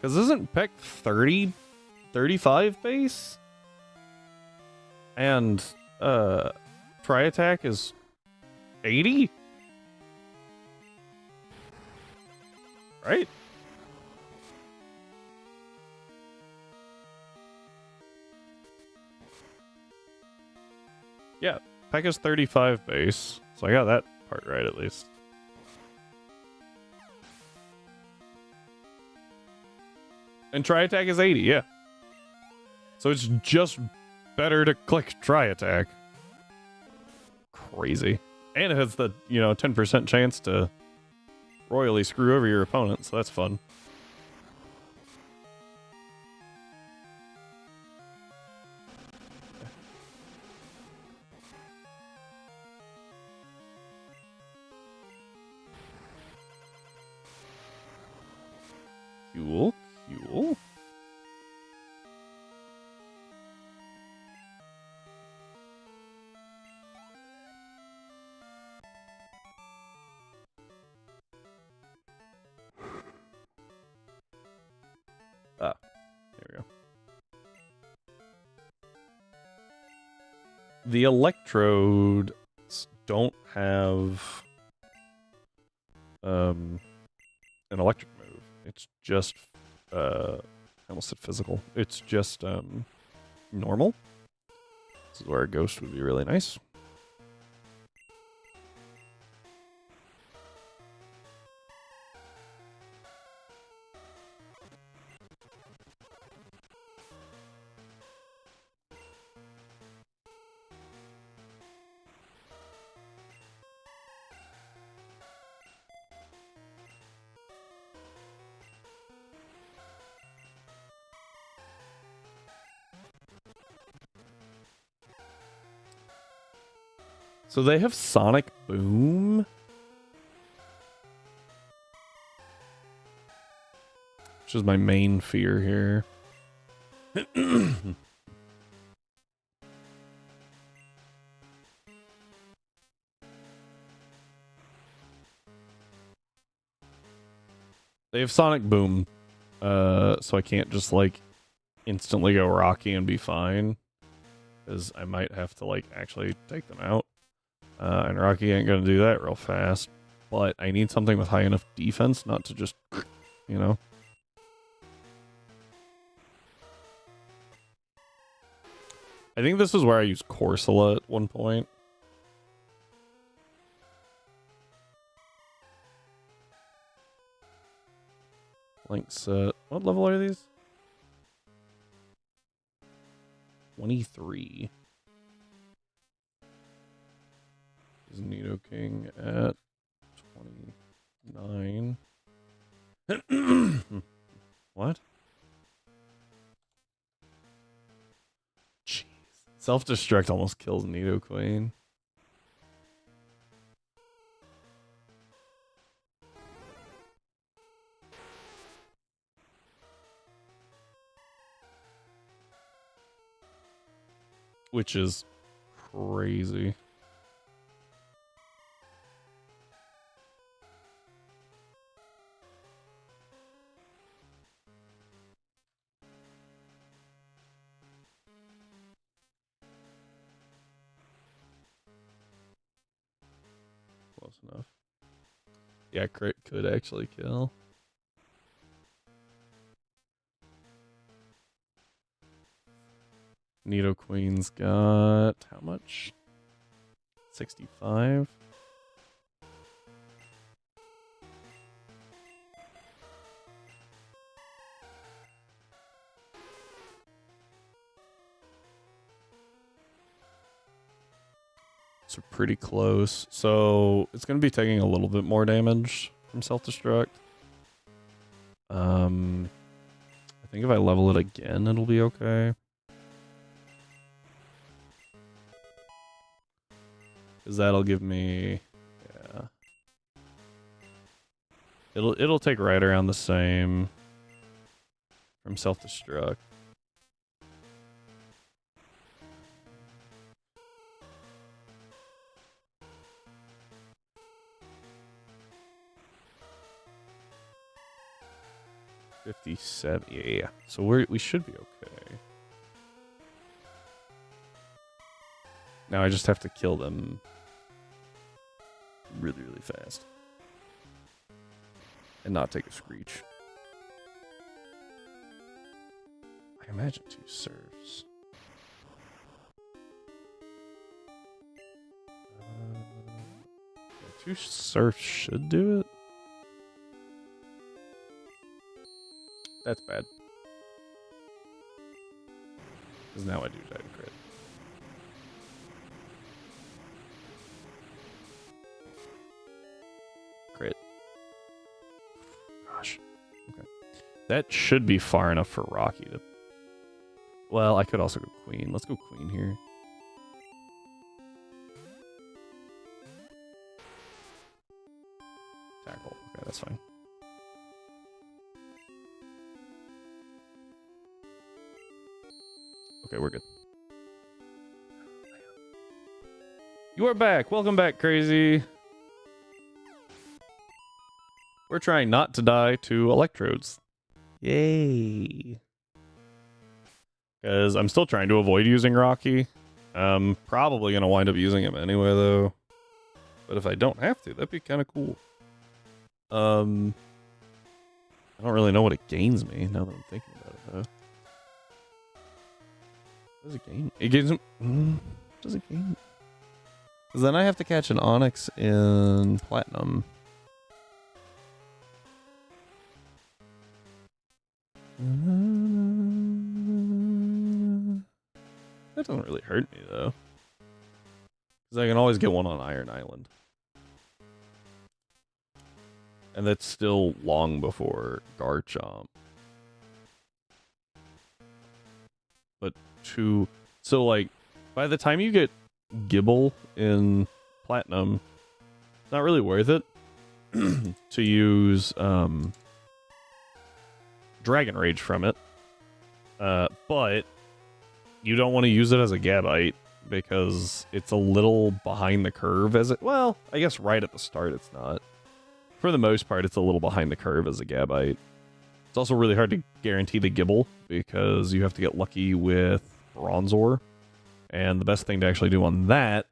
Because isn't Peck 30, 35 base? And, Tri-Attack is 80? Right? Yeah, Peck is 35 base, so I got that part right at least. And Tri-Attack is 80, yeah. So it's just better to click Tri-Attack. Crazy. And it has the, 10% chance to royally screw over your opponent, so that's fun. Cool. Ah, there we go. The electrodes don't have an electric move. It's just I almost said physical. It's just normal. This is where a ghost would be really nice. So they have Sonic Boom. Which is my main fear here. They have Sonic Boom. So I can't just like instantly go Rocky and be fine. Because I might have to like actually take them out. And Rocky ain't gonna do that real fast. But I need something with high enough defense not to just, you know. I think this is where I used Corsola at one point. Link set. What level are these? 23. Is Nidoking at 29? What? Jeez. Self-destruct almost kills Nidoqueen. Which is crazy. Close enough. Yeah, crit could actually kill. Nidoqueen's got how much? 65. So pretty close. So it's going to be taking a little bit more damage from self-destruct. I think if I level it again, it'll be okay. Because that'll give me, yeah. It'll take right around the same from self-destruct. $57. Yeah. So we should be okay. Now I just have to kill them really, really fast. And not take a screech. I imagine 2 serfs. Yeah, 2 serfs should do it. That's bad. Because now I do die to crit. Crit. Gosh. Okay. That should be far enough for Rocky to... Well, I could also go Queen. Let's go Queen here. Tackle. Okay, that's fine. Okay, we're good. You are back. Welcome back, Crazy. We're trying not to die to electrodes. Yay. Because I'm still trying to avoid using Rocky. I'm probably going to wind up using him anyway, though. But if I don't have to, that'd be kind of cool. I don't really know what it gains me now that I'm thinking about it, though. What does it gain? It gains... what does it gain? Because then I have to catch an Onyx in Platinum. That doesn't really hurt me, though. Because I can always get one on Iron Island. And that's still long before Garchomp. But so like, by the time you get Gibble in Platinum, it's not really worth it to use Dragon Rage from it. But you don't want to use it as a Gabite because it's a little behind the curve as it... Well, I guess right at the start it's not. For the most part, it's a little behind the curve as a Gabite. It's also really hard to guarantee the Gibble because you have to get lucky with Bronzor. And the best thing to actually do on that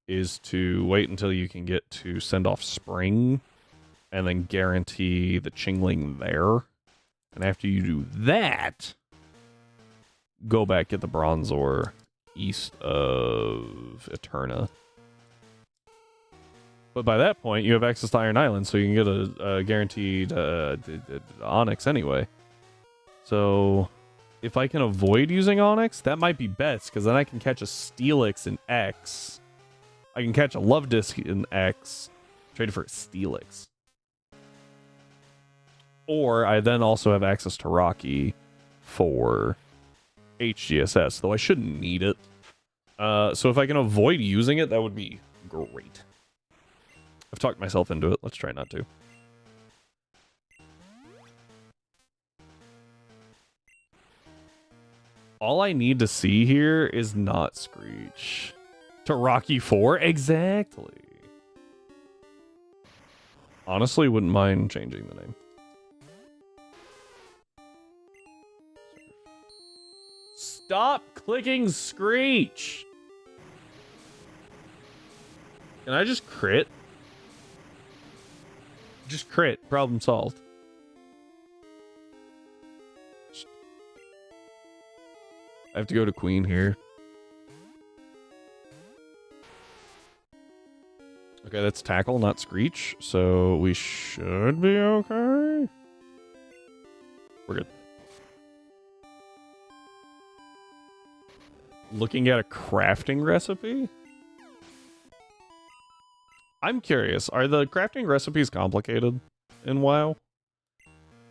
is to wait until you can get to send off Spring and then guarantee the Chingling there. And after you do that, go back, get the Bronzor east of Eterna. But by that point, you have access to Iron Island, so you can get a guaranteed Onyx anyway. So if I can avoid using Onyx, that might be best, because then I can catch a Steelix in X. I can catch a Love Disc in X, trade it for a Steelix. Or I then also have access to Rocky for HGSS, though I shouldn't need it. So if I can avoid using it, that would be great. I've talked myself into it. Let's try not to. All I need to see here is not Screech. To Rocky 4? Exactly. Honestly, wouldn't mind changing the name. Stop clicking Screech! Can I just crit? Just crit. Problem solved. I have to go to Queen here. Okay, that's Tackle, not Screech. So we should be okay. We're good. Looking at a crafting recipe? I'm curious, are the crafting recipes complicated in WoW?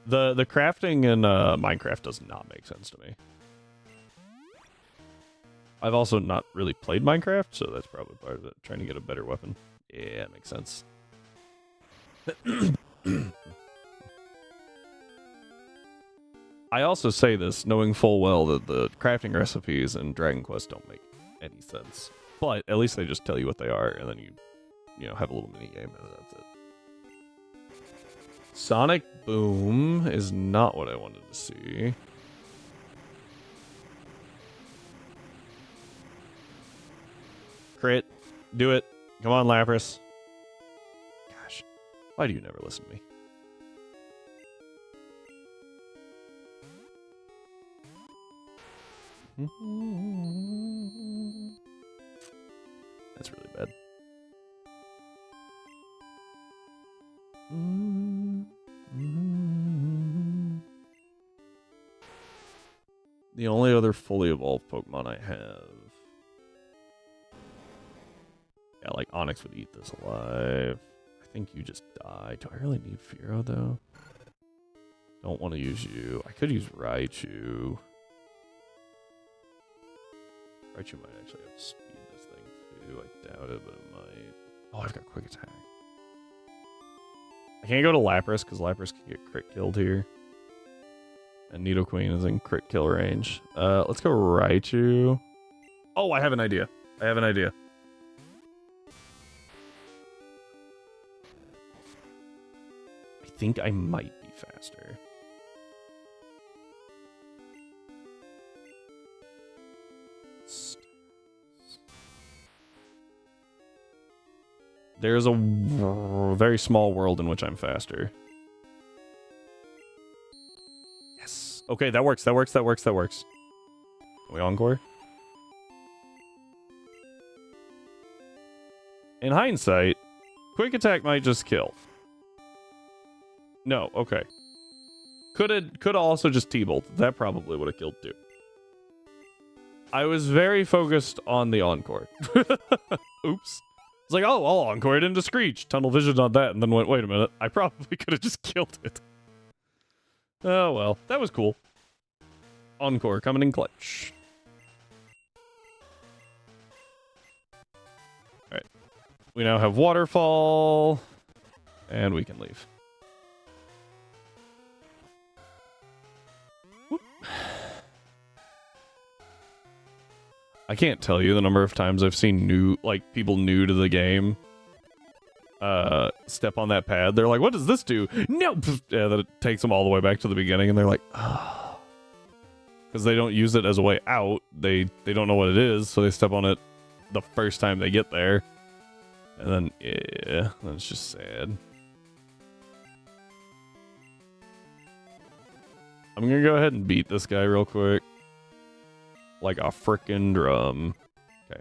The crafting in Minecraft does not make sense to me. I've also not really played Minecraft, so that's probably part of it. Trying to get a better weapon. Yeah, it makes sense. I also say this knowing full well that the crafting recipes in Dragon Quest don't make any sense. But at least they just tell you what they are, and then you know, have a little mini game, and that's it. Sonic Boom is not what I wanted to see. Crit. Do it. Come on, Lapras. Gosh. Why do you never listen to me? That's really bad. The only other fully evolved Pokemon I have... Yeah, like Onyx would eat this alive. I think you just die. Do I really need Fearow, though? Don't want to use you. I could use Raichu. Raichu might actually have speed this thing, too. I doubt it, but it might. Oh, I've got Quick Attack. I can't go to Lapras, because Lapras can get crit killed here. And Nidoqueen is in crit kill range. Let's go Raichu. Oh, I have an idea. I have an idea. I think I might be faster. There's a very small world in which I'm faster. Okay, that works. That works. That works. That works. Can we encore? In hindsight, quick attack might just kill. No, okay. Could also just T-bolt. That probably would have killed too. I was very focused on the encore. Oops. It's like, oh, I'll encore it into Screech. Tunnel vision on that, and then went, wait a minute. I probably could have just killed it. Oh, well. That was cool. Encore coming in clutch. Alright. We now have waterfall. And we can leave. Whoop. I can't tell you the number of times I've seen people new to the game step on that pad. They're like, what does this do? No! Yeah, then it takes them all the way back to the beginning, and they're like, oh. Because they don't use it as a way out. They don't know what it is, so they step on it the first time they get there. And then, yeah, then it's just sad. I'm gonna go ahead and beat this guy real quick. Like a frickin' drum. Okay.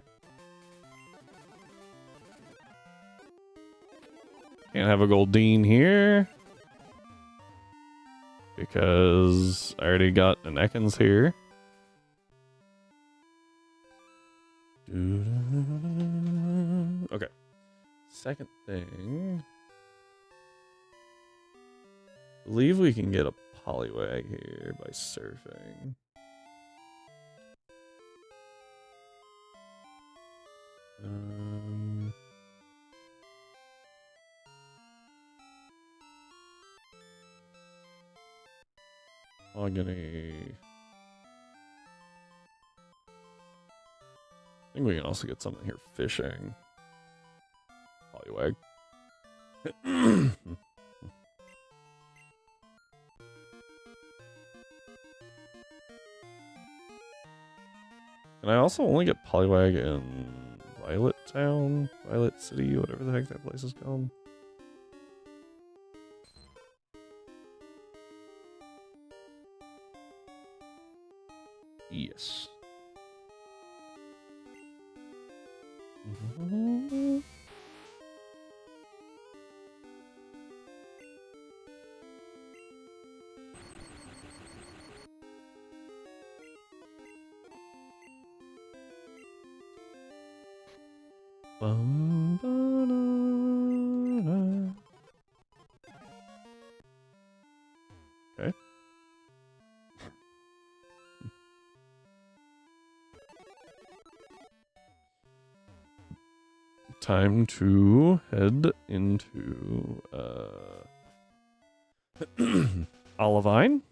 Can't have a Goldeen here. Because I already got an Ekans here. Okay. Second thing. I believe we can get a Poliwag here by surfing. Agony. I think we can also get something here fishing. Poliwag. Can I also only get Poliwag in Violet Town? Violet City? Whatever the heck that place is called. Yes. Okay. Time to head into Olivine.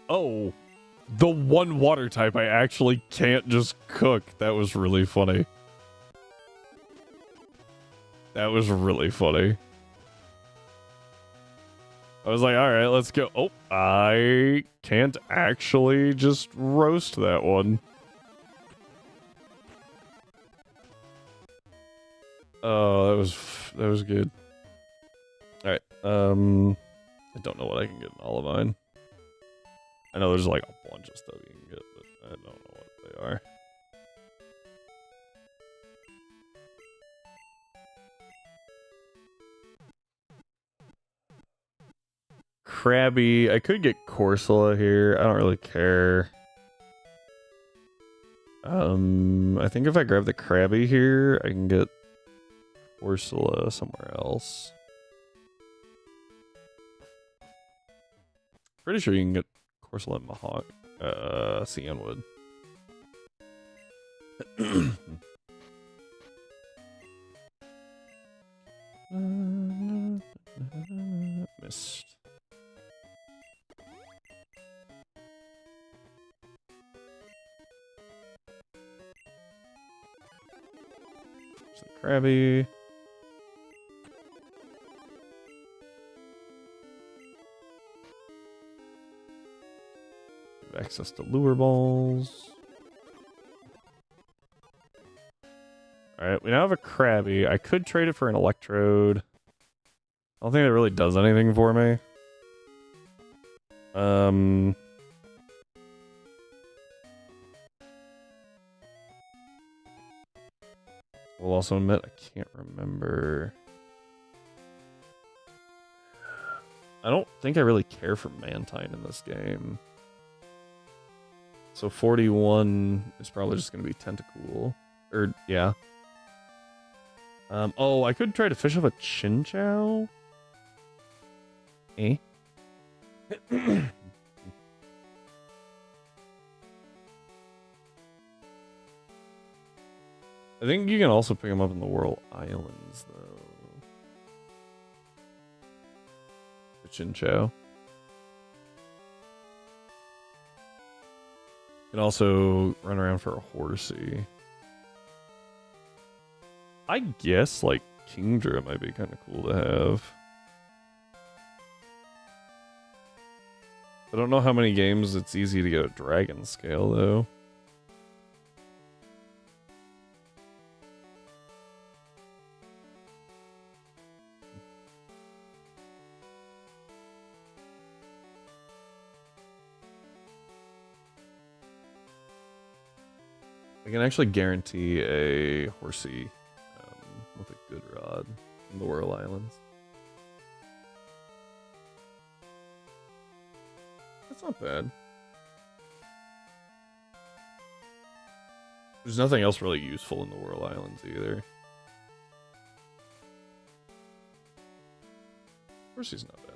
Oh, the one water type I actually can't just cook. That was really funny. That was really funny. I was like, alright, let's go. Oh, I can't actually just roast that one. Oh, that was good. Alright, I don't know what I can get in Olivine. I know there's like a bunch of stuff you can get, but I don't know what they are. Krabby. I could get Corsola here. I don't really care. I think if I grab the Krabby here, I can get Corsola somewhere else. Pretty sure you can get Corsola and Cianwood. Missed. Some Krabby. Access to lure balls. Alright, we now have a Krabby. I could trade it for an Electrode. I don't think that really does anything for me. We'll also admit I can't remember. I don't think I really care for Mantine in this game. So 41 is probably just going to be Tentacool. Or, yeah. Oh, I could try to fish up a Chinchou. Eh? I think you can also pick them up in the Whirl Islands, though. The Chinchou. You can also run around for a Horsey. I guess, like, Kingdra might be kind of cool to have. I don't know how many games it's easy to get a Dragon Scale, though. I can actually guarantee a Horsey with a good rod in the Whirl Islands. That's not bad. There's nothing else really useful in the Whirl Islands either. Horsey's not bad.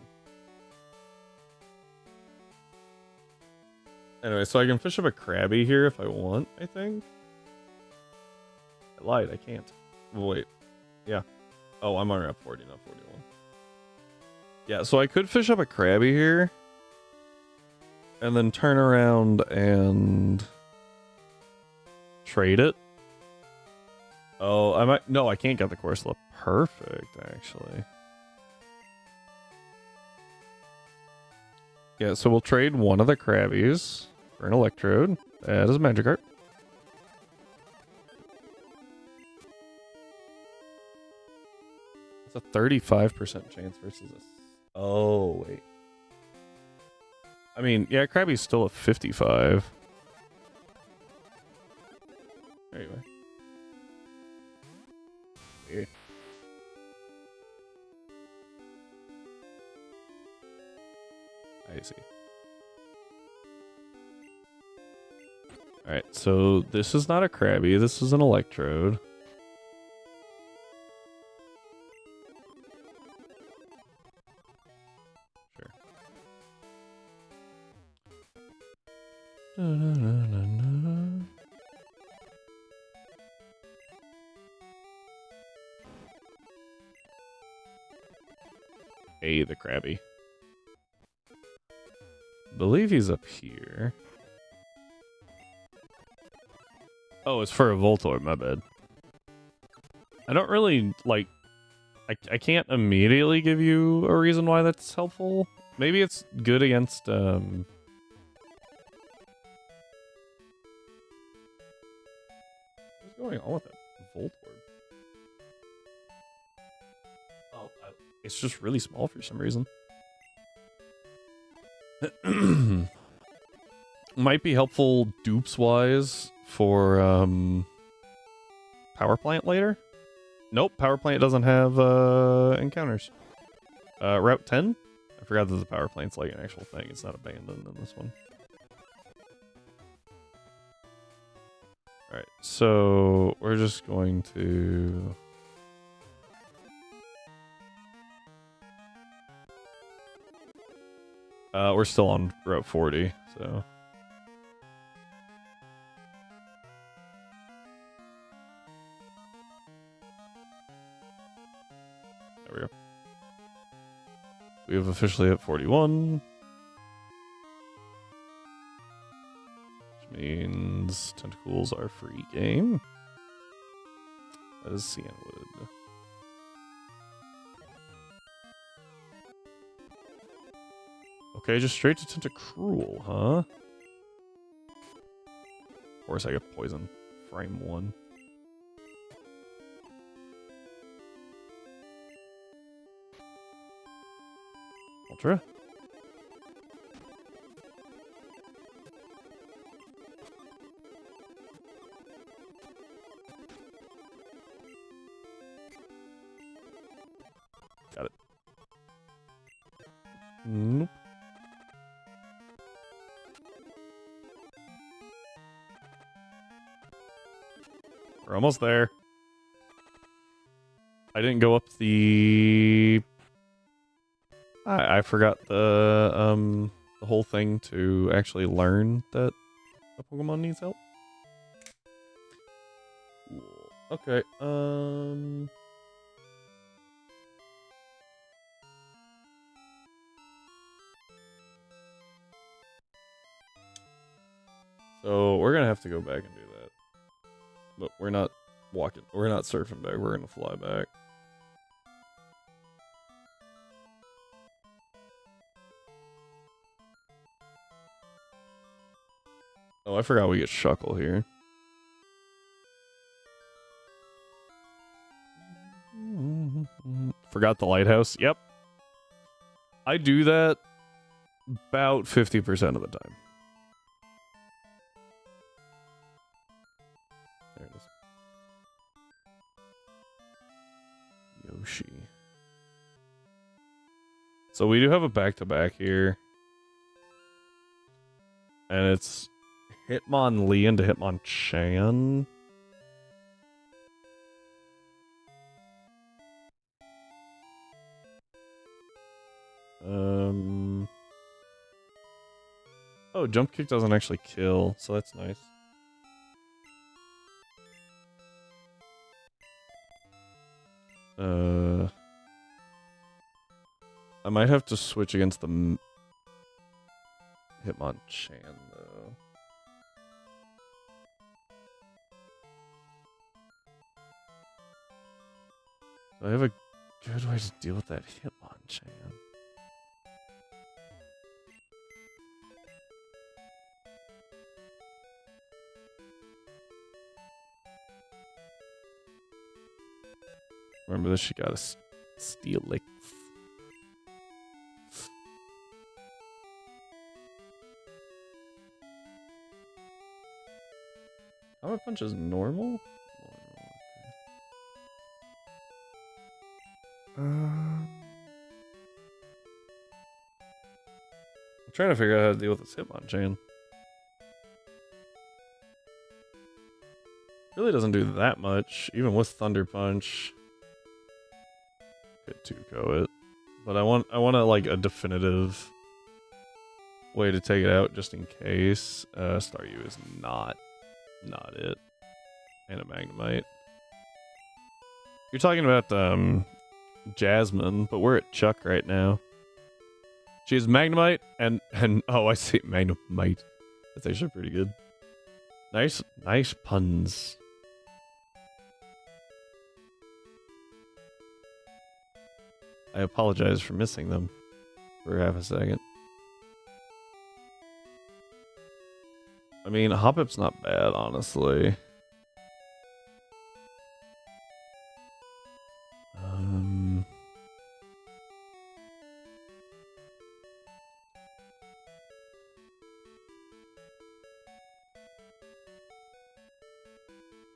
Anyway, so I can fish up a Krabby here if I want, I think. I lied, I can't. Wait. Yeah. Oh, I'm already at 40, not 41. Yeah, so I could fish up a Krabby here. And then turn around and trade it. Oh, I might. No, I can't get the Corsola. Perfect, actually. Yeah, so we'll trade one of the Krabbies for an Electrode. That is a Magikarp. It's a 35% chance versus a... Oh, wait. I mean, yeah, Krabby's still a 55. Anyway. Weird. I see. Alright, so this is not a Krabby, this is an Electrode. Sure. Hey, the Krabby. I believe he's up here. Oh, it's for a Voltorb, my bad. I don't really, like... I can't immediately give you a reason why that's helpful. Maybe it's good against, What's going on with that Voltorb? Oh, it's just really small for some reason. Might be helpful dupes-wise for, Power Plant later? Nope, Power Plant doesn't have, encounters. Route 10? I forgot that the Power Plant's like an actual thing. It's not abandoned in this one. Alright, so we're just going to... we're still on Route 40, so... There we go. We have officially hit 41. Which means Tentacles are free game. That is Cianwood. Okay, just straight to Tentacruel, huh? Of course I get poison. Frame 1. Ultra. Got it. Nope. We're almost there. I didn't go up the... I forgot the whole thing to actually learn that a Pokemon needs help. Cool. Okay, so we're gonna have to go back and do that. But we're not walking, we're not surfing back, we're gonna fly back. Oh, I forgot we get Shuckle here. Forgot the lighthouse. Yep. I do that about 50% of the time. There it is. Yoshi. So we do have a back-to-back here. And it's Hitmonlee to Hitmonchan. Oh, Jump Kick doesn't actually kill, so that's nice. I might have to switch against the Hitmonchan, though. Do I have a good way to deal with that Hitmonchan? Remember this, she got a Steelix. Power Punch is normal? I'm trying to figure out how to deal with this Hitmonchan. Really doesn't do that much, even with Thunder Punch. Could 2-ko it, but I want like a definitive way to take it out just in case. Staryu is not it, and a Magnemite. You're talking about Jasmine, but we're at Chuck right now. She has Magnemite and oh, I see Magnemite. That's actually pretty good. Nice puns. I apologize for missing them for half a second. I mean, Hoppip's not bad, honestly.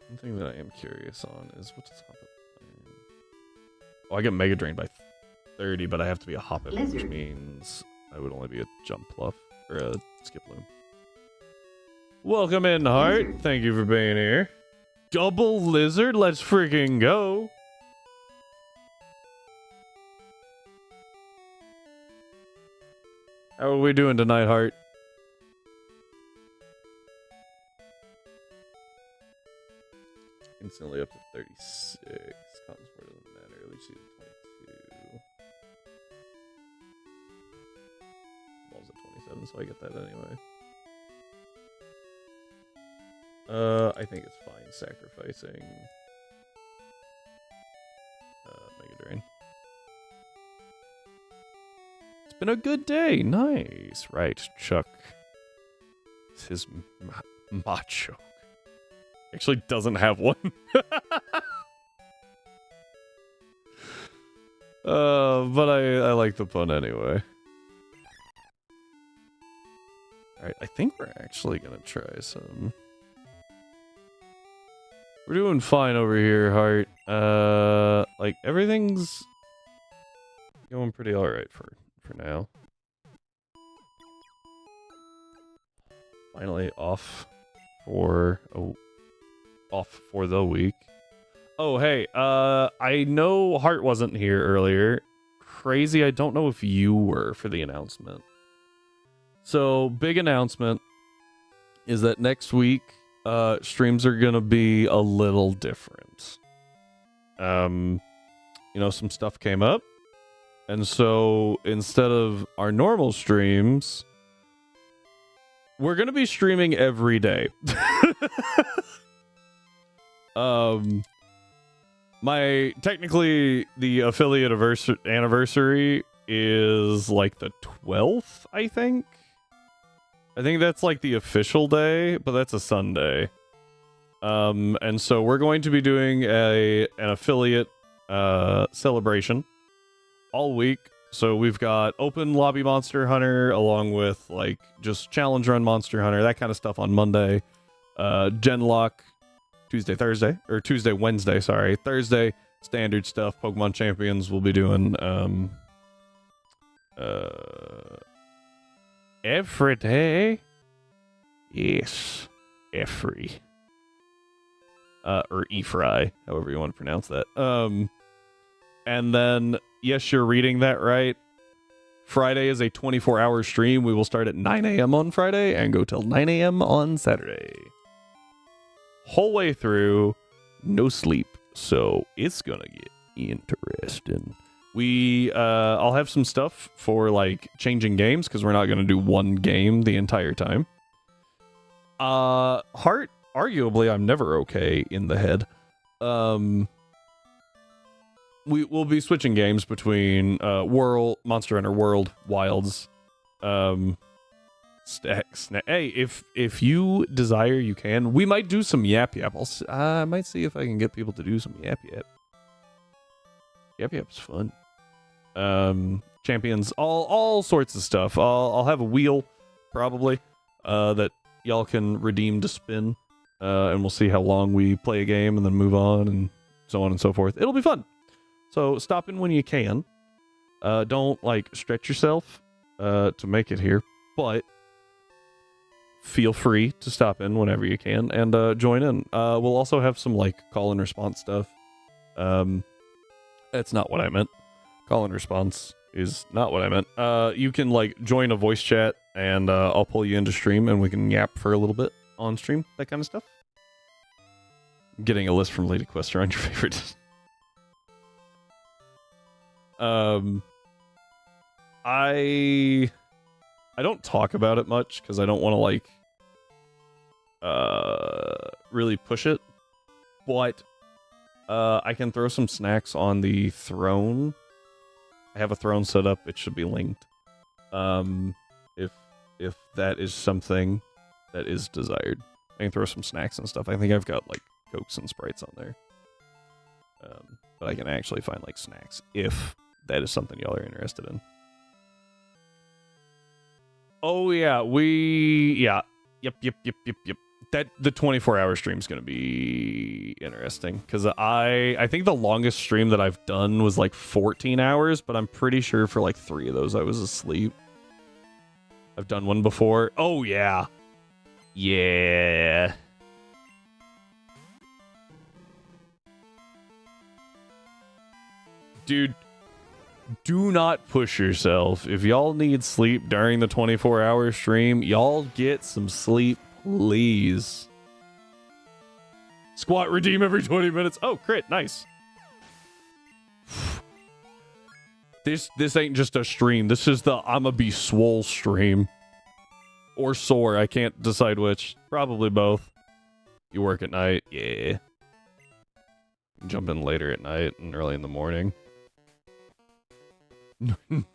One thing that I am curious on is what does Hoppip play? Oh, I get Mega Drain by 30, but I have to be a Hoppip, which means I would only be a Jump Pluff or a Skiploom. Welcome in, Heart. Lizard. Thank you for being here. Double Lizard, let's freaking go. How are we doing tonight, Heart? Instantly up to 36. Cotton Sport doesn't matter. At least she's at 22. Ball's at 27, so I get that anyway. I think it's fine sacrificing Mega Drain. It's been a good day. Nice. Right, Chuck. It's his macho. Actually doesn't have one. But I like the pun anyway. Alright, I think we're actually gonna try some. We're doing fine over here, Heart. Like, everything's going pretty alright for now. Finally off for the week. Oh, hey, I know Hart wasn't here earlier. Crazy, I don't know if you were for the announcement. So, big announcement is that next week, streams are gonna be a little different. You know, some stuff came up, and so instead of our normal streams, we're gonna be streaming every day. Technically the affiliate anniversary is like the 12th, I think. I think that's like the official day, but that's a Sunday. And so we're going to be doing an affiliate celebration all week. So we've got open lobby Monster Hunter along with like just challenge run Monster Hunter, that kind of stuff on Monday. Genlocke Tuesday, Wednesday, sorry. Thursday, standard stuff. Pokemon Champions will be doing every day. Yes. Every. Or Efry, however you want to pronounce that. And then, yes, you're reading that right. Friday is a 24-hour stream. We will start at 9 a.m. on Friday and go till 9 a.m. on Saturday. Whole way through, no sleep. So it's gonna get interesting. I'll have some stuff for like changing games because we're not gonna do one game the entire time. Heart, arguably, I'm never okay in the head. We will be switching games between Monster Hunter World, Wilds, Hey, if you desire, you can. We might do some Yap Yap. I might see if I can get people to do some Yap Yap. Yap Yap's fun. Champions, all sorts of stuff. I'll have a wheel, probably, that y'all can redeem to spin. And we'll see how long we play a game and then move on and so on and so forth. It'll be fun. So stop in when you can. Don't like stretch yourself to make it here, but feel free to stop in whenever you can and join in. We'll also have some like call and response stuff. That's not what I meant. Call and response is not what I meant. You can like join a voice chat and I'll pull you into stream and we can yap for a little bit on stream, that kind of stuff. I'm getting a list from Lady Quester on your favorite. I don't talk about it much because I don't want to like really push it, but I can throw some snacks on the throne. I have a throne set up. It should be linked. If that is something that is desired, I can throw some snacks and stuff. I think I've got like Cokes and Sprites on there. But I can actually find like snacks if that is something y'all are interested in. Oh yeah, Yep. That the 24-hour stream is gonna be interesting because I think the longest stream that I've done was like 14 hours, but I'm pretty sure for like 3 of those I was asleep. I've done one before. Oh yeah. Yeah. Dude, do not push yourself. If y'all need sleep during the 24-hour stream, y'all get some sleep, please. Squat redeem every 20 minutes. Oh, crit. Nice. This ain't just a stream. This is the I'ma be swole stream. Or sore. I can't decide which. Probably both. You work at night? Yeah. Jump in later at night and early in the morning.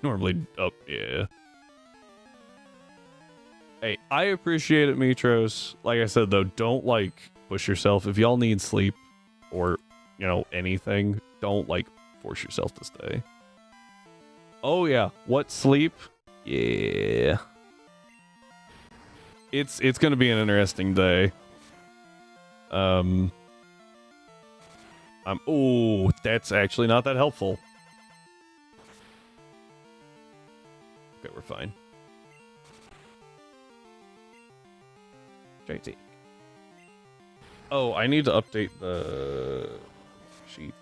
Normally up, yeah. Hey, I appreciate it, Mitros. Like I said, though, don't, like, push yourself. If y'all need sleep or, you know, anything, don't, like, force yourself to stay. Oh, yeah. What, sleep? Yeah. it's gonna be an interesting day. Oh, that's actually not that helpful. Okay, we're fine. JT. Oh, I need to update the sheet.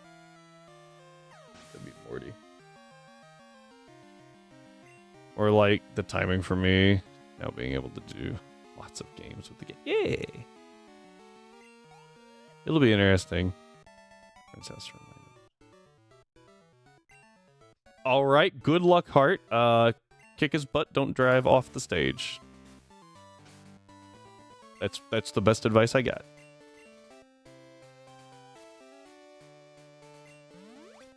That'd be Morty. Or like the timing for me now being able to do lots of games with the game. Yay! It'll be interesting. Princess reminder. All right, good luck, Hart. Kick his butt. Don't drive off the stage. That's the best advice I got.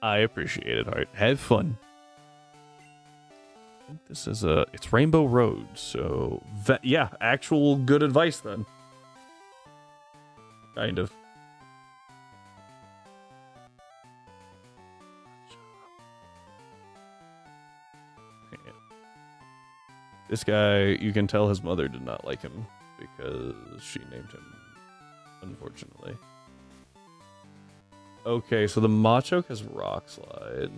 I appreciate it, Hart. Have fun. I think this is it's Rainbow Road, so yeah, actual good advice then. Kind of. This guy, you can tell his mother did not like him because she named him, unfortunately. Okay, so the Machoke has Rock Slide.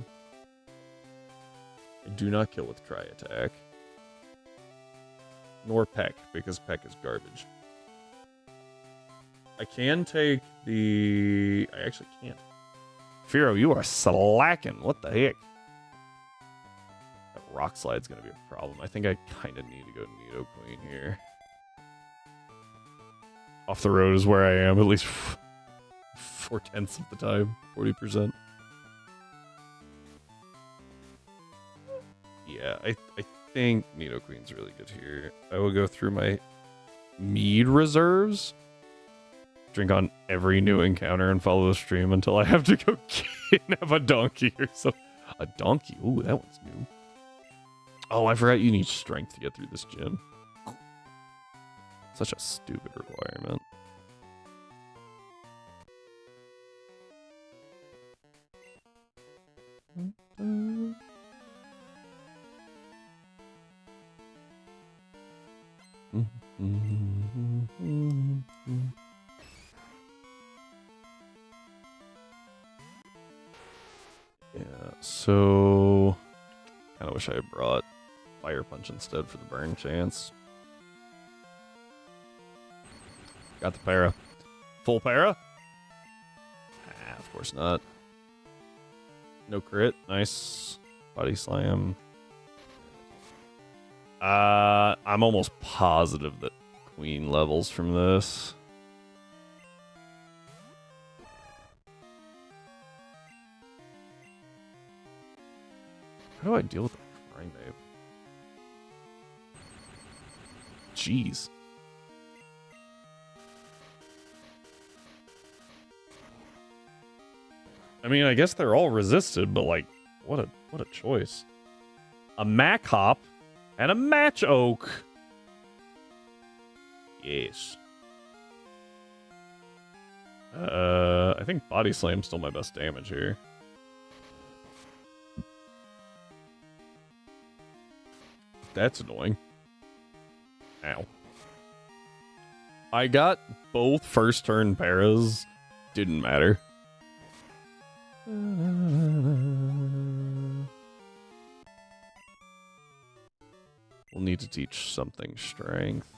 I do not kill with Tri Attack. Nor Peck, because Peck is garbage. I can take the... I actually can't. Firo, you are slacking. What the heck? That Rock Slide's going to be a problem. I think I kind of need to go Nido Queen here. Off the road is where I am, at least 4/10 of the time. 40%. Yeah, I think Nido Queen's really good here. I will go through my mead reserves, drink on every new encounter, and follow the stream until I have to go kidnap a donkey or something. A donkey? Ooh, that one's new. Oh, I forgot you need strength to get through this gym. Such a stupid requirement. Yeah, so kind of wish I had brought Fire Punch instead for the burn chance. Got the para. Full para? Ah, of course not. No crit. Nice. Body slam. I'm almost positive that Queen levels from this. How do I deal with the primate? Jeez. I mean, I guess they're all resisted, but like, what a choice. A Mac Hop and a Match Oak. Yes. I think Body Slam's still my best damage here. That's annoying. Ow. I got both first turn paras. Didn't matter. We'll need to teach something strength.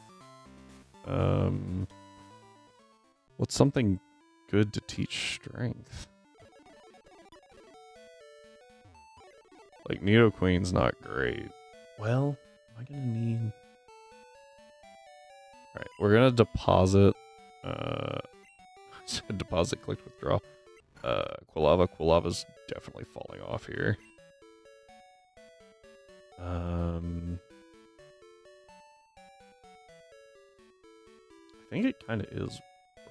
What's something good to teach strength? Like, Nido Queen's not great. Well, am I gonna need... Alright, we're gonna deposit... I said deposit, clicked withdraw. Quilava. Quilava's definitely falling off here. I think it kind of is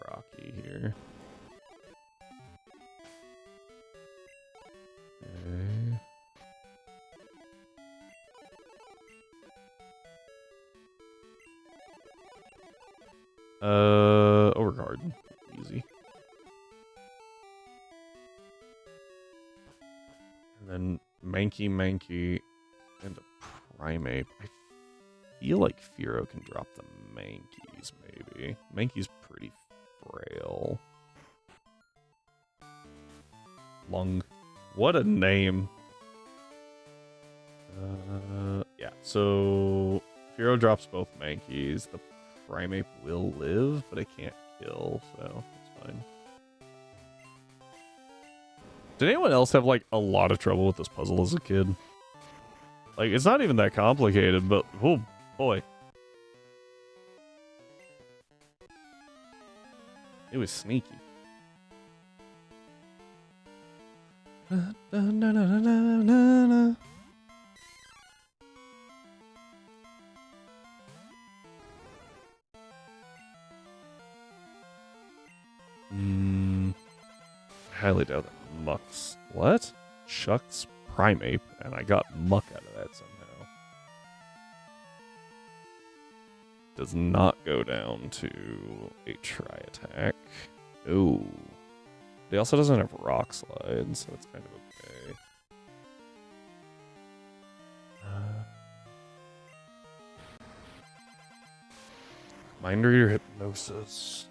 rocky here. Okay. Overguard. Easy. And then Mankey and a Primate. I feel like Firo can drop the Mankeys, maybe. Mankey's pretty frail. Lung. What a name. Yeah, so Firo drops both Mankeys. The Primeape will live, but it can't kill, so that's fine. Did anyone else have, like, a lot of trouble with this puzzle as a kid? Like, it's not even that complicated, but, oh, boy. It was sneaky. I highly doubt that Muck's... What? Chuck's Primeape, and I got Muck out of that somehow. Does not go down to a tri-attack. Ooh. He also doesn't have Rock Slide, so it's kind of okay. Mind Reader Hypnosis.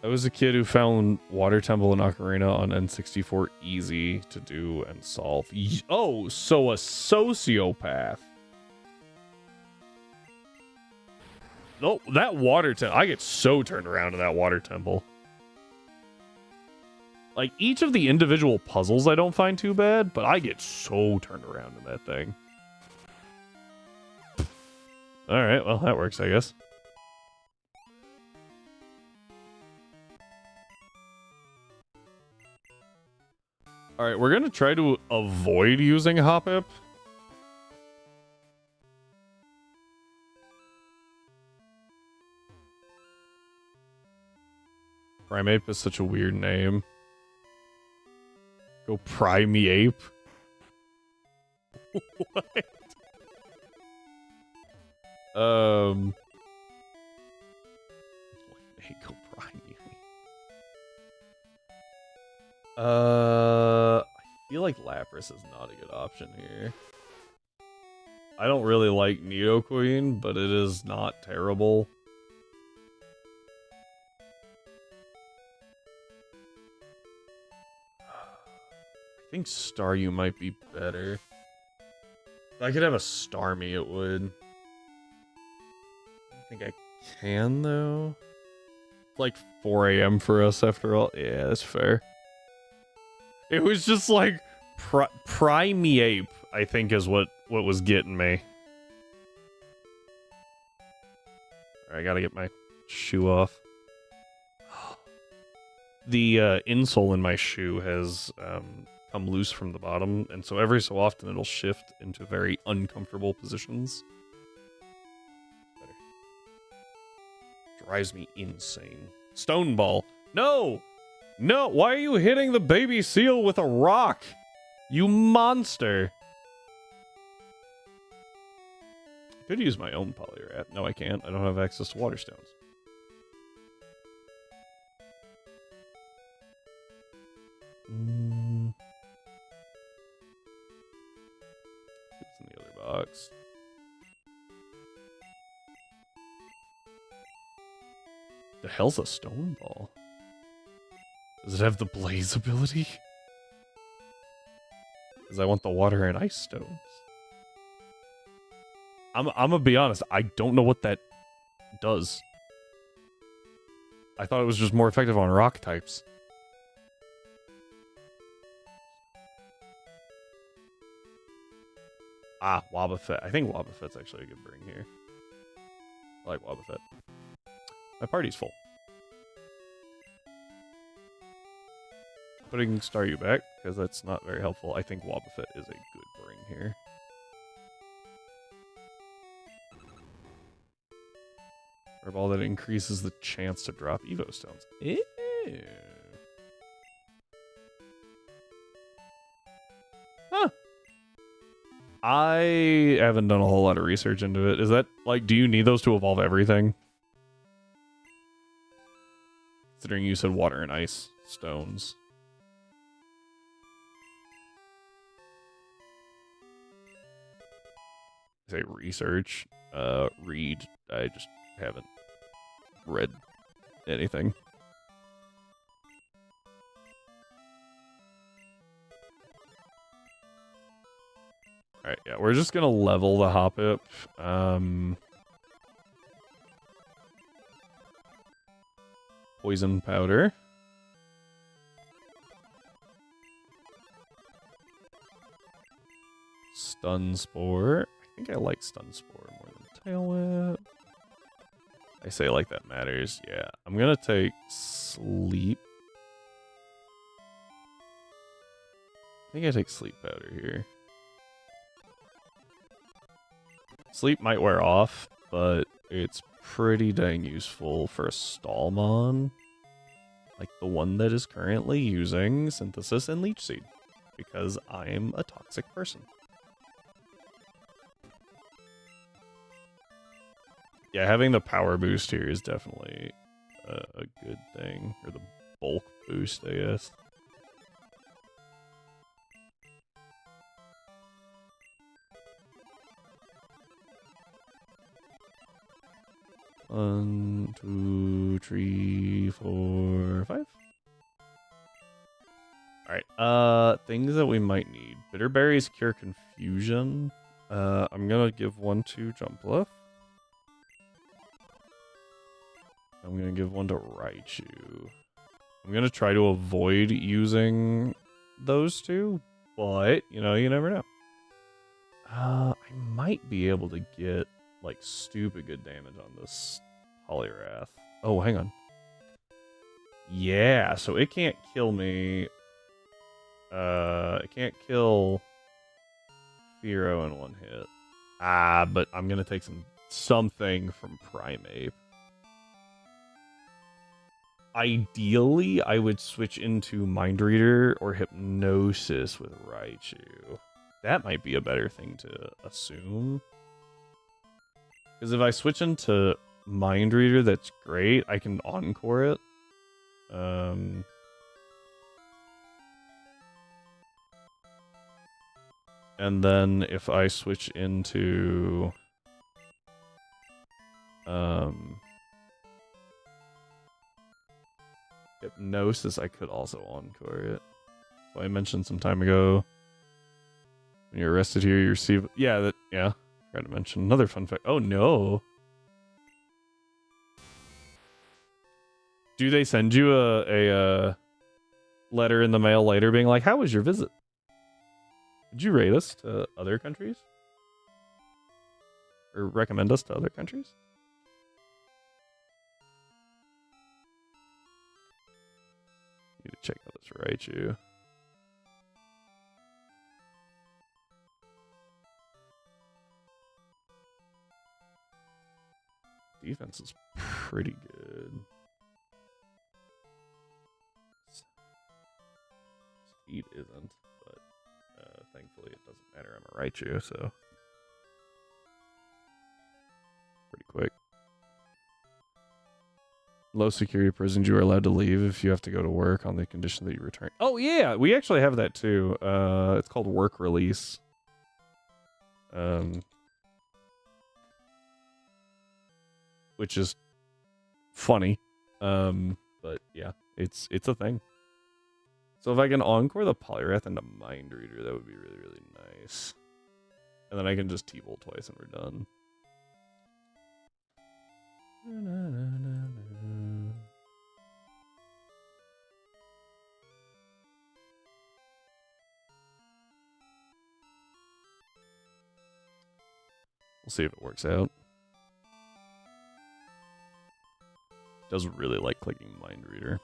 I was a kid who found Water Temple and Ocarina on N64 easy to do and solve. Oh, so a sociopath. No, that Water Temple. I get so turned around to that Water Temple. Like, each of the individual puzzles I don't find too bad, but I get so turned around in that thing. Alright, well, that works, I guess. Alright, we're gonna try to avoid using Hoppip. Primeape is such a weird name. Go Primeape. What? Go Primeape. I feel like Lapras is not a good option here. I don't really like Nidoqueen, but it is not terrible. I think Staryu might be better. If I could have a Starmie, it would. I don't think I can, though. It's like 4 a.m. for us, after all. Yeah, that's fair. It was just like Primeape, I think, is what was getting me. Alright, I gotta get my shoe off. The insole in my shoe has come loose from the bottom, and so every so often it'll shift into very uncomfortable positions. Better. Drives me insane. Stone Ball. No! No, why are you hitting the baby seal with a rock? You monster. I could use my own Poliwrath. No, I can't. I don't have access to Water Stones. What's in the other box? The hell's a Stone Ball? Does it have the Blaze ability? Because I want the Water and Ice Stones. I'm gonna be honest, I don't know what that does. I thought it was just more effective on rock types. Ah, Wobbuffet. I think Wobbuffet's actually a good bring here. I like Wobbuffet. My party's full. Putting Staryu back, because that's not very helpful. I think Wobbuffet is a good bring here. Or a ball that increases the chance to drop Evo Stones. Ew. Huh. I haven't done a whole lot of research into it. Is that, like, do you need those to evolve everything? Considering you said Water and Ice Stones. say research, read. I just haven't read anything. Alright, yeah, we're just gonna level the Hoppip. Poison powder. Stun spore. I think I like stun spore more than tail whip. I say like that matters. Yeah, I'm gonna take sleep. I think I take sleep powder here. Sleep might wear off, but it's pretty dang useful for a Stallmon. Like the one that is currently using Synthesis and Leech Seed. Because I'm a toxic person. Yeah, having the power boost here is definitely a good thing. Or the bulk boost, I guess. One, two, three, four, five. Alright, things that we might need. Bitter berries cure confusion. I'm gonna give one to Jumpluff. I'm gonna give one to Raichu. I'm gonna try to avoid using those two, but, you know, you never know. I might be able to get like stupid good damage on this Poliwrath. Oh, hang on. Yeah, so it can't kill me. It can't kill Fearow in one hit. But I'm gonna take something from Primeape. Ideally, I would switch into Mind Reader or Hypnosis with Raichu. That might be a better thing to assume. Because if I switch into Mind Reader, that's great. I can Encore it. And then if I switch into... Hypnosis, I could also Encore it. So I mentioned some time ago. When you're arrested here, you receive... Yeah, yeah. Forgot to mention another fun fact. Oh, no. Do they send you a letter in the mail later being like, how was your visit? Would you rate us to other countries? Or recommend us to other countries? Need to check out this Raichu. Defense is pretty good. Speed isn't, but thankfully it doesn't matter. I'm a Raichu, so pretty quick. Low security prisons, you are allowed to leave if you have to go to work on the condition that you return. Oh yeah, we actually have that too. It's called work release. Which is funny. But yeah, it's a thing. So if I can Encore the Poliwrath into Mind Reader, that would be really, really nice. And then I can just T-Bolt twice and we're done. We'll see if it works out. Does really like clicking Mind Reader.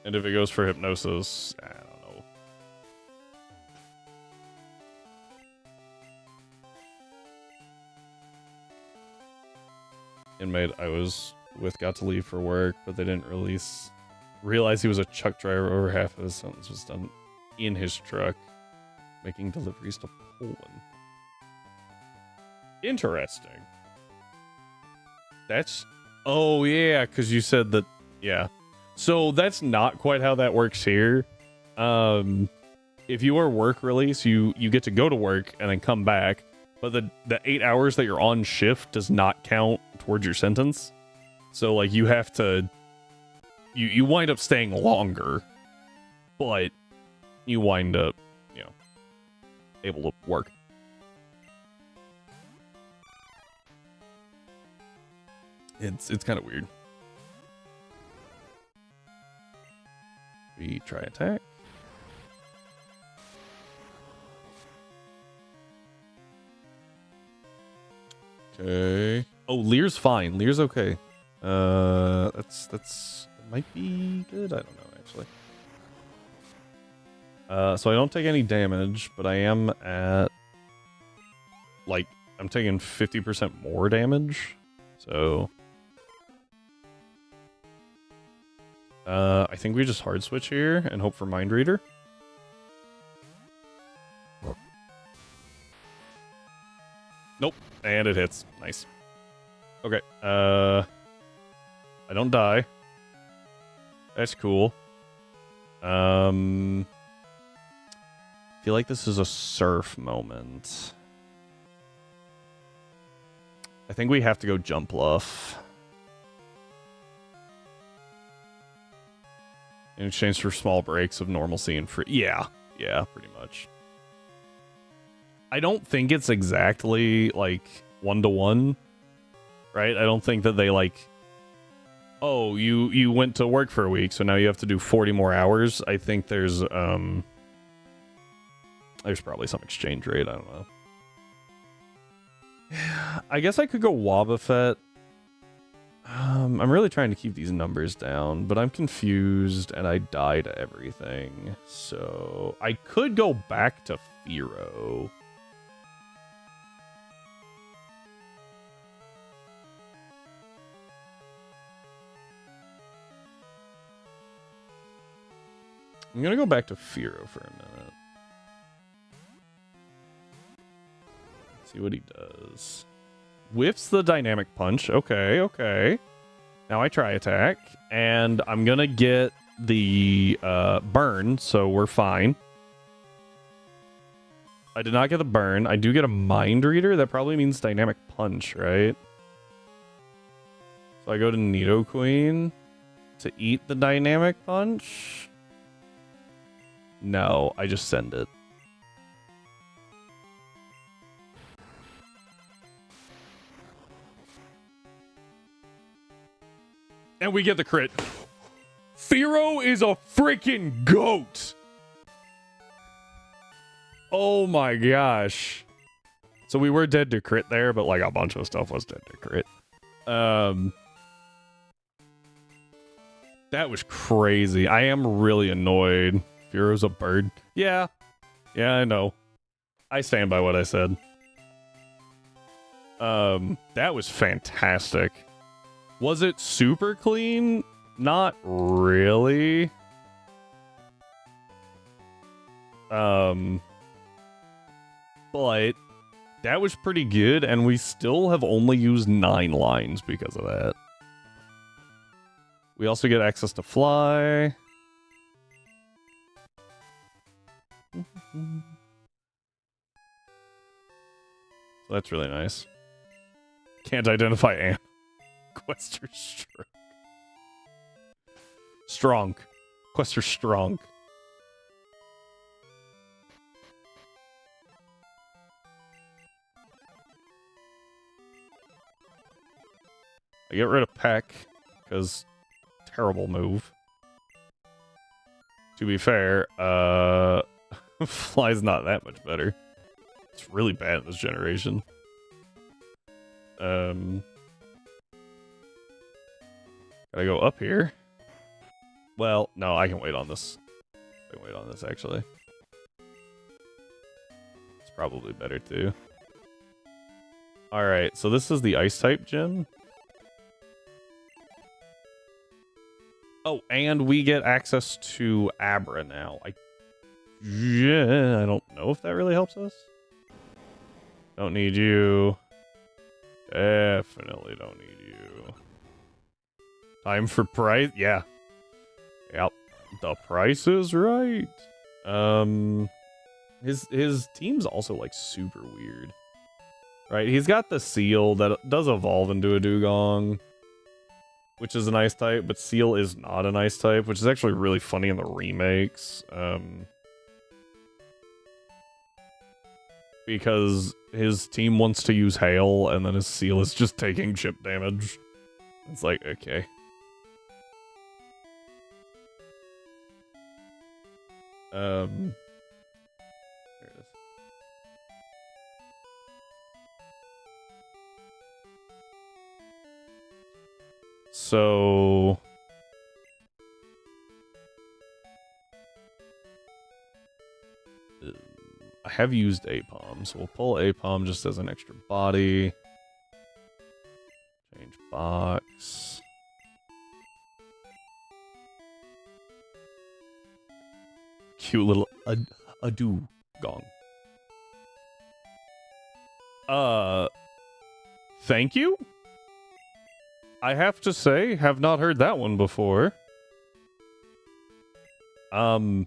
And if it goes for Hypnosis, I don't know. Inmate I was with got to leave for work, but they didn't realize he was a truck driver. Over half of his sentence was done in his truck, making deliveries to Poland. Interesting. That's... Oh, yeah, because you said that... Yeah. So that's not quite how that works here. If you are work release, you get to go to work and then come back, but the 8 hours that you're on shift does not count towards your sentence. So, like, you have to... You wind up staying longer, but you wind up, you know, able to work. It's kind of weird. We try attack. Okay. Oh, Lear's fine. Lear's okay. That might be good. I don't know actually. So I don't take any damage, but I am at like I'm taking 50% more damage. So I think we just hard switch here and hope for Mind Reader. Nope, and it hits. Nice. Okay. I don't die. That's cool. Feel like this is a surf moment. I think we have to go jump bluff. In exchange for small breaks of normalcy and free. Yeah, pretty much. I don't think it's exactly like 1-to-1, right? I don't think that they like, oh, you went to work for a week, so now you have to do 40 more hours. I think there's probably some exchange rate. I don't know. I guess I could go Wobbuffet. I'm really trying to keep these numbers down, but I'm confused and I die to everything. So I could go back to Firo. I'm gonna go back to Firo for a minute. See what he does. Whiffs the dynamic punch. Okay. Now I try attack, and I'm gonna get the burn, so we're fine. I did not get the burn. I do get a mind reader. That probably means dynamic punch, right? So I go to Nidoqueen to eat the dynamic punch. No, I just send it. And we get the crit. Firo is a freaking goat. Oh my gosh. So we were dead to crit there, but like a bunch of stuff was dead to crit. That was crazy. I am really annoyed. Firo's a bird. Yeah, I know. I stand by what I said. That was fantastic. Was it super clean? Not really. But that was pretty good, and we still have only used 9 lines because of that. We also get access to fly. So that's really nice. Can't identify Anne. Quester strong. Quester strong. I get rid of Peck, because terrible move. To be fair, Fly's not that much better. It's really bad in this generation. Gotta go up here. Well, no, I can wait on this. I can wait on this, actually. It's probably better, too. Alright, so this is the Ice-type gym. Oh, and we get access to Abra now. I don't know if that really helps us. Don't need you. Definitely don't need you. Time for price. Yeah. Yep. The price is right. His team's also like super weird. Right? He's got the seal that does evolve into a dugong, which is a nice type, but seal is not a nice type, which is actually really funny in the remakes. Because his team wants to use hail, and then his seal is just taking chip damage. It's like, okay. There it is. So... I have used APOM, so we'll pull APOM just as an extra body. Change box. Cute little ado gong. Thank you? I have to say, have not heard that one before. Do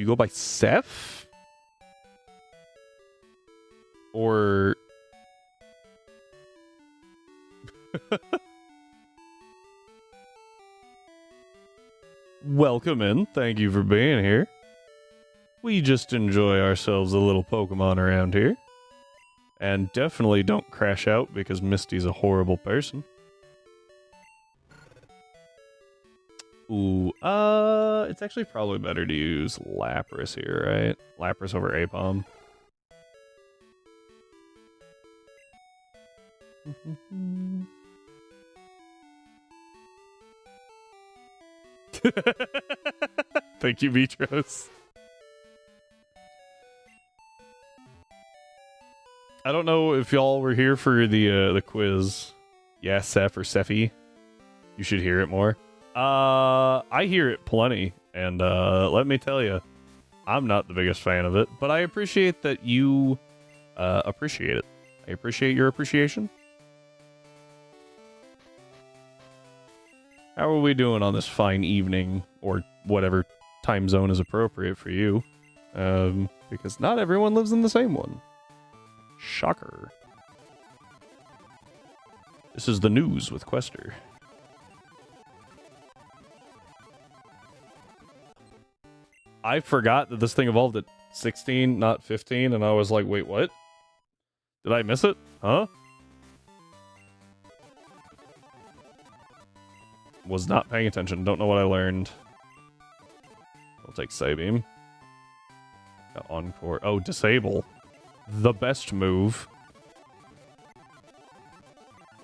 you go by Seth? Or... Welcome in. Thank you for being here. We just enjoy ourselves a little Pokemon around here. And definitely don't crash out because Misty's a horrible person. Ooh, it's actually probably better to use Lapras here, right? Lapras over APOM. Thank you, Vitros. I don't know if y'all were here for the quiz. Yeah, Seth or Sephi. You should hear it more. I hear it plenty, and let me tell you, I'm not the biggest fan of it, but I appreciate that you appreciate it. I appreciate your appreciation. How are we doing on this fine evening, or whatever time zone is appropriate for you? Because not everyone lives in the same one. Shocker. This is the news with Quester. I forgot that this thing evolved at 16, not 15, and I was like, wait, what? Did I miss it? Huh? Was not paying attention. Don't know what I learned. I'll take Psybeam. Got Encore. Oh, Disable. The best move.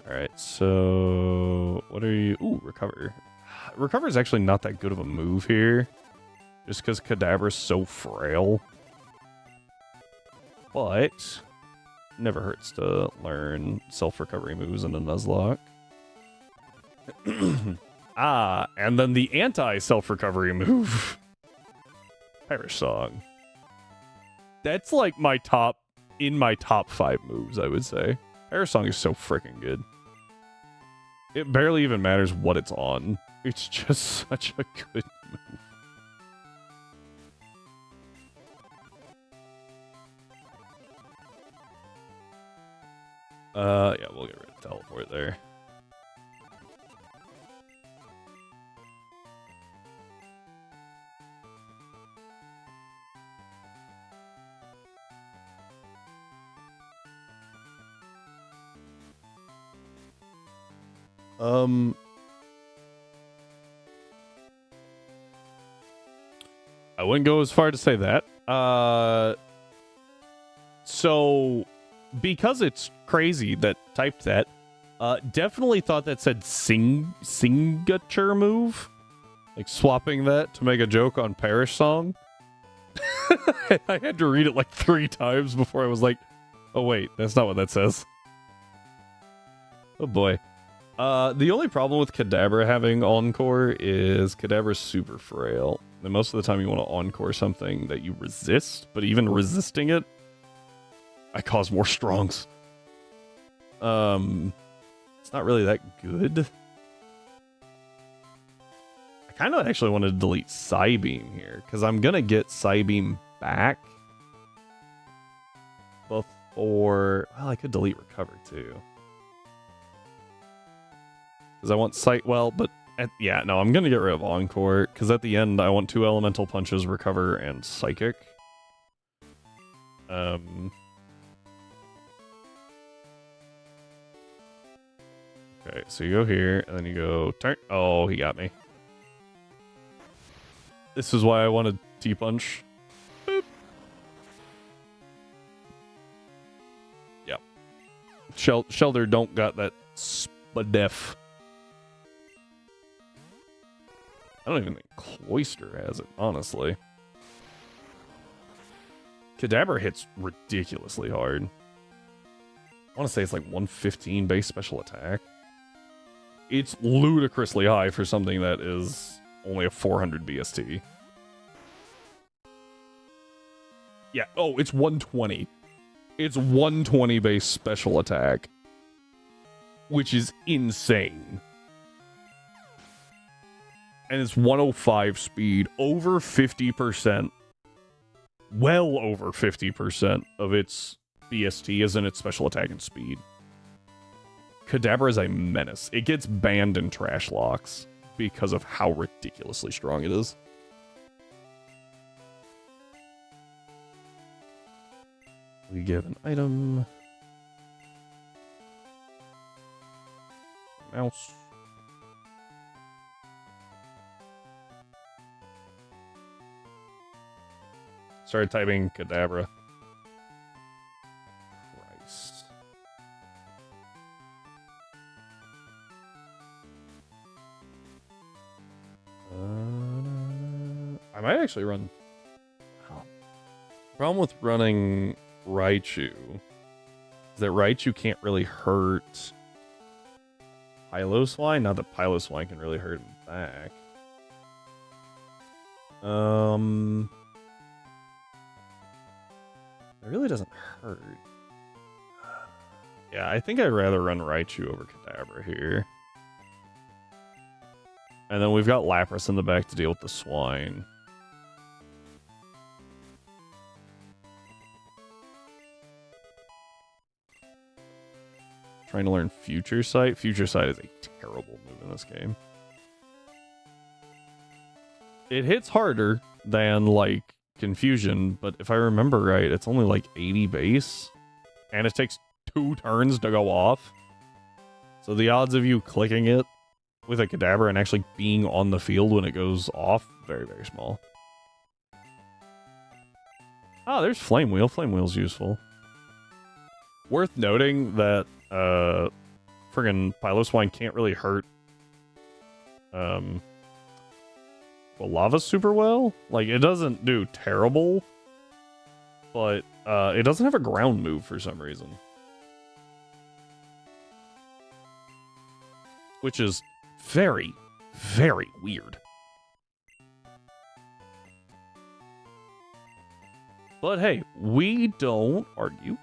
Alright, so... What are you... Ooh, Recover. Recover is actually not that good of a move here. Just because Kadabra's so frail. But... Never hurts to learn self-recovery moves in a Nuzlocke. Ah, and then the anti-self-recovery move. Perish Song. That's like my top... In my top 5 moves, I would say. Perish Song is so freaking good. It barely even matters what it's on. It's just such a good move. Yeah, we'll get rid of Teleport there. I wouldn't go as far to say that. So, because it's crazy that typed that, definitely thought that said signature move. Like swapping that to make a joke on Perish Song. I had to read it like 3 times before I was like, oh wait, that's not what that says. Oh boy. The only problem with Kadabra having Encore is Kadabra's super frail. And most of the time you want to Encore something that you resist, but even resisting it, I cause more Strongs. It's not really that good. I kind of actually want to delete Psybeam here, because I'm going to get Psybeam back before... Well, I could delete Recover, too. Because I want Sight... Well, but... yeah, no, I'm going to get rid of Encore, because at the end, I want 2 Elemental Punches, Recover, and Psychic. Okay, so you go here, and then you go turn. Oh, he got me. This is why I wanted T-Punch. Boop. Yep. Shelter don't got that spadef. I don't even think Cloister has it, honestly. Kadabra hits ridiculously hard. I want to say it's like 115 base special attack. It's ludicrously high for something that is only a 400 BST. Yeah, oh, it's 120. It's 120 base special attack. Which is insane. And it's 105 speed, over 50%. Well over 50% of its BST is in its special attack and speed. Kadabra is a menace. It gets banned in trash locks because of how ridiculously strong it is. We give an item. Mouse. Started typing Kadabra. Christ. I might actually run... Oh. Problem with running Raichu is that Raichu can't really hurt Piloswine. Not that Piloswine can really hurt him back. It really doesn't hurt. Yeah, I think I'd rather run Raichu over Kadabra here. And then we've got Lapras in the back to deal with the swine. Trying to learn Future Sight. Future Sight is a terrible move in this game. It hits harder than, like, Confusion, but if I remember right, it's only like 80 base, and it takes 2 turns to go off. So the odds of you clicking it with a Kadabra and actually being on the field when it goes off, very, very small. Ah, there's Flame Wheel. Flame Wheel's useful. Worth noting that friggin' Piloswine can't really hurt Lava super well. Like, it doesn't do terrible, but it doesn't have a ground move for some reason. Which is very, very weird. But hey, we don't argue.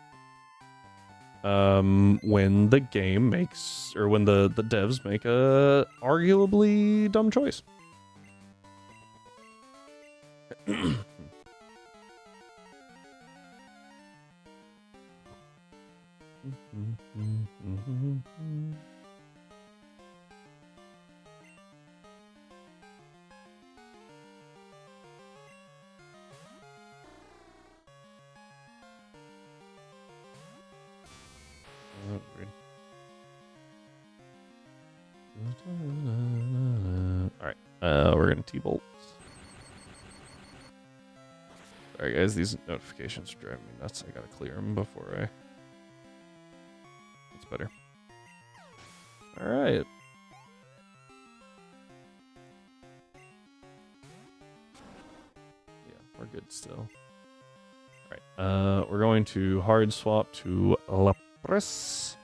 When the game makes, or when the devs make a arguably dumb choice. Alright, we're gonna T-bolt. Sorry guys, these notifications are driving me nuts. I gotta clear them before I... That's better. Alright. Yeah, we're good still. Alright, we're going to hard swap to Lapras.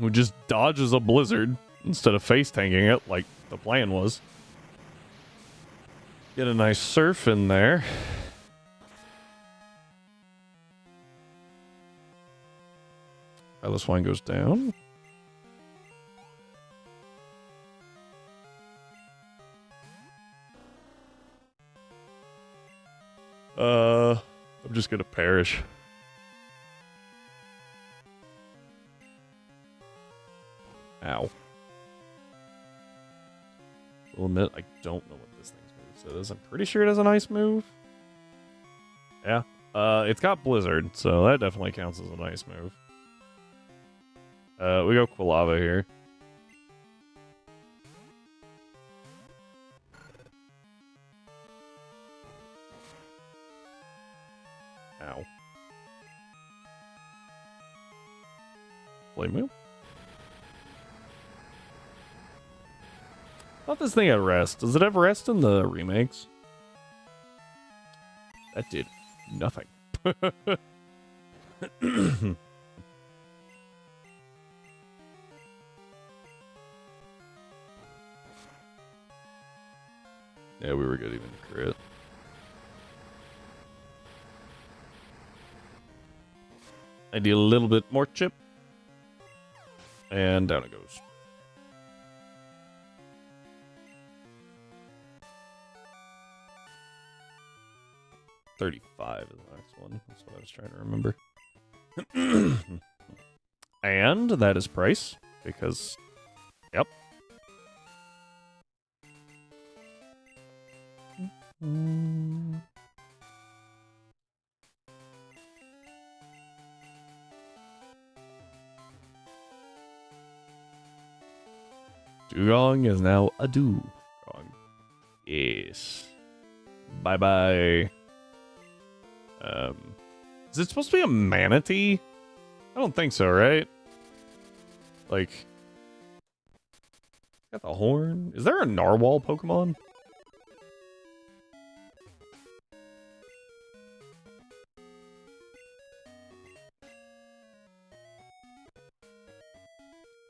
Who just dodges a blizzard instead of face tanking it like the plan was. Get a nice surf in there. Eyeless Wine goes down. I'm just gonna perish. Ow. I'll admit, I don't know what this thing's move is. I'm pretty sure it has an ice move. Yeah. It's got Blizzard, so that definitely counts as an ice move. We go Quilava here. Ow. Flame Wheel? I thought this thing had rest. Does it have rest in the remakes? That did nothing. Yeah, we were good even to crit. I need a little bit more chip. And down it goes. $35 is the next one. That's what I was trying to remember. And that is price, because, yep. Dugong is now a Dugong. Yes. Bye-bye. Is it supposed to be a manatee? I don't think so, right? Like, got the horn. Is there a narwhal Pokemon?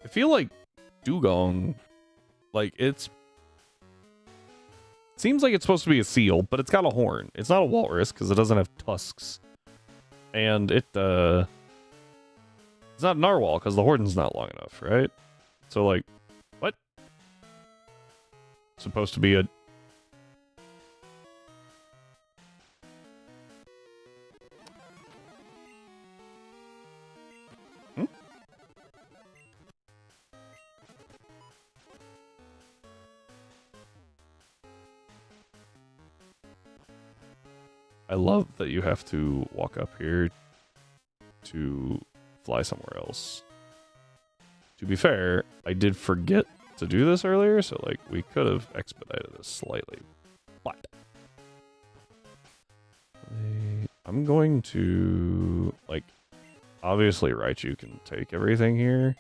I feel like Dugong, like seems like it's supposed to be a seal, but it's got a horn. It's not a walrus because it doesn't have tusks. And it's not a narwhal because the horn's not long enough, right? So, like, what? It's supposed to be a... Hmm? I love that you have to walk up here to fly somewhere else. To be fair, I did forget to do this earlier, so like we could have expedited this slightly. But I'm going to, like, obviously Raichu can take everything here.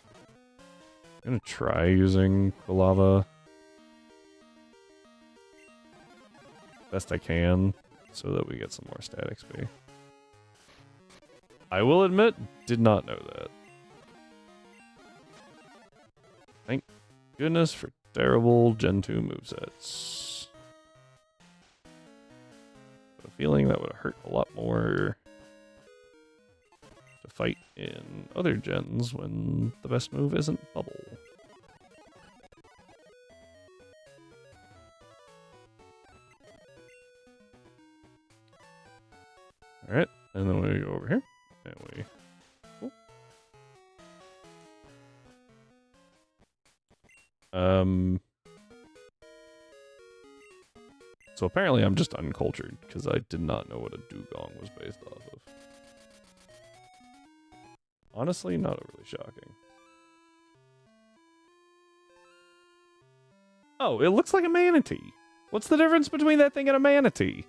I'm gonna try using Quilava best I can, so that we get some more stat XP. I will admit, did not know that. Thank goodness for terrible Gen 2 movesets. I have a feeling that would hurt a lot more to fight in other gens when the best move isn't Bubble. Alright, and then we go over here, and we... So apparently I'm just uncultured, because I did not know what a Dugong was based off of. Honestly, not overly shocking. Oh, it looks like a manatee. What's the difference between that thing and a manatee?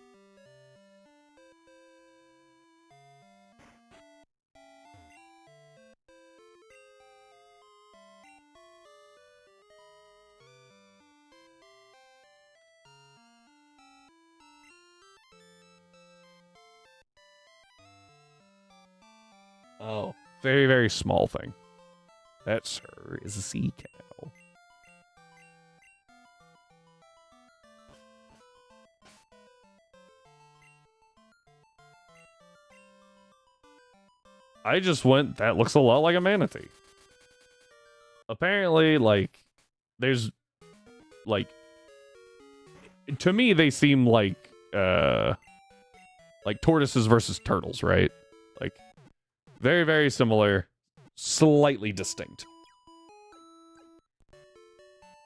Oh. Very, very small thing. That, sir, is a sea cow. I just went, that looks a lot like a manatee. Apparently, like, there's, like, to me, they seem like tortoises versus turtles, right? Like, very, very similar, slightly distinct.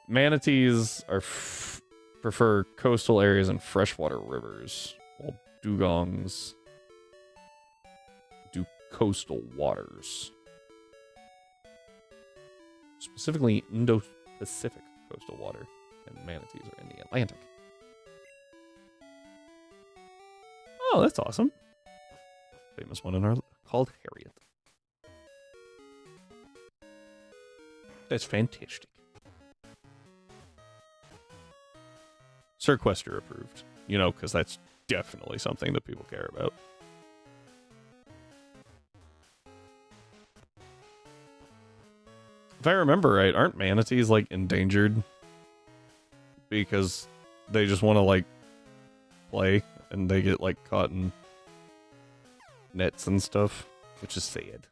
Manatees prefer coastal areas and freshwater rivers, while dugongs do coastal waters. Specifically, Indo-Pacific coastal water, and manatees are in the Atlantic. Oh, that's awesome. Famous one in our called Harriet. That's fantastic. Sequester approved. You know, because that's definitely something that people care about. If I remember right, aren't manatees, like, endangered? Because they just want to, like, play, and they get, like, caught in nets and stuff, which is sad.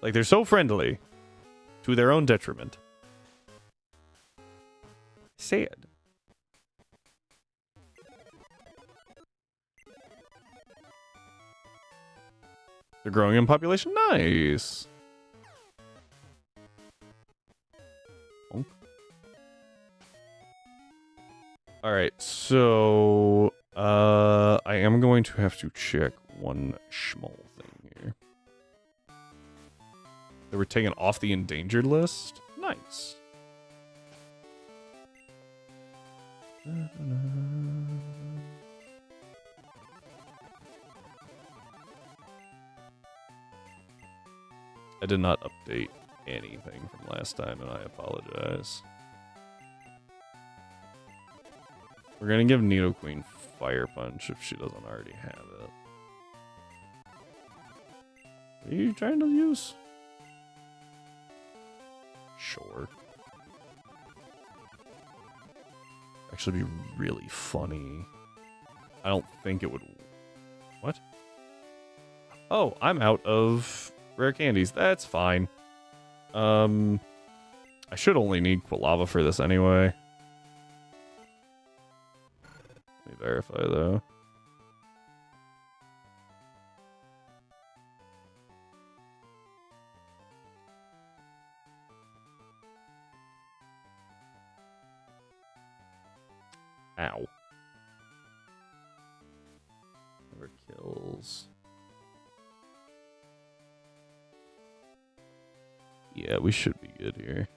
Like, they're so friendly to their own detriment. Sad. They're growing in population. Nice. Oh. All right, so I am going to have to check one small thing here. They were taken off the endangered list. Nice. I did not update anything from last time, and I apologize. We're gonna give Nidoqueen Fire Punch if she doesn't already have it. What are you trying to use? Sure. Actually be really funny. I don't think it would... What? Oh, I'm out of rare candies. That's fine. I should only need Quilava for this anyway. Let me verify, though. Ow. Never kills. Yeah, we should be good here.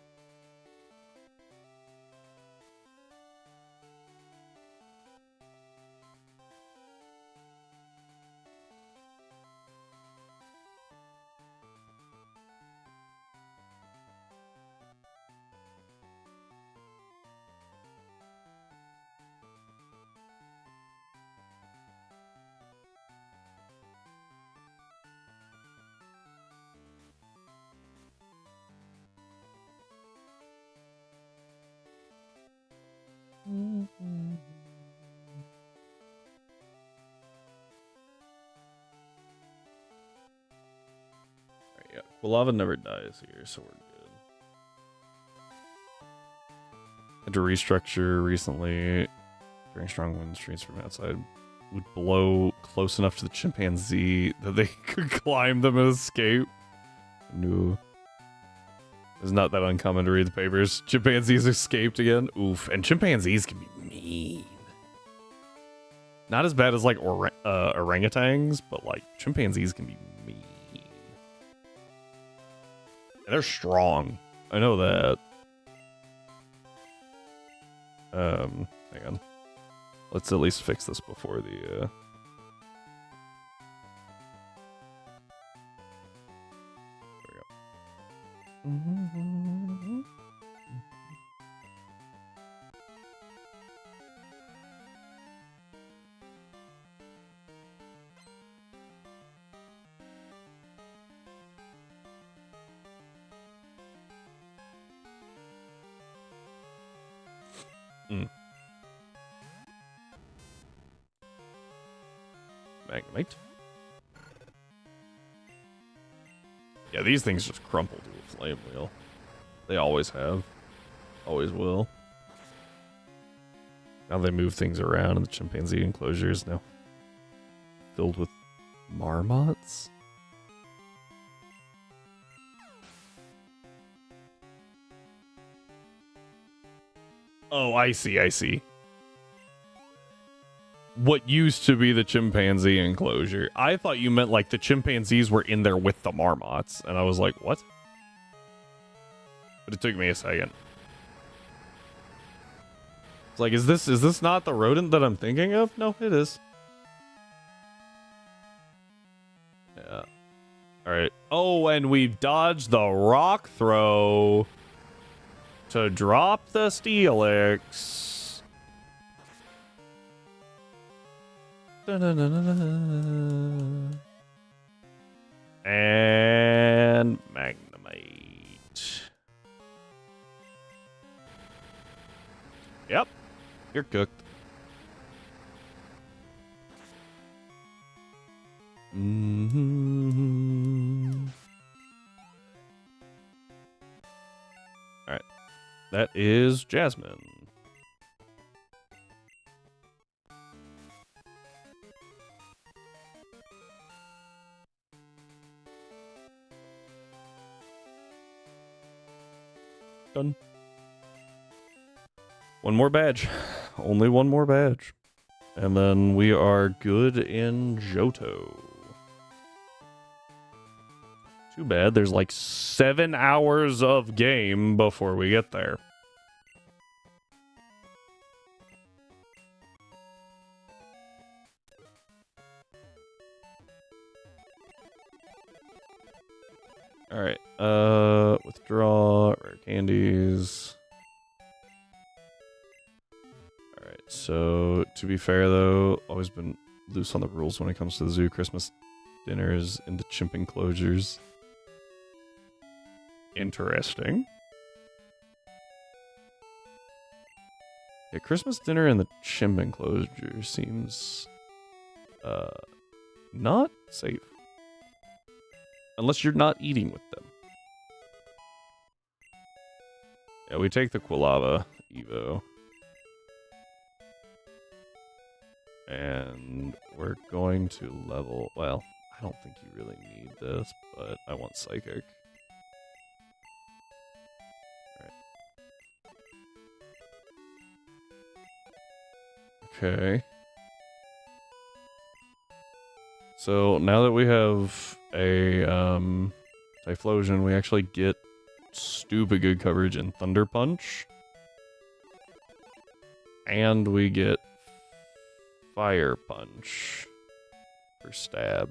Alright, yeah. Quilava never dies here, so we're good. Had to restructure recently. During strong wind streams from outside would blow close enough to the chimpanzee that they could climb them and escape. No. It's not that uncommon to read the papers. Chimpanzees escaped again. Oof. And chimpanzees can be mean. Not as bad as, like, orangutans, but, like, chimpanzees can be mean. And they're strong. I know that. Hang on. Let's at least fix this before the, There we go. Magnemite. Yeah, these things just crumple to a flame wheel. They always have. Always will. Now they move things around, and the chimpanzee enclosure is now filled with marmots. Oh, I see, I see. What used to be the chimpanzee enclosure. I thought you meant like the chimpanzees were in there with the marmots, and I was like, what? But it took me a second. It's like, is this not the rodent that I'm thinking of? No, it is. Yeah. Alright. Oh, and we've dodged the rock throw to drop the Steelix. And Magnemite. Yep. You're cooked. Alright. That is Jasmine. Done. One more badge. Only one more badge. And then we are good in Johto. Too bad there's like 7 hours of game before we get there. Alright, withdraw, rare candies. Alright, so to be fair though, always been loose on the rules when it comes to the zoo. Christmas dinners in the chimp enclosures. Interesting. Yeah, Christmas dinner in the chimp enclosure seems not safe. Unless you're not eating with them. Yeah, we take the Quilava Evo. And we're going to level... Well, I don't think you really need this, but I want Psychic. Alright. Okay. So now that we have a Typhlosion, we actually get stupid good coverage in Thunder Punch. And we get Fire Punch for stab.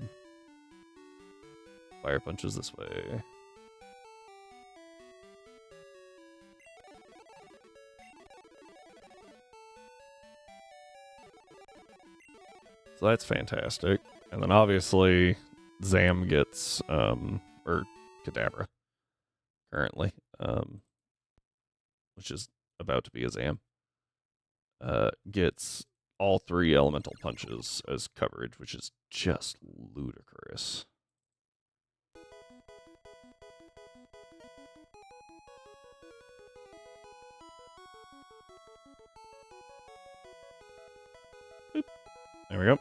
Fire Punch is this way. So that's fantastic. And then obviously Zam gets or Kadabra currently. Which is about to be a Zam. Gets all 3 elemental punches as coverage, which is just ludicrous. Boop. There we go.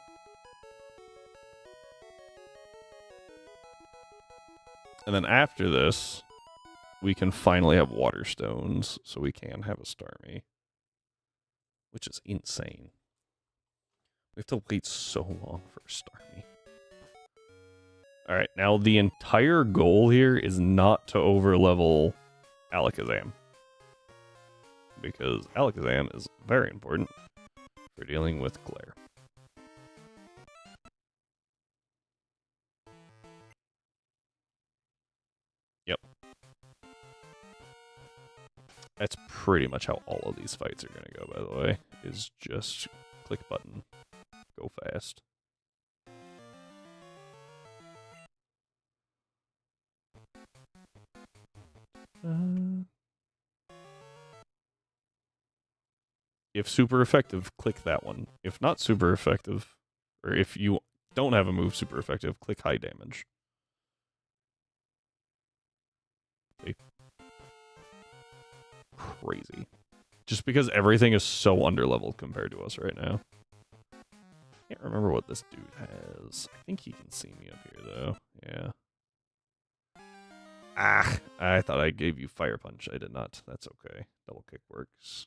And then after this, we can finally have Water Stones, so we can have a Starmie. Which is insane. We have to wait so long for a Starmie. Alright, now the entire goal here is not to overlevel Alakazam. Because Alakazam is very important for dealing with Glare. Yep. That's pretty much how all of these fights are going to go, by the way. Is just click button. Go fast. If super effective, click that one. If not super effective, or if you don't have a move super effective, click high damage. crazy. Crazy. Just because everything is so underleveled compared to us right now. Can't remember what this dude has. I think he can see me up here, though. Yeah. Ah, I thought I gave you Fire Punch. I did not. That's okay. Double kick works.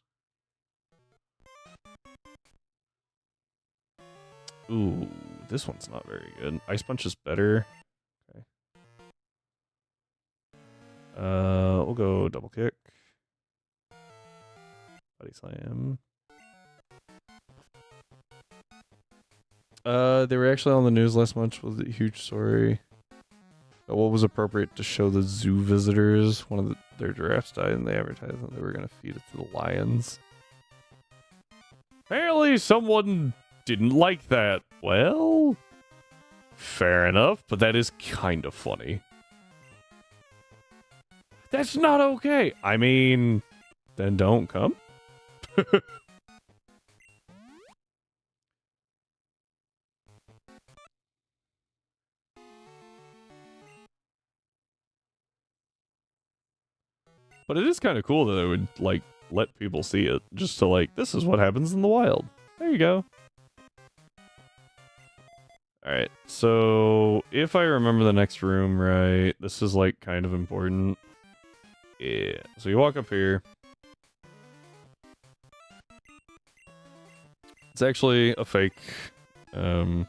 Ooh, this one's not very good. Ice Punch is better. Okay. We'll go double kick. Body slam. They were actually on the news last month with a huge story. What was appropriate to show the zoo visitors? One of their giraffes died, and they advertised that they were going to feed it to the lions. Apparently, someone didn't like that. Well, fair enough, but that is kind of funny. That's not okay. I mean, then don't come. But it is kind of cool that they would, like, let people see it. Just to, like, this is what happens in the wild. There you go. Alright, so if I remember the next room right, this is, like, kind of important. Yeah, so you walk up here. It's actually a fake, so...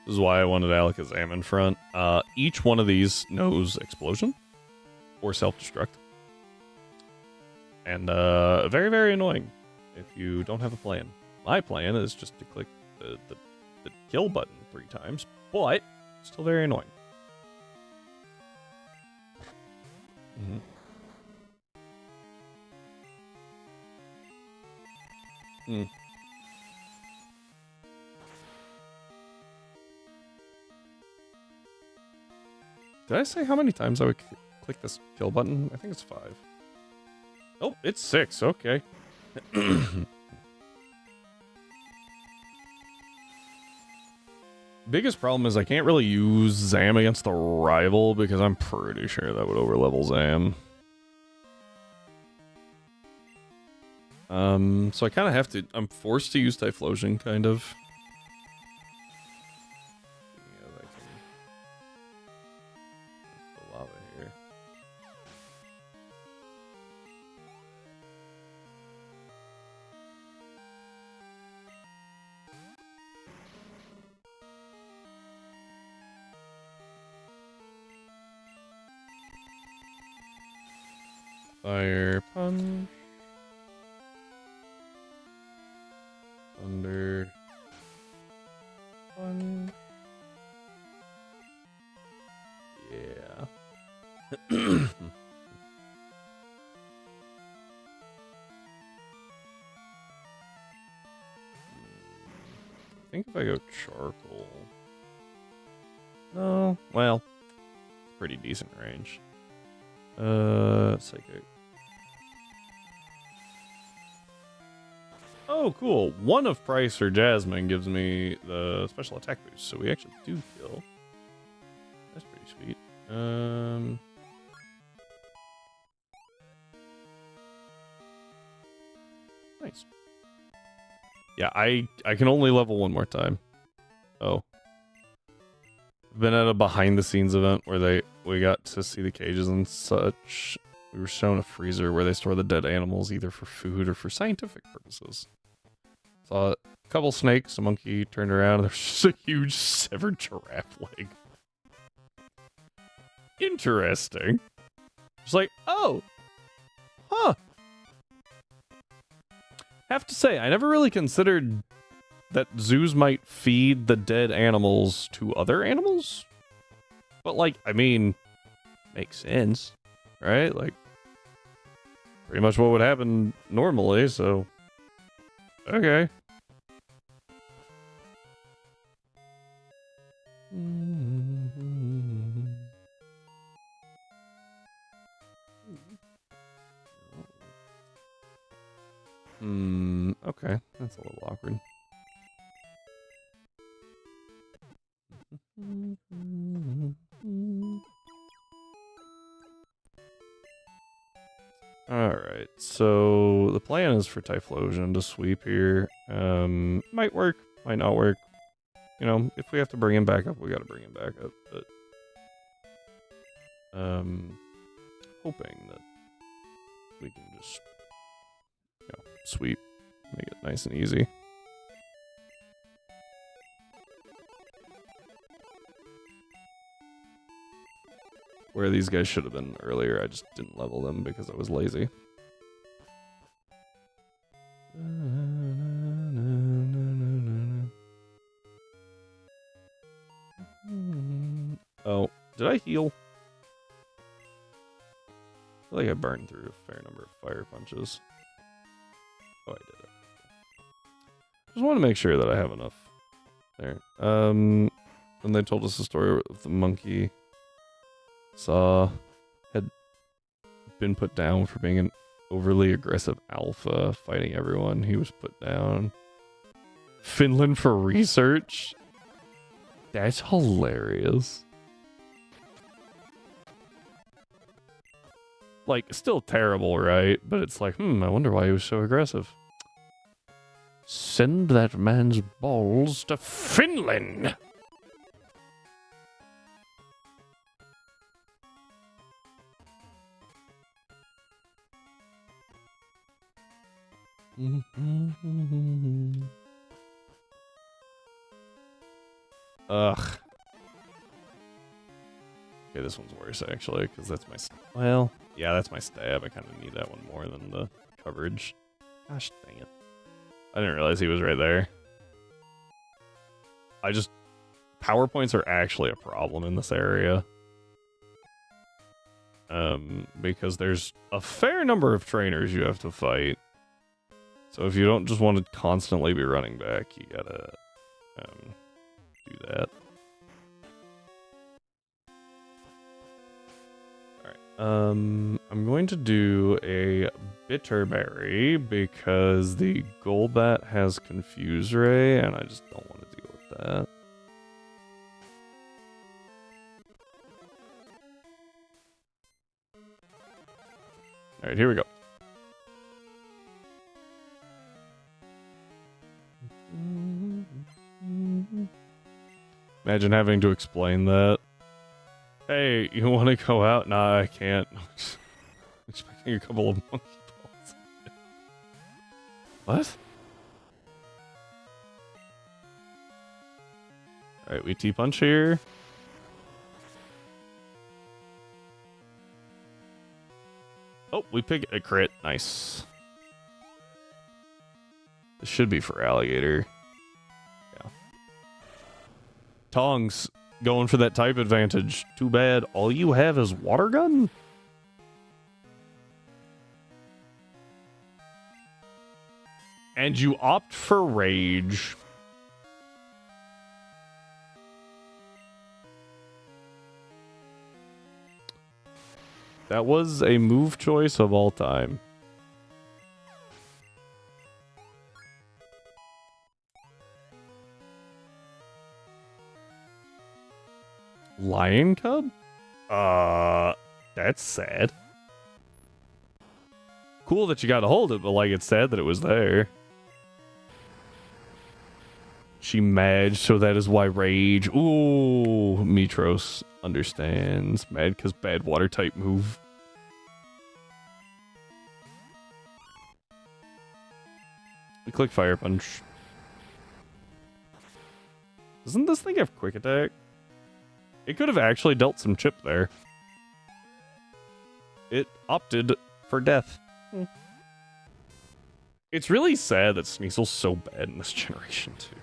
This is why I wanted Alakazam in front. Each one of these knows Explosion or Self-Destruct. And very, very annoying if you don't have a plan. My plan is just to click the kill button 3 times, but still very annoying. Did I say how many times I would click this kill button? I think it's 5. Oh, it's 6. Okay. Biggest problem is I can't really use Zam against the rival because I'm pretty sure that would overlevel Zam. So I kind of have to... I'm forced to use Typhlosion, kind of. Yeah, that can... the lava here. Fire Punch. Thunder. Punch. Yeah. I think if I go charcoal... No, well, pretty decent range. Psychic. Oh, cool. One of Price or Jasmine gives me the special attack boost, so we actually do kill. That's pretty sweet. Nice. Yeah, I can only level 1 more time. Oh. Been at a behind-the-scenes event where we got to see the cages and such. We were shown a freezer where they store the dead animals either for food or for scientific purposes. Saw a couple snakes, a monkey turned around, and there's just a huge severed giraffe leg. Interesting. It's like, oh, huh. Have to say, I never really considered that zoos might feed the dead animals to other animals. But, like, I mean, makes sense, right? Like, pretty much what would happen normally, so... Okay. Okay. That's a little awkward. Alright, so the plan is for Typhlosion to sweep here. Might work, might not work. You know, if we have to bring him back up, we gotta bring him back up, but hoping that we can just, you know, sweep, make it nice and easy. Where these guys should have been earlier, I just didn't level them because I was lazy. Oh, did I heal? I feel like I burned through a fair number of fire punches. Oh, I did it. Just want to make sure that I have enough there. And they told us the story of the monkey Saw had been put down for being an overly aggressive alpha, fighting everyone. He was put down. Finland for research? That's hilarious. Like, still terrible, right? But it's like, I wonder why he was so aggressive. Send that man's balls to Finland! Ugh. Okay, this one's worse, actually, because that's my... Well, yeah, that's my stab. I kind of need that one more than the coverage. Gosh dang it. I didn't realize he was right there. PowerPoints are actually a problem in this area. Because there's a fair number of trainers you have to fight. So if you don't just want to constantly be running back, you gotta do that. Alright, I'm going to do a Bitterberry because the Golbat has Confuse Ray, and I just don't want to deal with that. Alright, here we go. Imagine having to explain that. Hey, you want to go out? Nah, I can't. Expecting a couple of monkey balls. What? Alright, we T-punch here. Oh, we pick a crit. Nice. This should be for alligator. Yeah. Tongs going for that type advantage. Too bad. All you have is water gun? And you opt for rage. That was a move choice of all time. Lion Cub? That's sad. Cool that you got to hold it, but like it's sad that it was there. She mad, so that is why rage. Ooh, Mitros understands. Mad because bad water type move. We click Fire Punch. Doesn't this thing have Quick Attack? It could have actually dealt some chip there. It opted for death. It's really sad that Sneasel's so bad in this generation, too.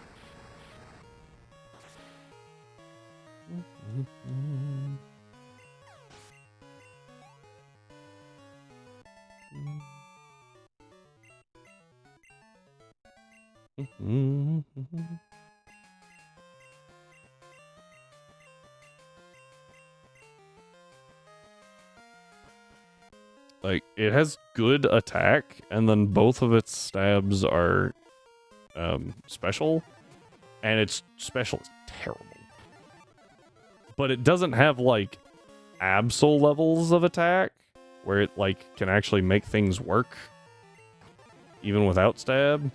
Like, it has good attack, and then both of its stabs are special, and its special is terrible. But it doesn't have, like, absol levels of attack, where it, like, can actually make things work, even without stab.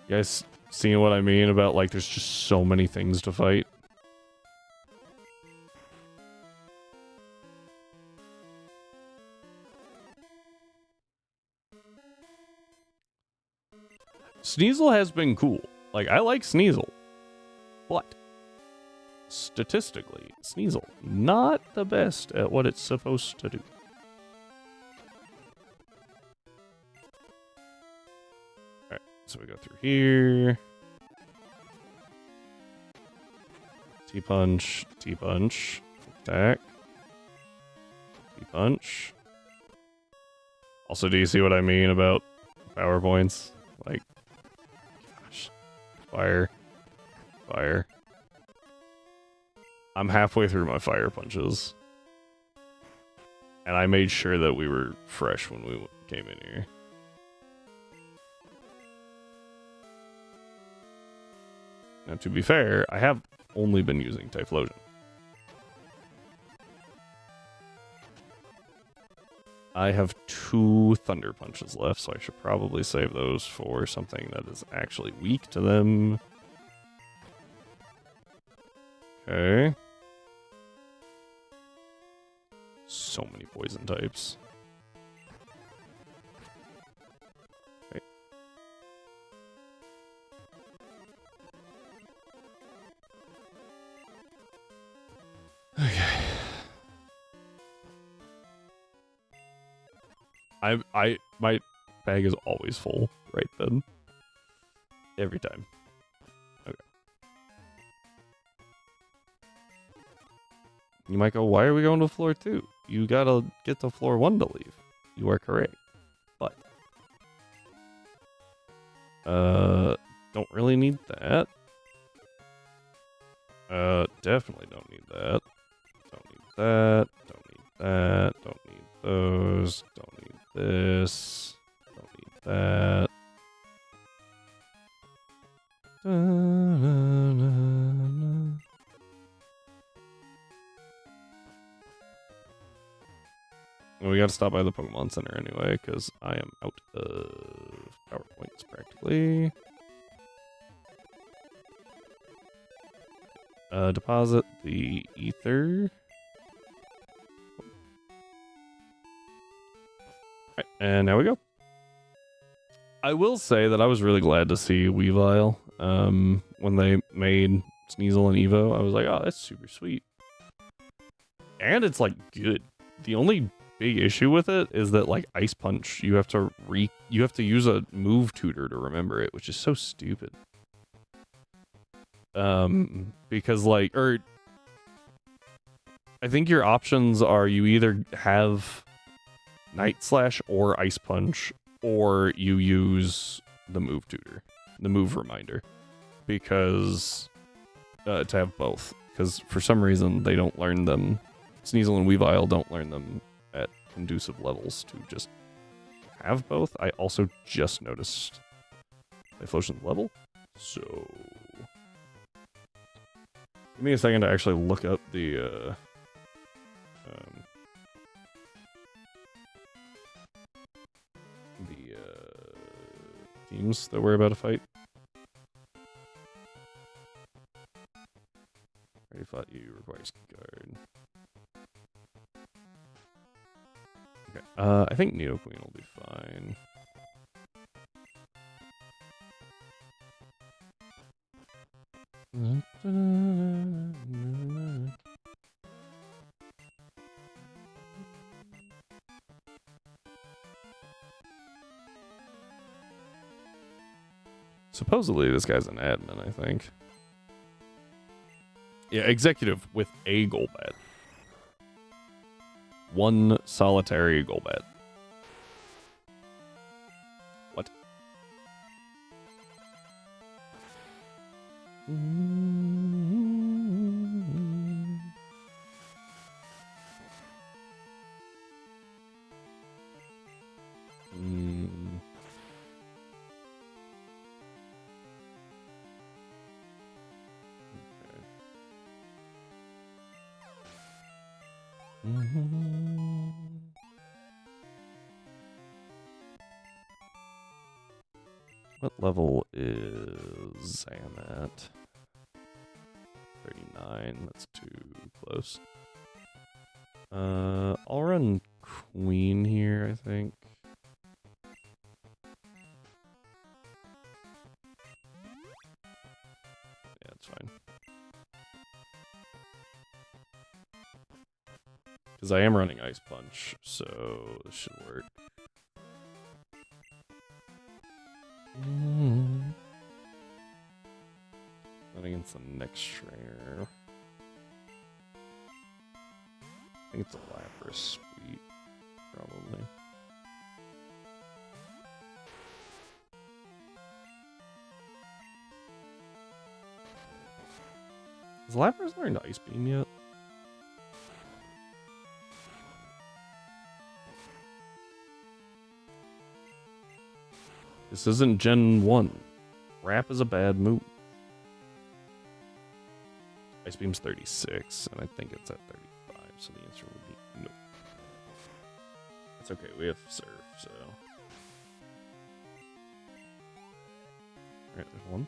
You guys seeing what I mean about, like, there's just so many things to fight? Sneasel has been cool. Like, I like Sneasel. But, statistically, Sneasel, not the best at what it's supposed to do. Alright, so we go through here. T-punch, T-punch, attack. T-punch. Also, do you see what I mean about PowerPoints? Like, gosh. Fire. Fire. I'm halfway through my fire punches. And I made sure that we were fresh when we came in here. Now, to be fair, I have only been using Typhlosion. I have 2 Thunder Punches left, so I should probably save those for something that is actually weak to them. Okay. So many poison types. Okay. Okay. My bag is always full right then. Every time. Okay. You might go, why are we going to floor 2? You gotta get to floor 1 to leave. You are correct. But don't really need that. Definitely don't need that. Don't need that. Don't need that. Don't need those. Don't need this. Don't need that. Well, we gotta stop by the Pokemon Center anyway, because I am out of PowerPoints practically. Deposit the ether. Alright, and now we go. I will say that I was really glad to see Weavile when they made Sneasel and Evo. I was like, oh, that's super sweet. And it's, like, good. The only big issue with it is that, like, Ice Punch, you have to use a move tutor to remember it, which is so stupid. Because, like, I think your options are you either have Night Slash or Ice Punch, or you use the move tutor, the move reminder, because to have both. Because for some reason they don't learn them. Sneasel and Weavile don't learn them at conducive levels to just have both. I also just noticed Typhlosion's level, so give me a second to actually look up the teams that we're about to fight. Already fought you, requires guard. Okay, I think Nidoqueen will be fine. Supposedly this guy's an admin, I think. Yeah, executive with a Golbat. One solitary Golbat. What? What level is Zam at? 39. That's too close. I'll run Queen here, I think. Yeah, it's fine. Because I am running Ice Punch, so this should work. Not against the next trainer. I think it's a Lapras Sweet, probably. Has Lapras learned Ice Beam yet? This isn't Gen 1. Wrap is a bad move. Ice Beam's 36, and I think it's at 35, so the answer would be no. It's okay, we have Surf, so... Alright, there's one.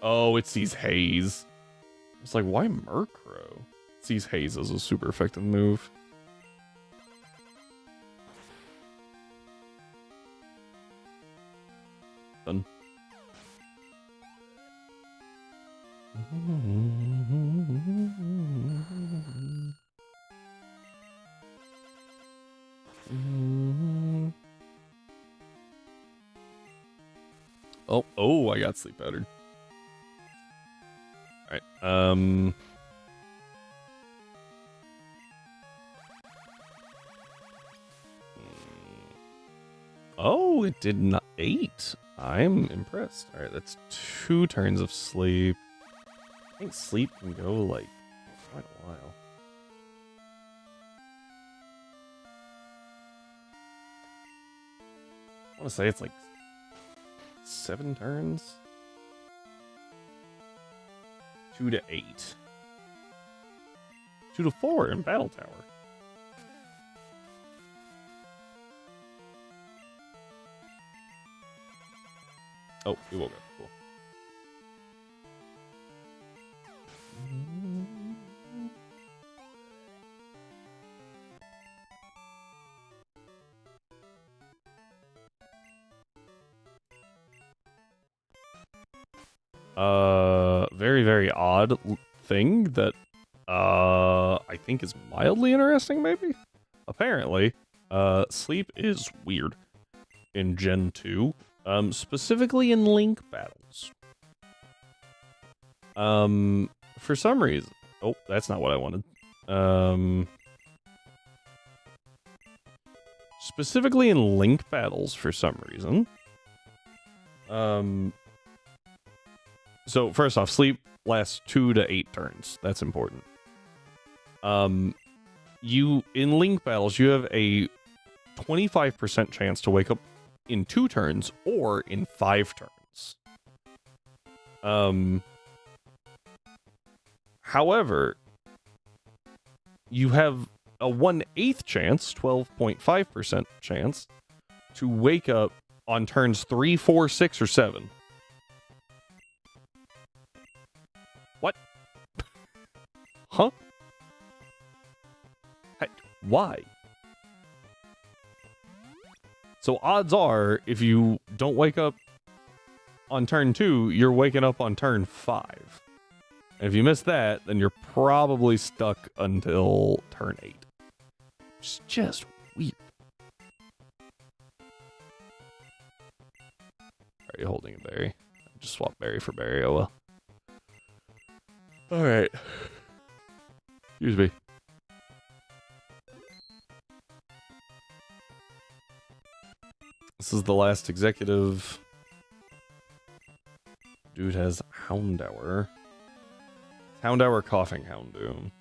Oh, it sees Haze. It's like, why Murkrow? It sees Haze as a super effective move. Done. Oh, I got sleep pattern. Alright, oh, it did not 8. I'm impressed. Alright, that's 2 turns of sleep. I think sleep can go like quite a while. I want to say it's like 7 turns. 2 to 8. 2 to 4 in Battle Tower. Oh, he woke up. Cool. Very, very odd thing that, I think is mildly interesting, maybe? Apparently, sleep is weird in Gen 2, specifically in Link battles. For some reason... Oh, that's not what I wanted. Specifically in Link battles, for some reason. So, first off, sleep lasts 2 to 8 turns. That's important. In Link battles, you have a 25% chance to wake up in 2 turns or in 5 turns. However, you have a 1/8 chance, 12.5% chance, to wake up on turns 3, 4, 6, or 7. What? Huh? Why? So odds are, if you don't wake up on turn 2, you're waking up on turn 5. And if you miss that, then you're probably stuck until turn 8. It's just weird. Are you holding a berry? Just swap berry for berry, oh well. Alright. Excuse me. This is the last executive. Dude has Houndour. Houndour Coughing Houndoom.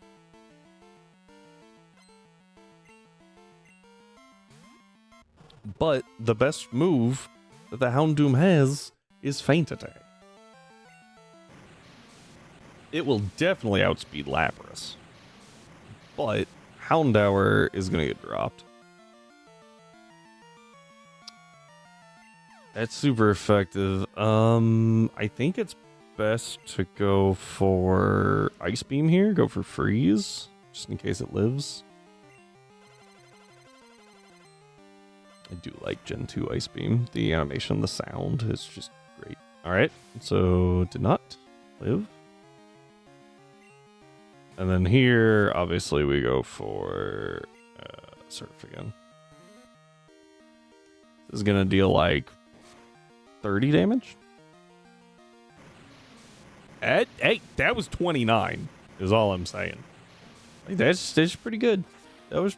But the best move that the Houndoom has is Feint Attack. It will definitely outspeed Lapras. But Houndour is going to get dropped. That's super effective. I think it's best to go for Ice Beam here. Go for Freeze, just in case it lives. I do like Gen 2 Ice Beam. The animation, the sound is just great. Alright, so did not live. And then here, obviously, we go for Surf again. This is going to deal like 30 damage. Hey, that was 29, is all I'm saying. Like, that's pretty good. That was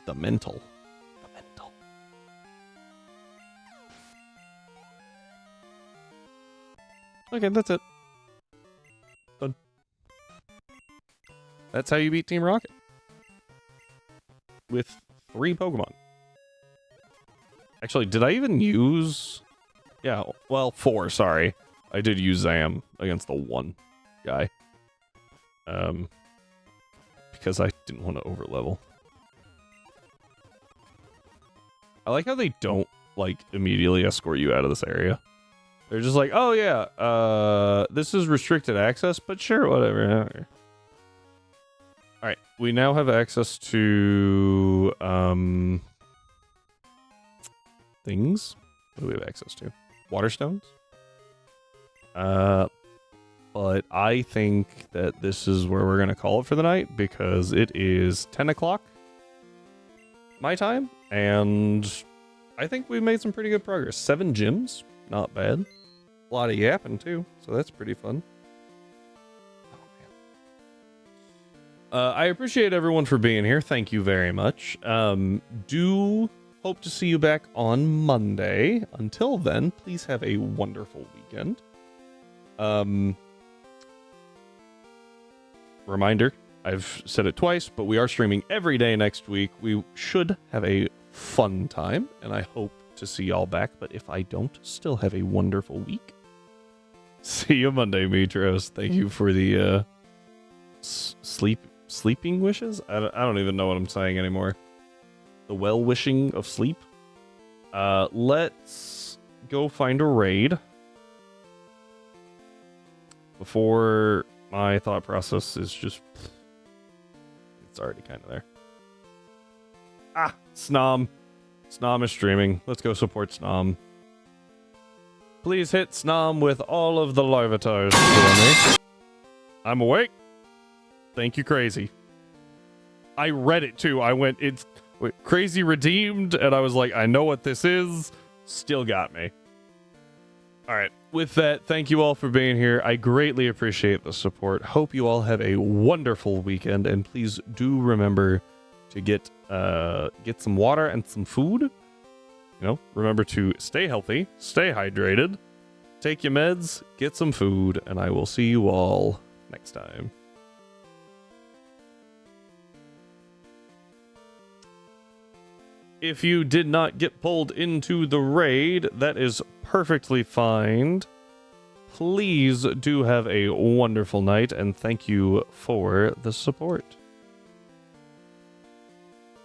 the mental. Okay, that's it. Done. That's how you beat Team Rocket. With 3 Pokemon. Actually, did I even use... Yeah, well, 4, sorry. I did use Zam against the 1 guy. Because I didn't want to overlevel. I like how they don't, like, immediately escort you out of this area. They're just like, oh yeah, this is restricted access, but sure, whatever. Alright, we now have access to, things. What do we have access to? Waterstones? But I think that this is where we're going to call it for the night, because it is 10 o'clock my time, and I think we've made some pretty good progress. 7 gyms, not bad. A lot of yapping too, so that's pretty fun. Oh man. I appreciate everyone for being here. Thank you very much. Do hope to see you back on Monday. Until then, please have a wonderful weekend. Reminder, I've said it twice, but we are streaming every day next week. We should have a fun time, and I hope to see y'all back. But if I don't, still have a wonderful week. See you Monday, Mitros. Thank you for the sleeping wishes. I don't even know what I'm saying anymore. The well wishing of sleep. Let's go find a raid before my thought process is just... It's already kind of there. Ah, Snom. Snom is streaming. Let's go support Snom. Please hit Snom with all of the Larvatars for me. I'm awake. Thank you, Crazy. I read it too. I went, it's Crazy redeemed, and I was like, I know what this is. Still got me. Alright, with that, thank you all for being here. I greatly appreciate the support. Hope you all have a wonderful weekend, and please do remember to get some water and some food. You know, remember to stay healthy, stay hydrated, take your meds, get some food, and I will see you all next time. If you did not get pulled into the raid, that is perfectly fine. Please do have a wonderful night, and thank you for the support.